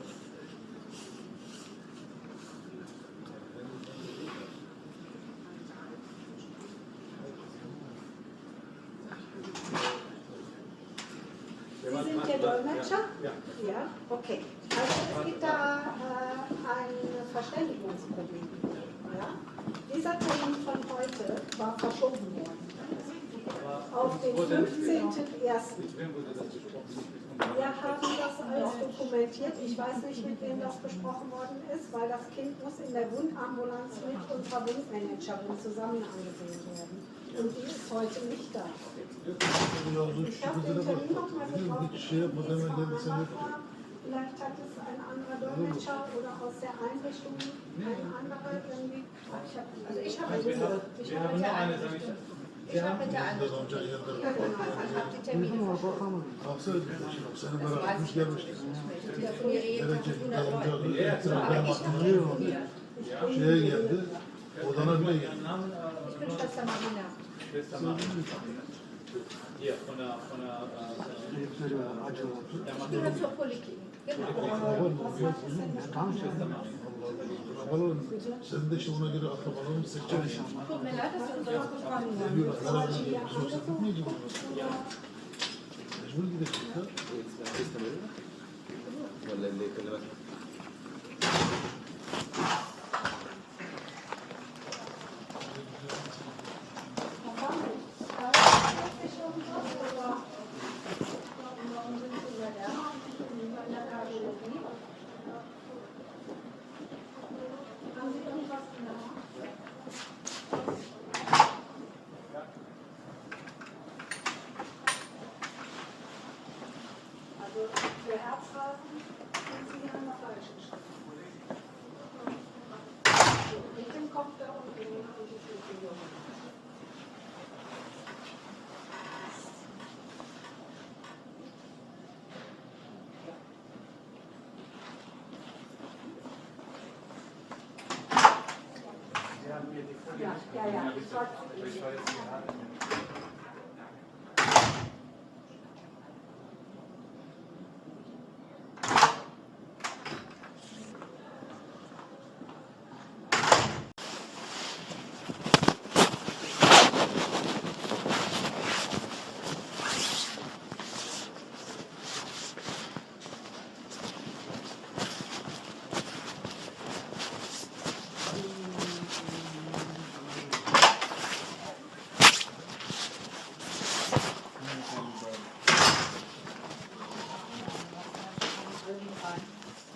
Sie sind der Dolmetscher? Ja. Ja, okay. Also es gibt da ein Verständigungsproblem. Ja? Dieser Termin von heute war verschoben worden. Auf den 15.01. Wir haben das alles dokumentiert. Ich weiß nicht, mit wem das besprochen worden ist, weil das Kind muss in der Wundambulanz mit unserer Wundmanagerin zusammen angesehen werden. Und die ist heute nicht da. Ich habe den Termin nochmal getroffen. Vielleicht hat es ein anderer Dolmetscher oder aus der Einrichtung ein anderer irgendwie. Also ich habe mit der Einrichtung. Ich habe mit der Einrichtung. Ja, genau. Ich habe die Termine verschoben. Şeye geldi, odana bile geldi. Ich bin Schwester Marina. Schwester Marina. Hier, von der Ich gehöre zur Poliklinik. Arabaların, sen de işte ona göre akrabalarını seçeceksin. Tut mir leid, dass wir uns darauf gesprochen haben. Diyorlar, herhalde biz yoksa gitmeyeceğiz. Mecbur gidecek ya. ولا اللي كلمك Haben Sie irgendwas in der Hand? Also für Herzrasen sind Sie an der falschen Stelle. So, mit dem Kopf da unten und die Füße hoch. Ja. Ich war jetzt hier.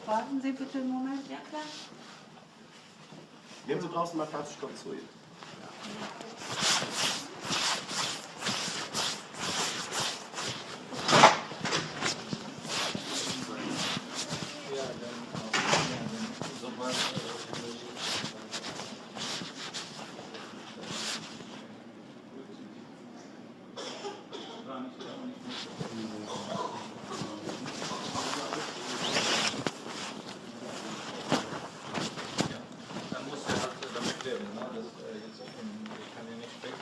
Warten Sie bitte einen Moment. Ja, klar. Nehmen Sie draußen mal Platz, ich komme zu Ihnen. Dann muss er halt damit leben, ne? Das, jetzt, ich kann ihn nicht weg.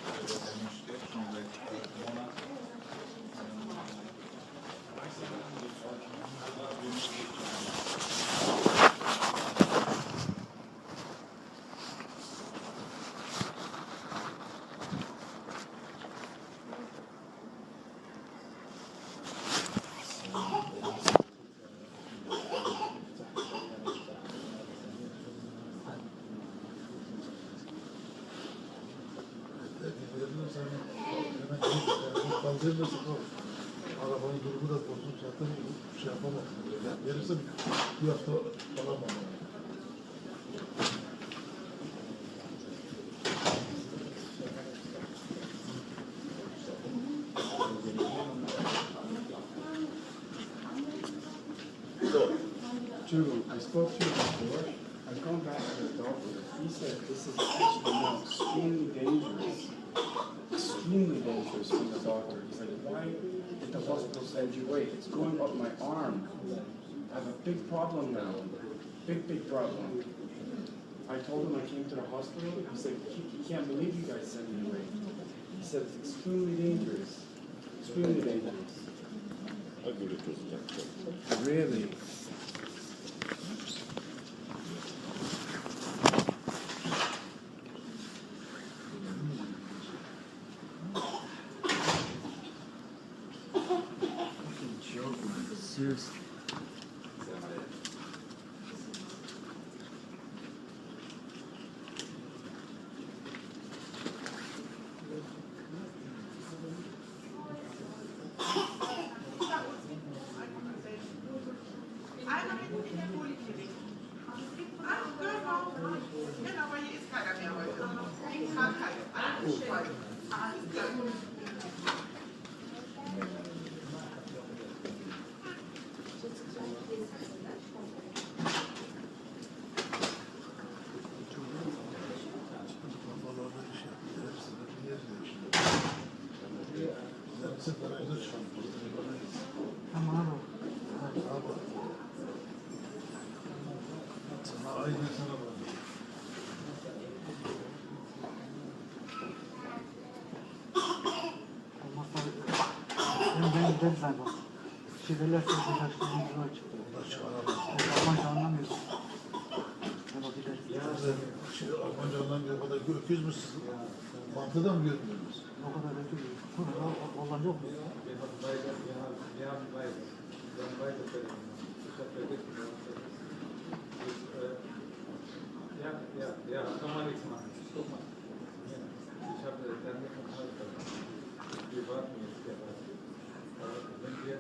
vermesi kalır. Arabanın durumu da bozuk zaten şey yapamam. Yani verirse bir hafta alamam. Jürgen, I spoke to you before. I've gone back to the doctor. He said this is actually now extremely dangerous. Extremely dangerous from the doctor. He's like, why did the hospital send you away? It's going up my arm. I have a big problem now. Big problem. I told him I came to the hospital. He said, he can't believe you guys sent me away. He said it's extremely dangerous. Extremely dangerous. Really? Seriously. Genau, aber hier ist keiner mehr heute. Krankheit. Alles schön. Alles klar. Gideriz einfach. Şiveler sözü karşılığında güzel çıktı. Almanca anlamıyor. Ama gideriz. Almanca anlamıyor. O kadar öküz müsün? Mantıda mı görmüyoruz? O kadar öküz. Olan yok mu? Wir haben beide Fälle gemacht. Ich habe vergessen, ja, kann man nichts machen. Guck mal. Ich habe dann nicht von Hals verloren. Wir warten jetzt gerade. Wenn wir... Ja.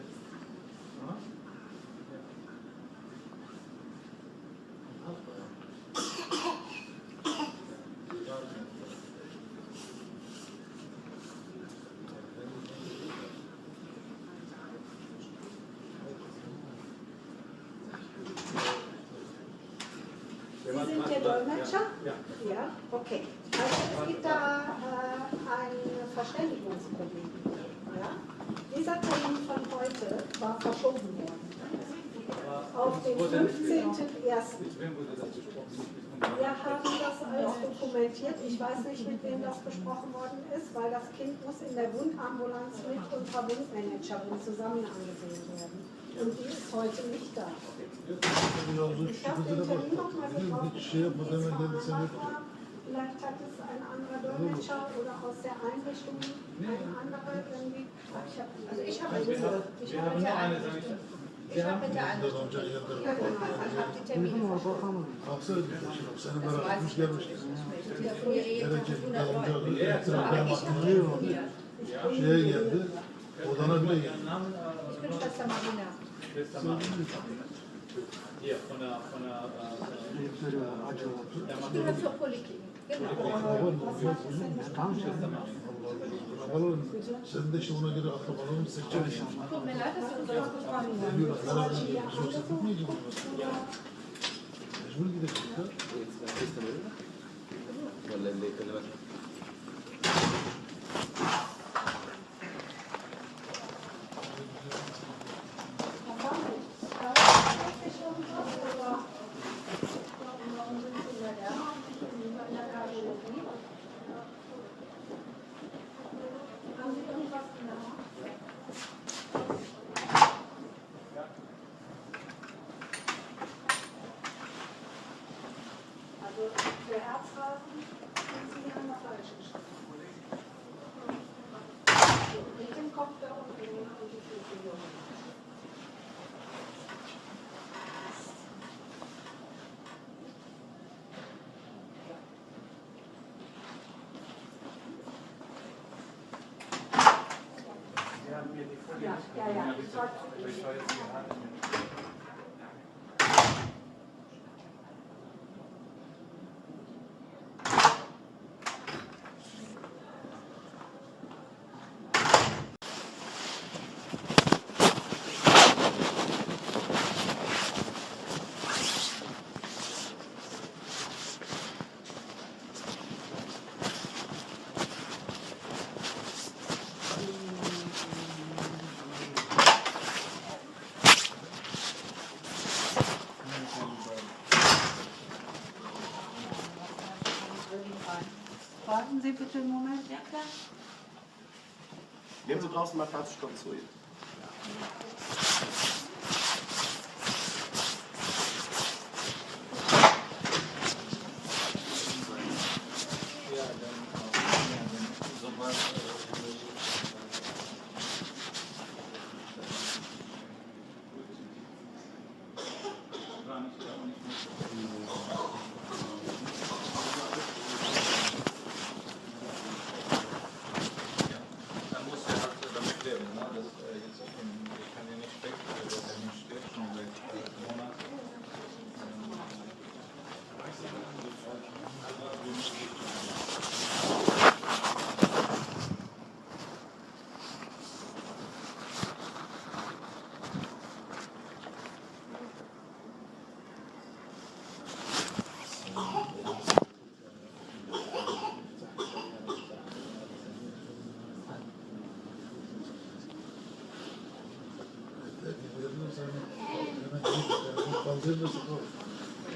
Wir warten jetzt. Sie sind der Dolmetscher? Ja. Ja, okay. Also es gibt da ein Verständigungsproblem. Ja? Dieser Termin von heute war verschoben worden. Auf den 15.01. Wir haben das alles dokumentiert. Ich weiß nicht, mit wem das besprochen worden ist, weil das Kind muss in der Wundambulanz mit unserer Wundmanagerin zusammen angesehen werden. Und die ist heute nicht da. Ich habe den Termin nochmal getroffen. Vielleicht hat es ein anderer Dolmetscher oder aus der Einrichtung ein anderer irgendwie. Also ich habe mit der Einrichtung. Ich habe mit der Einrichtung. Ja, genau. Ich habe die Termine verschoben. Şeye geldi, odana bile geldi. Ich bin Schwester Marina. Hier, von der Ich gehöre zur Poliklinik. Arabaların, sen de işte ona göre akrabalarını seçeceksin. Tut mir leid, dass du sowas gesprochen hast. Diyorlar, beraber biz yoksa gitmeyeceğiz. Mecbur gidecek ya. ولا اللي كلمت Der Herzrasen sind Sie an der falschen Stelle. Mit dem Kopf da unten und die Füße hier unten. ja, ja. Ich schaue jetzt hier an. Warten Sie bitte einen Moment, ja klar. Nehmen Sie draußen mal Platz, ich komme zu Ihnen.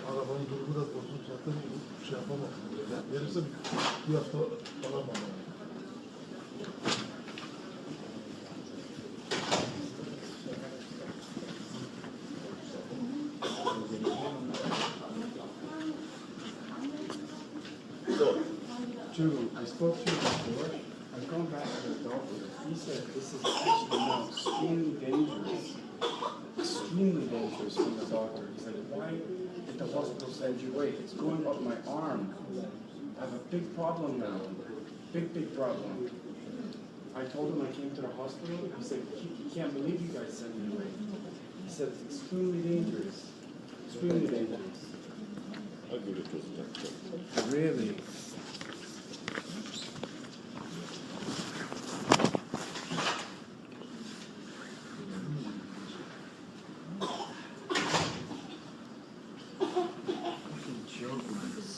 Arabanın durumu da bozuk zaten şey yapamam. Verirse bir hafta alamam. Jürgen, I spoke to you before. I've gone back to the doctor. He said this is actually now extremely dangerous. Extremely dangerous from the doctor. He said, why did the hospital send you away? It's going up my arm. I have a big problem now. Big problem. I told him I came to the hospital. He said, he can't believe you guys sent me away. He said, it's extremely dangerous. Extremely dangerous. I'll give it to him. Really?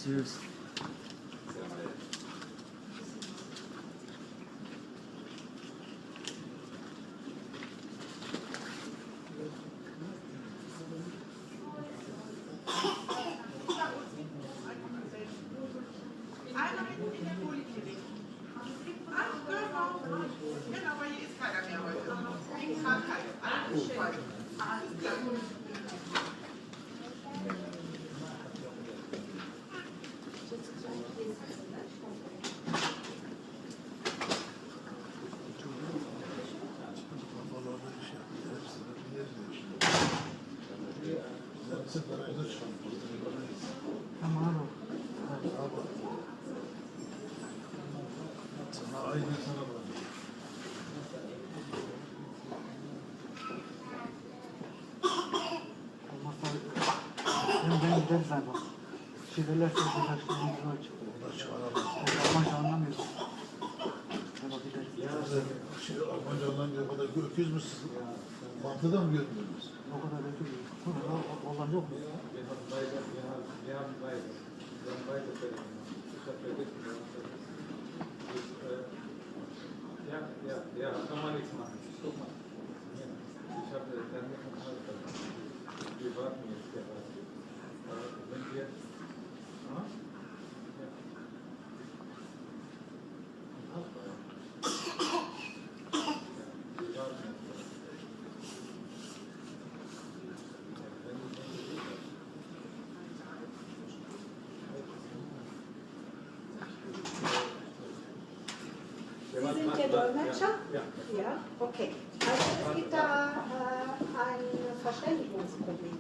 Seriously. Einer in der Poliklinik. Ach, genau, aber hier ist keiner mehr heute. Wegen Krankheit. Alles klar. Gideriz abi. Şivelerse birkaç tane yol çıkıyor. Almanca anlamıyorsun. Baba gideriz. Almanca anlamıyor, o kadar öküz müsün? Mantıda mı görmüyoruz? O kadar öküz. Olan yok mu? Wir haben beide Fälle. Ich habe vergessen. Ja, kann man nichts machen. Guck mal. Ich habe dann nicht mehr Hals. Wir warten jetzt gerade. Wenn wir. Sie sind der Dolmetscher? Ja. Okay. Also es gibt da ein Verständigungsproblem.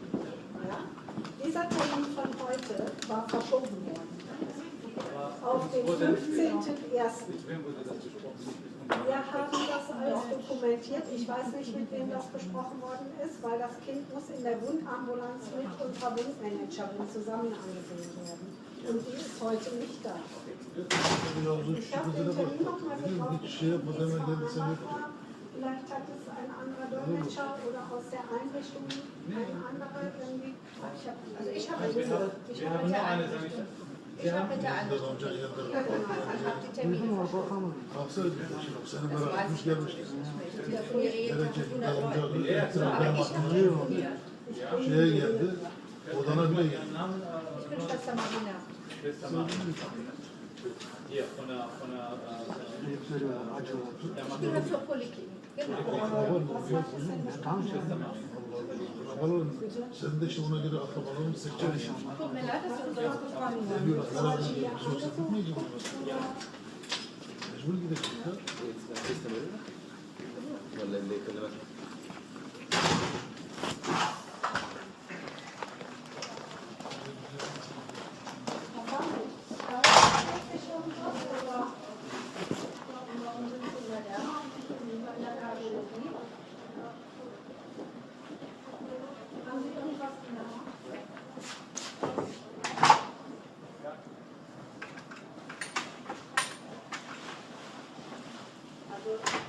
Ja? Dieser Termin von heute war verschoben worden. Auf den 15.01. Wir haben das alles dokumentiert. Ich weiß nicht, mit wem das besprochen worden ist, weil das Kind muss in der Wundambulanz mit unserer Wundmanagerin zusammen angesehen werden. Und die ist heute nicht da. Ich habe den Termin nochmal gebraucht. Vielleicht hat es ein anderer Dolmetscher oder aus der Einrichtung ein anderer irgendwie. Also ich habe mit der Einrichtung. Ich habe mit der Einrichtung. Ich habe die Termine verschoben. Şeye geldi, odana bile geldi. Ich bin Schwester Marina. Hier, von der Ich gehöre zur Poliklinik. Arabaların, sen de işte ona göre akrabalarını seçeceksin. Tut mir leid, dass du uns ausgefallen Mecbur gidecek ha.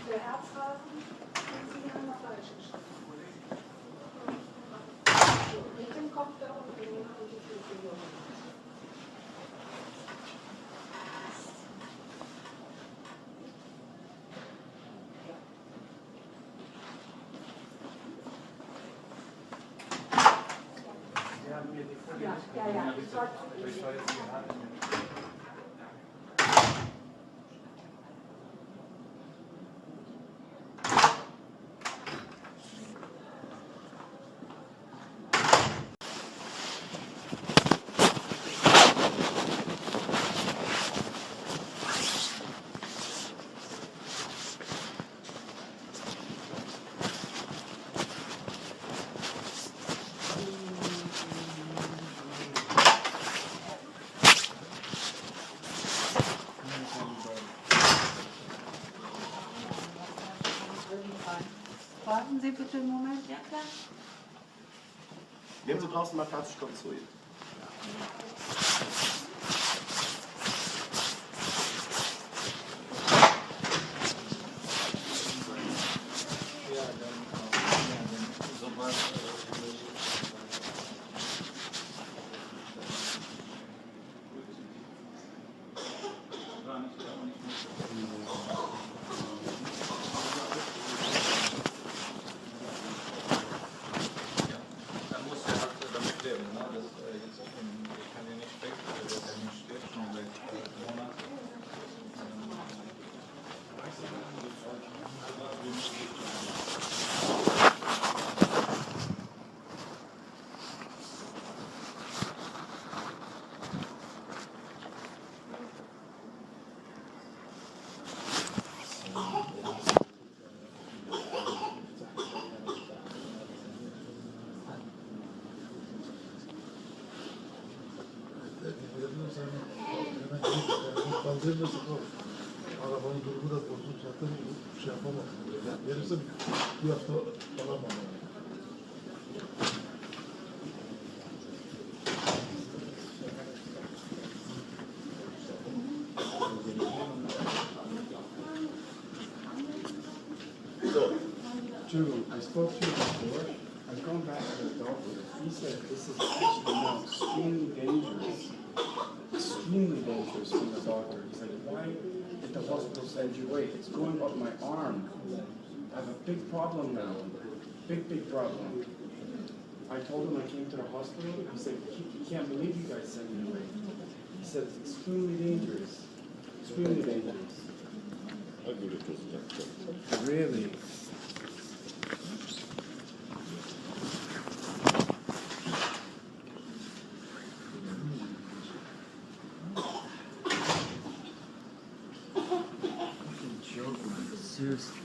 Der Herzrasen sind Sie an der falschen Stelle. Mit dem Kopf da unten und die Füße hier unten. Ja. Warten Sie bitte einen Moment, ja klar. Nehmen Sie draußen mal Platz, ich komme zu Ihnen. Kaldırırsa arabanın durumu da bozuk zaten şey yapamam. Verirse bir hafta alamam. Jürgen, I spoke to you before. I've gone back to the doctor. He said this is actually now extremely dangerous. Extremely dangerous from the doctor. He said, why did the hospital send you away? It's going up my arm. I have a big problem now. Big problem. I told him I came to the hospital. He said, he can't believe you guys sent me away. He said, it's extremely dangerous. Extremely dangerous. Really? Seriously.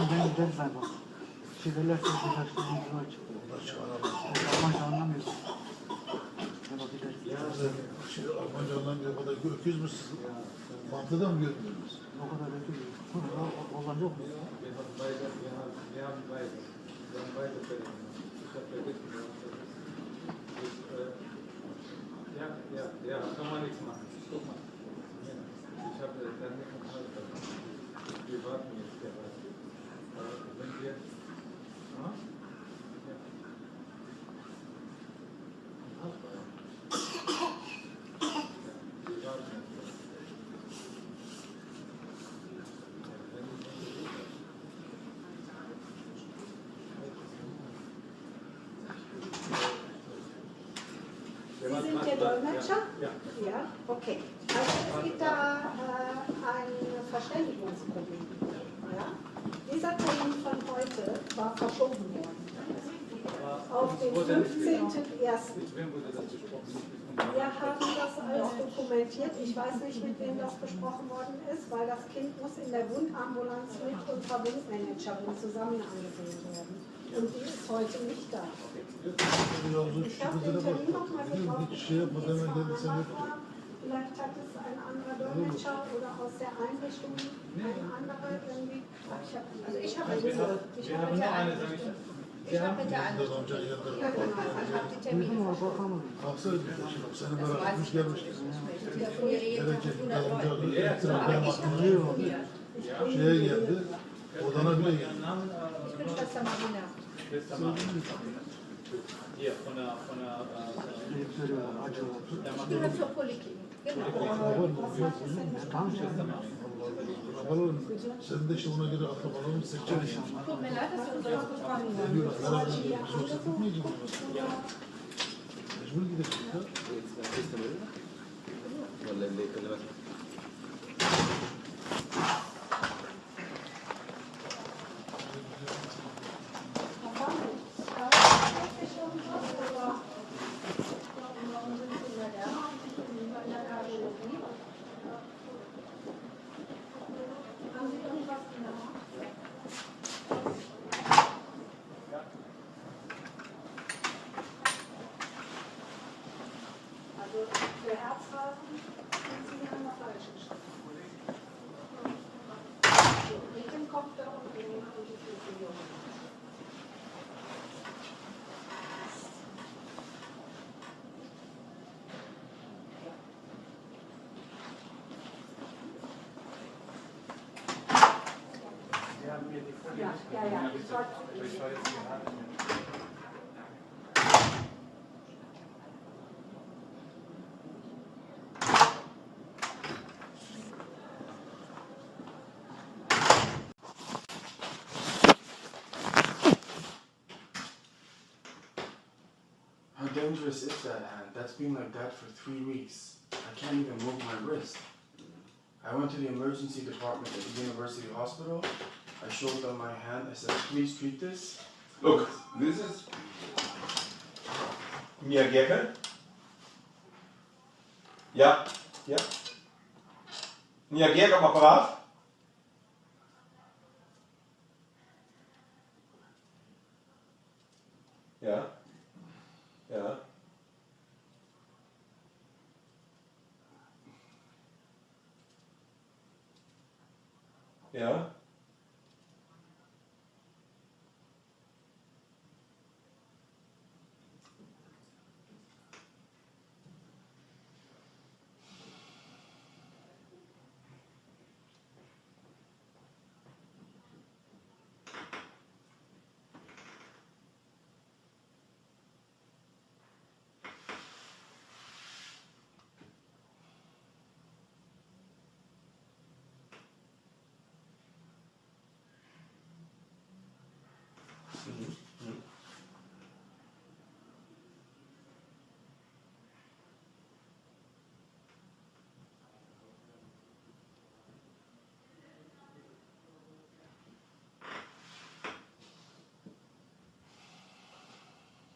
Ben gideriz abi. Çizelerse birkaç tane imza çıkıyor. Almanca anlamıyorsun. Almanca anlamıyor, o kadar öküz müsün? Mantıda mı görmüyoruz? O kadar öküz. Hollanda yok mu? Wir haben beide. Wir haben beide Fälle. Ich habe vergessen, ja, kann man nichts machen. Guck mal. Ich habe dann nicht verstanden. Wir warten jetzt gerade. Wenn wir. Ja. Sie sind der Dolmetscher? Ja. Okay. Also es gibt da ein Verständigungsproblem. Ja? Dieser Termin von heute war verschoben worden. Auf den 15.01. Wir haben das alles dokumentiert. Ich weiß nicht, mit wem das besprochen worden ist, weil das Kind muss in der Wundambulanz mit unserer Wundmanagerin zusammen angesehen werden. Und die ist heute nicht da. Ich habe den Termin nochmal gebraucht. Vielleicht hat es ein anderer Dolmetscher oder aus der Einrichtung ein anderer irgendwie. Ich habe mit der Einrichtung. Ich habe mit der Einrichtung. Ja, genau. Ich habe die Termine verschoben. Seni bırakmış gelmiştik. Şeye geldi, odana bile geldi. Ich bin Schwester Marina. Hier, von der Ich gehöre zur Politik. Sen de işte ona göre atlamalarını seçeceksin. Tut mir leid, dass du uns das gefragt hast. Geliyor, beraber sohbet etmeyecek mi? Mecbur gidecek ya. ولا اللي يكلمك Also für Herzrasen sind Sie an der falschen Stelle. Mit dem Kopf da und dem Antifusion. Ja. Ich war jetzt How dangerous is that hand? That's been like that for 3 weeks. I can't even move my wrist. I went to the emergency department at the university hospital. I showed them my hand. I said, please treat this. Look, this is Miyageke. Ja. Miyageke am Apparat. Ja.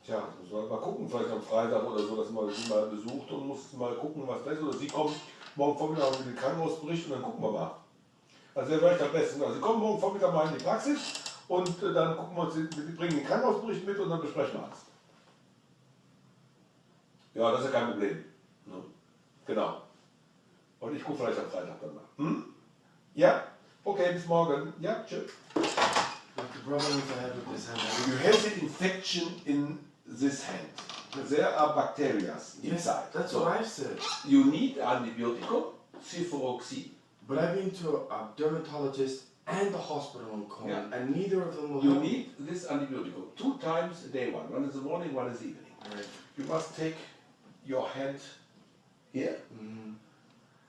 Tja, muss man mal gucken, vielleicht am Freitag oder so, dass man sie mal besucht und muss mal gucken, was da ist. Oder sie kommen morgen Vormittag mit dem Krankenhausbericht und dann gucken wir mal. Also wäre vielleicht am besten. Also sie kommen morgen Vormittag mal in die Praxis und dann gucken wir uns, sie bringen den Krankenhausbericht mit und dann besprechen wir es. Ja, das ist ja kein Problem. Ne? Genau. Und ich gucke vielleicht am Freitag dann mal. Hm? Ja? Okay, bis morgen. Ja, tschüss. The problem is I have with this hand. You have an infection in this hand. There are bacteria inside. That's so what I said. You need antibioticum, cefuroxime. But I've been to a dermatologist and the hospital in KOLN, Yeah. and neither of them will You help me. need this antibioticum 2 times a day. One is the morning, one is the evening. Right. You must take your hand here,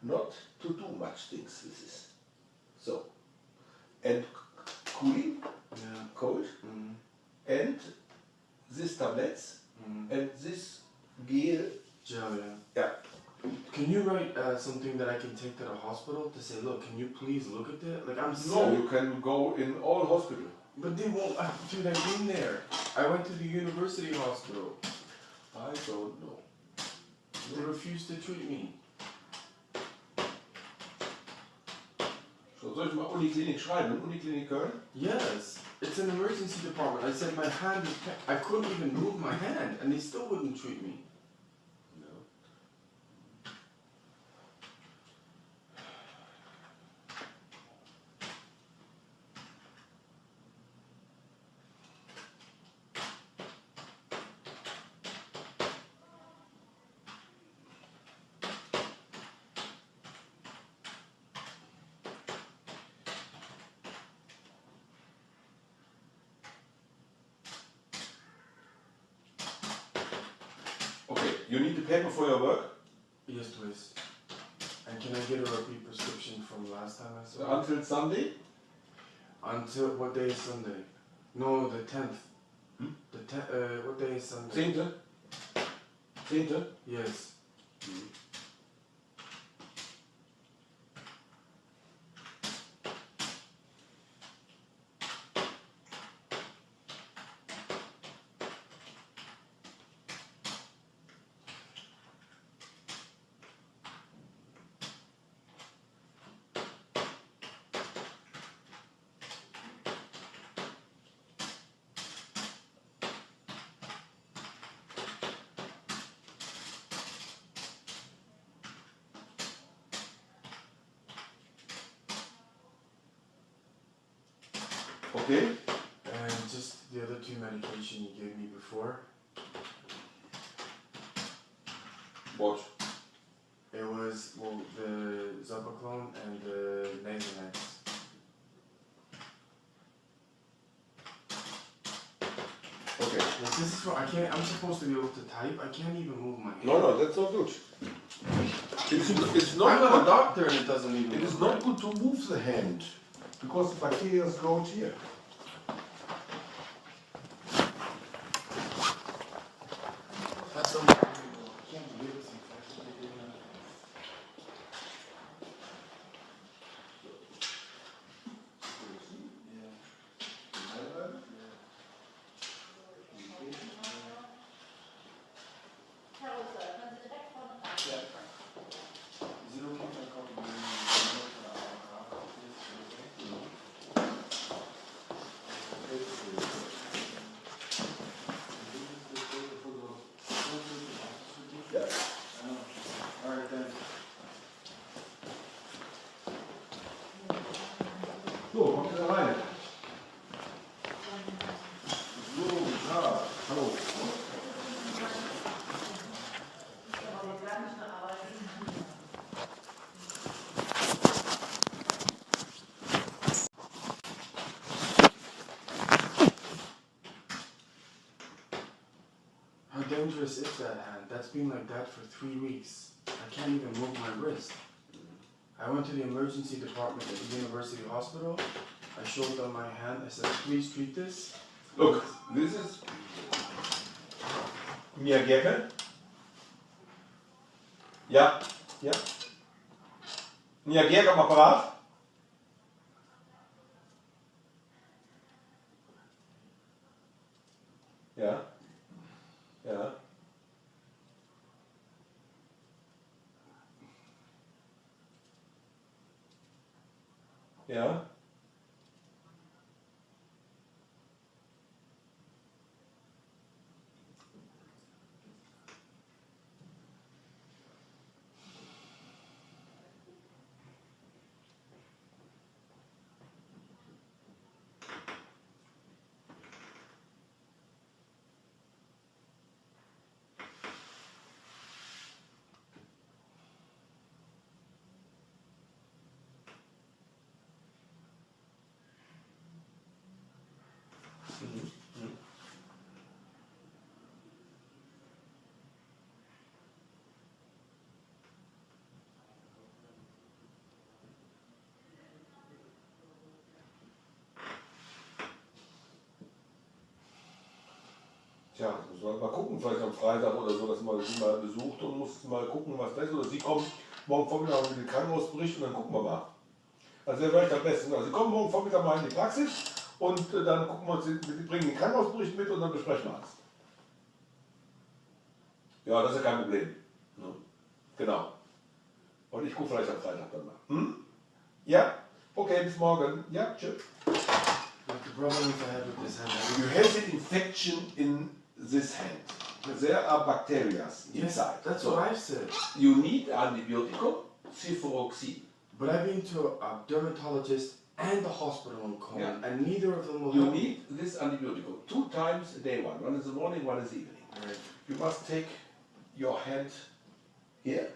not to do much things with this. So, and cooling, cold, and this tablets, and this gel. Gel, yeah. Yeah. Can you write something that I can take to the hospital to say, look, can you please look at that? Like, I'm No, sick. you can go in all hospitals. But they won't, dude, I've been there. I went to the university hospital. I don't know. They refused to treat me. So soll ich mal Uniklinik schreiben? Uniklinik Köln? Yes, it's an emergency department. I said my hand is, I couldn't even move my hand, and they still wouldn't treat me. Okay, you need the paper for your work? Yes, please. And can I get a repeat prescription from last time I saw you? Until Sunday? Until, what day is Sunday? No, the 10th. What day is Sunday? 10th? 10th? Yes. Okay. And just the other 2 medication you gave me before. What? It was, well, the Zopiclone and the Nasonex. Okay. Like, this is what I can't, I'm supposed to be able to type. I can't even move my hand. No, that's not good. It's not I'm not good. a doctor and it doesn't even It is look not right. good to move the hand because the bacteria go here. That's so much. I can't believe it's infected. So, kommt ihr da rein? So, ja, hallo. How dangerous is that hand? That's been like that for 3 weeks. I can't even move my wrist. I went to the emergency department at the university hospital. I showed them my hand. I said, please treat this. Look, this is Miyageke. Ja, ja. Miyageke am Apparat. Ja. Ja. Tja, muss man mal gucken, vielleicht am Freitag oder so, dass man sie mal besucht und muss mal gucken, was das ist. Oder Sie kommen morgen Vormittag mit dem Krankenhausbericht und dann gucken wir mal. Also wäre vielleicht am besten. Also Sie kommen morgen Vormittag mal in die Praxis und dann gucken wir uns, Sie bringen den Krankenhausbericht mit und dann besprechen wir es. Ja, das ist ja kein Problem. Ja. Genau. Und ich gucke vielleicht am Freitag dann mal. Hm? Ja? Okay, bis morgen. Ja, tschüss. The problem is I have with this hand. You have an infection in this hand. There are bacteria inside. That's so what I said. You need antibioticum, cefuroxime. But I've been to a dermatologist and the hospital in KOLN, Yeah. and neither of them will You help me. need this antibioticum 2 times a day, one in the morning, one in the evening. Right. You must take your hand here,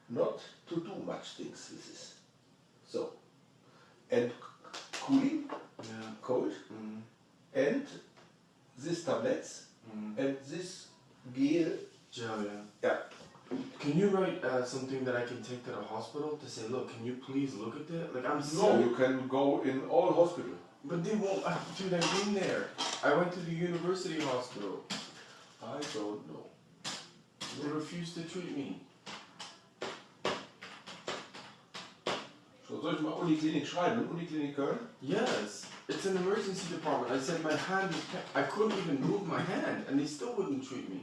not to do much things with this. So, and cooling, cold, and this tablets, and this gel. Gel, yeah. Yeah. Can you write something that I can take to the hospital to say, look, can you please look at that? Like, I'm No, sick. you can go in all hospital. But they won't, dude, I've been there. I went to the university hospital. I don't know. They refused to treat me. So, soll ich mal Uniklinik schreiben? Uniklinik Köln? Yes, it's an emergency department. I said my hand is, I couldn't even move my hand, and they still wouldn't treat me.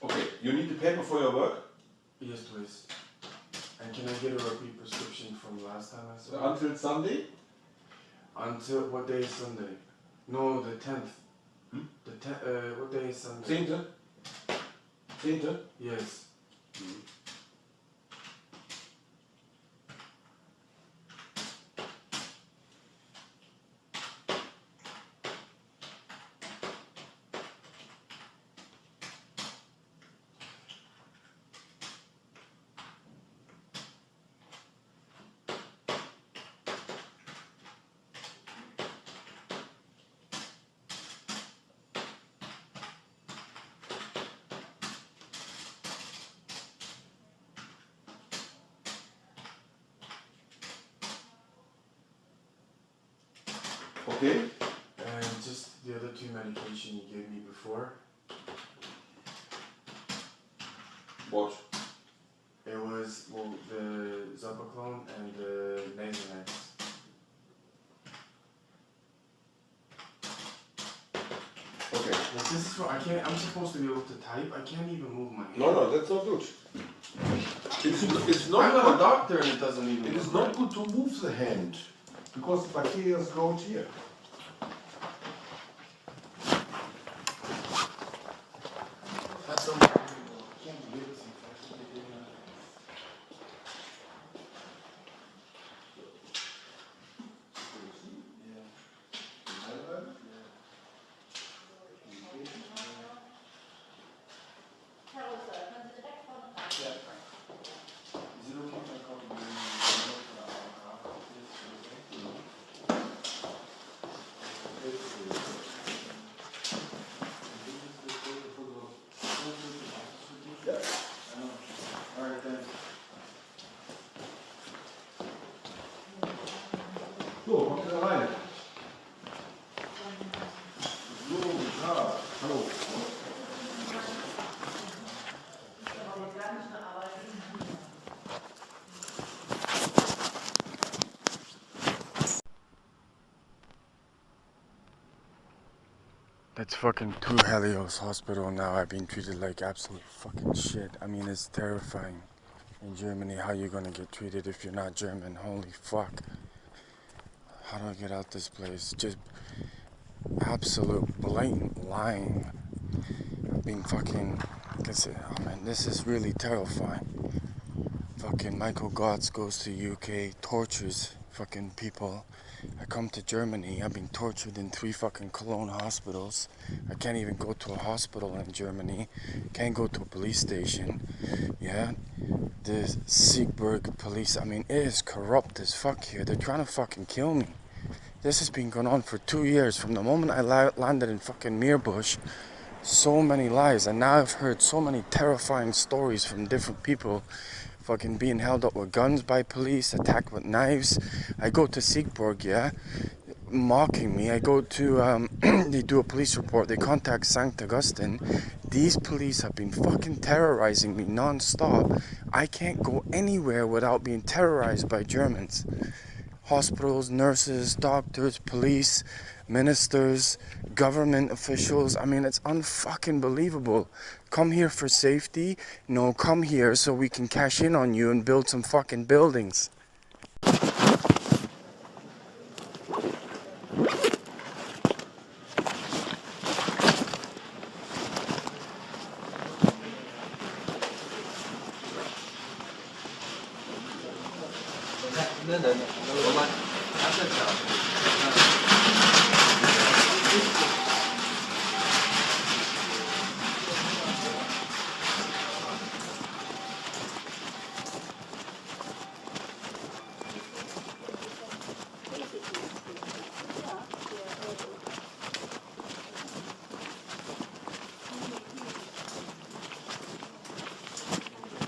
Okay, you need the paper for your work? Yes, please. And can I get a repeat prescription from last time I saw Until Sunday? Until, what day is Sunday? No, the 10th. What day is Sunday? 10th? 10th? Yes. Okay. And just the other 2 medication you gave me before. What? It was, well, the Zopiclone and the Nasonex. Okay. Like, this is what I can't, I'm supposed to be able to type. I can't even move my hand. No, that's not good. It's not I'm not good. a doctor and it doesn't even It is look not right. good to move the hand because the bacteria go here. That's So, kommt ihr da rein? So, ja, hallo. That's fucking 2 Helios Hospital now. I've been treated like absolute fucking shit. I mean, it's terrifying. In Germany, how you gonna get treated if you're not German? Holy fuck. How do I get out this place? Just absolute blatant lying. I've been fucking... Oh man, this is really terrifying. Fucking Michael Gotts goes to UK, tortures fucking people. I come to Germany, I've been tortured in 3 fucking Cologne hospitals. I can't even go to a hospital in Germany. Can't go to a police station. Yeah? The Siegburg police, I mean, it is corrupt as fuck here. They're trying to fucking kill me. This has been going on for 2 years. From the moment I landed in fucking Meerbusch, so many lies. And now I've heard so many terrifying stories from different people. Fucking being held up with guns by police, attacked with knives. I go to Siegburg, yeah, mocking me. I go to, they do a police report, they contact St. Augustine. These police have been fucking terrorizing me non-stop. I can't go anywhere without being terrorized by Germans. Hospitals, nurses, doctors, police, ministers, government officials. I mean, it's unfucking believable. Come here for safety? No, come here so we can cash in on you and build some fucking buildings.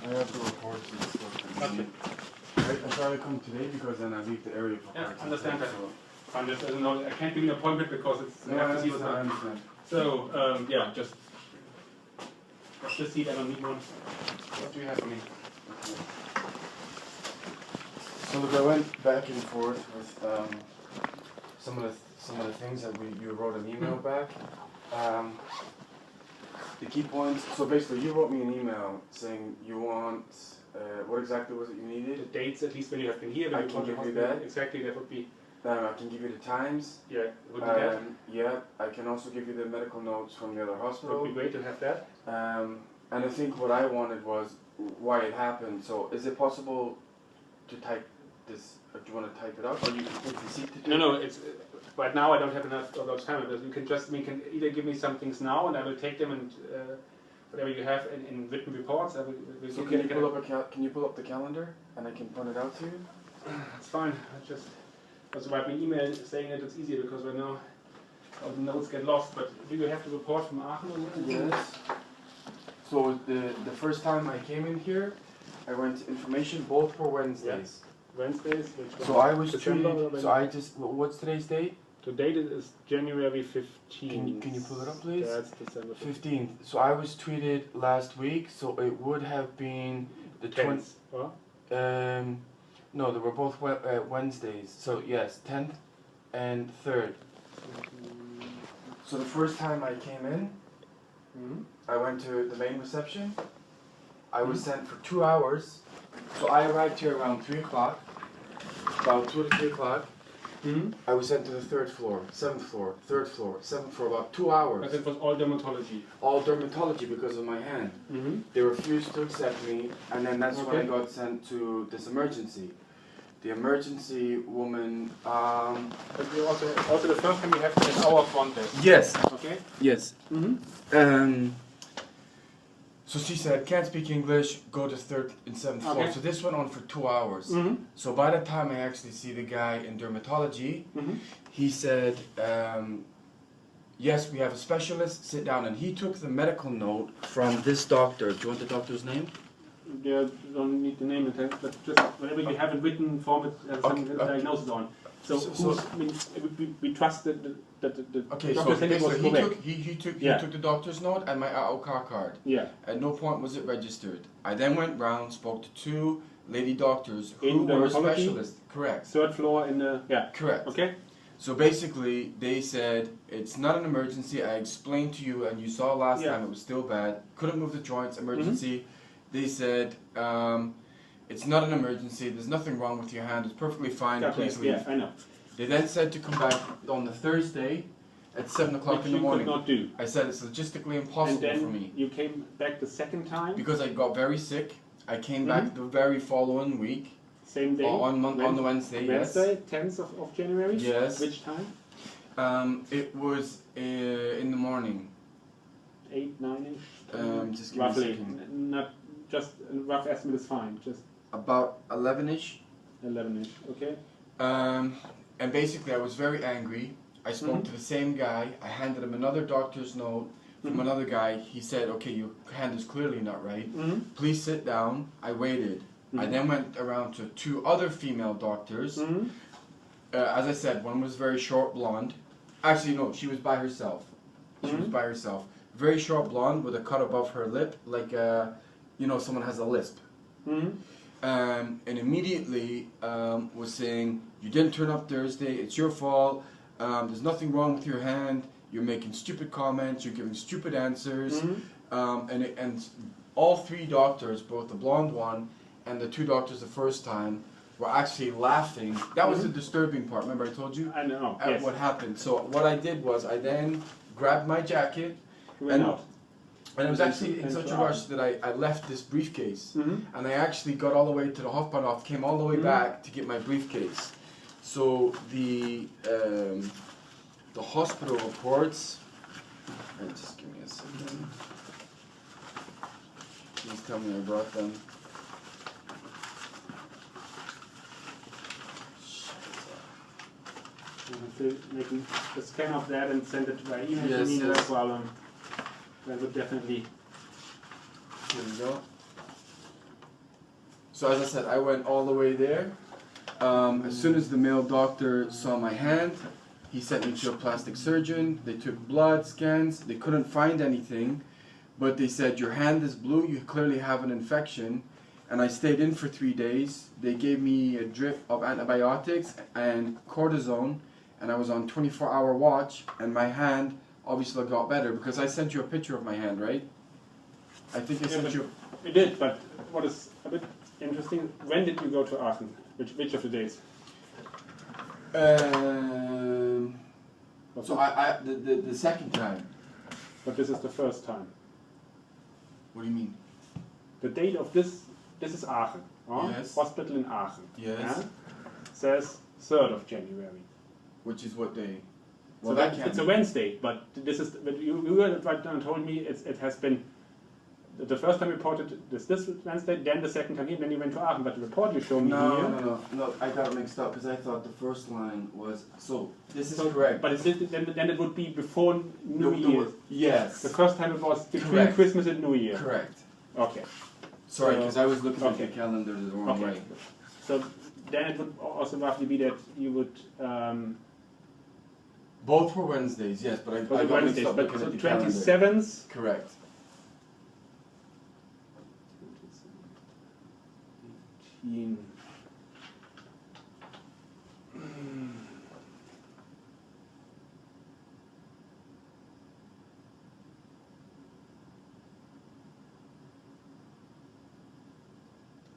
I have to report to this stuff. Okay. I try to come today because then I leave the area for Yeah, understand that. I can't give you an appointment because it's. No, I understand. So, yeah, just. Let's just see that I don't need one. What do you have for me? So look, I went back and forth with some of the things that you wrote an email back. The key points. So basically, you wrote me an email saying you want what exactly was it you needed? The dates, at least when you have been here. I can give you that. Exactly, that would be. I can give you the times. Yeah, would be that. Yeah, I can also give you the medical notes from the other hospital. It would be great to have that. And I think what I wanted was why it happened. So is it possible to type this? Or do you want to type it up, or you can take the seat to do it? No, it's right now. I don't have enough time. You can either give me some things now, and I will take them and whatever you have in written reports. I will so can you pull up the calendar, and I can point it out to you? It's fine. I just write me an email saying that it's easier because right now all the notes get lost. But do you have the report from Aachen? Yes. So the first time I came in here, I went to information. Both were Wednesdays. Yeah. Wednesdays. Which so I was treated. So I just. What's today's date? Today is January 15th. Can you pull it up, please? That's December 15th. So I was treated last week. So it would have been the 10th. No, they were both Wednesdays. So yes, 10th and 3rd. So the first time I came in, I went to the main reception. I was sent for 2 hours. So I arrived here around 3 o'clock, about 2 to 3 o'clock. I was sent to the 3rd floor, 7th floor, 3rd floor, 7th floor, about 2 hours. But it was all dermatology. All dermatology because of my hand. They refused to accept me, and then that's when I got sent to this emergency. The emergency woman. But you also the first time you have an hour front desk. Yes. Okay. Yes. So she said, can't speak English, go to 3rd and 7th floor. So this went on for 2 hours. So by the time I actually see the guy in dermatology, he said, yes, we have a specialist, sit down. And he took the medical note from this doctor. Do you want the doctor's name? you don't need to name it, but just whatever you have in written form with some diagnosis on. So I mean, we trust that the okay, doctor so said it was correct. he took the doctor's note and my AOK card. Yeah. At no point was it registered. I then went round, spoke to 2 lady doctors who In were dermatology? specialists. Correct. 3rd floor in the Correct. Okay. So basically, they said it's not an emergency. I explained to you, and you saw last time it was still bad. Couldn't move the joints. Emergency. They said it's not an emergency. There's nothing wrong with your hand. It's perfectly fine. Please leave. Yeah, I know. They then said to come back on the Thursday at 7 o'clock in the morning. Which you could not do. I said it's logistically impossible and then for me. You came back the 2nd time? Because I got very sick. I came back the very following week. Same day? On the Wednesday, yes. Wednesday, 10th of January? Yes. Which time? It was in the morning. 8, 9-ish? Just give me a roughly. second. Not just a rough estimate is fine. Just about 11-ish. 11-ish, okay. And basically I was very angry. I spoke to the same guy. I handed him another doctor's note from another guy. He said, okay, your hand is clearly not right. Please sit down. I waited. I then went around to 2 other female doctors. As I said, one was very short blonde. Actually, no, she was by herself. She was by herself. Very short blonde with a cut above her lip, like you know, someone has a lisp. And immediately was saying, you didn't turn up Thursday, it's your fault, there's nothing wrong with your hand, you're making stupid comments, you're giving stupid answers. And all 3 doctors, both the blonde one and the 2 doctors the first time, were actually laughing. That was the disturbing part. Remember I told you? I know. At what happened. So what I did was I then grabbed my jacket Went out. And I was actually in such a rush that I left this briefcase. And I actually got all the way to the Hofbahnhof, came all the way back to get my briefcase. So the hospital reports, just give me a second. Please tell me I brought them. Making a scan of that and send it by email Yes, to me yes. as well. That would definitely. Here we go. So as I said, I went all the way there. As soon as the male doctor saw my hand, he sent me to a plastic surgeon. They took blood scans. They couldn't find anything, but they said your hand is blue. You clearly have an infection. And I stayed in for 3 days. They gave me a drip of antibiotics and cortisone, and I was on 24-hour watch, and my hand obviously got better, because I sent you a picture of my hand, right? I think I sent you... You did, but what is a bit interesting, when did you go to Aachen? Which of the days? So the second time. But this is the first time. What do you mean? The date of this is Aachen. Huh? Yes. Hospital in Aachen. Yes. Yeah? Says 3rd of January. Which is what day? Well, so it's a Wednesday, but this is. But you right now told me it has been. The first time reported this Wednesday, then the second time here, then you went to Aachen. But the report you showed me here. No, I got it mixed up because I thought the first line was so. This is correct. But then it would be before New Year. Yes. The first time it was between Correct. Christmas and New Year. Correct. Okay. Sorry, because I was looking at the calendar the wrong way. So then it would also roughly be that you would. Both were Wednesdays, yes, but I got Wednesdays, mixed up but looking so at the 27th. calendar. Correct.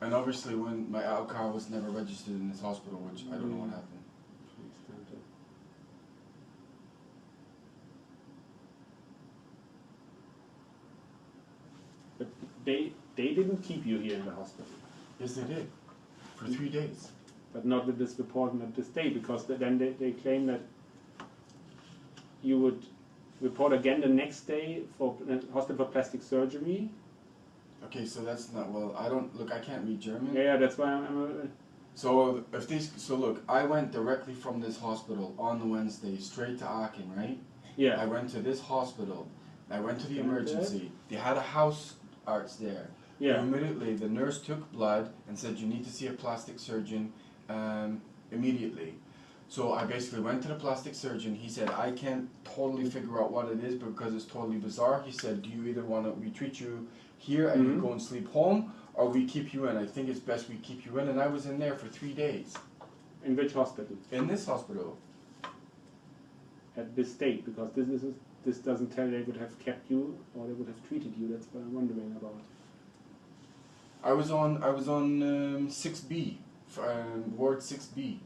And obviously when my car was never registered in this hospital, which I don't know what happened. But they didn't keep you here in the hospital. Yes, they did. For 3 days. But not with this report and at this day, because then they claim that you would report again the next day for hospital for plastic surgery. Okay, so that's not, well, I can't read German. Yeah, that's why I'm So look, I went directly from this hospital on the Wednesday straight to Aachen, right? Yeah. I went to this hospital. I went to the emergency. They had a house arts there. Yeah. Immediately, the nurse took blood and said, you need to see a plastic surgeon immediately. So I basically went to the plastic surgeon. He said, I can't totally figure out what it is because it's totally bizarre. He said, do you either want to, we treat you here and you go and sleep home, or we keep you in? I think it's best we keep you in. And I was in there for 3 days. In which hospital? In this hospital. At this state, because this doesn't tell they would have kept you or they would have treated you. That's what I'm wondering about. I was on 6B, ward 6B.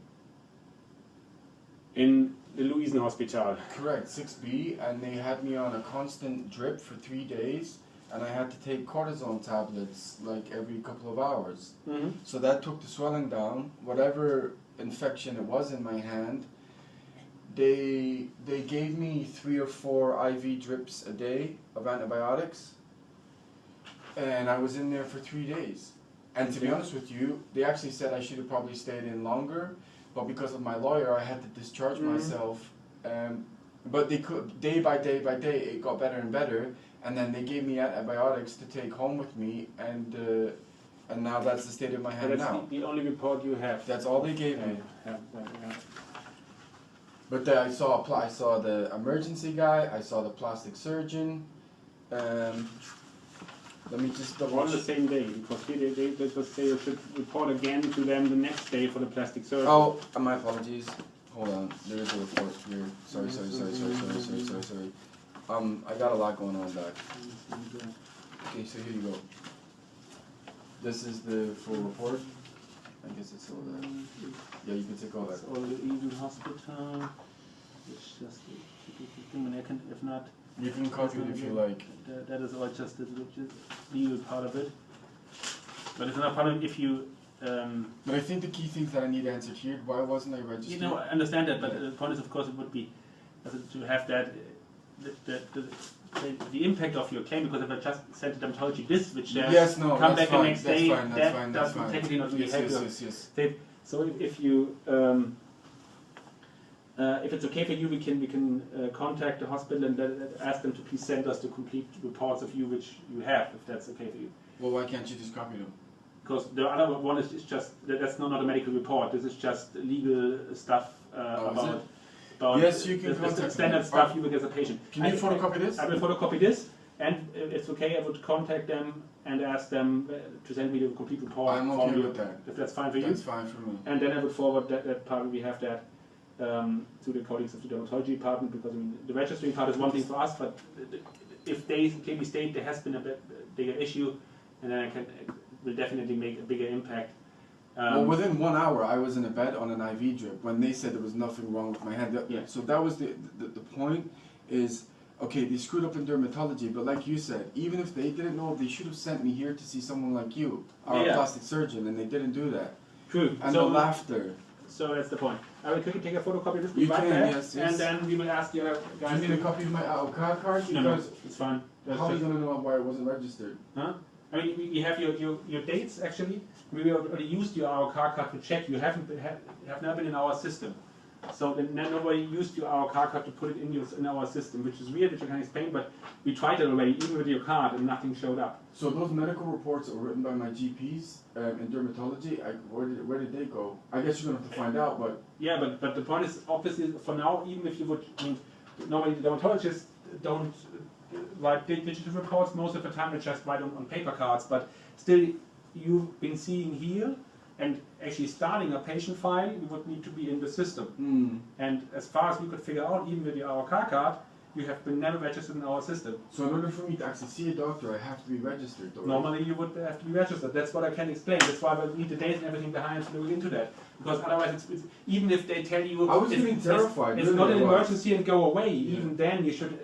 In the Luisen Hospital. Correct, 6B, and they had me on a constant drip for 3 days, and I had to take cortisone tablets like every couple of hours. So that took the swelling down. Whatever infection it was in my hand, they gave me 3 or 4 IV drips a day of antibiotics, and I was in there for 3 days. And to be honest with you, they actually said I should have probably stayed in longer, but because of my lawyer, I had to discharge myself. But they could, day by day, it got better and better, and then they gave me antibiotics to take home with me, and now that's the state of my hand now. That's the only report you have. That's all they gave me. Yeah. But then I saw the emergency guy, I saw the plastic surgeon. Let me just double On the same day, because they just say you should report again to them the next day for the plastic surgery. Oh, my apologies. Hold on, there is a report here. Sorry. I got a lot going on back. Okay, so here you go. This is the full report. I guess it's all that. Yeah, you can take all that. It's all the Eden Hospital. It's just the thing, if not. You can copy it if you like. That is all just the legal part of it. But it's not part of if you. But I think the key things that I need answered here. Why wasn't I registered? You know, I understand that, but the point is, of course, it would be to have that the impact of your claim, because if I just sent a dermatology this, which come back the next day, that doesn't technically not really help you. So if you if it's okay for you, we can contact the hospital and ask them to please send us the complete reports of you which you have, if that's okay for you. Well, why can't you just copy them? Because the other one is just that's not a medical report. This is just legal stuff about. Yes, you can contact standard stuff you will get as a patient. Can you photocopy this? I will photocopy this, and if it's okay, I would contact them and ask them to send me the complete report. I'm okay with that. If that's fine for you. That's fine for me. And then I would forward that part, we have that, to the colleagues of the dermatology department, because I mean, the registering part is one thing for us, but if they clearly state there has been a bigger issue, and then will definitely make a bigger impact. Well, within 1 hour, I was in a bed on an IV drip when they said there was nothing wrong with my hand. So that was the point is, okay, they screwed up in dermatology, but like you said, even if they didn't know, they should have sent me here to see someone like you, our plastic surgeon, and they didn't do that. True. And so, the laughter. So that's the point. I will quickly take a photocopy of this. You can, yes. And then we will ask the other guys. Do you need a copy of my AOK card? No, it's fine. How are you going to know why I wasn't registered? Huh? I mean, we have your dates actually. We already used your AOK card to check. You have never been in our system, so then nobody used your AOK card to put it in our system, which is weird, which I can explain. But we tried it already, even with your card, and nothing showed up. So those medical reports are written by my GPs in dermatology. Where did they go? I guess you're gonna have to find out, but yeah, but the point is, obviously, for now, even if you would, I mean, normally the dermatologists don't write digital reports most of the time. They just write on paper cards, but still. You've been seeing here, and actually starting a patient file, you would need to be in the system. And as far as we could figure out, even with your AOK card, you have been never registered in our system. So in order for me to actually see a doctor, I have to be registered, though, normally you would have to be registered. That's what I can explain. That's why we need the dates and everything behind to look into that. Because otherwise, it's even if they tell you I was getting terrified. It's not an emergency and go away. Even then, you should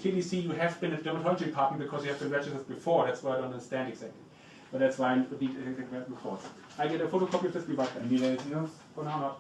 clearly see you have been at the dermatology department because you have been registered before. That's why I don't understand exactly. But that's why I need reports. I get a photocopy of this, we write that. You need anything else? For now, not.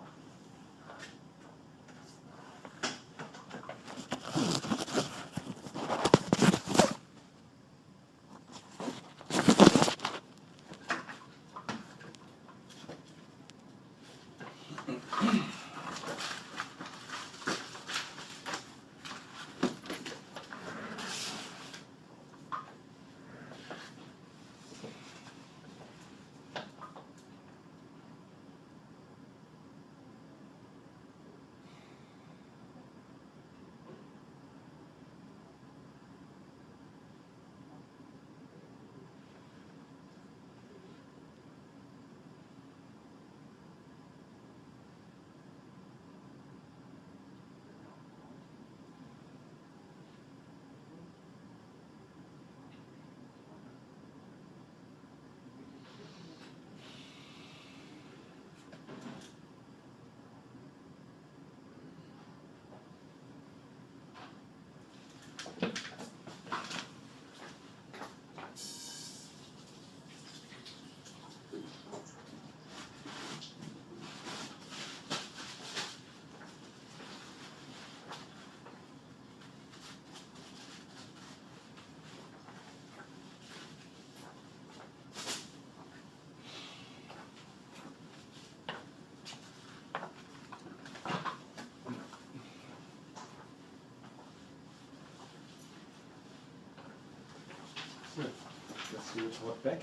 report back.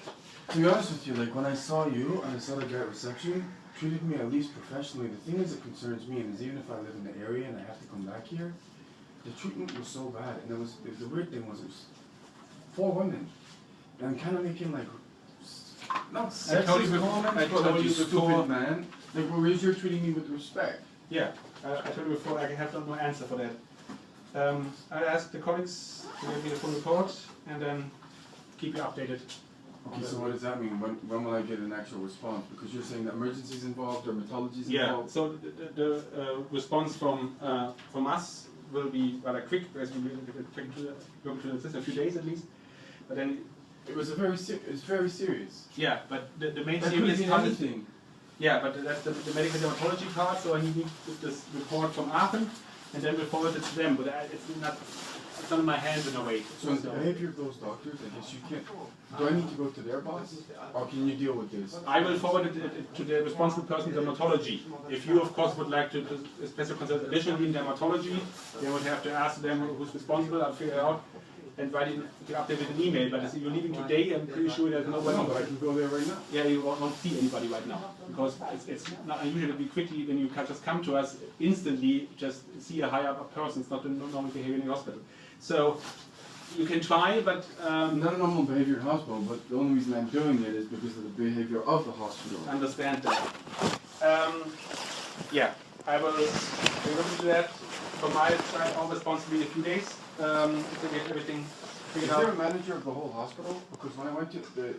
To be honest with you, like when I saw you and I saw the guy at reception, treated me at least professionally. The thing is that concerns me is even if I live in the area and I have to come back here, the treatment was so bad. And the weird thing was it was 4 women. And I'm kind of making like, not sexist comments, but like you stupid man. Like whereas you're treating me with respect. Yeah, I told you before I have no answer for that. I asked the colleagues to give me the full report and then keep you updated. Okay, so what does that mean? When will I get an actual response? Because you're saying that emergency is involved, dermatology is involved. Yeah, so the response from us will be rather quick, as we will go to the system, a few days at least. But then it was it's very serious. Yeah, but the main that serious could be part anything. Yeah, but that's the medical dermatology part. So I need this report from Aachen, and then we'll forward it to them. But it's not in my hands in a way. So in the behavior of those doctors, I guess you can't. Do I need to go to their boss, or can you deal with this? I will forward it to the responsible person in dermatology. If you, of course, would like to special consult additionally in dermatology, then would have to ask them who's responsible. I'll figure it out and write it, to update with an email. But if you're leaving today, I'm pretty sure there's nobody. No, but I can go there right now. Yeah, you won't see anybody right now because it's not unusual that we quickly, when you just come to us, instantly just see a higher up person. It's not the normal behavior in the hospital. So you can try, but not a normal behavior in hospital. But the only reason I'm doing it is because of the behavior of the hospital. Understand that. Yeah, I will look into that. From my side, all responsibility a few days to get everything figured out. Is there a manager of the whole hospital? Because when I went to the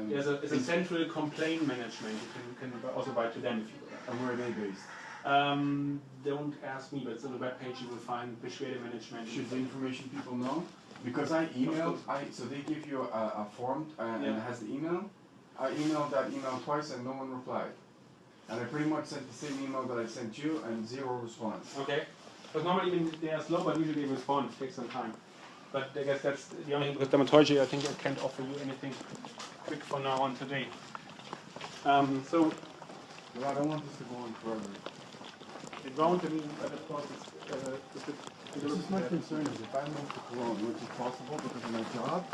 there's a central complaint management. You can also write to them if you would. And where are they based? Don't ask me, but it's on the webpage you will find persuader management. Should the information people know? Because I emailed, so they give you a form and it has the email. I emailed that email twice and no one replied. And I pretty much sent the same email that I sent you and 0 response. Okay. Because normally they are slow, but usually they respond. It takes some time. But I guess that's the only thing. Because dermatology, I think I can't offer you anything quick for now on today. So. Well, I don't want this to go on forever. It won't, I mean, but of course this is my concern is if I move to Cologne, which is possible because of my job,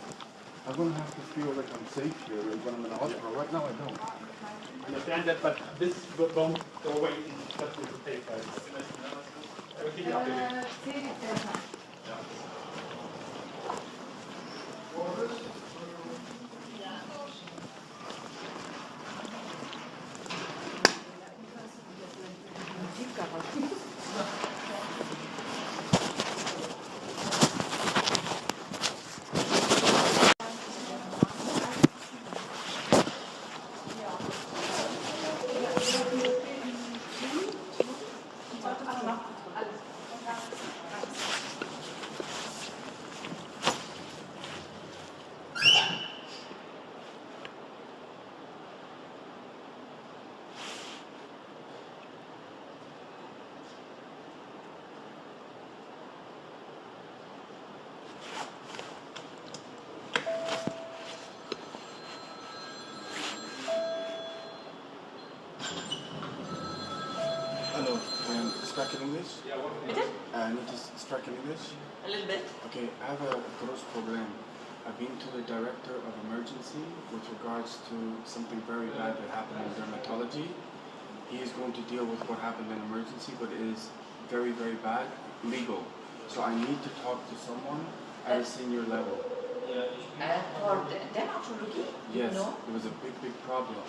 I'm going to have to feel like I'm safe here when I'm in the hospital. Right now I don't. I understand that, but this won't go away in just with the paper. I will keep you updated. Hello, speak in English? Yeah, what? I need to speak in English? A little bit. Okay, I have a gross problem. I've been to the director of emergency with regards to something very bad that happened in dermatology. He is going to deal with what happened in emergency, but it is very, very bad, legal. So I need to talk to someone at a senior level. For dermatology? Yes, No? it was a big, big problem.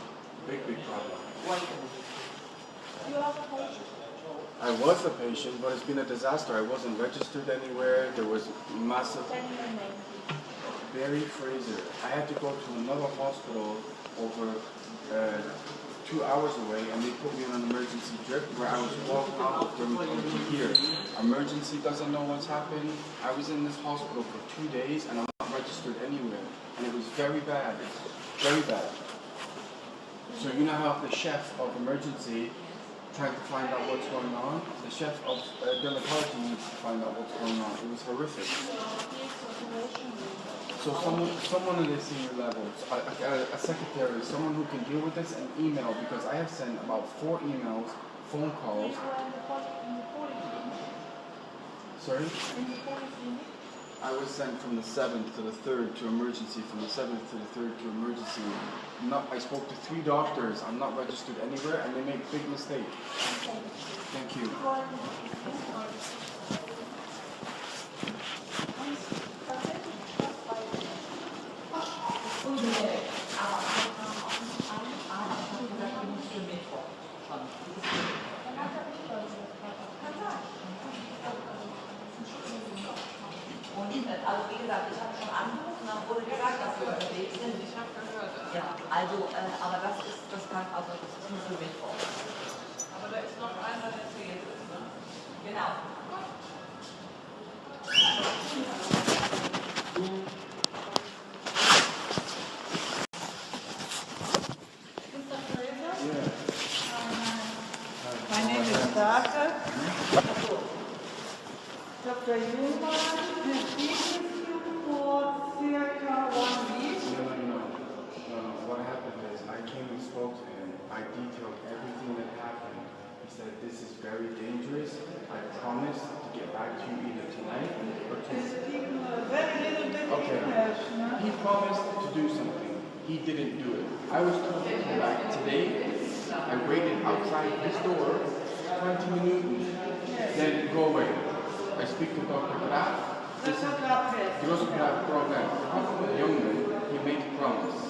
Big, big problem. Why? You are a patient. I was a patient, but it's been a disaster. I wasn't registered anywhere. There was massive... Tell me your name. Barry Fraser. I had to go to another hospital over 2 hours away, and they put me on an emergency drip where I was walking out of dermatology here. Emergency doesn't know what's happened. I was in this hospital for 2 days, and I'm not registered anywhere. And it was very bad. Very bad. So you know how the chef of emergency trying to find out what's going on? The chef of dermatology needs to find out what's going on. It was horrific. So someone at a senior level, a secretary, someone who can deal with this, and email, because I have sent about 4 emails, phone calls. Sorry? I was sent from the 7th to the 3rd to emergency, from the 7th to the 3rd to emergency. I spoke to 3 doctors. I'm not registered anywhere, and they make big mistake. Thank you. Also wie gesagt, ich habe schon angerufen, dann wurde gesagt, dass wir unterwegs sind. Ich habe gehört. Ja, also, aber das kann, also das ist nur für Mittwoch. Aber da ist noch einer, der fehlt. Ne? Genau. My name is STALKED. Dr. Jürgen has been with you for circa 1 week. No. What happened is I came and spoke to him. I detailed everything that happened. He said, this is very dangerous. I promise to get back to you either tonight or tomorrow. Okay. He promised to do something. He didn't do it. I was told to come back today. I waited outside his door 20 minutes. Then go away. I speak to Dr. Graf. Großer Graf problem. The problem with young men, he makes promise.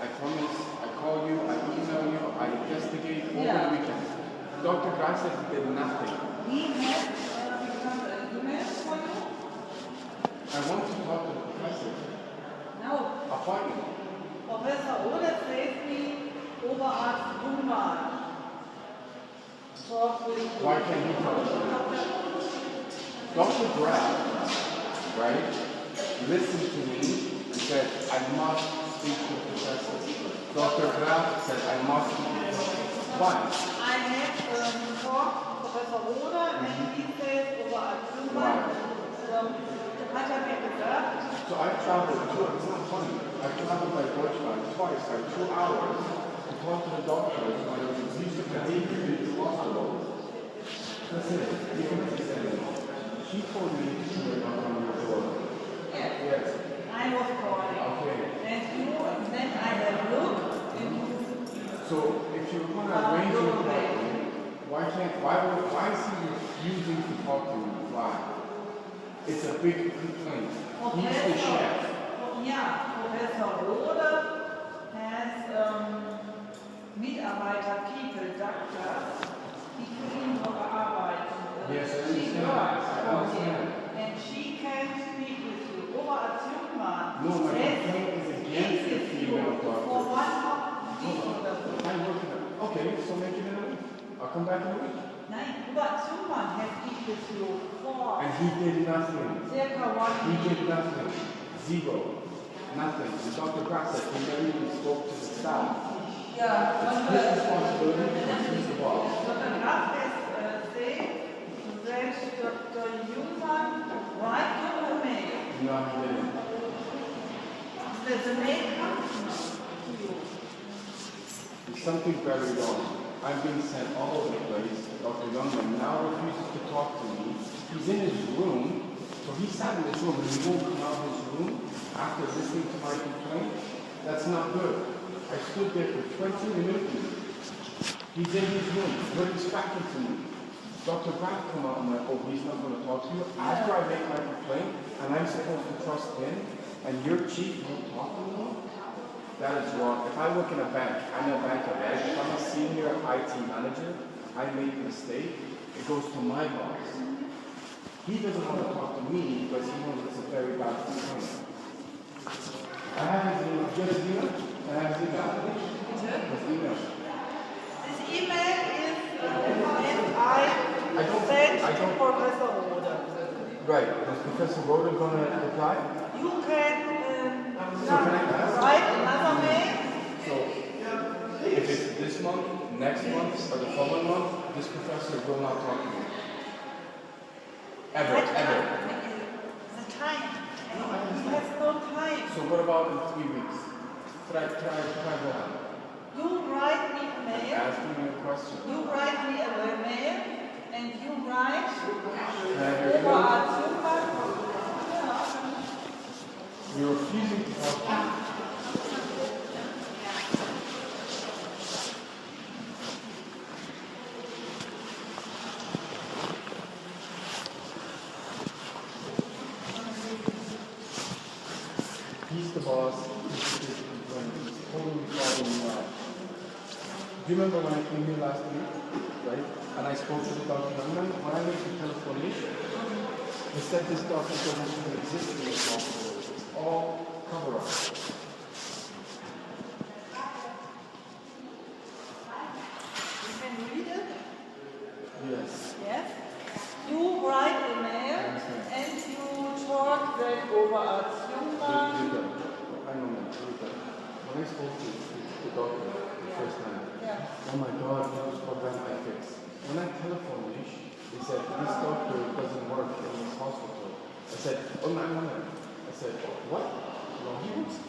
I promise, I call you, I email you, I investigate over the weekend. Dr. Graf said he did nothing. He has become an email for you? I want to talk to the professor. No. Appointment. Professor Oder says me Oberarzt Human. Why can't he talk? Dr. Graf, right, listened to me and said, I must speak to the professor. Dr. Graf said, I must speak to the professor. Why? I have talked to Professor Oder and he says Oberarzt Human. Hat mir gesagt. So I traveled it's not funny, I traveled by Deutschland twice, like 2 hours, to talk to the doctors when I was in music behavior in the hospital. That's it. You can understand it. She told me to knock on your door. Yes. I was calling. Okay. And then I have looked into. So if you're going to arrange it properly, why is he refusing to talk to me? Why? It's a big complaint. He's the chef. Yeah, Professor Rode has Mitarbeiter, people, doctors, die für ihn noch arbeiten. Yes, I She understand. works I for understand. him, and she can speak with you. Oberarzt Jungmann No, my complaint is against the female for doctors. 1 week. I'm working on it. Okay, so make it in a week. I'll come back in a week. Nein, Oberarzt Jungmann has speak with you for And he did nothing. circa 1 He week. did nothing. Zero. Nothing. And Dr. Graff said he never even spoke to the staff. Yeah, It's his responsibility because he's the boss. Dr. Graf has said that Dr. Jungmann write you a mail. No, he didn't. That the mail comes to you. There's something very wrong. I'm being sent all over the place. Dr. Youngman now refuses to talk to me. He's in his room. So he sat in his room and he won't come out of his room after listening to my complaint. That's not good. I stood there for 20 minutes. He's in his room. Very distracted to me. Dr. Graff come out and like, oh, he's not going to talk to you. After I make my complaint, and I'm supposed to trust him, and your chief won't talk to me? That is wrong. If I work in a bank, I'm a bank of bank. If I'm a senior IT manager, I make a mistake, it goes to my boss. He doesn't want to talk to me because he knows it's a very bad complaint. I have his email. Just email? I have his email. His email. This email is I sent to Professor Rode. Right. Is Professor Rode going to reply? You can So can I ask? write another mail. So, if it's this month, next month, or the following month, this professor will not talk to me. Ever, ever. The time. He has no time. So what about in 3 weeks? Try what? You write me a mail. Asking me a question. You write me a mail, and you write Can I have your email? Oberarzt Jungmann. Do you remember when I came here last week, right? And I spoke to the doctor. When I made the telephone issue, he said this doctor doesn't even exist in this hospital. It's all cover-up. You can read it? Yes. Yes. You write a mail and you talk that over us. When I spoke to the doctor the first time, oh my God, those programs I fixed. When I telephoned him, they said, this doctor doesn't work in this hospital. I said, oh no. I said, what? No, he works.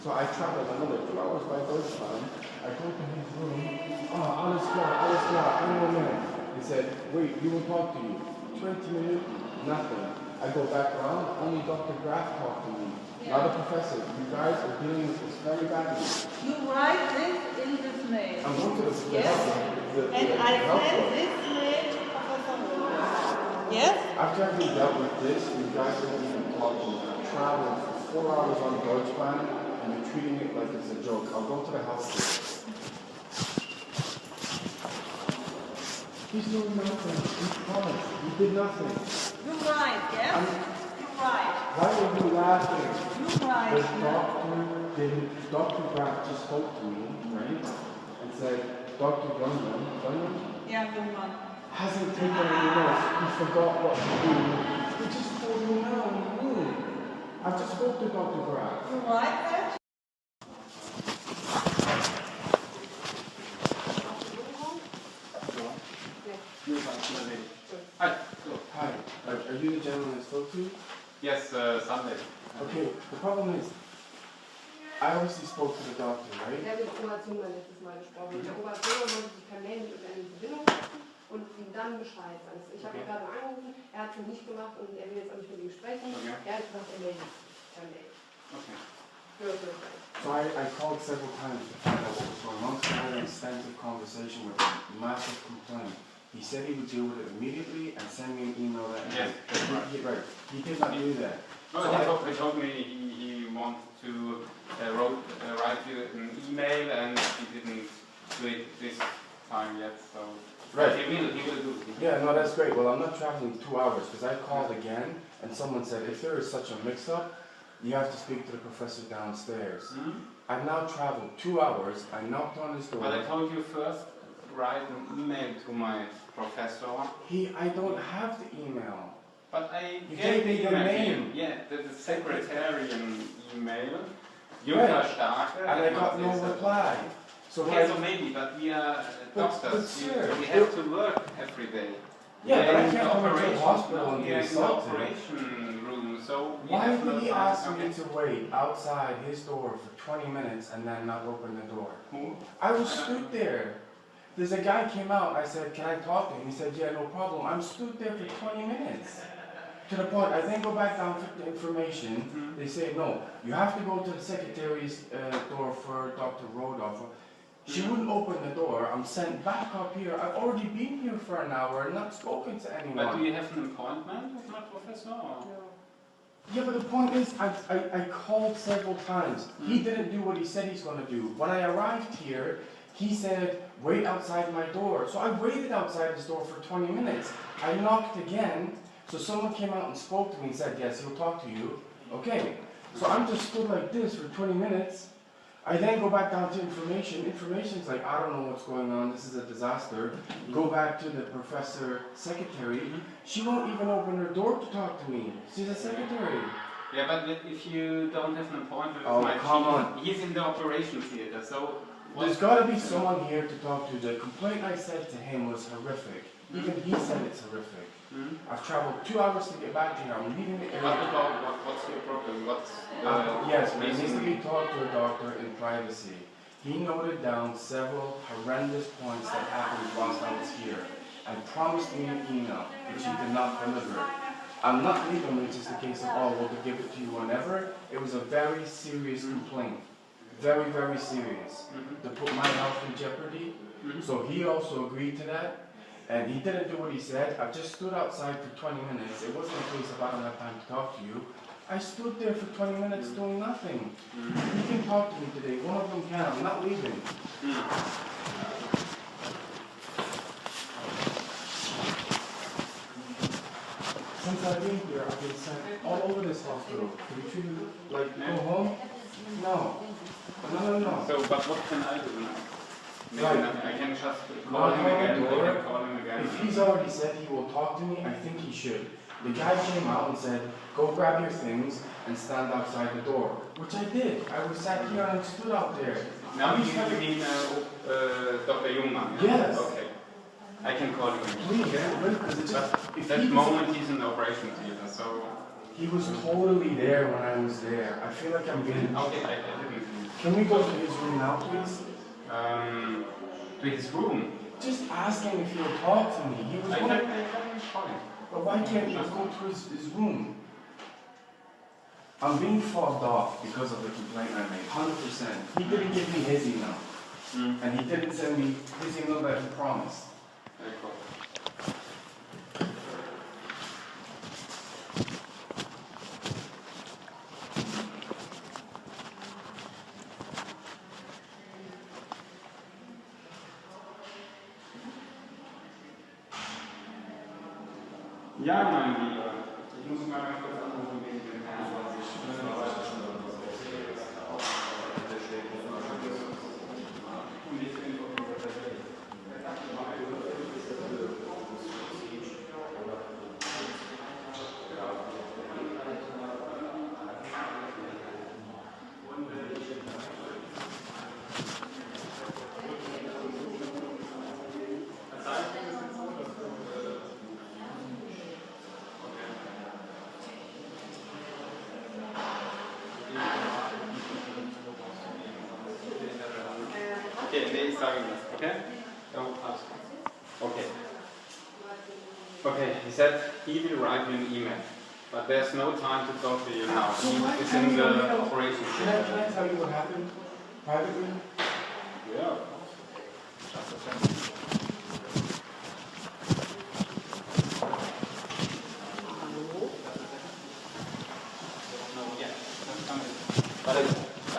So I traveled another 2 hours by Deutschland. I go to his room. Oh, alles klar, one moment. He said, wait, we will talk to you. 20 minutes, nothing. I go back around, only Dr. Graf talked to me. Not a professor. You guys are dealing with this very badly. You write this in this mail. I'm going to Yes. And I send this mail to Professor Wolfgang. Yes? After I've been dealt with this, you guys don't even talk to me. Travel for 4 hours on Deutschland and you're treating it like it's a joke. I'll go to the hospital. He's doing nothing. He promised. He did nothing. You write, yes? You write. Why are you laughing? You write. Dr. Graf just spoke to me, right? And said, Dr. Grundman, Yeah, Jungmann. hasn't taken any notes. He forgot what to do. He just told me now in the room. I just spoke to Dr. Graf. You write that? Hi. Hi. Are you the gentleman I spoke to? Yes, Sunday. Okay, the problem is, I obviously spoke to the doctor, right? Der hat mit Oma Zimmer letztes Mal gesprochen. Der Oma Zimmer wollte sich per Mail mit ihm in Verbindung setzen und ihm dann Bescheid sagen. Ich habe ihn gerade angerufen, er hat es nicht gemacht und er will jetzt auch nicht mit ihm sprechen. Er hat gesagt, er meldet sich per Mail. Okay. So I called several times to find out what was going on. So I had an extensive conversation with him, massive complaint. He said he would deal with it immediately and send me an email that Yes, that's right. He did not do that. No, So he told me he wanted to write you an email and he didn't do it this time yet, so Right. he will do it. Yeah, no, that's great. Well, I'm not traveling 2 hours because I called again and someone said if there is such a mix-up, you have to speak to the professor downstairs. I've now traveled 2 hours. I knocked on his door. But I told you first, write an email to my professor. I don't have the email. But I You gave me the name. Yeah, the secretarian email. Right. Starke. And I got no reply. So Okay, so maybe, but we are doctors. sir, we have to work every day. Yeah, but I can't come into the operation. hospital and We be are in the assaulted. operation room, so we Why have did no he time. ask me to wait outside his door for 20 minutes and then not open the door? Who? I was stood there. There's a guy came out, I said, can I talk to him? He said, yeah, no problem. I'm stood there for 20 minutes. To the point, I then go back down for the information. They say, no, you have to go to the secretary's door for Dr. Rodolph. She wouldn't open the door. I'm sent back up here. I've already been here for an hour and not spoken to anyone. But do you have an appointment with my professor? Or? Yeah, but the point is, I called several times. He didn't do what he said he's going to do. When I arrived here, he said, wait outside my door. So I waited outside his door for 20 minutes. I knocked again, so someone came out and spoke to me and said, yes, he'll talk to you. Okay, so I'm just stood like this for 20 minutes. I then go back down to information. Information's like, I don't know what's going on, this is a disaster. Go back to the professor secretary. She won't even open her door to talk to me. She's a secretary. Yeah, but if you don't have an appointment with Oh, my come chief, on. he's in the operation theater, so... There's got to be someone here to talk to. The complaint I said to him was horrific. Even he said it's horrific. I've traveled 2 hours to get back here. I'm leaving the area. What's your problem? What's yes, but it needs to be talked to a doctor in privacy. He noted down several horrendous points that happened whilst I was here and promised me an email, which he did not deliver. I'm not leaving with just a case of, oh, we'll give it to you whenever. It was a very serious complaint. Very, very serious. To put my health in jeopardy. So he also agreed to that. And he didn't do what he said. I just stood outside for 20 minutes. It wasn't a case of I don't have time to talk to you. I stood there for 20 minutes doing nothing. You can talk to me today. One of them can. I'm not leaving. since I've been here, I've been sent all over this hospital. To be treated like go home? No. No. So, but what can I do now? Maybe I can just call Knock him on again. the door. I can call him again. If he's already said he will talk to me, I think he should. The guy came out and said, go grab your things and stand outside the door. Which I did. I was sat here and stood out there. Now you mean Dr. Jungmann? Yes. Okay. I can call him again. Please, because it's just... At that moment he's in the operation theater, so... He was totally there when I was there. I feel like I'm being... Okay, I didn't... Can we go to his room now, please? To his room? Just ask him if he'll talk to me. He was I one of... can call him. But why can't you just go to his room? I'm being fobbed off because of the complaint I made, 100%. He didn't give me his email. And he didn't send me his email that he promised. Very cool. Ja, mein Lieber, ich muss mal ganz kurz anrufen wegen dem Herrn, was ich und ich bin auf dieser Tabelle. Okay, nee, ich sage Ihnen das, okay? Okay. Okay, he said he will write you an email, but there's no time to talk to you now. He is in the operation theater. Can I tell you what happened privately? Yeah. Just a second. But I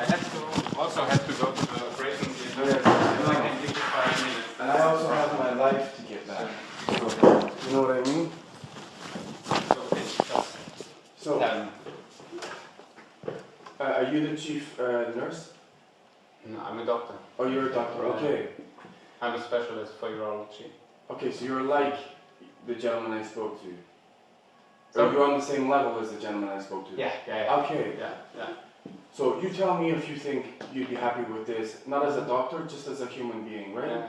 also have to go to the operation theater. And I also have my life to get back. So, you know what I mean? So, are you the chief nurse? No, I'm a doctor. Oh, you're a doctor, okay. I'm a specialist for urology. Okay, so you're like the gentleman I spoke to. So you're on the same level as the gentleman I spoke to? Yeah. Okay. Yeah. So you tell me if you think you'd be happy with this, not as a doctor, just as a human being, right? Yeah.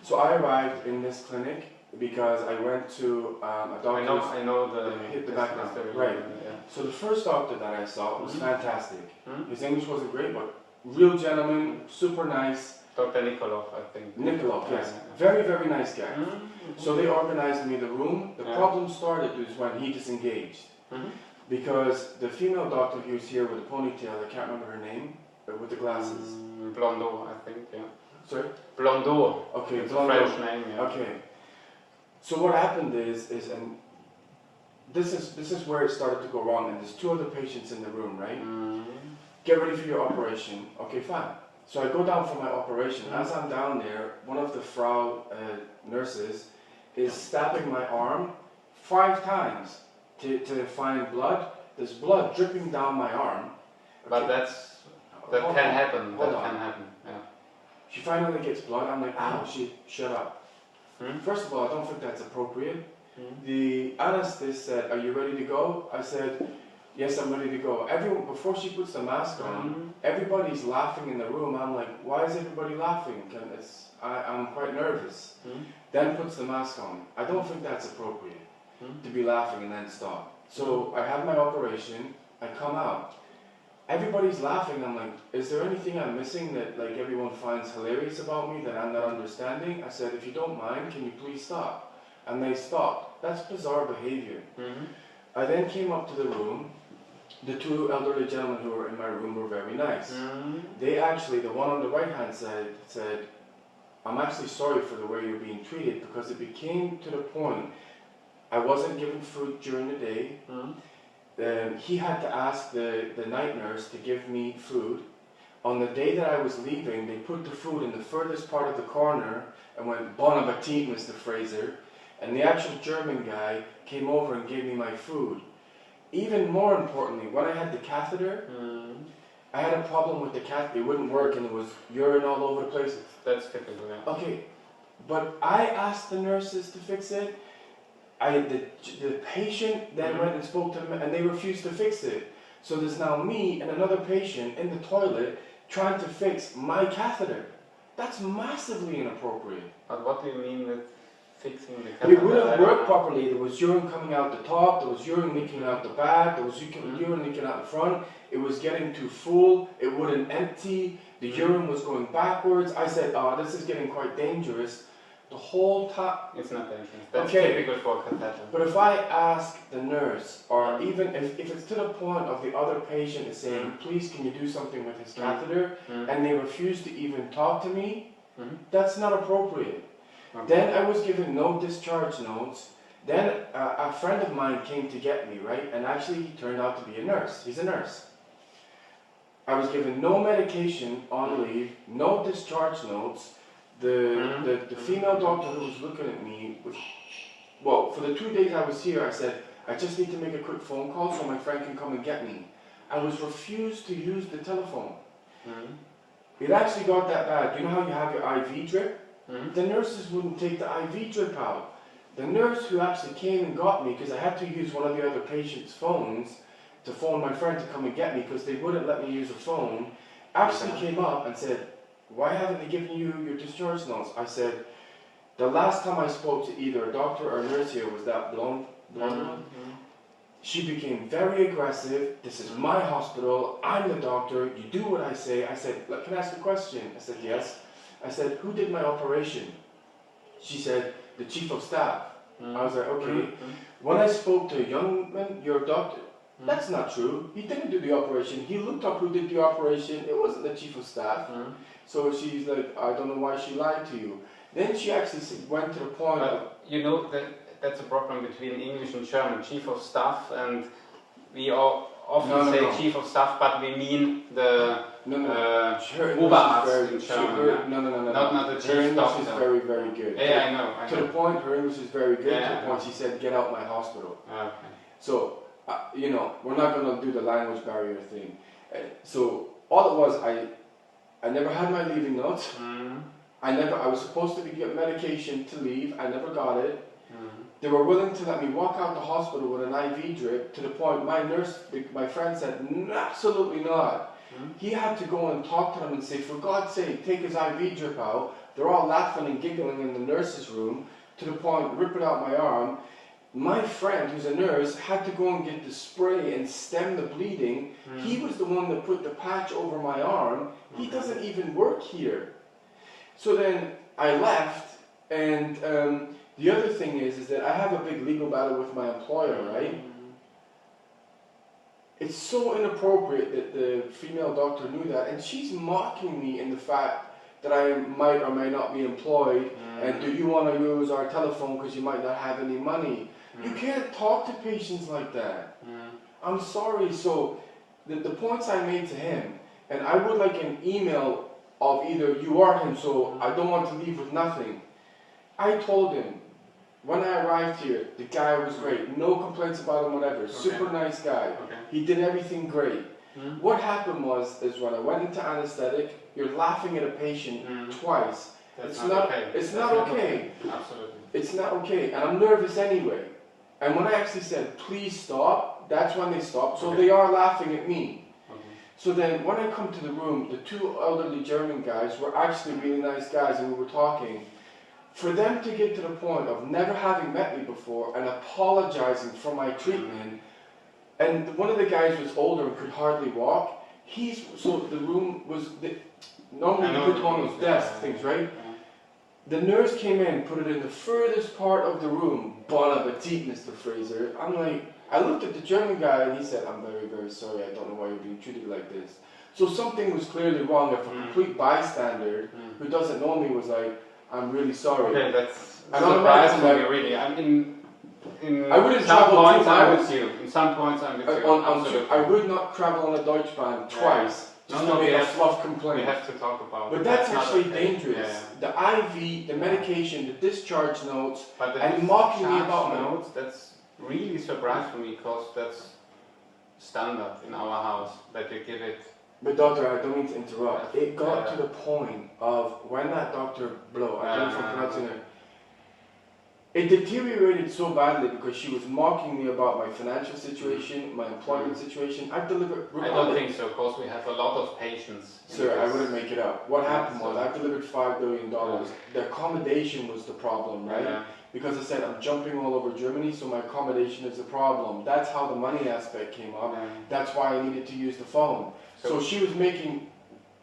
So I arrived in this clinic because I went to a doctor. I know the hit the background. Right. Yeah. So the first doctor that I saw was fantastic. His English wasn't great, but real gentleman, super nice. Dr. Nikolov, I think. Nikolov, yes. Very, very nice guy. So they organized me the room. The problem started is when he disengaged. Because the female doctor who was here with a ponytail, I can't remember her name, with the glasses. Blondeau, I think, yeah. Sorry? Blondeau. Okay, it's Blondeau. a French name, yeah. Okay. So what happened is and this is where it started to go wrong, and there's two other patients in the room, right? Get ready for your operation. Okay, fine. So I go down for my operation. As I'm down there, one of the Frau nurses is stabbing my arm 5 times to find blood. There's blood dripping down my arm. But that can happen. That can happen. Yeah. She finally gets blood. I'm like, ow, shut up. First of all, I don't think that's appropriate. The anesthetist said, are you ready to go? I said, yes, I'm ready to go. Everyone, before she puts the mask on, everybody's laughing in the room. I'm like, why is everybody laughing? I'm quite nervous. Then puts the mask on. I don't think that's appropriate to be laughing and then stop. So I have my operation. I come out. Everybody's laughing. I'm like, is there anything I'm missing that like everyone finds hilarious about me that I'm not understanding? I said, if you don't mind, can you please stop? And they stopped. That's bizarre behavior. I then came up to the room. The 2 elderly gentlemen who were in my room were very nice. They actually, the one on the right hand side said, I'm actually sorry for the way you're being treated, because it became to the point I wasn't given food during the day. He had to ask the night nurse to give me food. On the day that I was leaving, they put the food in the furthest part of the corner and went, Bon appetit, Mr. Fraser. and the actual German guy came over and gave me my food. Even more importantly, when I had the catheter, I had a problem with the catheter. It wouldn't work and it was urine all over the place. That's typical, yeah. Okay, but I asked the nurses to fix it. The patient then went and spoke to them and they refused to fix it. So there's now me and another patient in the toilet trying to fix my catheter. That's massively inappropriate. But what do you mean with fixing the catheter? It wouldn't work properly. There was urine coming out the top, there was urine leaking out the back, there was urine leaking out the front. It was getting too full, it wouldn't empty, the urine was going backwards. I said, oh, this is getting quite dangerous. The whole time. It's not dangerous. That's typical for a catheter. But if I ask the nurse, or even if it's to the point of the other patient is saying, please can you do something with his catheter, and they refuse to even talk to me, that's not appropriate. Okay. Then I was given no discharge notes. Then a friend of mine came to get me, right? And actually he turned out to be a nurse. He's a nurse. I was given no medication on leave, no discharge notes. The female doctor who was looking at me, well, for the 2 days I was here, I said, I just need to make a quick phone call so my friend can come and get me. I was refused to use the telephone. It actually got that bad. You know how you have your IV drip? The nurses wouldn't take the IV drip out. The nurse who actually came and got me, because I had to use one of the other patient's phones to phone my friend to come and get me because they wouldn't let me use a phone, actually came up and said, why haven't they given you your discharge notes? I said, the last time I spoke to either a doctor or a nurse here was that blonde one. She became very aggressive. This is my hospital. I'm the doctor. You do what I say. I said, can I ask a question? I said, yes. I said, who did my operation? She said, the chief of staff. I was like, okay. When I spoke to a young man, your doctor, that's not true. He didn't do the operation. He looked up who did the operation. It wasn't the chief of staff. So she's like, I don't know why she lied to you. Then she actually went to the point of... You know, that's a problem between English and German. Chief of staff, and we all often say chief of staff, but we mean the Oberarzt in German. Not the chief Her English doctor. is very, very good. Yeah, I know. To the point, her English is very good. To the point she said, get out my hospital. Okay. So, you know, we're not going to do the language barrier thing. So, all it was, I never had my leaving notes. I was supposed to get medication to leave. I never got it. They were willing to let me walk out the hospital with an IV drip to the point my friend said, absolutely not. He had to go and talk to them and say, for God's sake, take his IV drip out. They're all laughing and giggling in the nurse's room to the point, rip it out my arm. My friend, who's a nurse, had to go and get the spray and stem the bleeding. He was the one that put the patch over my arm. He doesn't even work here. So then I left, and the other thing is that I have a big legal battle with my employer, right? It's so inappropriate that the female doctor knew that, and she's mocking me in the fact that I might or may not be employed, and do you want to use our telephone because you might not have any money? You can't talk to patients like that. I'm sorry. So the points I made to him, and I would like an email of either you or him, so I don't want to leave with nothing. I told him, when I arrived here, the guy was great. No complaints about him, whatever. Super nice guy. He did everything great. What happened was when I went into anesthetic, you're laughing at a patient twice. It's not okay. Absolutely. It's not okay. And I'm nervous anyway. And when I actually said, please stop, that's when they stopped. So they are laughing at me. So then when I come to the room, the two elderly German guys were actually really nice guys and we were talking. For them to get to the point of never having met me before and apologizing for my treatment, and one of the guys was older and could hardly walk, so the room was, normally you put on those desk things, right? The nurse came in, put it in the furthest part of the room. Bon appetit, Mr. Fraser. I'm like, I looked at the German guy and he said, I'm very, very sorry, I don't know why you're being treated like this. So something was clearly wrong. If a complete bystander who doesn't know me was like, I'm really sorry. Okay, that's surprising me really. I wouldn't travel 2 miles. In some points I'm with you. I would not travel on a Deutschbahn twice just No, to we make a have- fluff complaint. We have to talk about But it. that's not actually okay. dangerous. Yeah. The IV, the medication, the discharge notes, But the and mocking me discharge about notes, that's really surprising me because that's standard in our house that you give it. But doctor, I don't mean to interrupt. It got Yeah. to the point of when that doctor Blow, I don't know if I'm pronouncing it. It deteriorated so badly because she was mocking me about my financial situation, my employment situation. I've delivered. I don't think so, because we have a lot of patients. in Sir, I this. wouldn't make it up. What happened was so- I delivered $5 billion. The accommodation was the problem, right? Yeah. Because I said I'm jumping all over Germany, so my accommodation is the problem. That's how the money aspect came up. That's why I needed to use the phone. So she was making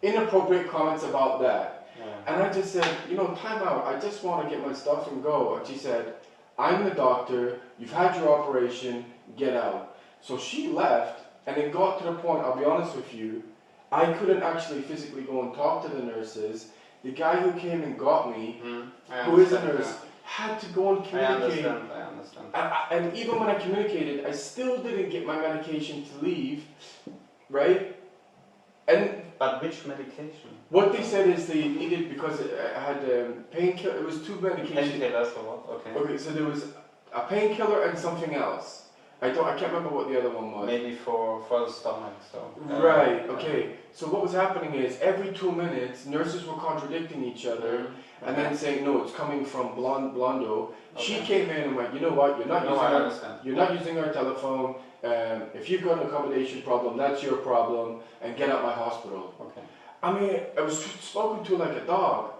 inappropriate comments about that. And I just said, you know, time out. I just want to get my stuff and go. And she said, I'm the doctor. You've had your operation. Get out. So she left, and it got to the point, I'll be honest with you, I couldn't actually physically go and talk to the nurses. The guy who came and got me, who is a nurse, had to go and communicate. I understand. And even when I communicated, I still didn't get my medication to leave, right? But which medication? What they said is they needed, because I had painkiller, it was two medications. Painkillers or what? Okay. Okay, so there was a painkiller and something else. I can't remember what the other one was. Maybe for the stomach, so. Right, okay. So what was happening is every 2 minutes, nurses were contradicting each other and then saying, no, it's coming from Blondo. She came in and went, you know what, you're not using our telephone. If you've got an accommodation problem, that's your problem, and get out my hospital. Okay. I mean, I was spoken to like a dog.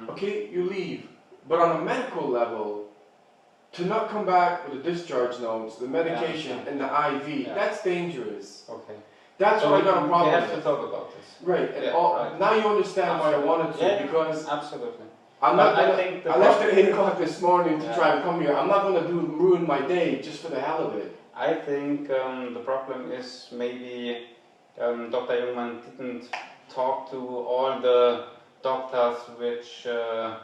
Okay, you leave. But on a medical level, to not come back with the discharge notes, the medication, and the IV, that's dangerous. Okay. That's So what I got a problem We have with. to talk about this. Right, and right. now you understand why I wanted to, Yeah, because absolutely. I'm not But gonna, I think the I left at problem- 8 o'clock this morning to try and come here. I'm not going to ruin my day just for the hell of it. I think the problem is maybe Dr. Jungmann didn't talk to all the doctors which were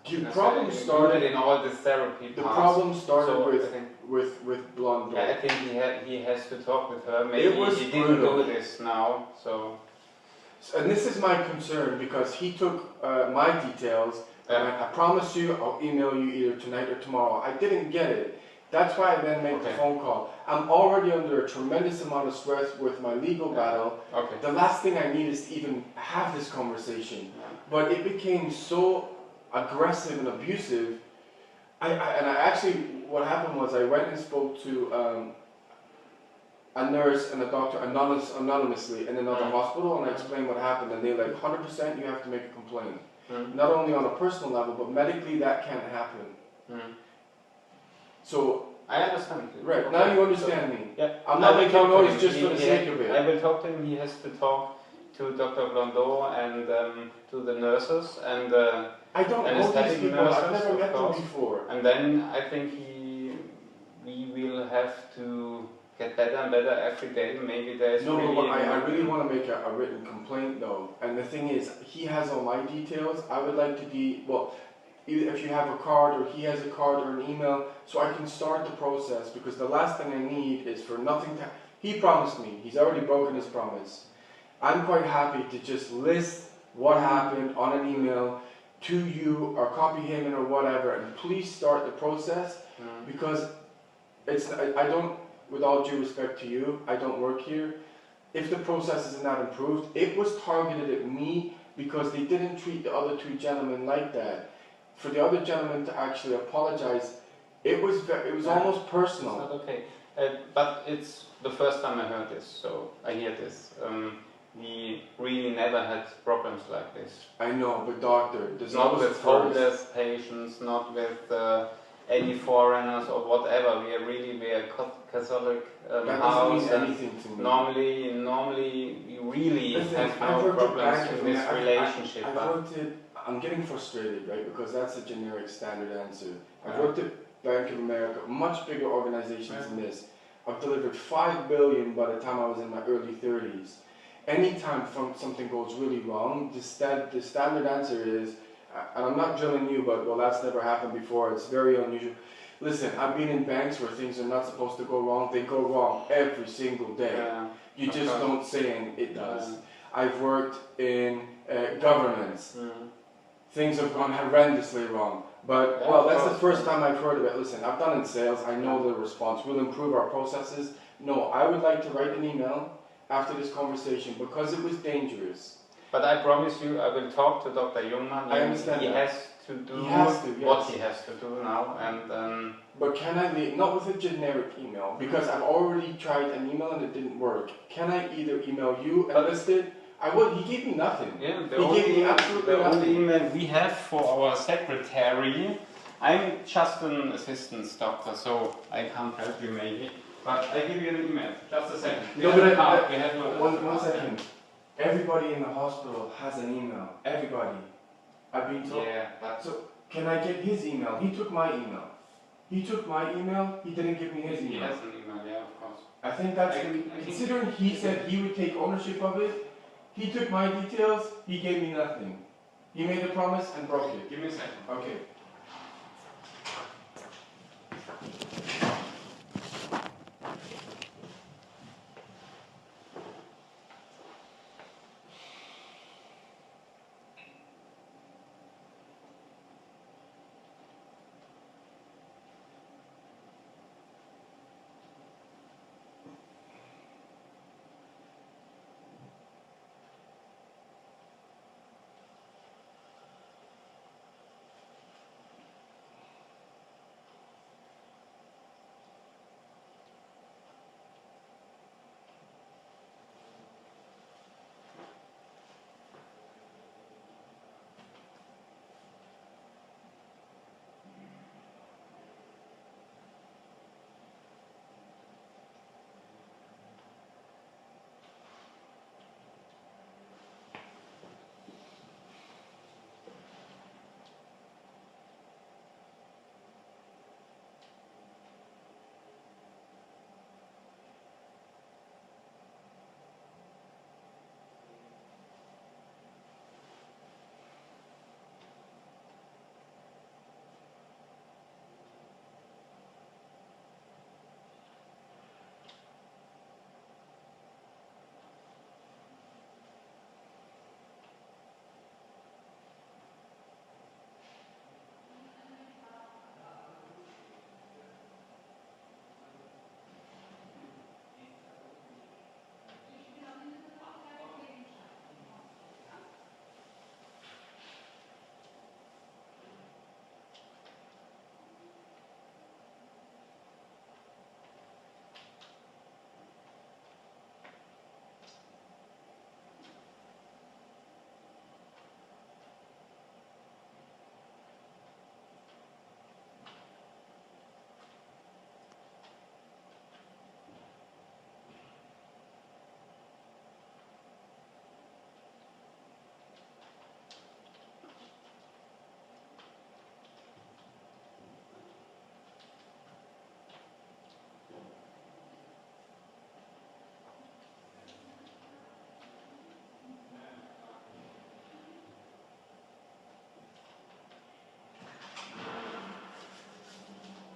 The problem started in all this therapy. The parts. problem started So with I think- with Blonde. Yeah, I think he has to talk with her. Maybe was he didn't brutal. do this now. So. And this is my concern because he took my details and I promise you I'll email you either tonight or tomorrow. I didn't get it. That's why I then made the phone call. I'm already under a tremendous amount of stress with my legal battle. Okay. The last thing I need is to even have this conversation. But it became so aggressive and abusive. What happened was I went and spoke to a nurse and a doctor anonymously in another hospital, and I explained what happened, and they're like, 100% you have to make a complaint. Not only on a personal level, but medically that can't happen. So, I understand. right, Okay. now you understand So, me. Yeah. I'm I not will making talk to noise him. just for the sake of it. I will talk to him. He has to talk to Dr. Blondeau and to the nurses and I don't know these anesthetic people. nurses, I've never of met them course. before. And then I think we will have to get better and better every day. Maybe there's No, really but I really want to make a written complaint though. And the thing is, he has all my details. I would like to be, well, either if you have a card or he has a card or an email, so I can start the process, because the last thing I need is for nothing to, he promised me, he's already broken his promise. I'm quite happy to just list what happened on an email to you or copy him in or whatever, and please start the process, because I don't, with all due respect to you, I don't work here. If the process is not improved, it was targeted at me because they didn't treat the other two gentlemen like that. For the other gentleman to actually apologize, it was almost personal. It's not okay. But it's the first time I heard this, so I hear this. We really never had problems like this. I know, but doctor, there's not always with a first. homeless patients, not with any foreigners or whatever. We are Catholic That house. doesn't mean and anything to me. Normally, we really Listen, have I've no worked at problems Bank in of this America. relationship. I've but- worked at, I'm getting frustrated, right, because that's a generic standard answer. I've Yeah. worked at Bank of America, much bigger organizations than this. I've delivered $5 billion by the time I was in my early 30s. Anytime something goes really wrong, the standard answer is, and I'm not drilling you, but well, that's never happened before, it's very unusual. Listen, I've been in banks where things are not supposed to go wrong. They go wrong every single day. You just don't say it does. I've worked in governments. Things have gone horrendously wrong. But, well, that's the first time I've heard of it. Listen, I've done in sales. I know the response. We'll improve our processes. No, I would like to write an email after this conversation because it was dangerous. But I promise you, I will talk to Dr. Jungmann. I understand He that. has to do Yes. what he has to do now. And But can I leave, not with a generic email, because I've already tried an email and it didn't work. Can I either email you and list it? I would. He gave me nothing. Yeah, he gave me absolutely the nothing. only email we have for our secretary, I'm just an assistant doctor, so I can't help you maybe. But I give you an email. Just a second. No, but one second. Everybody in the hospital has an email. Everybody. I've been told. Yeah, but so can I get his email? He took my email. He took my email. He didn't give me his email. He has an email, yeah, of course. I think that's considering he said he would take ownership of it. He took my details. He gave me nothing. He made a promise and broke it. Give me a second. Okay.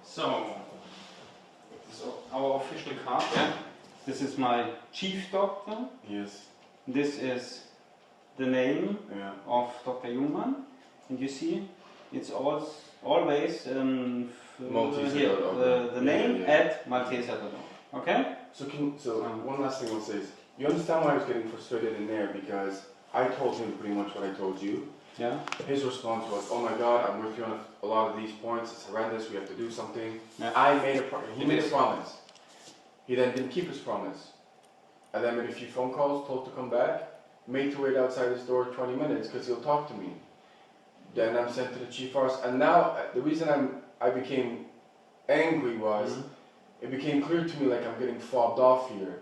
So our official card, yeah. This is my chief doctor. Yes. This is the name of Dr. Jungmann. And you see, it's always here, the name at Malteser.com. Okay? So one last thing I'll say is, you understand why I was getting frustrated in there, because I told him pretty much what I told you. Yeah. His response was, "Oh my God, I'm with you on a lot of these points. It's horrendous. We have to do something." Yeah. He made a promise. He then didn't keep his promise. I then made a few phone calls, told to come back, made to wait outside his door 20 minutes because he'll talk to me. Then I'm sent to the chief force, and now the reason I became angry was it became clear to me like I'm getting fobbed off here.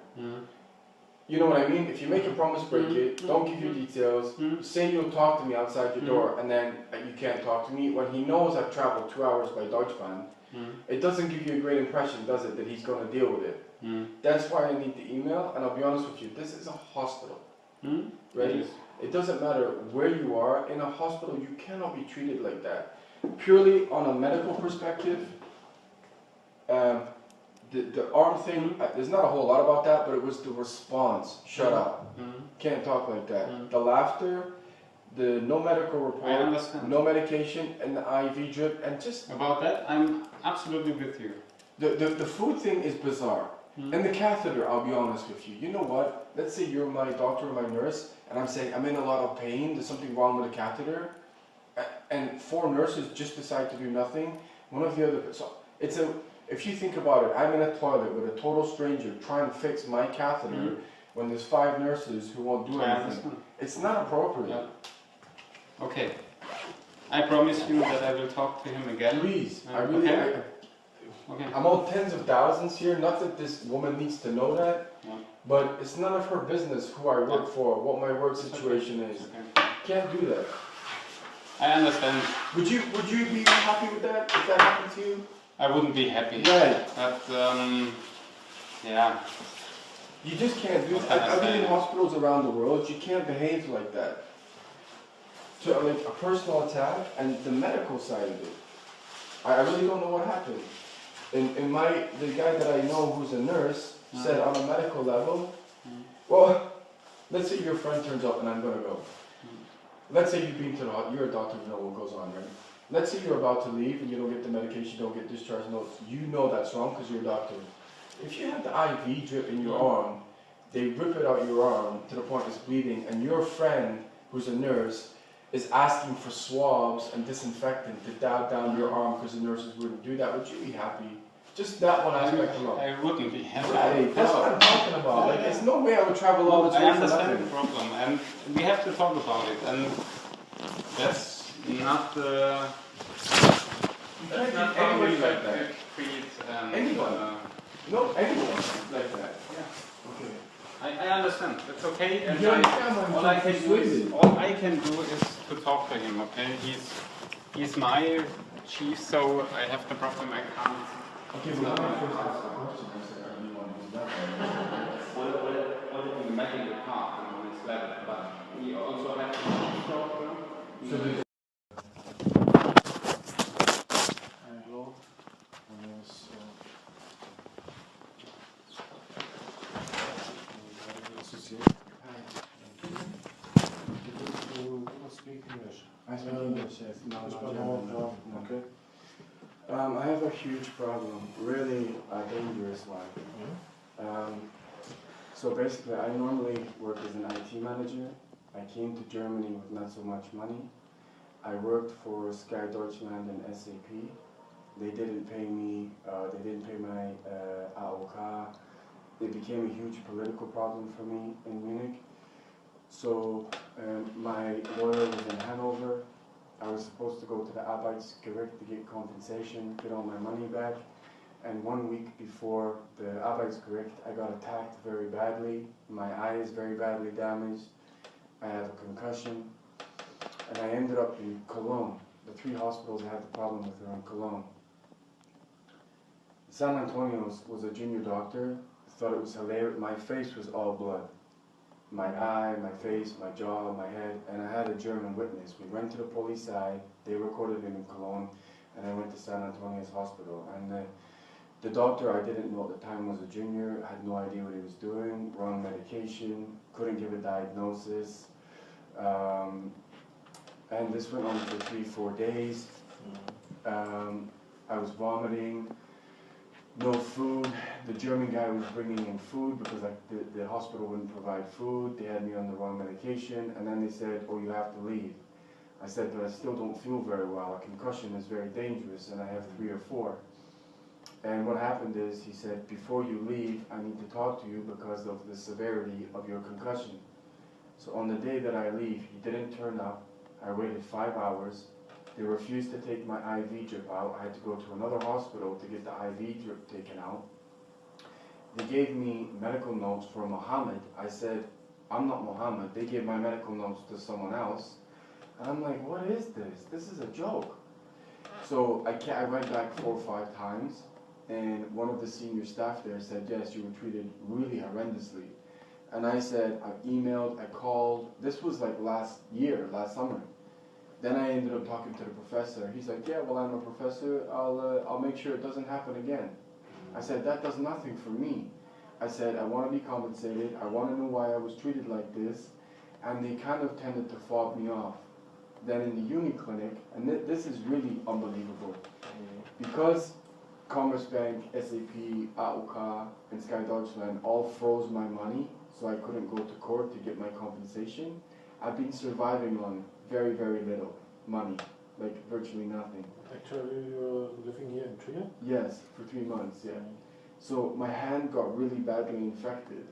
You know what I mean? If you make a promise, break it. Don't give your details. Say you'll talk to me outside your door, and then you can't talk to me. When he knows I've traveled 2 hours by Deutschbahn, it doesn't give you a great impression, does it, that he's going to deal with it? That's why I need the email, and I'll be honest with you, this is a hospital. Right? Yes. It doesn't matter where you are. In a hospital, you cannot be treated like that. Purely on a medical perspective, The arm thing, there's not a whole lot about that, but it was the response. Shut up. Can't talk like that. The laughter, the no medical report, I understand. no medication, and the IV drip, and just... About that, I'm absolutely with you. The food thing is bizarre. And the catheter, I'll be honest with you. You know what? Let's say you're my doctor or my nurse, and I'm saying I'm in a lot of pain, there's something wrong with the catheter, and 4 nurses just decide to do nothing. One of the other... So it's a... If you think about it, I'm in a toilet with a total stranger trying to fix my catheter when there's 5 nurses who won't do anything. It's not appropriate. Yeah. Okay. I promise you that I will talk to him again. Please. I really... Okay. I'm on tens of thousands here, not that this woman needs to know that, but it's none of her business who I work for, what my work situation is. Can't do that. I understand. Would you be happy with that, if that happened to you? I wouldn't be happy. Right. But, yeah. You just can't do that. I've been in hospitals around the world, you can't behave like that. So, like, a personal attack and the medical side of it. I really don't know what happened. The guy that I know who's a nurse said on a medical level, well, let's say your friend turns up and I'm going to go. Let's say you've been to the hospital, you're a doctor, you know what goes on, right? Let's say you're about to leave and you don't get the medication, you don't get discharge notes. You know that's wrong because you're a doctor. If you have the IV drip in your arm, they rip it out your arm to the point it's bleeding, and your friend, who's a nurse, is asking for swabs and disinfectant to dab down your arm because the nurses wouldn't do that, would you be happy? Just that one aspect alone. I wouldn't be happy. Right, that's what I'm talking about. Like, there's no way I would travel all this way I for understand nothing. the problem, and we have to talk about it, and that's not the... That's not how we like that. Treat anyone. No, anyone like that. Yeah. Okay. I understand. That's okay. And all I can do is to talk to him. Okay. He's my chief, so I have the problem. I can't. Okay, but let me first ask a question. You said anyone who's not there. What if we make it apart on this level? But we also have to talk to him. Hello. My name is associate. You speak English. I speak English, yes. No. Okay. I have a huge problem, really a dangerous one. So basically, I normally work as an IT manager. I came to Germany with not so much money. I worked for Sky Deutschland and SAP. They didn't pay me, they didn't pay my AOK. It became a huge political problem for me in Munich. So my lawyer was in Hanover. I was supposed to go to the Arbeitsgericht to get compensation, get all my money back. And 1 week before the Arbeitsgericht, I got attacked very badly. My eye is very badly damaged. I have a concussion. And I ended up in Cologne. The 3 hospitals I had the problem with are in Cologne. San Antonio's was a junior doctor. Thought it was hilarious. My face was all blood. My eye, my face, my jaw, my head, and I had a German witness. We went to the police side, they recorded him in Cologne, and I went to San Antonio's hospital. And the doctor I didn't know at the time was a junior, had no idea what he was doing, wrong medication, couldn't give a diagnosis. And this went on for 3-4 days. I was vomiting. No food. The German guy was bringing in food because the hospital wouldn't provide food. They had me on the wrong medication, and then they said, "Oh, you have to leave." I said, "But I still don't feel very well. A concussion is very dangerous, and I have 3 or 4." And what happened is, he said, "Before you leave, I need to talk to you because of the severity of your concussion." So on the day that I leave, he didn't turn up. I waited 5 hours. They refused to take my IV drip out. I had to go to another hospital to get the IV drip taken out. They gave me medical notes for Mohammed. I said, "I'm not Mohammed." They gave my medical notes to someone else. And I'm like, what is this? This is a joke. So I went back 4 or 5 times, and one of the senior staff there said, "Yes, you were treated really horrendously." And I said, I emailed, I called. This was like last summer. Then I ended up talking to the professor. He's like, "Yeah, well, I'm a professor. I'll make sure it doesn't happen again." I said, that does nothing for me. I said, I want to be compensated, I want to know why I was treated like this, and they kind of tended to fob me off. Then in the uni clinic, and this is really unbelievable, because Commerzbank, SAP, AOK, and Sky Deutschland all froze my money, so I couldn't go to court to get my compensation. I've been surviving on very, very little money, like virtually nothing. Actually, you're living here in Trier? Yes, for 3 months, yeah. So my hand got really badly infected,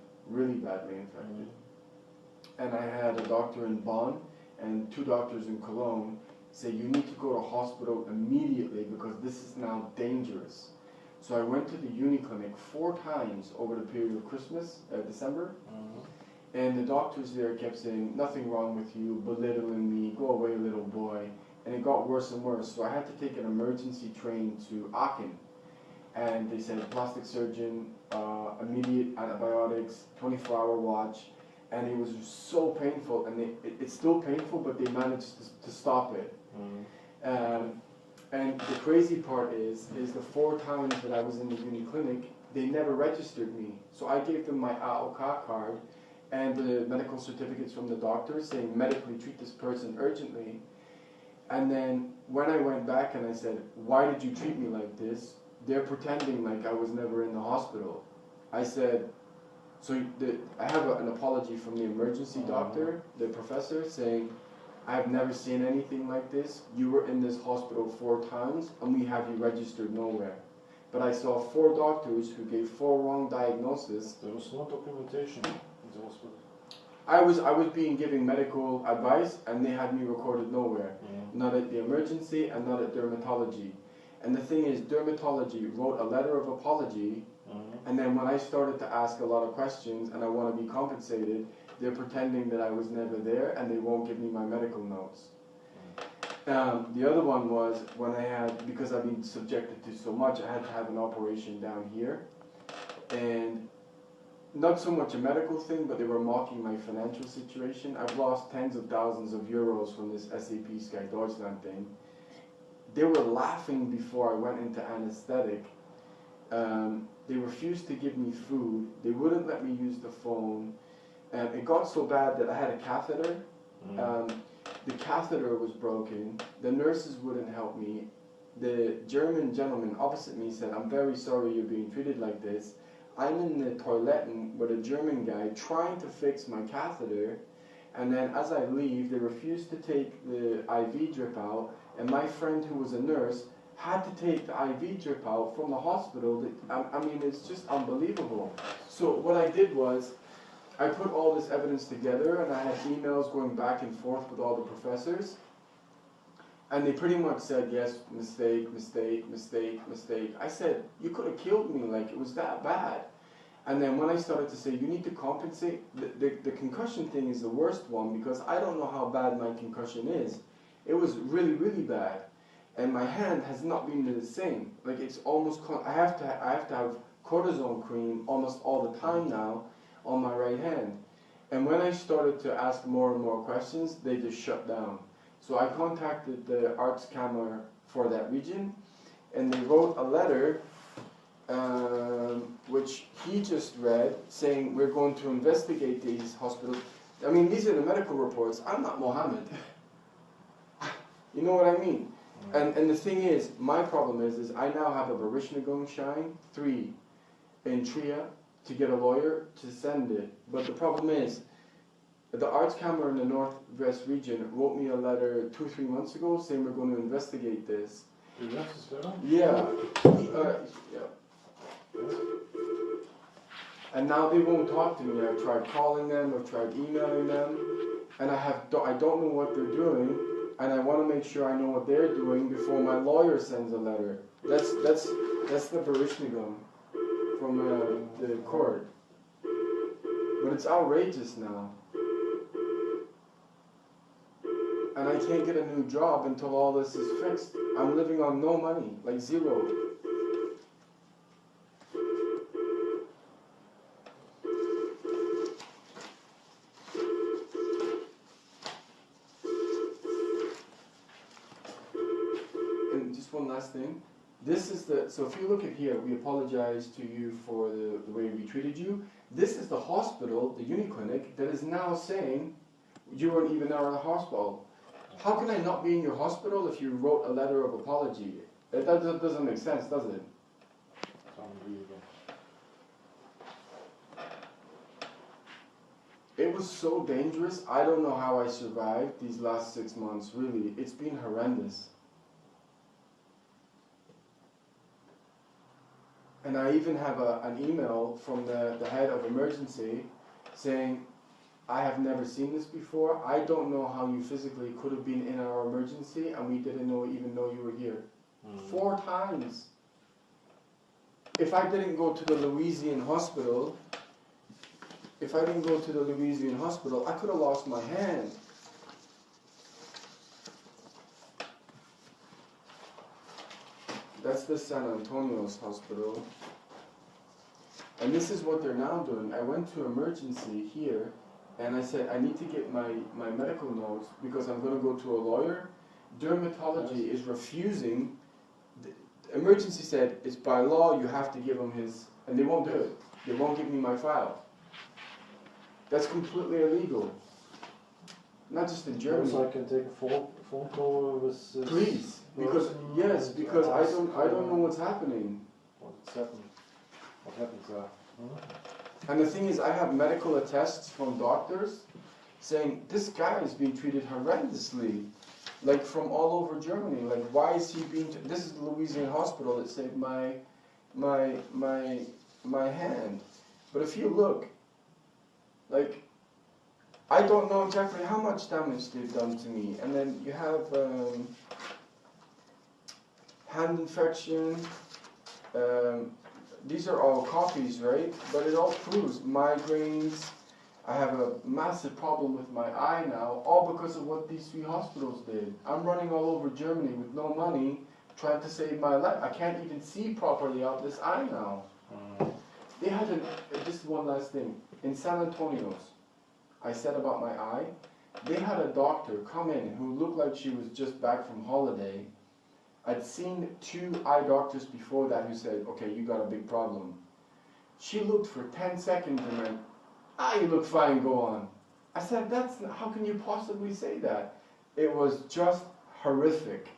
And I had a doctor in Bonn and 2 doctors in Cologne say, you need to go to hospital immediately because this is now dangerous. So I went to the uni clinic 4 times over the period of Christmas, December, and the doctors there kept saying, nothing wrong with you, belittling me, go away little boy, and it got worse and worse. So I had to take an emergency train to Aachen, and they said plastic surgeon, immediate antibiotics, 24-hour watch, and it was so painful, and it's still painful, but they managed to stop it. And the crazy part is the 4 times that I was in the uni clinic, they never registered me. So I gave them my AOK card and the medical certificates from the doctor saying medically treat this person urgently. And then when I went back and I said, why did you treat me like this? They're pretending like I was never in the hospital. I said, I have an apology from the emergency doctor, the professor, saying, I've never seen anything like this. You were in this hospital 4 times and we have you registered nowhere. But I saw 4 doctors who gave 4 wrong diagnoses. There was no documentation in the hospital. I was being given medical advice and they had me recorded nowhere. Not at the emergency and not at dermatology. And the thing is, dermatology wrote a letter of apology, and then when I started to ask a lot of questions and I want to be compensated, they're pretending that I was never there and they won't give me my medical notes. The other one was when because I've been subjected to so much, I had to have an operation down here. And not so much a medical thing, but they were mocking my financial situation. I've lost tens of thousands of euros from this SAP Sky Deutschland thing. They were laughing before I went into anesthetic. They refused to give me food. They wouldn't let me use the phone. And it got so bad that I had a catheter. The catheter was broken. The nurses wouldn't help me. The German gentleman opposite me said, I'm very sorry you're being treated like this. I'm in the toilet with a German guy trying to fix my catheter. And then as I leave, they refused to take the IV drip out. And my friend who was a nurse had to take the IV drip out from the hospital. I mean, it's just unbelievable. So what I did was, I put all this evidence together and I had emails going back and forth with all the professors. And they pretty much said, yes, mistake, mistake, mistake, mistake. I said, you could have killed me, like it was that bad. And then when I started to say, you need to compensate, the concussion thing is the worst one because I don't know how bad my concussion is. It was really, really bad. And my hand has not been the same. Like it's almost, I have to have cortisone cream almost all the time now on my right hand. And when I started to ask more and more questions, they just shut down. So I contacted the Artskammer for that region, and they wrote a letter which he just read, saying we're going to investigate these hospitals. I mean, these are the medical reports. I'm not Mohammed. You know what I mean? And the thing is, my problem is I now have a Berechtigungsschein 3 in Trier to get a lawyer to send it. But the problem is, the Artskammer in the Northwest region wrote me a letter 2 or 3 months ago saying we're going to investigate this. Yeah. And now they won't talk to me. I've tried calling them, I've tried emailing them, and I don't know what they're doing, and I want to make sure I know what they're doing before my lawyer sends a letter. That's the Berechtigung from the court. But it's outrageous now. And I can't get a new job until all this is fixed. I'm living on no money, like zero. And just one last thing. This is the, so if you look at here, we apologize to you for the way we treated you. This is the hospital, the Uniclinic, that is now saying you weren't even there in the hospital. How can I not be in your hospital if you wrote a letter of apology? That doesn't make sense, does it? It was so dangerous. I don't know how I survived these last 6 months, really. It's been horrendous. And I even have an email from the head of emergency saying, I have never seen this before. I don't know how you physically could have been in our emergency and we didn't even know you were here. 4 times. If I didn't go to the Louisiana hospital, I could have lost my hand. That's the San Antonio's hospital. And this is what they're now doing. I went to emergency here and I said, I need to get my medical notes because I'm going to go to a lawyer. Dermatology is refusing. The emergency said, it's by law, you have to give them his, and they won't do it. They won't give me my file. That's completely illegal. Not just in Germany. So I can take a phone call with. Please, because yes, because I don't know what's happening. What's happened? What happens there? And the thing is, I have medical attests from doctors saying this guy is being treated horrendously, like from all over Germany. Like, why is he being? This is the Louisiana hospital that saved my hand. But if you look, like, I don't know exactly how much damage they've done to me. And then you have hand infection. These are all copies, right? But it all proves migraines. I have a massive problem with my eye now, all because of what these 3 hospitals did. I'm running all over Germany with no money, trying to save my life. I can't even see properly out this eye now. They had just one last thing. In San Antonio's, I said about my eye, they had a doctor come in who looked like she was just back from holiday. I'd seen 2 eye doctors before that who said, okay, you got a big problem. She looked for 10 seconds and went, you look fine, go on. I said, how can you possibly say that? It was just horrific.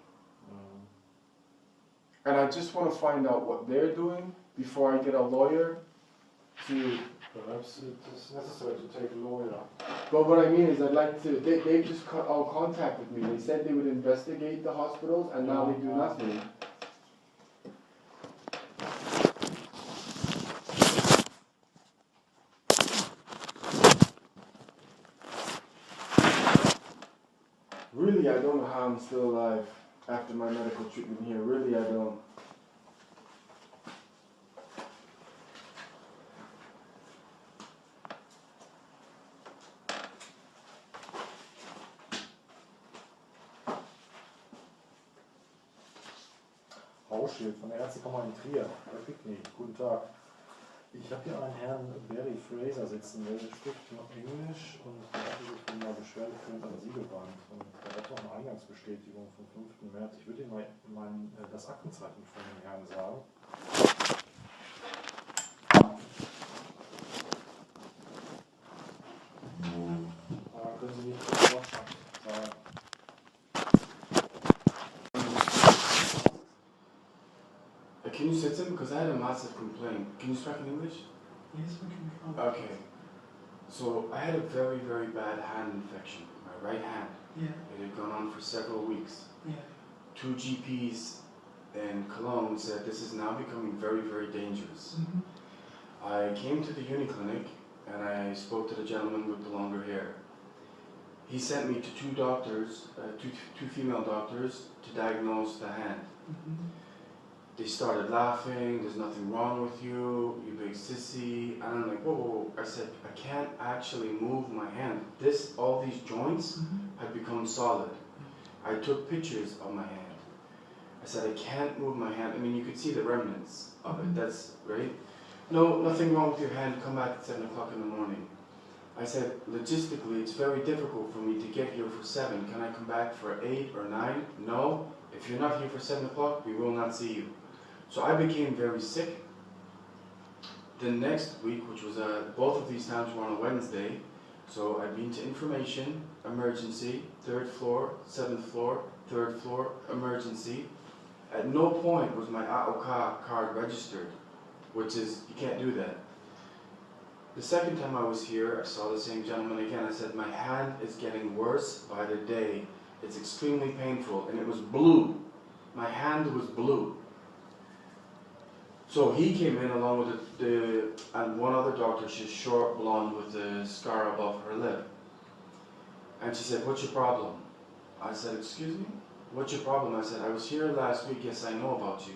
And I just want to find out what they're doing before I get a lawyer to... Perhaps it is necessary to take a lawyer. But what I mean is I'd like to, they just all contacted me. They said they would investigate the hospitals and now they do nothing. Really, I don't know how I'm still alive after my medical treatment here. Really, I don't. Schild von der Ärztekammer in Trier. Guten Tag. Ich habe hier einen Herrn Barry Fraser sitzen, der spricht noch Englisch und der hatte sich mal beschwert für ein Asylband. Und er hat auch eine Eingangsbestätigung vom 5. März. Ich würde Ihnen mal das Aktenzeichen von dem Herrn sagen. Können Sie nicht kurz sagen? Can you sit in? Because I had a massive complaint. Can you speak in English? Yes, we can. Okay. So I had a very, very bad hand infection. My right hand. Yeah. It had gone on for several weeks. Yeah. 2 GPs in KOLN said this is now becoming very, very dangerous. I came to the Uniclinic and I spoke to the gentleman with the longer hair. He sent me to 2 doctors, two female doctors, to diagnose the hand. They started laughing, there's nothing wrong with you, you big sissy. And I'm like, whoa, whoa, whoa. I said, I can't actually move my hand. All these joints had become solid. I took pictures of my hand. I said, I can't move my hand. I mean, you could see the remnants of it, that's right. No, nothing wrong with your hand, come back at 7 o'clock in the morning. I said, logistically, it's very difficult for me to get here for 7. Can I come back for 8 or 9? No, if you're not here for 7 o'clock, we will not see you. So I became very sick. The next week, which was both of these times were on a Wednesday, so I'd been to information, emergency, 3rd floor, 7th floor, 3rd floor, emergency. At no point was my AOK card registered, which is, you can't do that. The second time I was here, I saw the same gentleman again. I said, my hand is getting worse by the day. It's extremely painful, and it was blue. My hand was blue. So he came in along with and one other doctor. She's short, blonde, with a scar above her lip. And she said, what's your problem? I said, excuse me? What's your problem? I said, I was here last week. Yes, I know about you.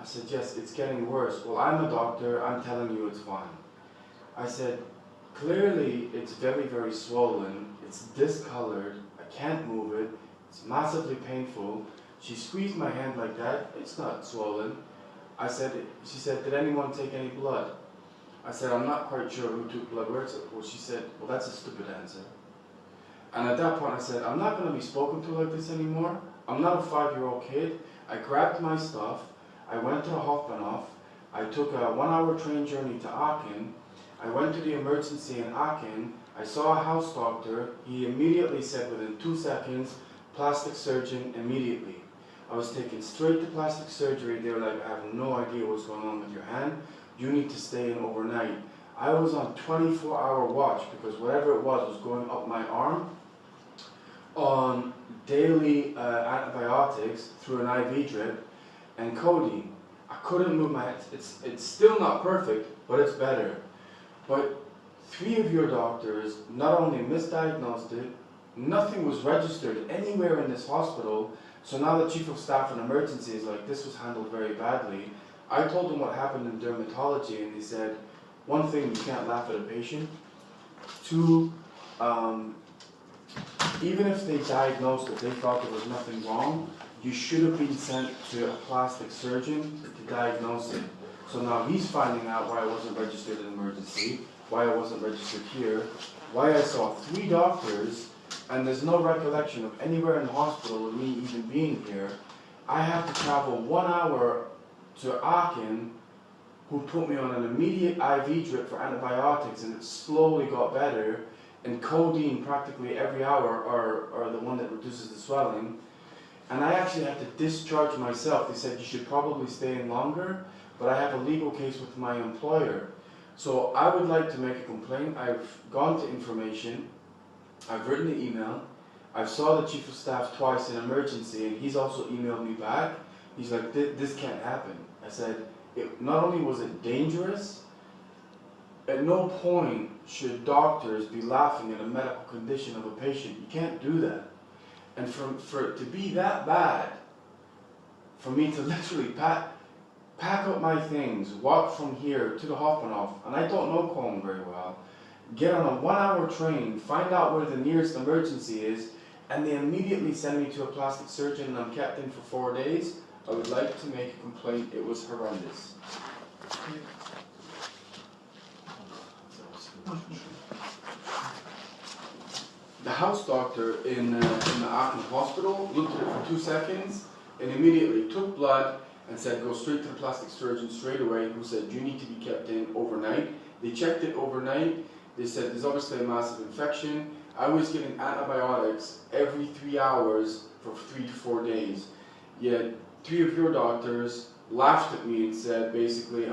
I said, yes, it's getting worse. Well, I'm a doctor. I'm telling you it's fine. I said, clearly it's very, very swollen. It's discolored. I can't move it. It's massively painful. She squeezed my hand like that. It's not swollen. I said, she said, did anyone take any blood? I said, I'm not quite sure who took blood. Where it? Well, she said, well, that's a stupid answer. And at that point I said, I'm not going to be spoken to like this anymore. I'm not a 5-year-old kid. I grabbed my stuff. I went to Hofbahnhof. I took a 1-hour train journey to Aachen. I went to the emergency in Aachen. I saw a house doctor. He immediately said within 2 seconds, plastic surgeon immediately. I was taken straight to plastic surgery. They were like, I have no idea what's going on with your hand. You need to stay in overnight. I was on 24-hour watch because whatever it was going up my arm on daily antibiotics through an IV drip and codeine. I couldn't move my head. It's still not perfect, but it's better. But 3 of your doctors not only misdiagnosed it, nothing was registered anywhere in this hospital. So now the chief of staff in emergency is like, this was handled very badly. I told them what happened in dermatology, and they said, one thing, you can't laugh at a patient. 2, even if they diagnosed it, they thought there was nothing wrong, you should have been sent to a plastic surgeon to diagnose it. So now he's finding out why I wasn't registered in emergency, why I wasn't registered here, why I saw 3 doctors, and there's no recollection of anywhere in the hospital of me even being here. I have to travel 1 hour to Aachen, who put me on an immediate IV drip for antibiotics, and it slowly got better, and codeine practically every hour, or the one that reduces the swelling. And I actually had to discharge myself. They said you should probably stay in longer, but I have a legal case with my employer. So I would like to make a complaint. I've gone to information. I've written the email. I've saw the chief of staff twice in emergency, and he's also emailed me back. He's like, this can't happen. I said, not only was it dangerous, at no point should doctors be laughing at a medical condition of a patient. You can't do that. And for it to be that bad, for me to literally pack up my things, walk from here to the Hofbahnhof, and I don't know KOLN very well, get on a 1-hour train, find out where the nearest emergency is, and they immediately send me to a plastic surgeon and I'm kept in for 4 days, I would like to make a complaint. It was horrendous. The house doctor in the Aachen hospital looked at it for 2 seconds and immediately took blood and said, go straight to the plastic surgeon straight away, who said, you need to be kept in overnight. They checked it overnight. They said, there's obviously a massive infection. I was getting antibiotics every 3 hours for 3 to 4 days. Yet 3 of your doctors laughed at me and said, basically,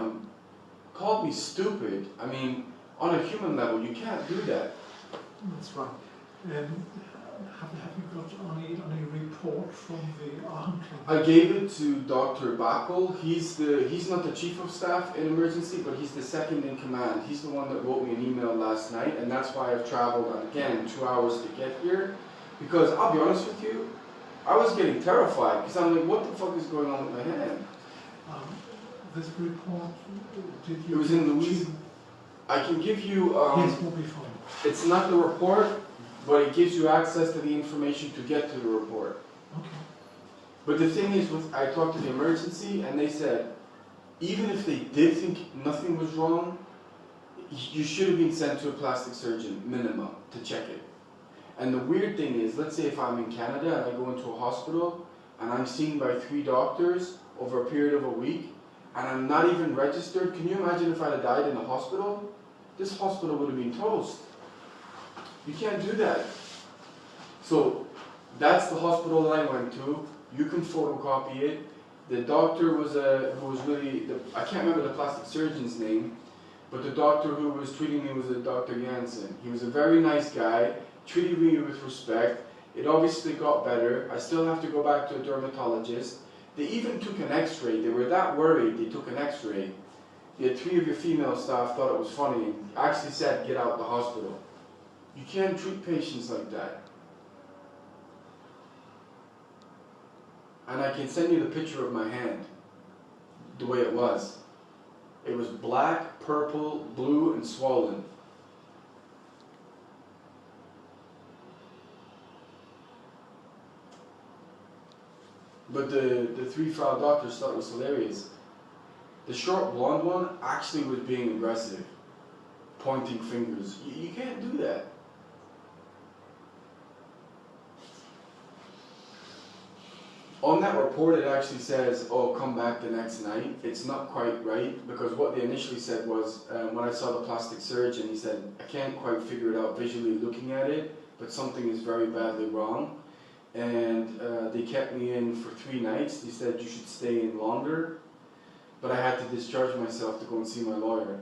called me stupid. I mean, on a human level, you can't do that. That's right. Have you got any report from the Aachen clinic? I gave it to Dr. Backel. He's not the chief of staff in emergency, but he's the second in command. He's the one that wrote me an email last night, and that's why I've traveled, again, 2 hours to get here. Because I'll be honest with you, I was getting terrified, because I'm like, what the fuck is going on with my hand? This report, did you... It was in Louise. I can give you... yes, will be fine. It's not the report, but it gives you access to the information to get to the report. Okay. But the thing is, I talked to the emergency, and they said, even if they did think nothing was wrong, you should have been sent to a plastic surgeon, minimum, to check it. And the weird thing is, let's say if I'm in Canada and I go into a hospital, and I'm seen by 3 doctors, over a period of a week, and I'm not even registered. Can you imagine if I'd have died in the hospital? This hospital would have been toast. You can't do that. So that's the hospital that I went to. You can photocopy it. The doctor was who was really, I can't remember the plastic surgeon's name, but the doctor who was treating me was a Dr. Jansen. He was a very nice guy, treated me with respect. It obviously got better. I still have to go back to a dermatologist. They even took an x-ray. They were that worried, they took an x-ray. The 3 of your female staff thought it was funny and actually said, get out of the hospital. You can't treat patients like that. And I can send you the picture of my hand, the way it was. It was black, purple, blue, and swollen. But the 3 Frau doctors thought it was hilarious. The short blonde one actually was being aggressive, pointing fingers. You can't do that. On that report, it actually says, oh, come back the next night. It's not quite right, because what they initially said was, when I saw the plastic surgeon, he said, I can't quite figure it out visually looking at it, but something is very badly wrong. And they kept me in for 3 nights. They said you should stay in longer, but I had to discharge myself to go and see my lawyer.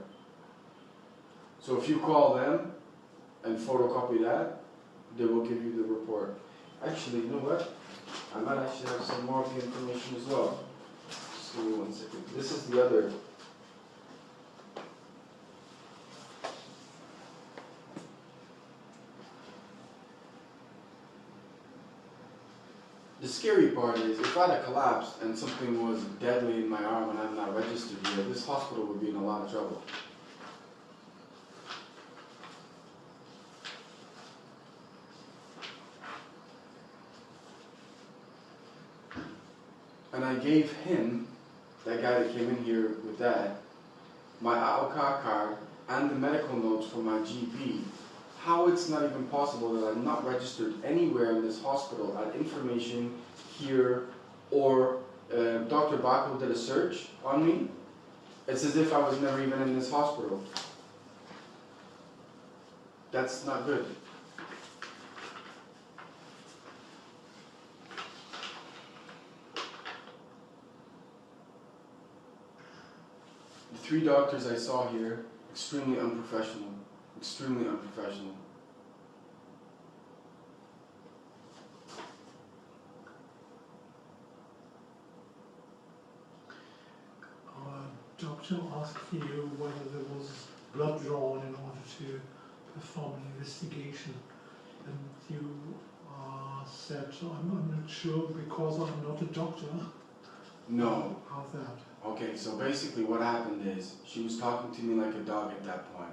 So if you call them and photocopy that, they will give you the report. Actually, you know what? I might actually have some more of the information as well. Just give me 1 second. This is the other. The scary part is, if I had collapsed and something was deadly in my arm and I'm not registered here, this hospital would be in a lot of trouble. And I gave him, that guy that came in here with that, my AOK card and the medical notes from my GP. How it's not even possible that I'm not registered anywhere in this hospital at information here, or Dr. Baco did a search on me. It's as if I was never even in this hospital. That's not good. The 3 doctors I saw here, extremely unprofessional. Extremely unprofessional. Doctor asked you whether there was blood drawn in order to perform an investigation, and you said, I'm not sure because I'm not a doctor. No. How's that? Okay, so basically what happened is, she was talking to me like a dog at that point.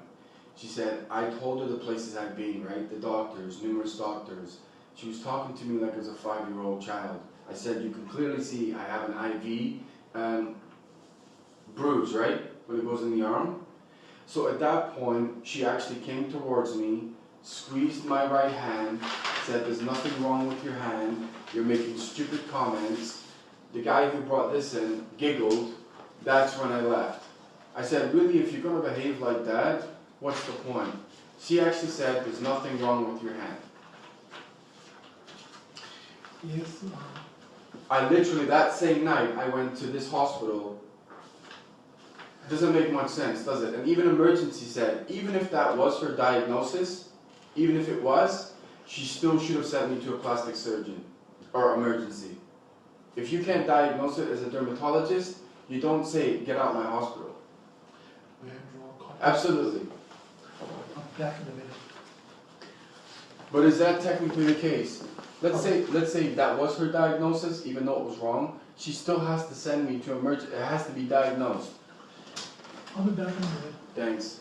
She said, I told her the places I'd been, right? The doctors, numerous doctors. She was talking to me like I was a 5-year-old child. I said, you can clearly see I have an IV bruise, right? When it goes in the arm. So at that point, she actually came towards me, squeezed my right hand, said, there's nothing wrong with your hand, you're making stupid comments. The guy who brought this in giggled. That's when I left. I said, really, if you're going to behave like that, what's the point? She actually said, there's nothing wrong with your hand. Yes. I literally, that same night, I went to this hospital. It doesn't make much sense, does it? And even emergency said, even if that was her diagnosis, even if it was, she still should have sent me to a plastic surgeon or emergency. If you can't diagnose it as a dermatologist, you don't say, get out of my hospital. Absolutely. Back in a minute. But is that technically the case? Let's say that was her diagnosis, even though it was wrong. She still has to send me to emergency. It has to be diagnosed. I'll be back in a minute. Thanks.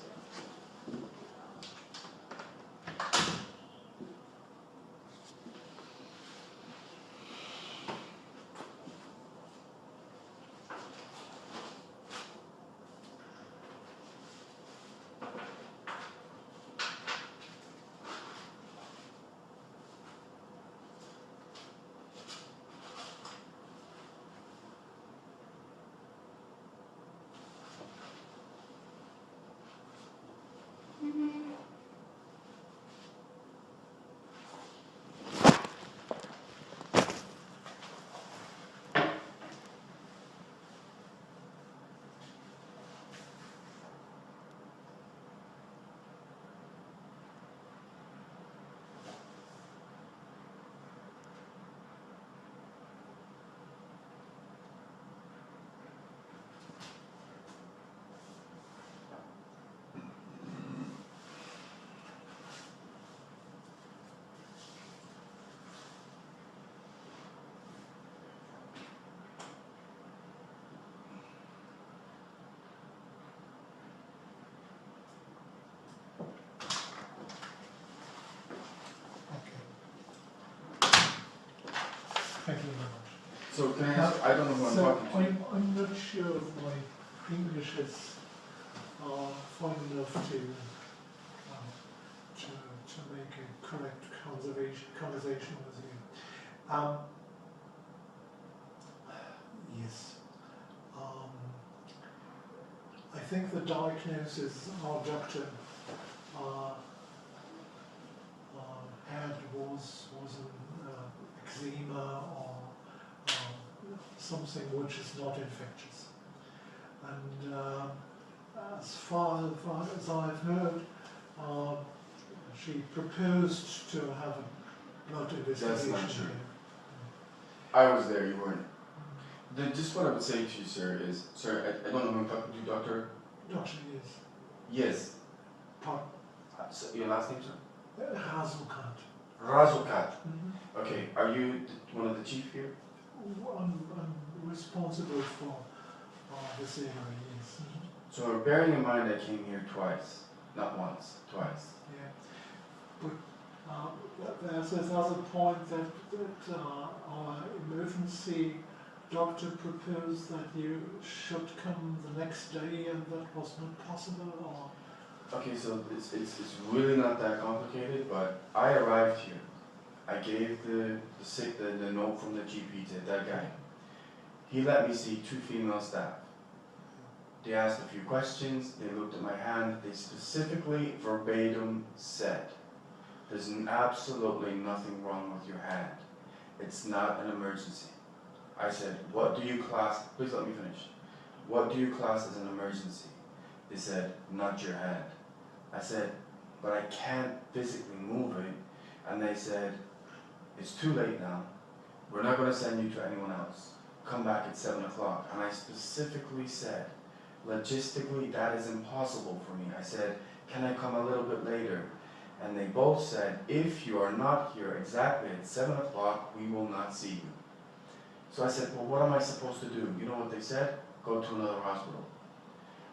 So can I ask, I don't know who I'm talking to. I'm not sure if my English is fine enough to make a correct conversation with you. Yes. I think the diagnosis our doctor had was an eczema or something which is not infectious. And as far as I've heard, she proposed to have a blood investigation. That's not true. I was there, you weren't. Just what I would say to you, sir, is, sir, I don't know who I'm talking to, doctor? Doctor, yes. Yes. Pardon? So your last name, sir? Razukat. Razukat. Okay, are you one of the chief here? I'm responsible for this area, yes. So bearing in mind I came here twice, not once, twice. Yeah. But there's another point that our emergency doctor proposed that you should come the next day, and that was not possible, or? Okay, so it's really not that complicated, but I arrived here. I gave the note from the GP to that guy. He let me see 2 female staff. They asked a few questions, they looked at my hand, they specifically verbatim said, there's absolutely nothing wrong with your hand. It's not an emergency. I said, what do you class, please let me finish. What do you class as an emergency? They said, not your hand. I said, but I can't physically move it. And they said, it's too late now. We're not going to send you to anyone else. Come back at 7 o'clock. And I specifically said, logistically, that is impossible for me. I said, can I come a little bit later? And they both said, if you are not here exactly at 7 o'clock, we will not see you. So I said, well, what am I supposed to do? You know what they said? Go to another hospital.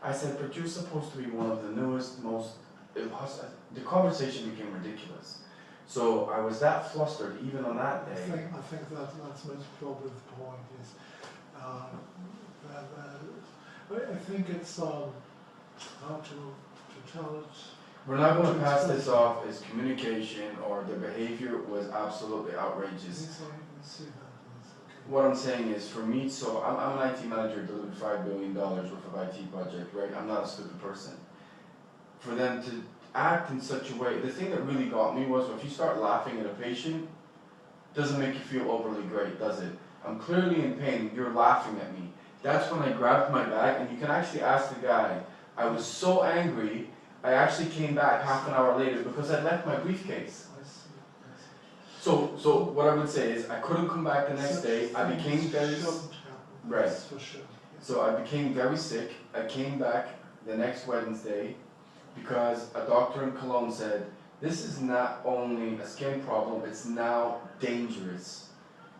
I said, but you're supposed to be one of the newest, most... The conversation became ridiculous. So I was that flustered even on that day. I think that's most probably the point, is I think it's hard to tell it. We're not going to pass this off as communication or the behavior was absolutely outrageous. Yes, I see that. What I'm saying is, for me, so I'm an IT manager, delivered $5 billion worth of IT budget, right? I'm not a stupid person. For them to act in such a way, the thing that really got me was, if you start laughing at a patient, doesn't make you feel overly great, does it? I'm clearly in pain, you're laughing at me. That's when I grabbed my bag, and you can actually ask the guy, I was so angry, I actually came back half an hour later because I left my briefcase. So what I would say is, I couldn't come back the next day. I became very right. So I became very sick. I came back the next Wednesday because a doctor in Cologne said, this is not only a skin problem, it's now dangerous.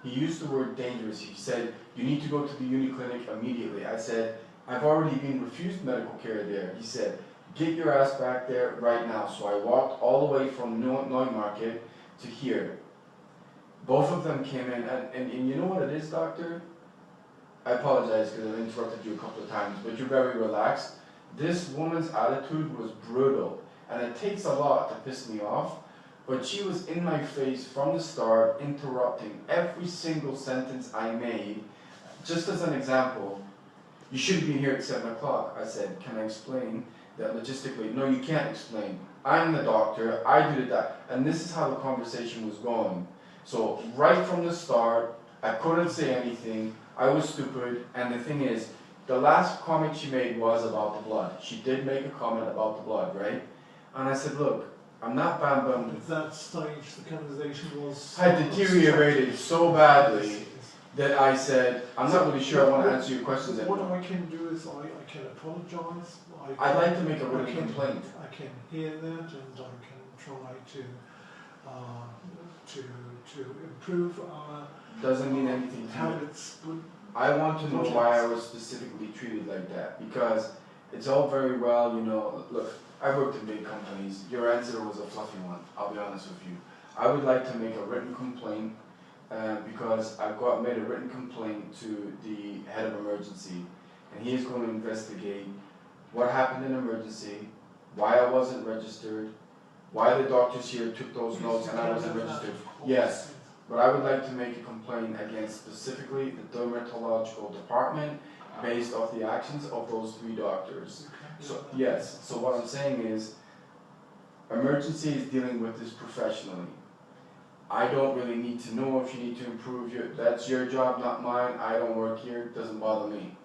He used the word dangerous. He said, you need to go to the Uniclinic immediately. I said, I've already been refused medical care there. He said, get your ass back there right now. So I walked all the way from Neumarket to here. Both of them came in, and you know what it is, doctor? I apologize because I interrupted you a couple of times, but you're very relaxed. This woman's attitude was brutal, and it takes a lot to piss me off, but she was in my face from the start, interrupting every single sentence I made. Just as an example, you shouldn't be here at 7 o'clock. I said, can I explain that logistically? No, you can't explain. I'm the doctor, I did that, and this is how the conversation was going. So right from the start, I couldn't say anything, I was stupid, and the thing is, the last comment she made was about the blood. She did make a comment about the blood, right? And I said, look, I'm not bam-bam. At that stage, the conversation was... I deteriorated so badly that I said, I'm not really sure I want to answer your questions anymore. What I can do is I can apologize. I'd like to make a written complaint. I can hear that, and I can try to improve our doesn't mean anything to habits. I want to know why I was specifically treated like that, because it's all very well, you know, look, I worked in big companies. Your answer was a fluffy one, I'll be honest with you. I would like to make a written complaint because I've made a written complaint to the head of emergency, and he is going to investigate what happened in emergency, why I wasn't registered, why the doctors here took those notes and I wasn't registered. Yes, but I would like to make a complaint against specifically the dermatological department based off the actions of those 3 doctors. So yes, so what I'm saying is, emergency is dealing with this professionally. I don't really need to know if you need to improve that's your job, not mine. I don't work here, it doesn't bother me.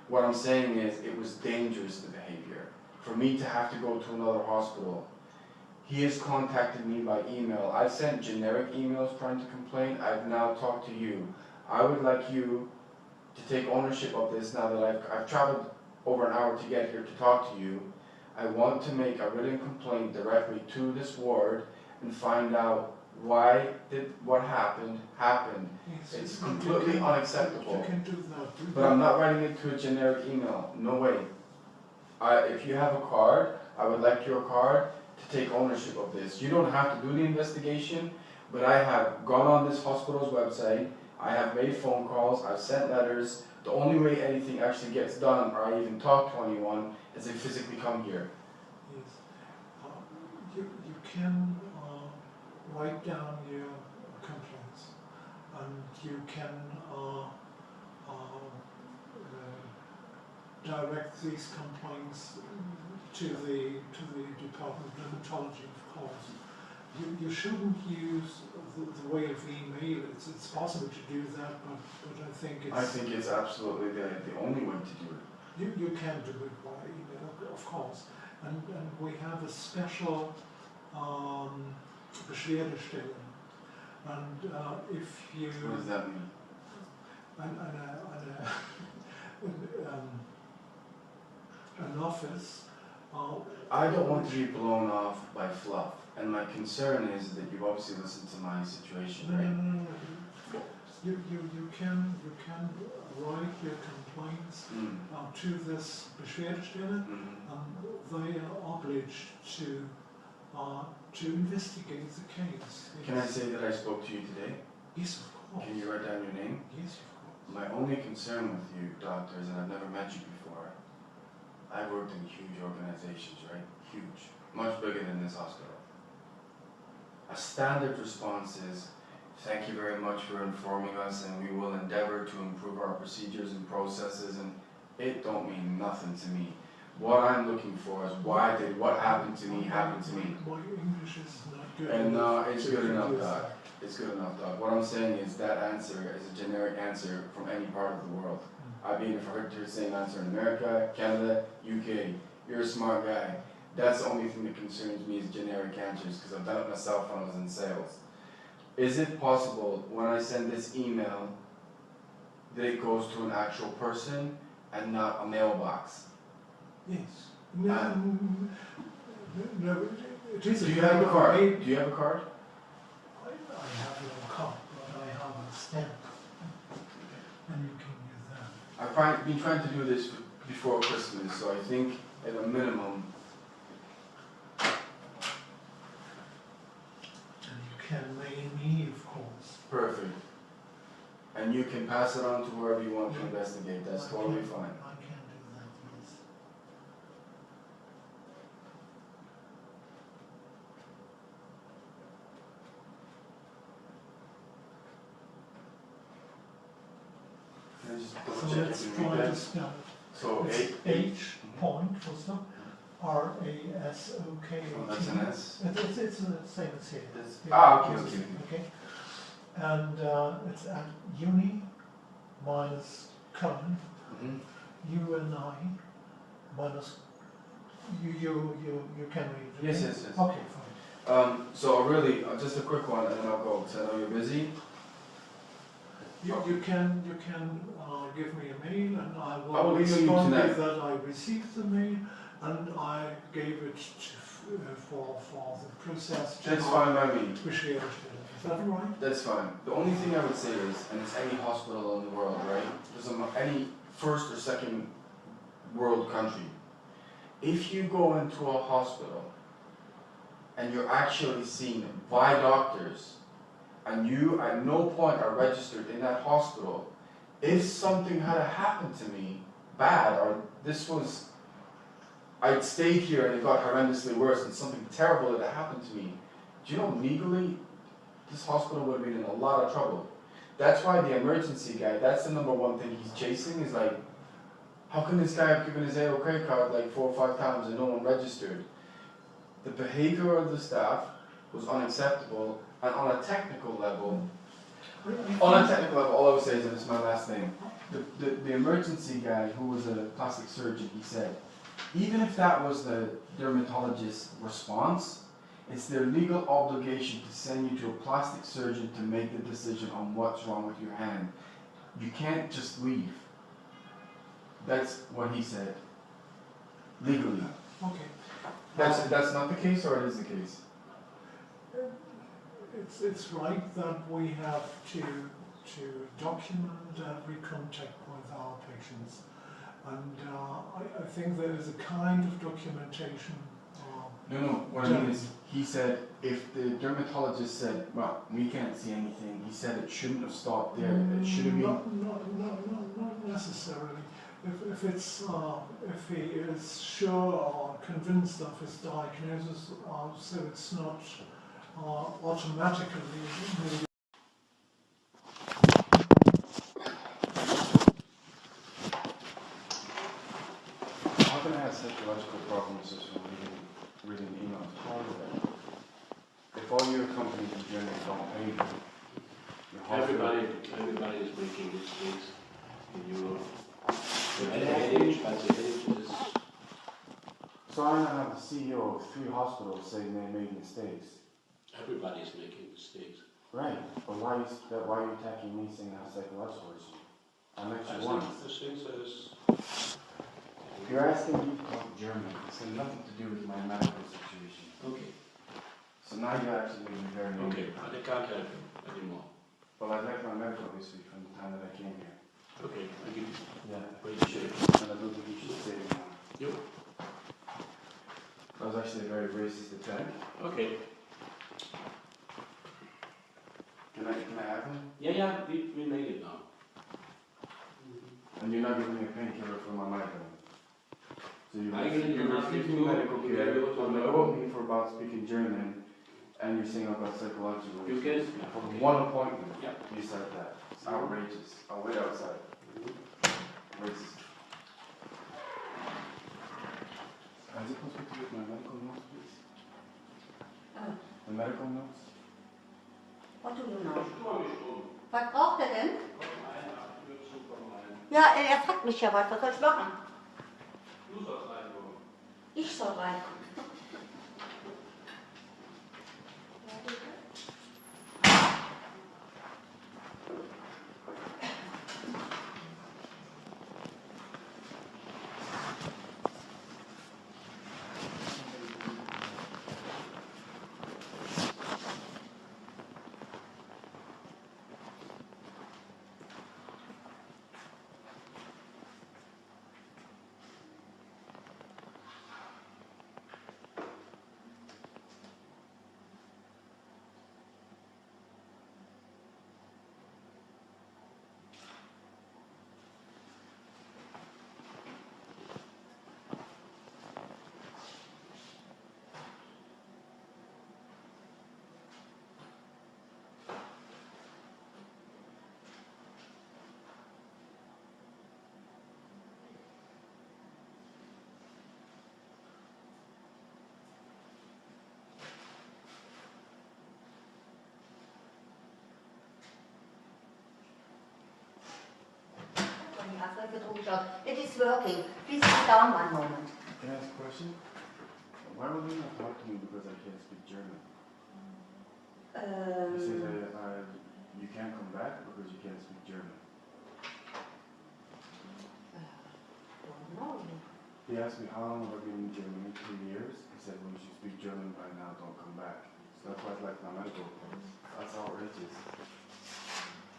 What I'm saying is, it was dangerous, the behavior. For me to have to go to another hospital. He has contacted me by email. I've sent generic emails trying to complain. I've now talked to you. I would like you to take ownership of this now that I've traveled over an hour to get here to talk to you. I want to make a written complaint directly to this ward and find out why did what happened. Yes, It's completely unacceptable. You can do that. But I'm not writing it to a generic email. No way. If you have a card, I would like your card to take ownership of this. You don't have to do the investigation, but I have gone on this hospital's website, I have made phone calls, I've sent letters. The only way anything actually gets done, or I even talk to anyone, is they physically come here. Yes. You can write down your complaints, and you can direct these complaints to the Department of Dermatology, of course. You shouldn't use the way of email. It's possible to do that, but I think it's absolutely the only way to do it. You can do it by email, of course. And we have a special Beschwerdestelle. And if you... What does that mean? An office. I don't want to be blown off by fluff, and my concern is that you've obviously listened to my situation, right? No. You can write your complaints to this Beschwerdestelle, and they are obliged to investigate the case. Can I say that I spoke to you today? Yes, of course. Can you write down your name? Yes, of course. My only concern with you, doctors, and I've never met you before, I've worked in huge organizations, right? Huge. Much bigger than this hospital. A standard response is, thank you very much for informing us, and we will endeavor to improve our procedures and processes, and it don't mean nothing to me. What I'm looking for is why did what happened to me happen to me? My English is not good. And it's good enough, Doc. It's good enough, Doc. What I'm saying is that answer is a generic answer from any part of the world. I've been heard the same answer in America, Canada, UK. You're a smart guy. That's the only thing that concerns me is generic answers, because I've done it myself when I was in sales. Is it possible when I send this email that it goes to an actual person and not a mailbox? Yes. No, it is. Do you have a card? Do you have a card? I have no card, but I have a stamp, and you can use that. I've been trying to do this before Christmas, so I think at a minimum. And you can mail me, of course. Perfect. And you can pass it on to whoever you want to investigate. That's totally fine. I can do that, yes. Can I just So double check let's if you try read that? this now. So It's H point, full stop, RASOK. Oh, that's an S? It's the same as here. Okay. And it's at uni minus KOLN, UNI minus you can read it. Yes. Okay, fine. So really, just a quick one, and then I'll go, because I know you're busy. You can give me a mail, and I I will will email you respond tonight. with that I received the mail, and I gave it for the process. That's fine by me. Is that all right? That's fine. The only thing I would say is, and it's any hospital in the world, right? Doesn't matter, any first or second world country. If you go into a hospital and you're actually seen by doctors and you at no point are registered in that hospital, if something had happened to me bad, or I'd stayed here and it got horrendously worse and something terrible had happened to me, do you know legally this hospital would have been in a lot of trouble? That's why the emergency guy, that's the number one thing he's chasing, is like, how can this guy have given his AOK card like 4 or 5 times and no one registered? The behavior of the staff was unacceptable, and on a technical level, all I would say is, and this is my last thing, the emergency guy who was a plastic surgeon, he said, even if that was the dermatologist's response, it's their legal obligation to send you to a plastic surgeon to make the decision on what's wrong with your hand. You can't just leave. That's what he said. Legally. Okay. That's not the case, or it is the case? It's right that we have to document every contact with our patients, and I think there is a kind of documentation. No, what I mean is, he said, if the dermatologist said, well, we can't see anything, he said it shouldn't have stopped there, it should have been... Not necessarily. If he is sure or convinced of his diagnosis, so it's not automatically maybe. How can I have psychological problems just from reading emails? How is that? If all your companies in Germany don't pay you, everybody is making mistakes in Europe. At the age is... So I now have the CEO of 3 hospitals saying they made mistakes. Everybody is making mistakes. Right, but why are you attacking me saying I have psychological issues? I'm actually one. If you're asking me to talk German, it's got nothing to do with my medical situation. Okay. So now you actually made me very angry. Okay, but I can't help you anymore. Well, I'd like my medical history from the time that I came here. Okay, I give you. Yeah. But you should. And I don't think you should say it now. Yep. That was actually a very racist attack. Okay. Can I have him? Yeah, we made it now. And you're not giving me a painkiller for my migraine. So you're Migraine, refusing medical care, you're going to quote me for about speaking German, and you're saying about psychological You issues. can. For one appointment, Yeah. you said that. It's outrageous. I'll wait outside. Racist. Is it possible to get my medical notes, please? The medical notes? What do you know? Was braucht er denn? Ja, er fragt mich ja was soll ich machen? Du sollst reinkommen. Ich soll reinkommen. It is working. Please sit down one moment. Can I ask a question? Why would you not talk to me because I can't speak German? You say that you can't come back because you can't speak German. No. He asked me how long have I been in Germany? 2 years. He said, well, you should speak German by now, don't come back. So that's why I like my medical reports. That's outrageous.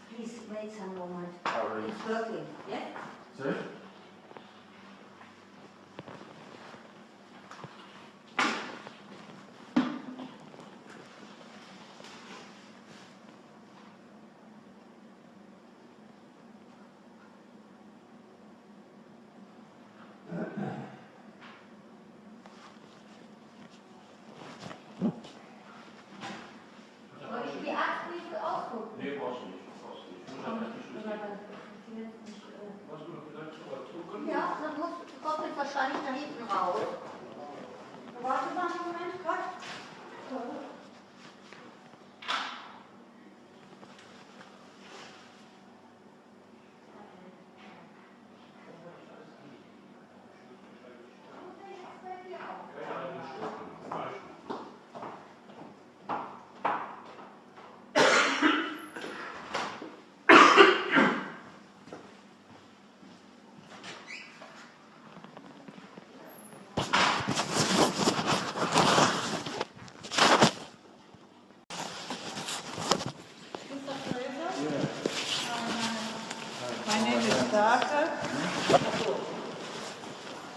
Please wait a moment. Outrageous. It's working. Yeah? Sorry? wahrscheinlich da hinten raus. Warte mal einen Moment, Gott. My name is STALKED.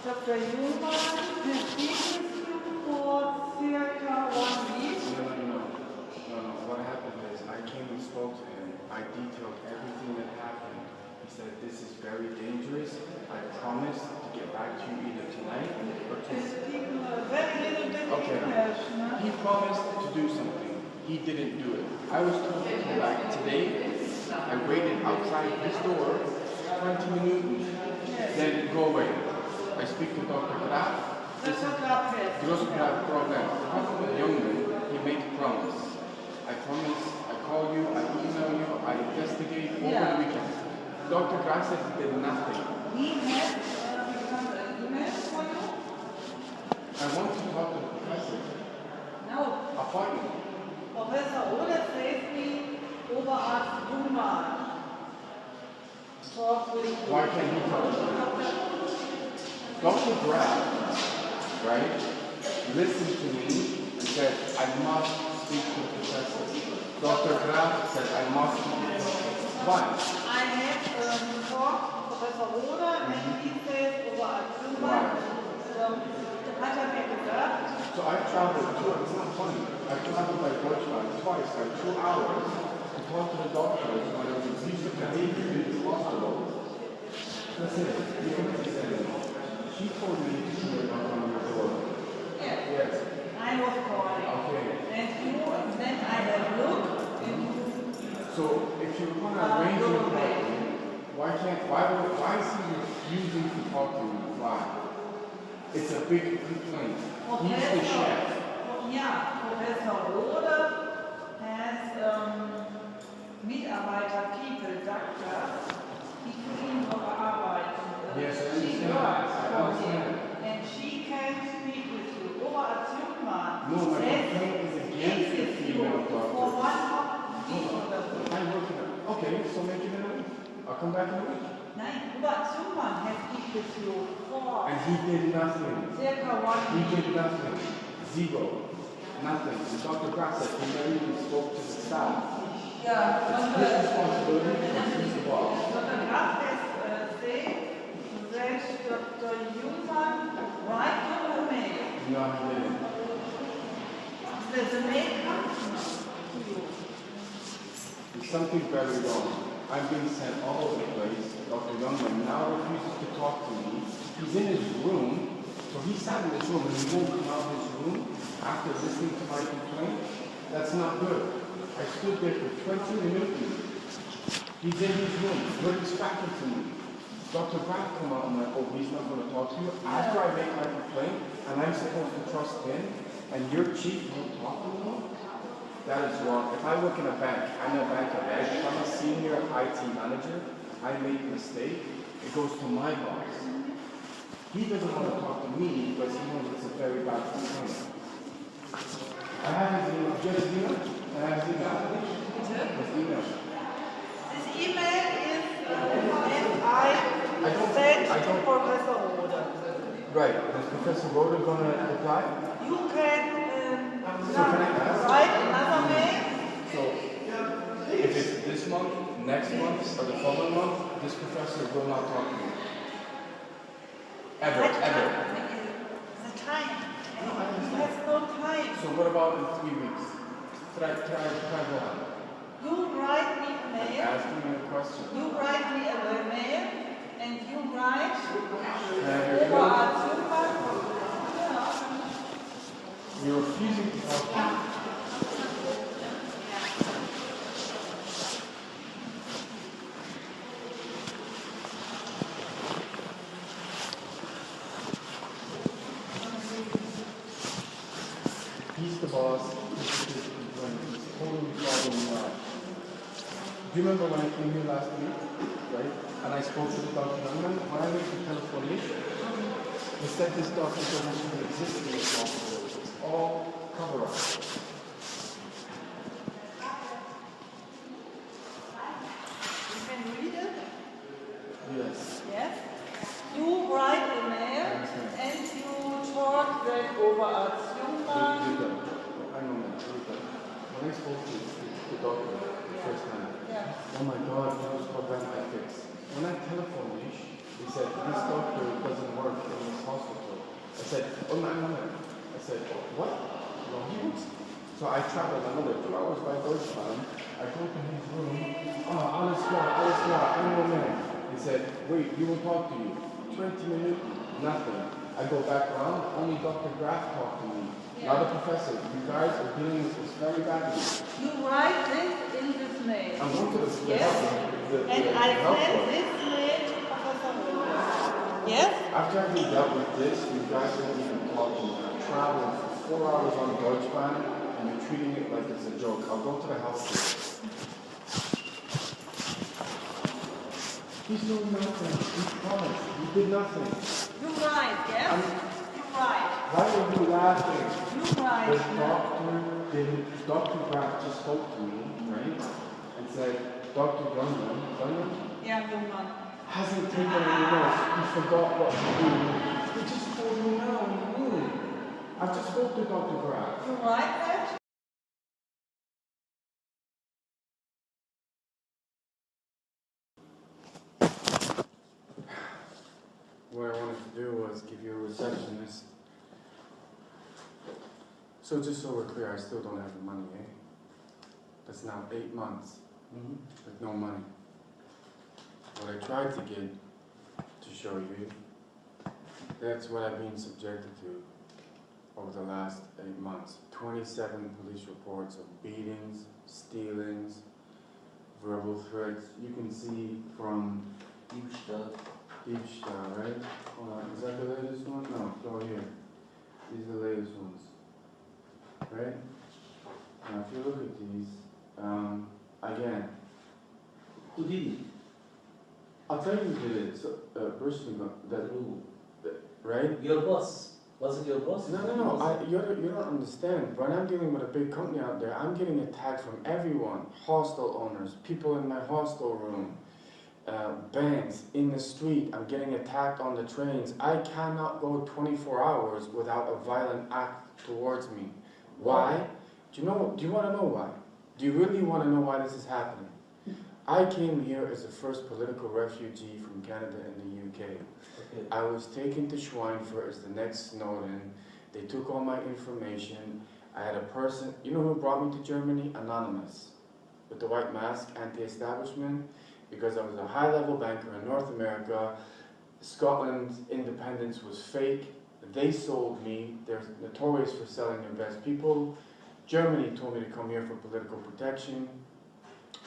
Dr. Jürgen has been with you for circa 1 week. No. What happened is I came and spoke to him. I detailed everything that happened. He said, this is very dangerous. I promise to get back to you either tonight or tomorrow. Very little bit English, no? He promised to do something. He didn't do it. I was told to come back today. I waited outside his door 20 minutes. Then go away. I speak to Dr. Graf. This is gross Graf problem. Young man, he made a promise. I promise, I call you, I email you, I investigate over the weekend. Dr. Graf said he did nothing. He has become an email for you? I want to talk to the professor. No. Appointment. Professor Oder says me Oberarzt Duman. Talk with you. Why can't he talk to me? Dr. Graf, right, listened to me and said, I must speak to the professor. Dr. Graf said, I must speak to the professor. Why? I have talked to Professor Oder and he says Oberarzt Duman. Hat mir gesagt. So I've traveled, it's not funny, I've traveled by Deutschland twice, like 2 hours, to talk to the doctors when I was in abusive behavior in the hospital. That's it. You can understand it. She told me to knock on your door. Yes. I was calling. Okay. And then I have looked So if you're going to arrange your appointment, why is he refusing to talk to you? Why? It's a big complaint. He's the chef. Ja, Professor Oder has Mitarbeiter, people, doctors, die für ihn noch arbeiten. Yes, I She understand. works I for understand. him, and she can speak with you. Oberarzt Jungmann No, my complaint is against the female for doctor. 1 week oder so. I'm working on it. Okay, so make it in a week. I'll come back in a week. Nein, Oberarzt Jungmann has speak with you for And he did nothing. circa 1 He week. did nothing. Zero. Nothing. And Dr. Grass said he never even spoke to the staff. Yeah, It's his responsibility because he's the boss. Dr. Graf has said that Dr. Jungmann write you a mail. No, he didn't. The mail comes to you. There's something very wrong. I'm being sent all over the place. Dr. Youngman now refuses to talk to me. He's in his room. So he sat in his room and he won't come out of his room after listening to my complaint. That's not good. I stood there for 20 minutes. He's in his room. You're distracted to me. Dr. Graf come out and like, oh, he's not going to talk to you. After I make my complaint, and I'm supposed to trust him, and your chief won't talk to me? That is wrong. If I work in a bank, I'm a bank of Ed, if I'm a senior IT manager, I make a mistake, it goes to my boss. He doesn't want to talk to me because he knows it's a very bad complaint. I have his email. Do you have his email? I have his email. His email. This email is I sent to Professor Oder. Right. Is Professor Roder going to reply? You can So can I ask? write another mail. So, if it's this month, next month, or the following month, this professor will not talk to me. Ever, ever. The time. He has no time. So what about in 3 weeks? Try what? You write me a mail. Ask me a question. You write me a mail, and you write Oberarzt Jungmann. You're refusing to talk to me. the boss, he's totally following me out. Do you remember when I came here last week, right? And I spoke to the doctor, and when I went to California, he said this doctor doesn't even exist in this hospital. It's all cover-up. You can read it? Yes. Yes? You write a mail and you talk that over as human. When I spoke to the doctor the first time, oh my God, that was program I fixed. When I telephoned him, he said, this doctor doesn't work in this hospital. I said, oh no. I said, what? No, he works. So I traveled another 2 hours by Deutschland. I go to his room. Oh, alles klar, I'm your man. He said, wait, we will talk to you. 20 minutes, nothing. I go back around, only Dr. Graf talked to me. Not a professor. You guys are dealing with this very badly. You write this in this mail. I'm going to the Yes. And I send this mail to Professor Wolfgang. Yes? After having dealt with this, you guys are even talking. Traveling for 4 hours on Deutschland, and you're treating it like it's a joke. I'll go to the house. He's doing nothing. He promised. He did nothing. You write, yes? You write. Why are you laughing? You write. Dr. Graf just spoke to me, right? And said, Dr. Gunman hasn't taken any notes. He forgot what to do. He just told me now in the room. I just spoke to Dr. Graf. You write that? What I wanted to do was give you a receptionist. So just so we're clear, I still don't have the money, eh? That's now 8 months with no money. What I tried to get to show you, that's what I've been subjected to over the last 8 months. 27 police reports of beatings, stealings, verbal threats. You can see from Diebstahl, right? Hold on, is that the latest one? No, go here. These are the latest ones, right? Now, if you look at these, again. Who did it? I'll tell you who did it. So, right? Your boss. Was it your boss? No. You don't understand. When I'm dealing with a big company out there, I'm getting attacked from everyone. Hostel owners, people in my hostel room, banks, in the street. I'm getting attacked on the trains. I cannot go 24 hours without a violent act towards me. Why? Do you want to know why? Do you really want to know why this is happening? I came here as the first political refugee from Canada and the UK. Okay. I was taken to Schweinfurt as the next Snowden. They took all my information. I had a person, you know who brought me to Germany? Anonymous, with the white mask, anti-establishment, because I was a high-level banker in North America. Scotland's independence was fake. They sold me. They're notorious for selling their best people. Germany told me to come here for political protection.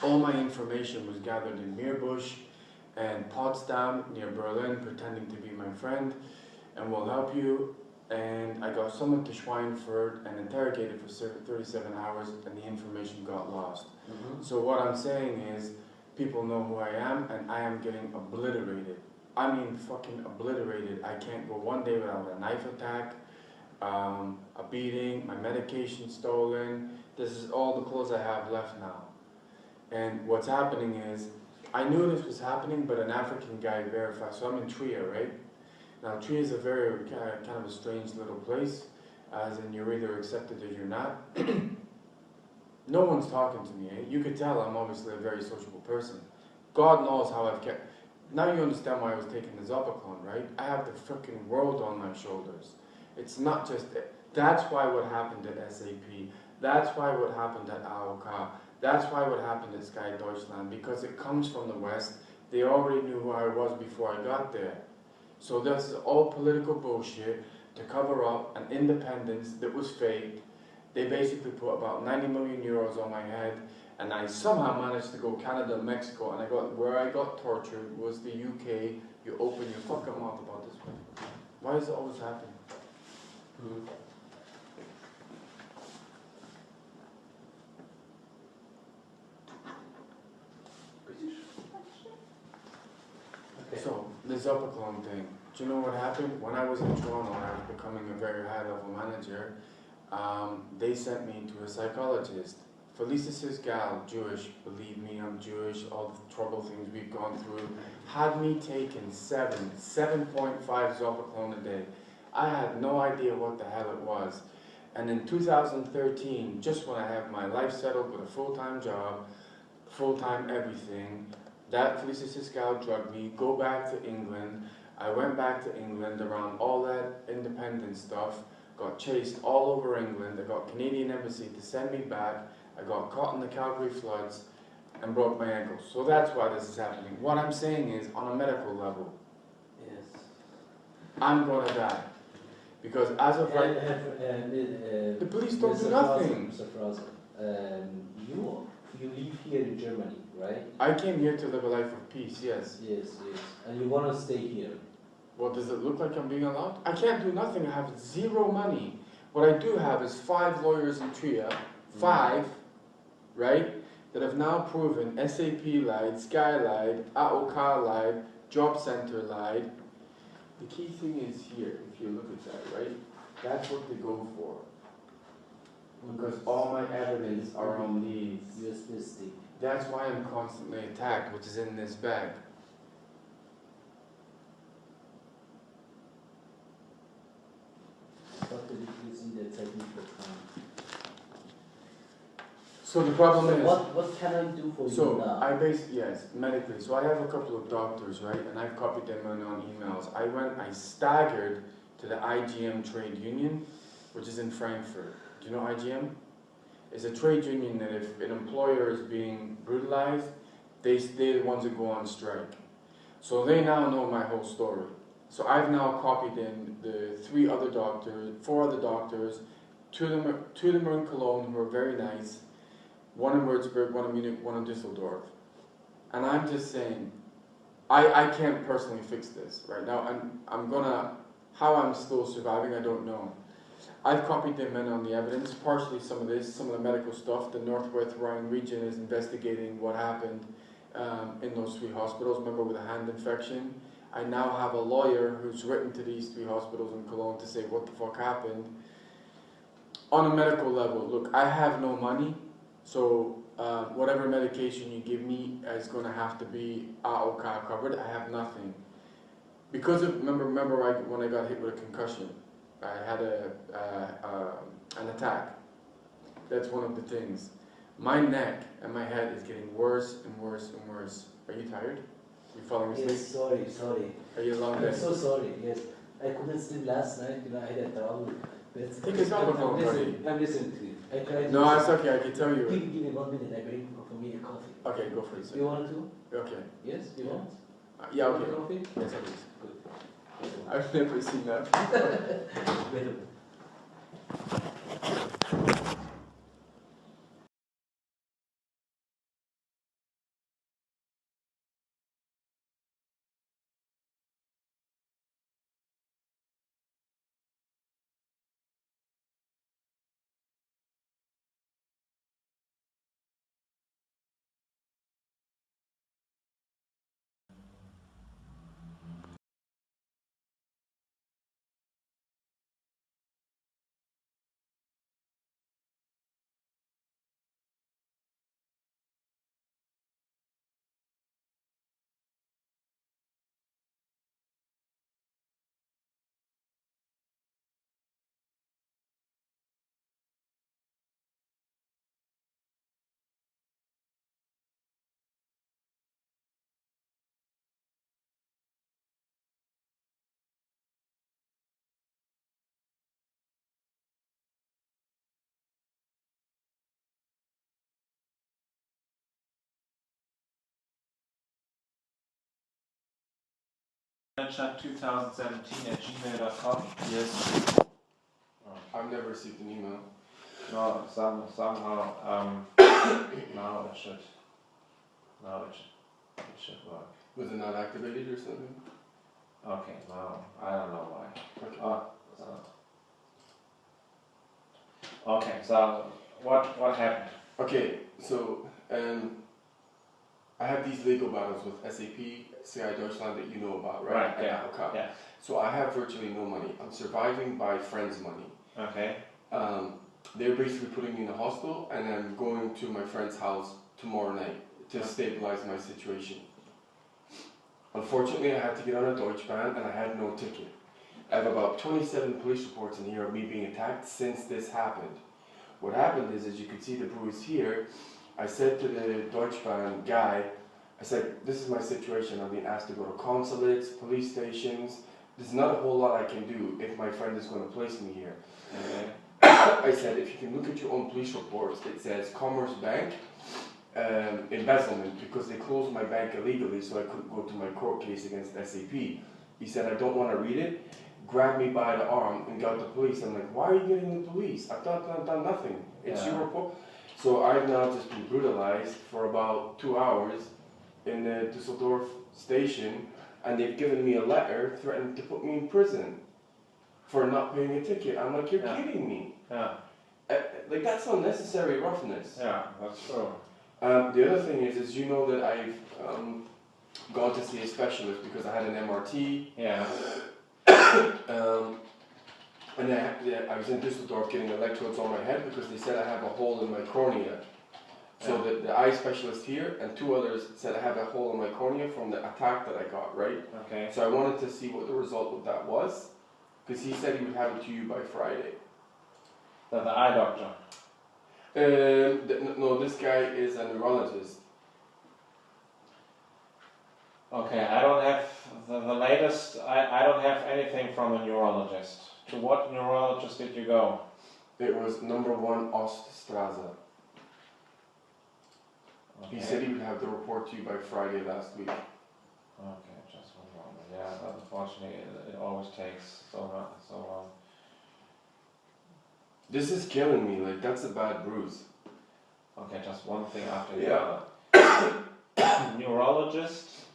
All my information was gathered in Meerbusch and Potsdam near Berlin, pretending to be my friend, and will help you. And I got summoned to Schweinfurt and interrogated for 37 hours, and the information got lost. So what I'm saying is, people know who I am, and I am getting obliterated. I mean fucking obliterated. I can't go one day without a knife attack, a beating, my medication stolen. This is all the clothes I have left now. And what's happening is, I knew this was happening, but an African guy verified. So I'm in Trier, right? Now Trier is a very kind of a strange little place, as in you're either accepted or you're not. No one's talking to me, eh? You could tell I'm obviously a very sociable person. God knows how I've kept... Now you understand why I was taking the Zopiclone, right? I have the freaking world on my shoulders. It's not just... That's why what happened at SAP. That's why what happened at AOK. That's why what happened at Sky Deutschland. Because it comes from the West. They already knew who I was before I got there. So this is all political bullshit to cover up an independence that was fake. They basically put about 90 million euros on my head, and I somehow managed to go Canada, Mexico, and where I got tortured was the UK. You open your fucking mouth about this one. Why is it always happening? Zopiclone thing. Do you know what happened? When I was in Toronto and I was becoming a very high-level manager, they sent me to a psychologist. Felicia Sisgal, Jewish, believe me, I'm Jewish, all the trouble things we've gone through, had me taking 7.5 Zopiclone a day. I had no idea what the hell it was. And in 2013, just when I have my life settled with a full-time job, full-time everything, that Felicia Sisgal drugged me, go back to England. I went back to England around all that independent stuff, got chased all over England. I got Canadian Embassy to send me back. I got caught in the Calgary floods and broke my ankle. So that's why this is happening. What I'm saying is, on a medical level, Yes. I'm going to die. Because as of right the police don't do nothing. Mr. Fraser, you live here in Germany, right? I came here to live a life of peace, yes. Yes, yes. And you want to stay here? Well, does it look like I'm being allowed? I can't do nothing. I have zero money. What I do have is 5 lawyers in Tria, 5, right, that have now proven SAP lied, Sky lied, AOK lied, Job Center lied. The key thing is here, if you look at that, right? That's what they go for. Because all my evidence are on these. USB stick. That's why I'm constantly attacked, which is in this bag. So the problem is... What can I do for you now? I basically, yes, medically. So I have a couple of doctors, right? And I've copied them on emails. I staggered to the IGM trade union, which is in Frankfurt. Do you know IGM? It's a trade union that if an employer is being brutalized, they're the ones that go on strike. So they now know my whole story. So I've now copied in the 4 other doctors, 2 of them are in Cologne who are very nice, 1 in Würzburg, 1 in Munich, 1 in Düsseldorf. And I'm just saying, I can't personally fix this right now. I'm gonna, how I'm still surviving, I don't know. I've copied them in on the evidence, partially some of this, some of the medical stuff. The Northwest Rhine region is investigating what happened in those 3 hospitals, remember with a hand infection. I now have a lawyer who's written to these 3 hospitals in Cologne to say what the fuck happened. On a medical level, look, I have no money, so whatever medication you give me is going to have to be AOK covered. I have nothing. Because of, remember when I got hit with a concussion, I had an attack. That's one of the things. My neck and my head is getting worse and worse and worse. Are you tired? You falling asleep? Yes, sorry. Are you long day? I'm so sorry, yes. I couldn't sleep last night, I had a trouble. Take a telephone, buddy. I'm listening to you. I tried no, it's okay, I can tell you. Give me 1 minute, I bring for me a coffee. Okay, go for it, sir. You want to? Okay. Yes, you want? Yeah, okay. Coffee? Yes, please. Good. I've never seen that. Wait a minute. Chat 2017@gmail.com. Yes. I've never received an email. No, somehow now it should work. Was it not activated or something? Okay, now I don't know why. Okay. Okay, so what happened? Okay, so I have these legal battles with SAP, CI Deutschland that you know about, right? Right, yeah. KALK. Yeah. So I have virtually no money. I'm surviving by friends' money. Okay. They're basically putting me in a hospital, and I'm going to my friend's house tomorrow night to stabilize my situation. Unfortunately, I had to get on a Deutschbahn, and I had no ticket. I have about 27 police reports in here of me being attacked since this happened. What happened is, as you can see the bruise here, I said to the Deutschbahn guy, I said, this is my situation. I'm being asked to go to consulates, police stations. There's not a whole lot I can do if my friend is going to place me here. Okay. I said, if you can look at your own police reports, it says Commerce Bank, embezzlement, because they closed my bank illegally, so I couldn't go to my court case against SAP. He said, I don't want to read it. Grabbed me by the arm and got the police. I'm like, why are you getting the police? I've done nothing. It's your report. So I've now just been brutalized for about 2 hours in the Düsseldorf station, and they've given me a letter threatening to put me in prison for not paying a ticket. I'm like, you're kidding me. Yeah. Like, that's unnecessary roughness. Yeah, that's true. The other thing is you know that I've gone to see a specialist because I had an MRT. Yeah. And I was in Düsseldorf getting electrodes on my head because they said I have a hole in my cornea. So the eye specialist here and 2 others said I have a hole in my cornea from the attack that I got, right? Okay. So I wanted to see what the result of that was, because he said he would have it to you by Friday. The eye doctor? No, this guy is a neurologist. Okay, I don't have the latest, I don't have anything from a neurologist. To what neurologist did you go? It was number 1 Oststraße. Okay. He said he would have the report to you by Friday last week. Okay, just 1 moment. Yeah, but unfortunately it always takes so long. This is killing me, like that's a bad bruise. Okay, just one thing after the Yeah. other. Neurologist?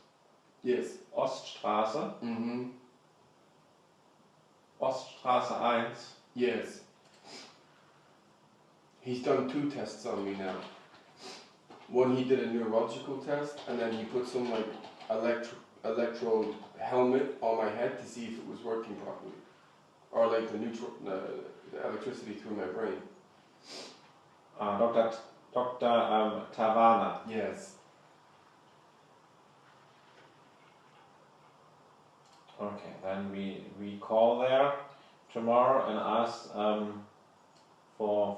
Yes. Oststraße? Mm-hmm. Oststraße 1? Yes. He's done 2 tests on me now. One, he did a neurological test, and then he put some like electrode helmet on my head to see if it was working properly, or like the electricity through my brain. Dr. Tavana. Yes. Okay, then we call there tomorrow and ask for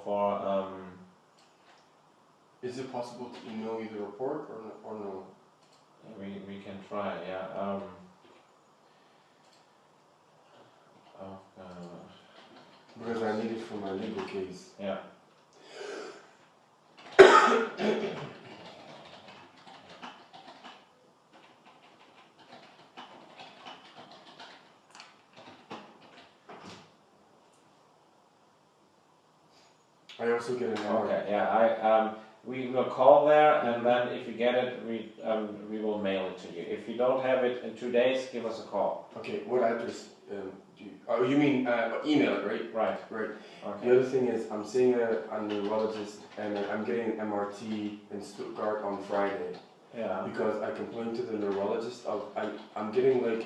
Is it possible to email me the report or no? We can try, yeah. Because I need it for my legal case. Yeah. I also get an hour. Okay, yeah. We will call there, and then if you get it, we will mail it to you. If you don't have it in 2 days, give us a call. Okay, what address do you... Oh, you mean email it, right? Right. Right. Okay. The other thing is, I'm seeing a neurologist, and I'm getting an MRT in Stuttgart on Friday. Yeah. Because I complained to the neurologist of I'm getting like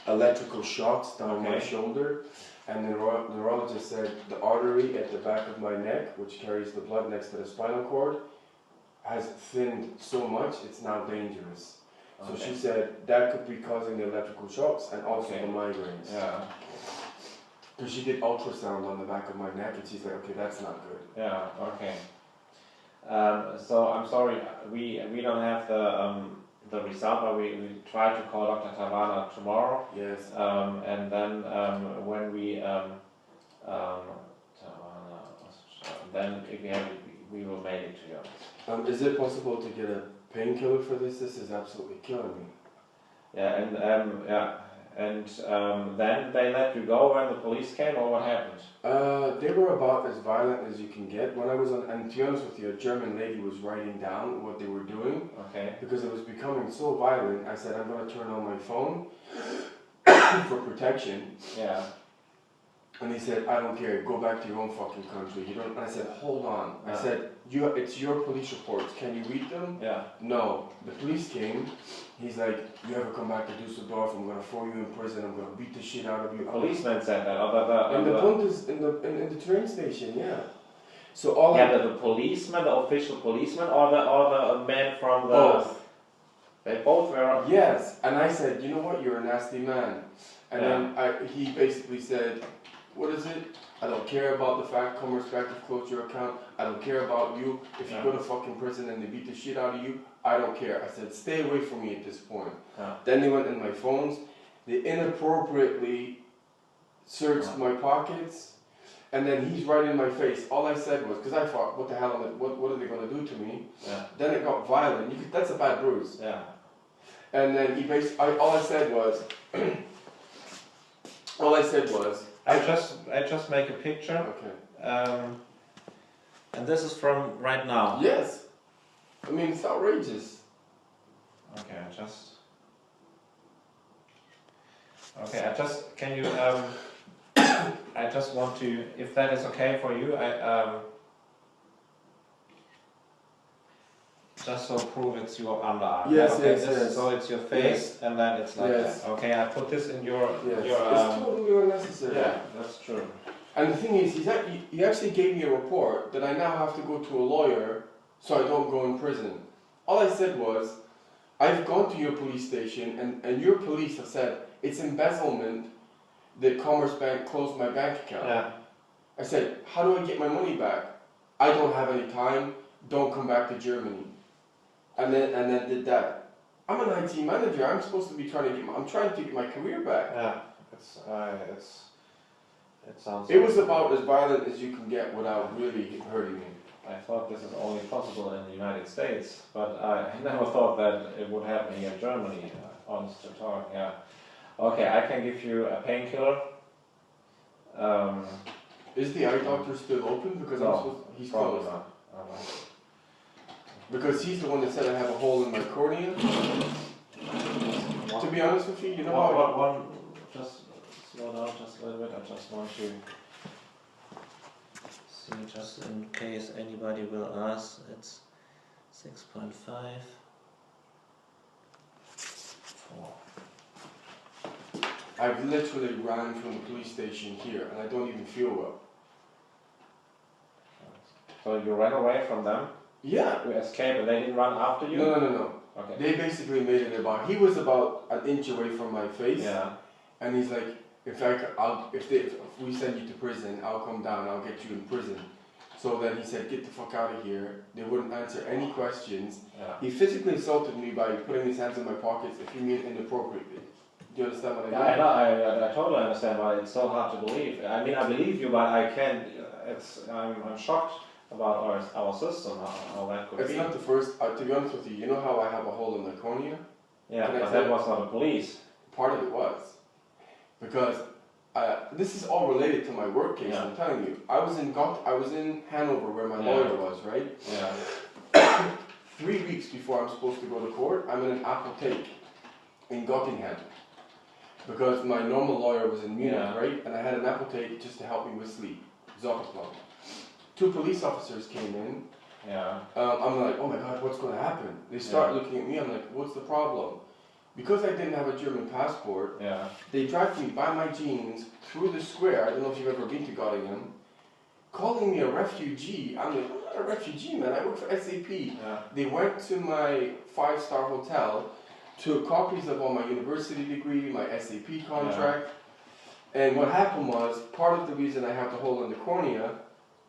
electrical shocks down my shoulder, and the neurologist said the artery at the back of my neck, which carries the blood next to the spinal cord, has thinned so much it's now dangerous. So she said that could be causing the electrical shocks and also the migraines. Yeah. Because she did ultrasound on the back of my neck, and she's like, okay, that's not good. Yeah. Okay. So I'm sorry, we don't have the result, but we try to call Dr. Tavana tomorrow. Yes. And then when we then if we have it, we will mail it to you. Is it possible to get a painkiller for this? This is absolutely killing me. Yeah, and then they let you go when the police came, or what happened? They were about as violent as you can get. When I was on, and to be honest with you, a German lady was writing down what they were doing. Okay. Because it was becoming so violent, I said, I'm going to turn on my phone for protection. Yeah. And he said, I don't care, go back to your own fucking country. You don't. And I said, hold on. I said, it's your police reports. Can you read them? Yeah. No. The police came. He's like, you ever come back to Düsseldorf? I'm gonna throw you in prison. I'm gonna beat the shit out of you. Policeman said that. In the train station, yeah. So all the policeman, the official policeman, or the man from the. Both. They both were. Yes. And I said, you know what? You're a nasty man. And then he basically said, what is it? I don't care about the fact Commerce Bank have closed your account. I don't care about you. If you go to fucking prison and they beat the shit out of you, I don't care. I said, stay away from me at this point. Then they went in my phones. They inappropriately searched my pockets. And then he's right in my face. All I said was, because I thought, what the hell, what are they going to do to me? Then it got violent. That's a bad bruise. Yeah. And then he basically, all I said was, I just make a picture. Okay. And this is from right now. Yes. I mean, it's outrageous. Okay, can you, I just want to, if that is okay for you, just so prove it's your underarm. Yes, okay, yes. So it's your face, and then it's like that. Okay, I put this in your. Yes. Your it's totally unnecessary. Yeah, that's true. And the thing is, he actually gave me a report that I now have to go to a lawyer so I don't go in prison. All I said was, I've gone to your police station and your police have said it's embezzlement that Commerce Bank closed my bank account. Yeah. I said, how do I get my money back? I don't have any time, don't come back to Germany. And then did that. I'm an IT manager. I'm supposed to be trying to get my career back. Yeah, it sounds. It was about as violent as you can get without really hurting me. I thought this is only possible in the United States, but I never thought that it would happen here in Germany. Honest to talk, yeah. Okay, I can give you a painkiller. Is the eye doctor still open? Because he's closed. Not. Because he's the one that said I have a hole in my cornea. To be honest with you, you know how just slow down just a little bit. I just want to see, just in case anybody will ask. It's 6.5. 4. I've literally ran from the police station here, and I don't even feel well. So you ran away from them? Yeah. You escaped and they didn't run after you? No. Okay. They basically made it about, he was about an inch away from my face. Yeah. And he's like, if we send you to prison, I'll come down, I'll get you in prison. So then he said, get the fuck out of here. They wouldn't answer any questions. Yeah. He physically assaulted me by putting his hands in my pockets, if you mean inappropriately. Do you understand what I mean? Yeah, I totally understand why it's so hard to believe. I mean, I believe you, but I can't, I'm shocked about our system, how that could be. It's not the first, to be honest with you, you know how I have a hole in my cornea? Yeah, but that was not the police. Part of it was. Because this is all related to my work case, I'm telling you. I was in Hanover where my lawyer was, right? Yeah. 3 weeks before I'm supposed to go to court, I'm in an apotheke in Göttingen. Because my normal lawyer was in Munich, right? And I had an apotheke just to help me with sleep. Zotterplan. 2 police officers came in. Yeah. I'm like, oh my god, what's going to happen? They start looking at me, I'm like, what's the problem? Because I didn't have a German passport, they dragged me by my jeans through the square, I don't know if you've ever been to Göttingen, calling me a refugee. I'm like, I'm not a refugee, man, I work for SAP. They went to my 5-star hotel, took copies of all my university degree, my SAP contract, and what happened was, part of the reason I have the hole in the cornea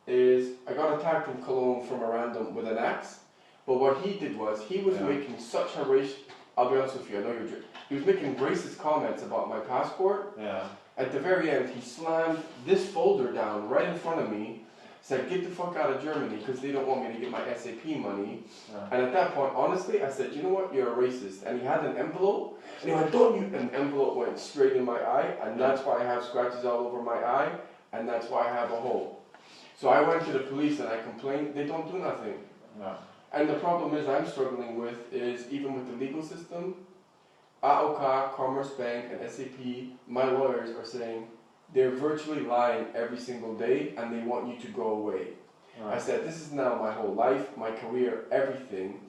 is I got attacked in Cologne from a random with an axe, but what he did was, he was making such a I'll be honest with you, I know you're Jewish. He was making racist comments about my passport. Yeah. At the very end, he slammed this folder down right in front of me, said, get the fuck out of Germany because they don't want me to get my SAP money. And at that point, honestly, I said, you know what, you're a racist. And he had an envelope, and he went, don't you? And the envelope went straight in my eye, and that's why I have scratches all over my eye, and that's why I have a hole. So I went to the police and I complained, they don't do nothing. No. And the problem is I'm struggling with is, even with the legal system, AOK, Commerce Bank, and SAP, my lawyers are saying, they're virtually lying every single day and they want you to go away. I said, this is now my whole life, my career, everything.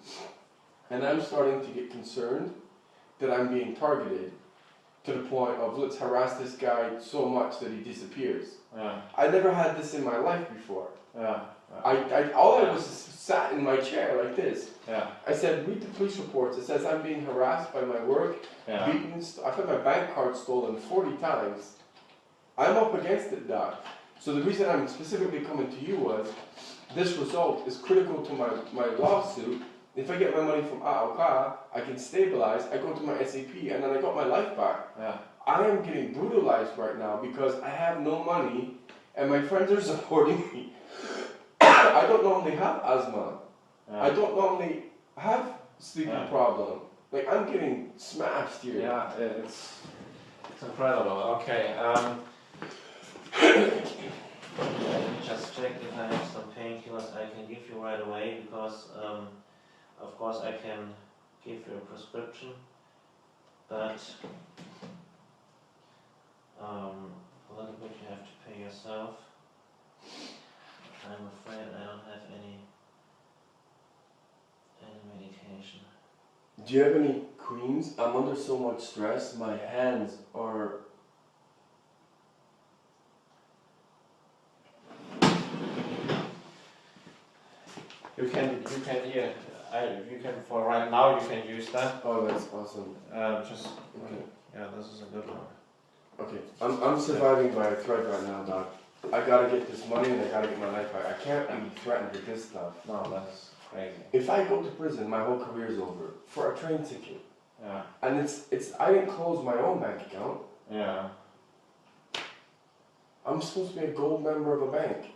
And I'm starting to get concerned that I'm being targeted to the point of, let's harass this guy so much that he disappears. I never had this in my life before. All I was sat in my chair like this. I said, read the police reports. It says I'm being harassed by my work, beaten. I've had my bank card stolen 40 times. I'm up against it, Doc. So the reason I'm specifically coming to you was, this result is critical to my lawsuit. If I get my money from AOK, I can stabilize, I go to my SAP, and then I got my life back. I am getting brutalized right now because I have no money, and my friends are supporting me. I don't normally have asthma. I don't normally have sleeping problem. Like, I'm getting smashed here. Yeah, it's incredible. Okay. Let me just check if I have some painkillers I can give you right away, because of course I can give you a prescription, but a little bit you have to pay yourself. I'm afraid I don't have any medication. Do you have any creams? I'm under so much stress, my hands are... You can for right now you can use that. Oh, that's awesome. Okay. Yeah, this is a good one. Okay, I'm surviving by a thread right now, Doc. I gotta get this money and I gotta get my life back. I can't be threatened with this stuff. No, that's crazy. If I go to prison, my whole career's over for a train ticket. Yeah. And it's I didn't close my own bank account. Yeah. I'm supposed to be a gold member of a bank.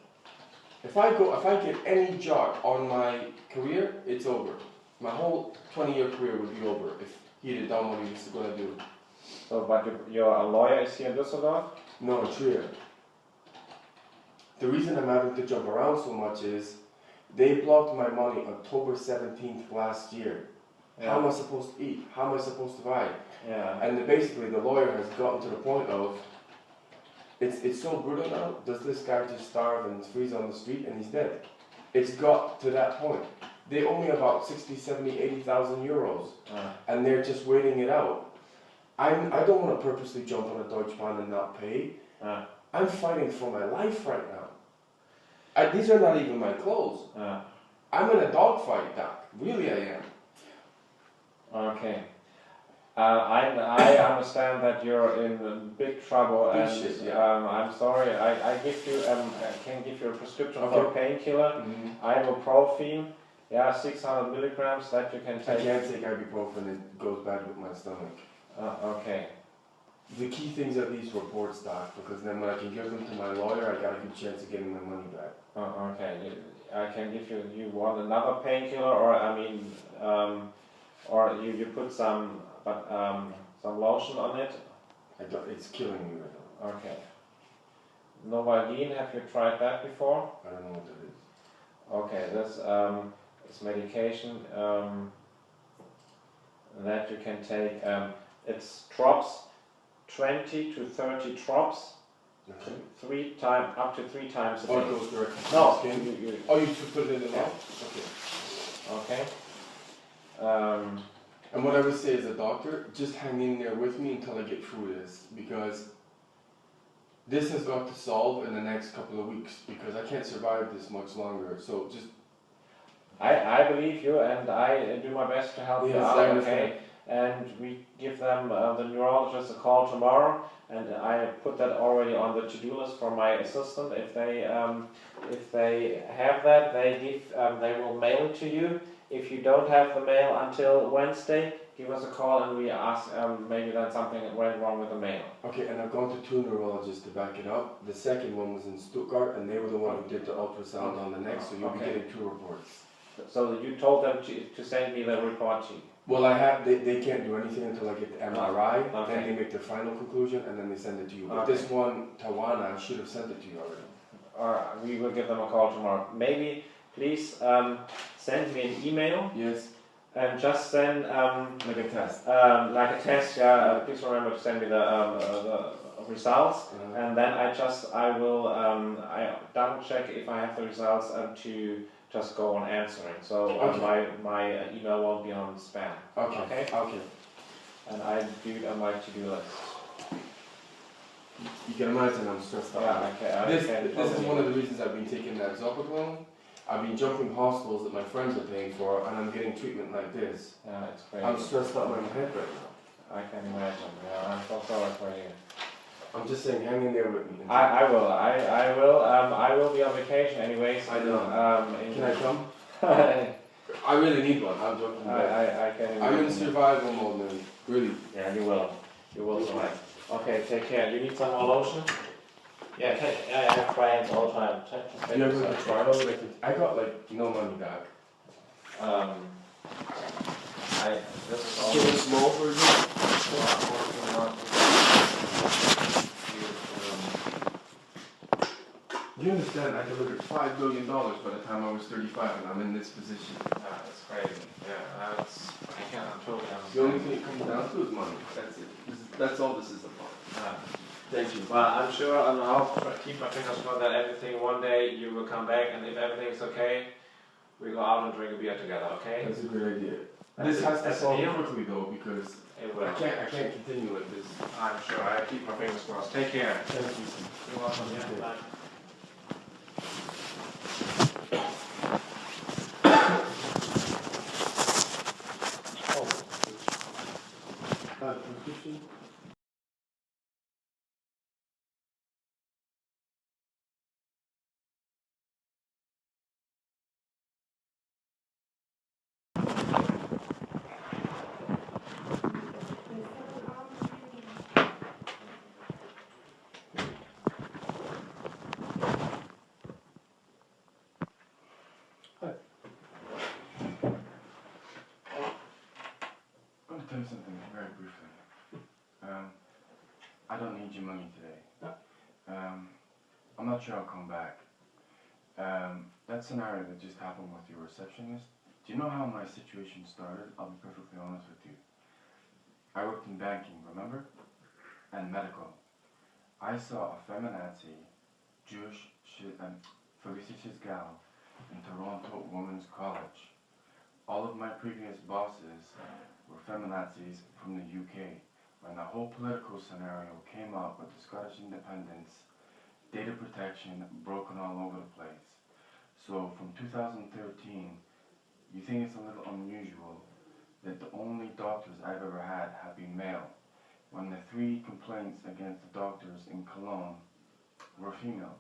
If I get any jot on my career, it's over. My whole 20-year career would be over if he had done what he was going to do. So, but your lawyer is here in Düsseldorf? No, Trier. The reason I'm having to jump around so much is they blocked my money October 17th last year. Yeah. How am I supposed to eat? How am I supposed to buy? Yeah. And basically the lawyer has gotten to the point of, it's so brutal now, does this guy just starve and freeze on the street and he's dead? It's got to that point. They owe me about 60, 70, 80,000 euros. And they're just waiting it out. I don't want to purposely jump on a Deutsche Bahn and not pay. I'm fighting for my life right now. These are not even my clothes. I'm in a dogfight, Doc. Really, I am. Okay. I understand that you're in big trouble, and I'm sorry. I can give you a prescription for a painkiller, ibuprofen. Yeah, 600 milligrams that you can take. I can't take ibuprofen; it goes bad with my stomach. Okay. The key things are these reports, Doc, because then when I can give them to my lawyer, I got a good chance of getting my money back. Okay. I can give you. You want another painkiller, or I mean, or you put some lotion on it? It's killing me right now. Okay. Novalgine, have you tried that before? I don't know what that is. Okay, this is medication that you can take. It's drops, 20 to 30 drops, up to 3 times a day. Oh, it goes directly to No, the skin? You put it in the mouth? Okay. And what I would say as a doctor, just hang in there with me until I get through this, because this has got to solve in the next couple of weeks, because I can't survive this much longer. So just... I believe you, and I do my best to help you out, okay? And we give them, the neurologist, a call tomorrow, and I put that already on the to-do list for my assistant. If they have that, they will mail it to you. If you don't have the mail until Wednesday, give us a call and we ask maybe that something went wrong with the mail. Okay, and I've gone to 2 neurologists to back it up. The second one was in Stuttgart, and they were the one who did the ultrasound on the neck, so you'll be getting 2 reports. So you told them to send me the report sheet? Well, they can't do anything until I get the MRI, then they make the final conclusion, and then they send it to you. But this one, Tawana, should have sent it to you already. Alright, we will give them a call tomorrow. Maybe, please, send me an email. Yes. And just send... like a test. Like a test, yeah. Please remember to send me the results, and then I will I double check if I have the results to just go on answering. So my email won't be on spam. Okay. And I do it on my to-do list. You can imagine I'm stressed out. Yeah, This is one of the reasons I've been taking that Zopiclone. I've been jumping hospitals that my friends are paying for, and I'm getting treatment like this. Yeah, it's crazy. I'm stressed out in my head right now. I can imagine. Yeah, I'm so sorry for you. I'm just saying, hang in there with me. I will be on vacation anyways. I know. Can I come? I really need one. I'm joking. I can imagine. I'm in survival mode, man. Really. Yeah, you will. You will survive. Okay, take care. You need some more lotion? Yeah, I have clients all the time. And you're going to trial? I got like no money back. This is all. Give a small version. You understand, I delivered $5 billion by the time I was 35 and I'm in this position. Yeah, that's crazy. Yeah, I can't totally understand. The only thing it comes down to is money. That's it. That's all this is about. Thank you. Well, I'm sure, and I'll keep my fingers crossed that everything, one day you will come back, and if everything's okay, we go out and drink a beer together, okay? That's a good idea. This has to solve quickly though, because I can't continue like this. I'm sure. I keep my fingers crossed. Take care. Thank you. You're welcome. Yeah, bye. I'm going to tell you something very briefly. I don't need your money today. I'm not sure I'll come back. That scenario that just happened with your receptionist, do you know how my situation started? I'll be perfectly honest with you. I worked in banking, remember? And medical. I saw a feminazi, Jewish, felicitous gal in Toronto Women's College. All of my previous bosses were feminazis from the UK. When the whole political scenario came up with the Scottish independence, data protection broken all over the place. So from 2013, you think it's a little unusual that the only doctors I've ever had have been male, when the 3 complaints against the doctors in KOLN were female.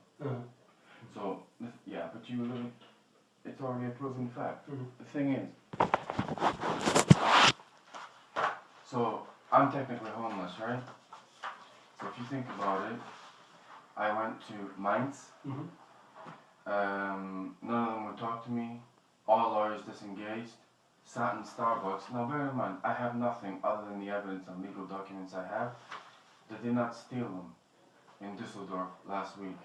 So, yeah, but you live, it's already a proven fact. The thing is, so I'm technically homeless, right? So if you think about it, I went to Mainz. None of them would talk to me. All lawyers disengaged. Sat in Starbucks. Now bear in mind, I have nothing other than the evidence and legal documents I have. They did not steal them in Düsseldorf last week.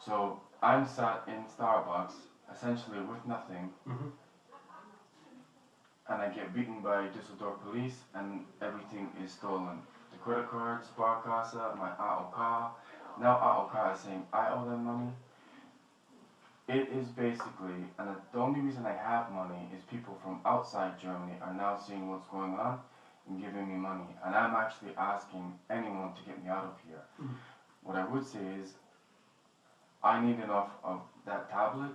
So I'm sat in Starbucks, essentially with nothing. And I get beaten by Düsseldorf police and everything is stolen. The credit card, Sparkasse, my AOK. Now AOK is saying I owe them money. It is basically, and the only reason I have money is people from outside Germany are now seeing what's going on and giving me money. And I'm actually asking anyone to get me out of here. What I would say is, I need enough of that tablet,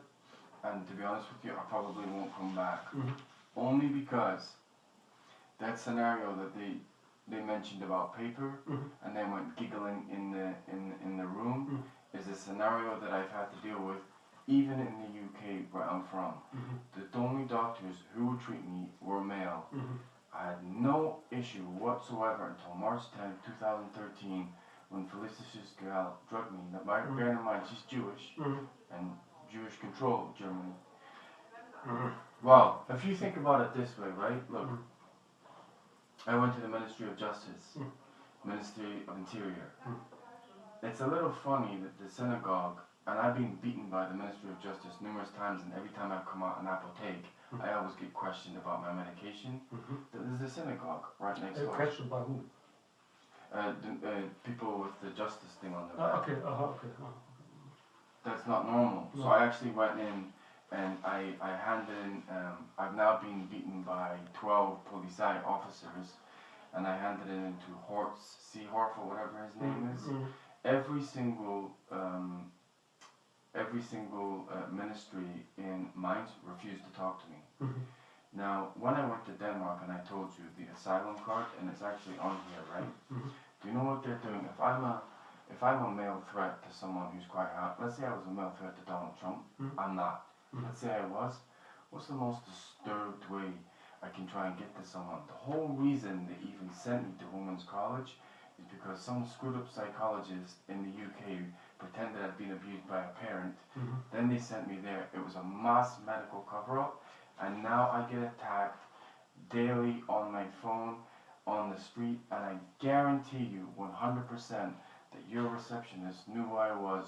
and to be honest with you, I probably won't come back. Only because that scenario that they mentioned about paper and then went giggling in the room is a scenario that I've had to deal with even in the UK where I'm from. The only doctors who would treat me were male. I had no issue whatsoever until March 10, 2013 when Felicitous Gal drugged me. Now, bear in mind, she's Jewish and Jewish control Germany. Well, if you think about it this way, right? Look, I went to the Ministry of Justice, Ministry of Interior. It's a little funny that the synagogue, and I've been beaten by the Ministry of Justice numerous times, and every time I've come out an apotheke, I always get questioned about my medication. There's a synagogue right next door. Questioned by who? people with the justice thing on their back. Okay. That's not normal. No. So I actually went in and I handed in, I've now been beaten by 12 Polizei officers, and I handed it into Horf or whatever his name is. Every single ministry in Mainz refused to talk to me. Now, when I went to Denmark and I told you the asylum card, and it's actually on here, right? Do you know what they're doing? If I'm a male threat to someone who's quite hot, let's say I was a male threat to Donald Trump, I'm not. Let's say I was. What's the most disturbed way I can try and get to someone? The whole reason they even sent me to women's college is because some screwed up psychologist in the UK pretended I'd been abused by a parent. Then they sent me there. It was a mass medical cover-up, and now I get attacked daily on my phone, on the street, and I guarantee you 100% that your receptionist knew who I was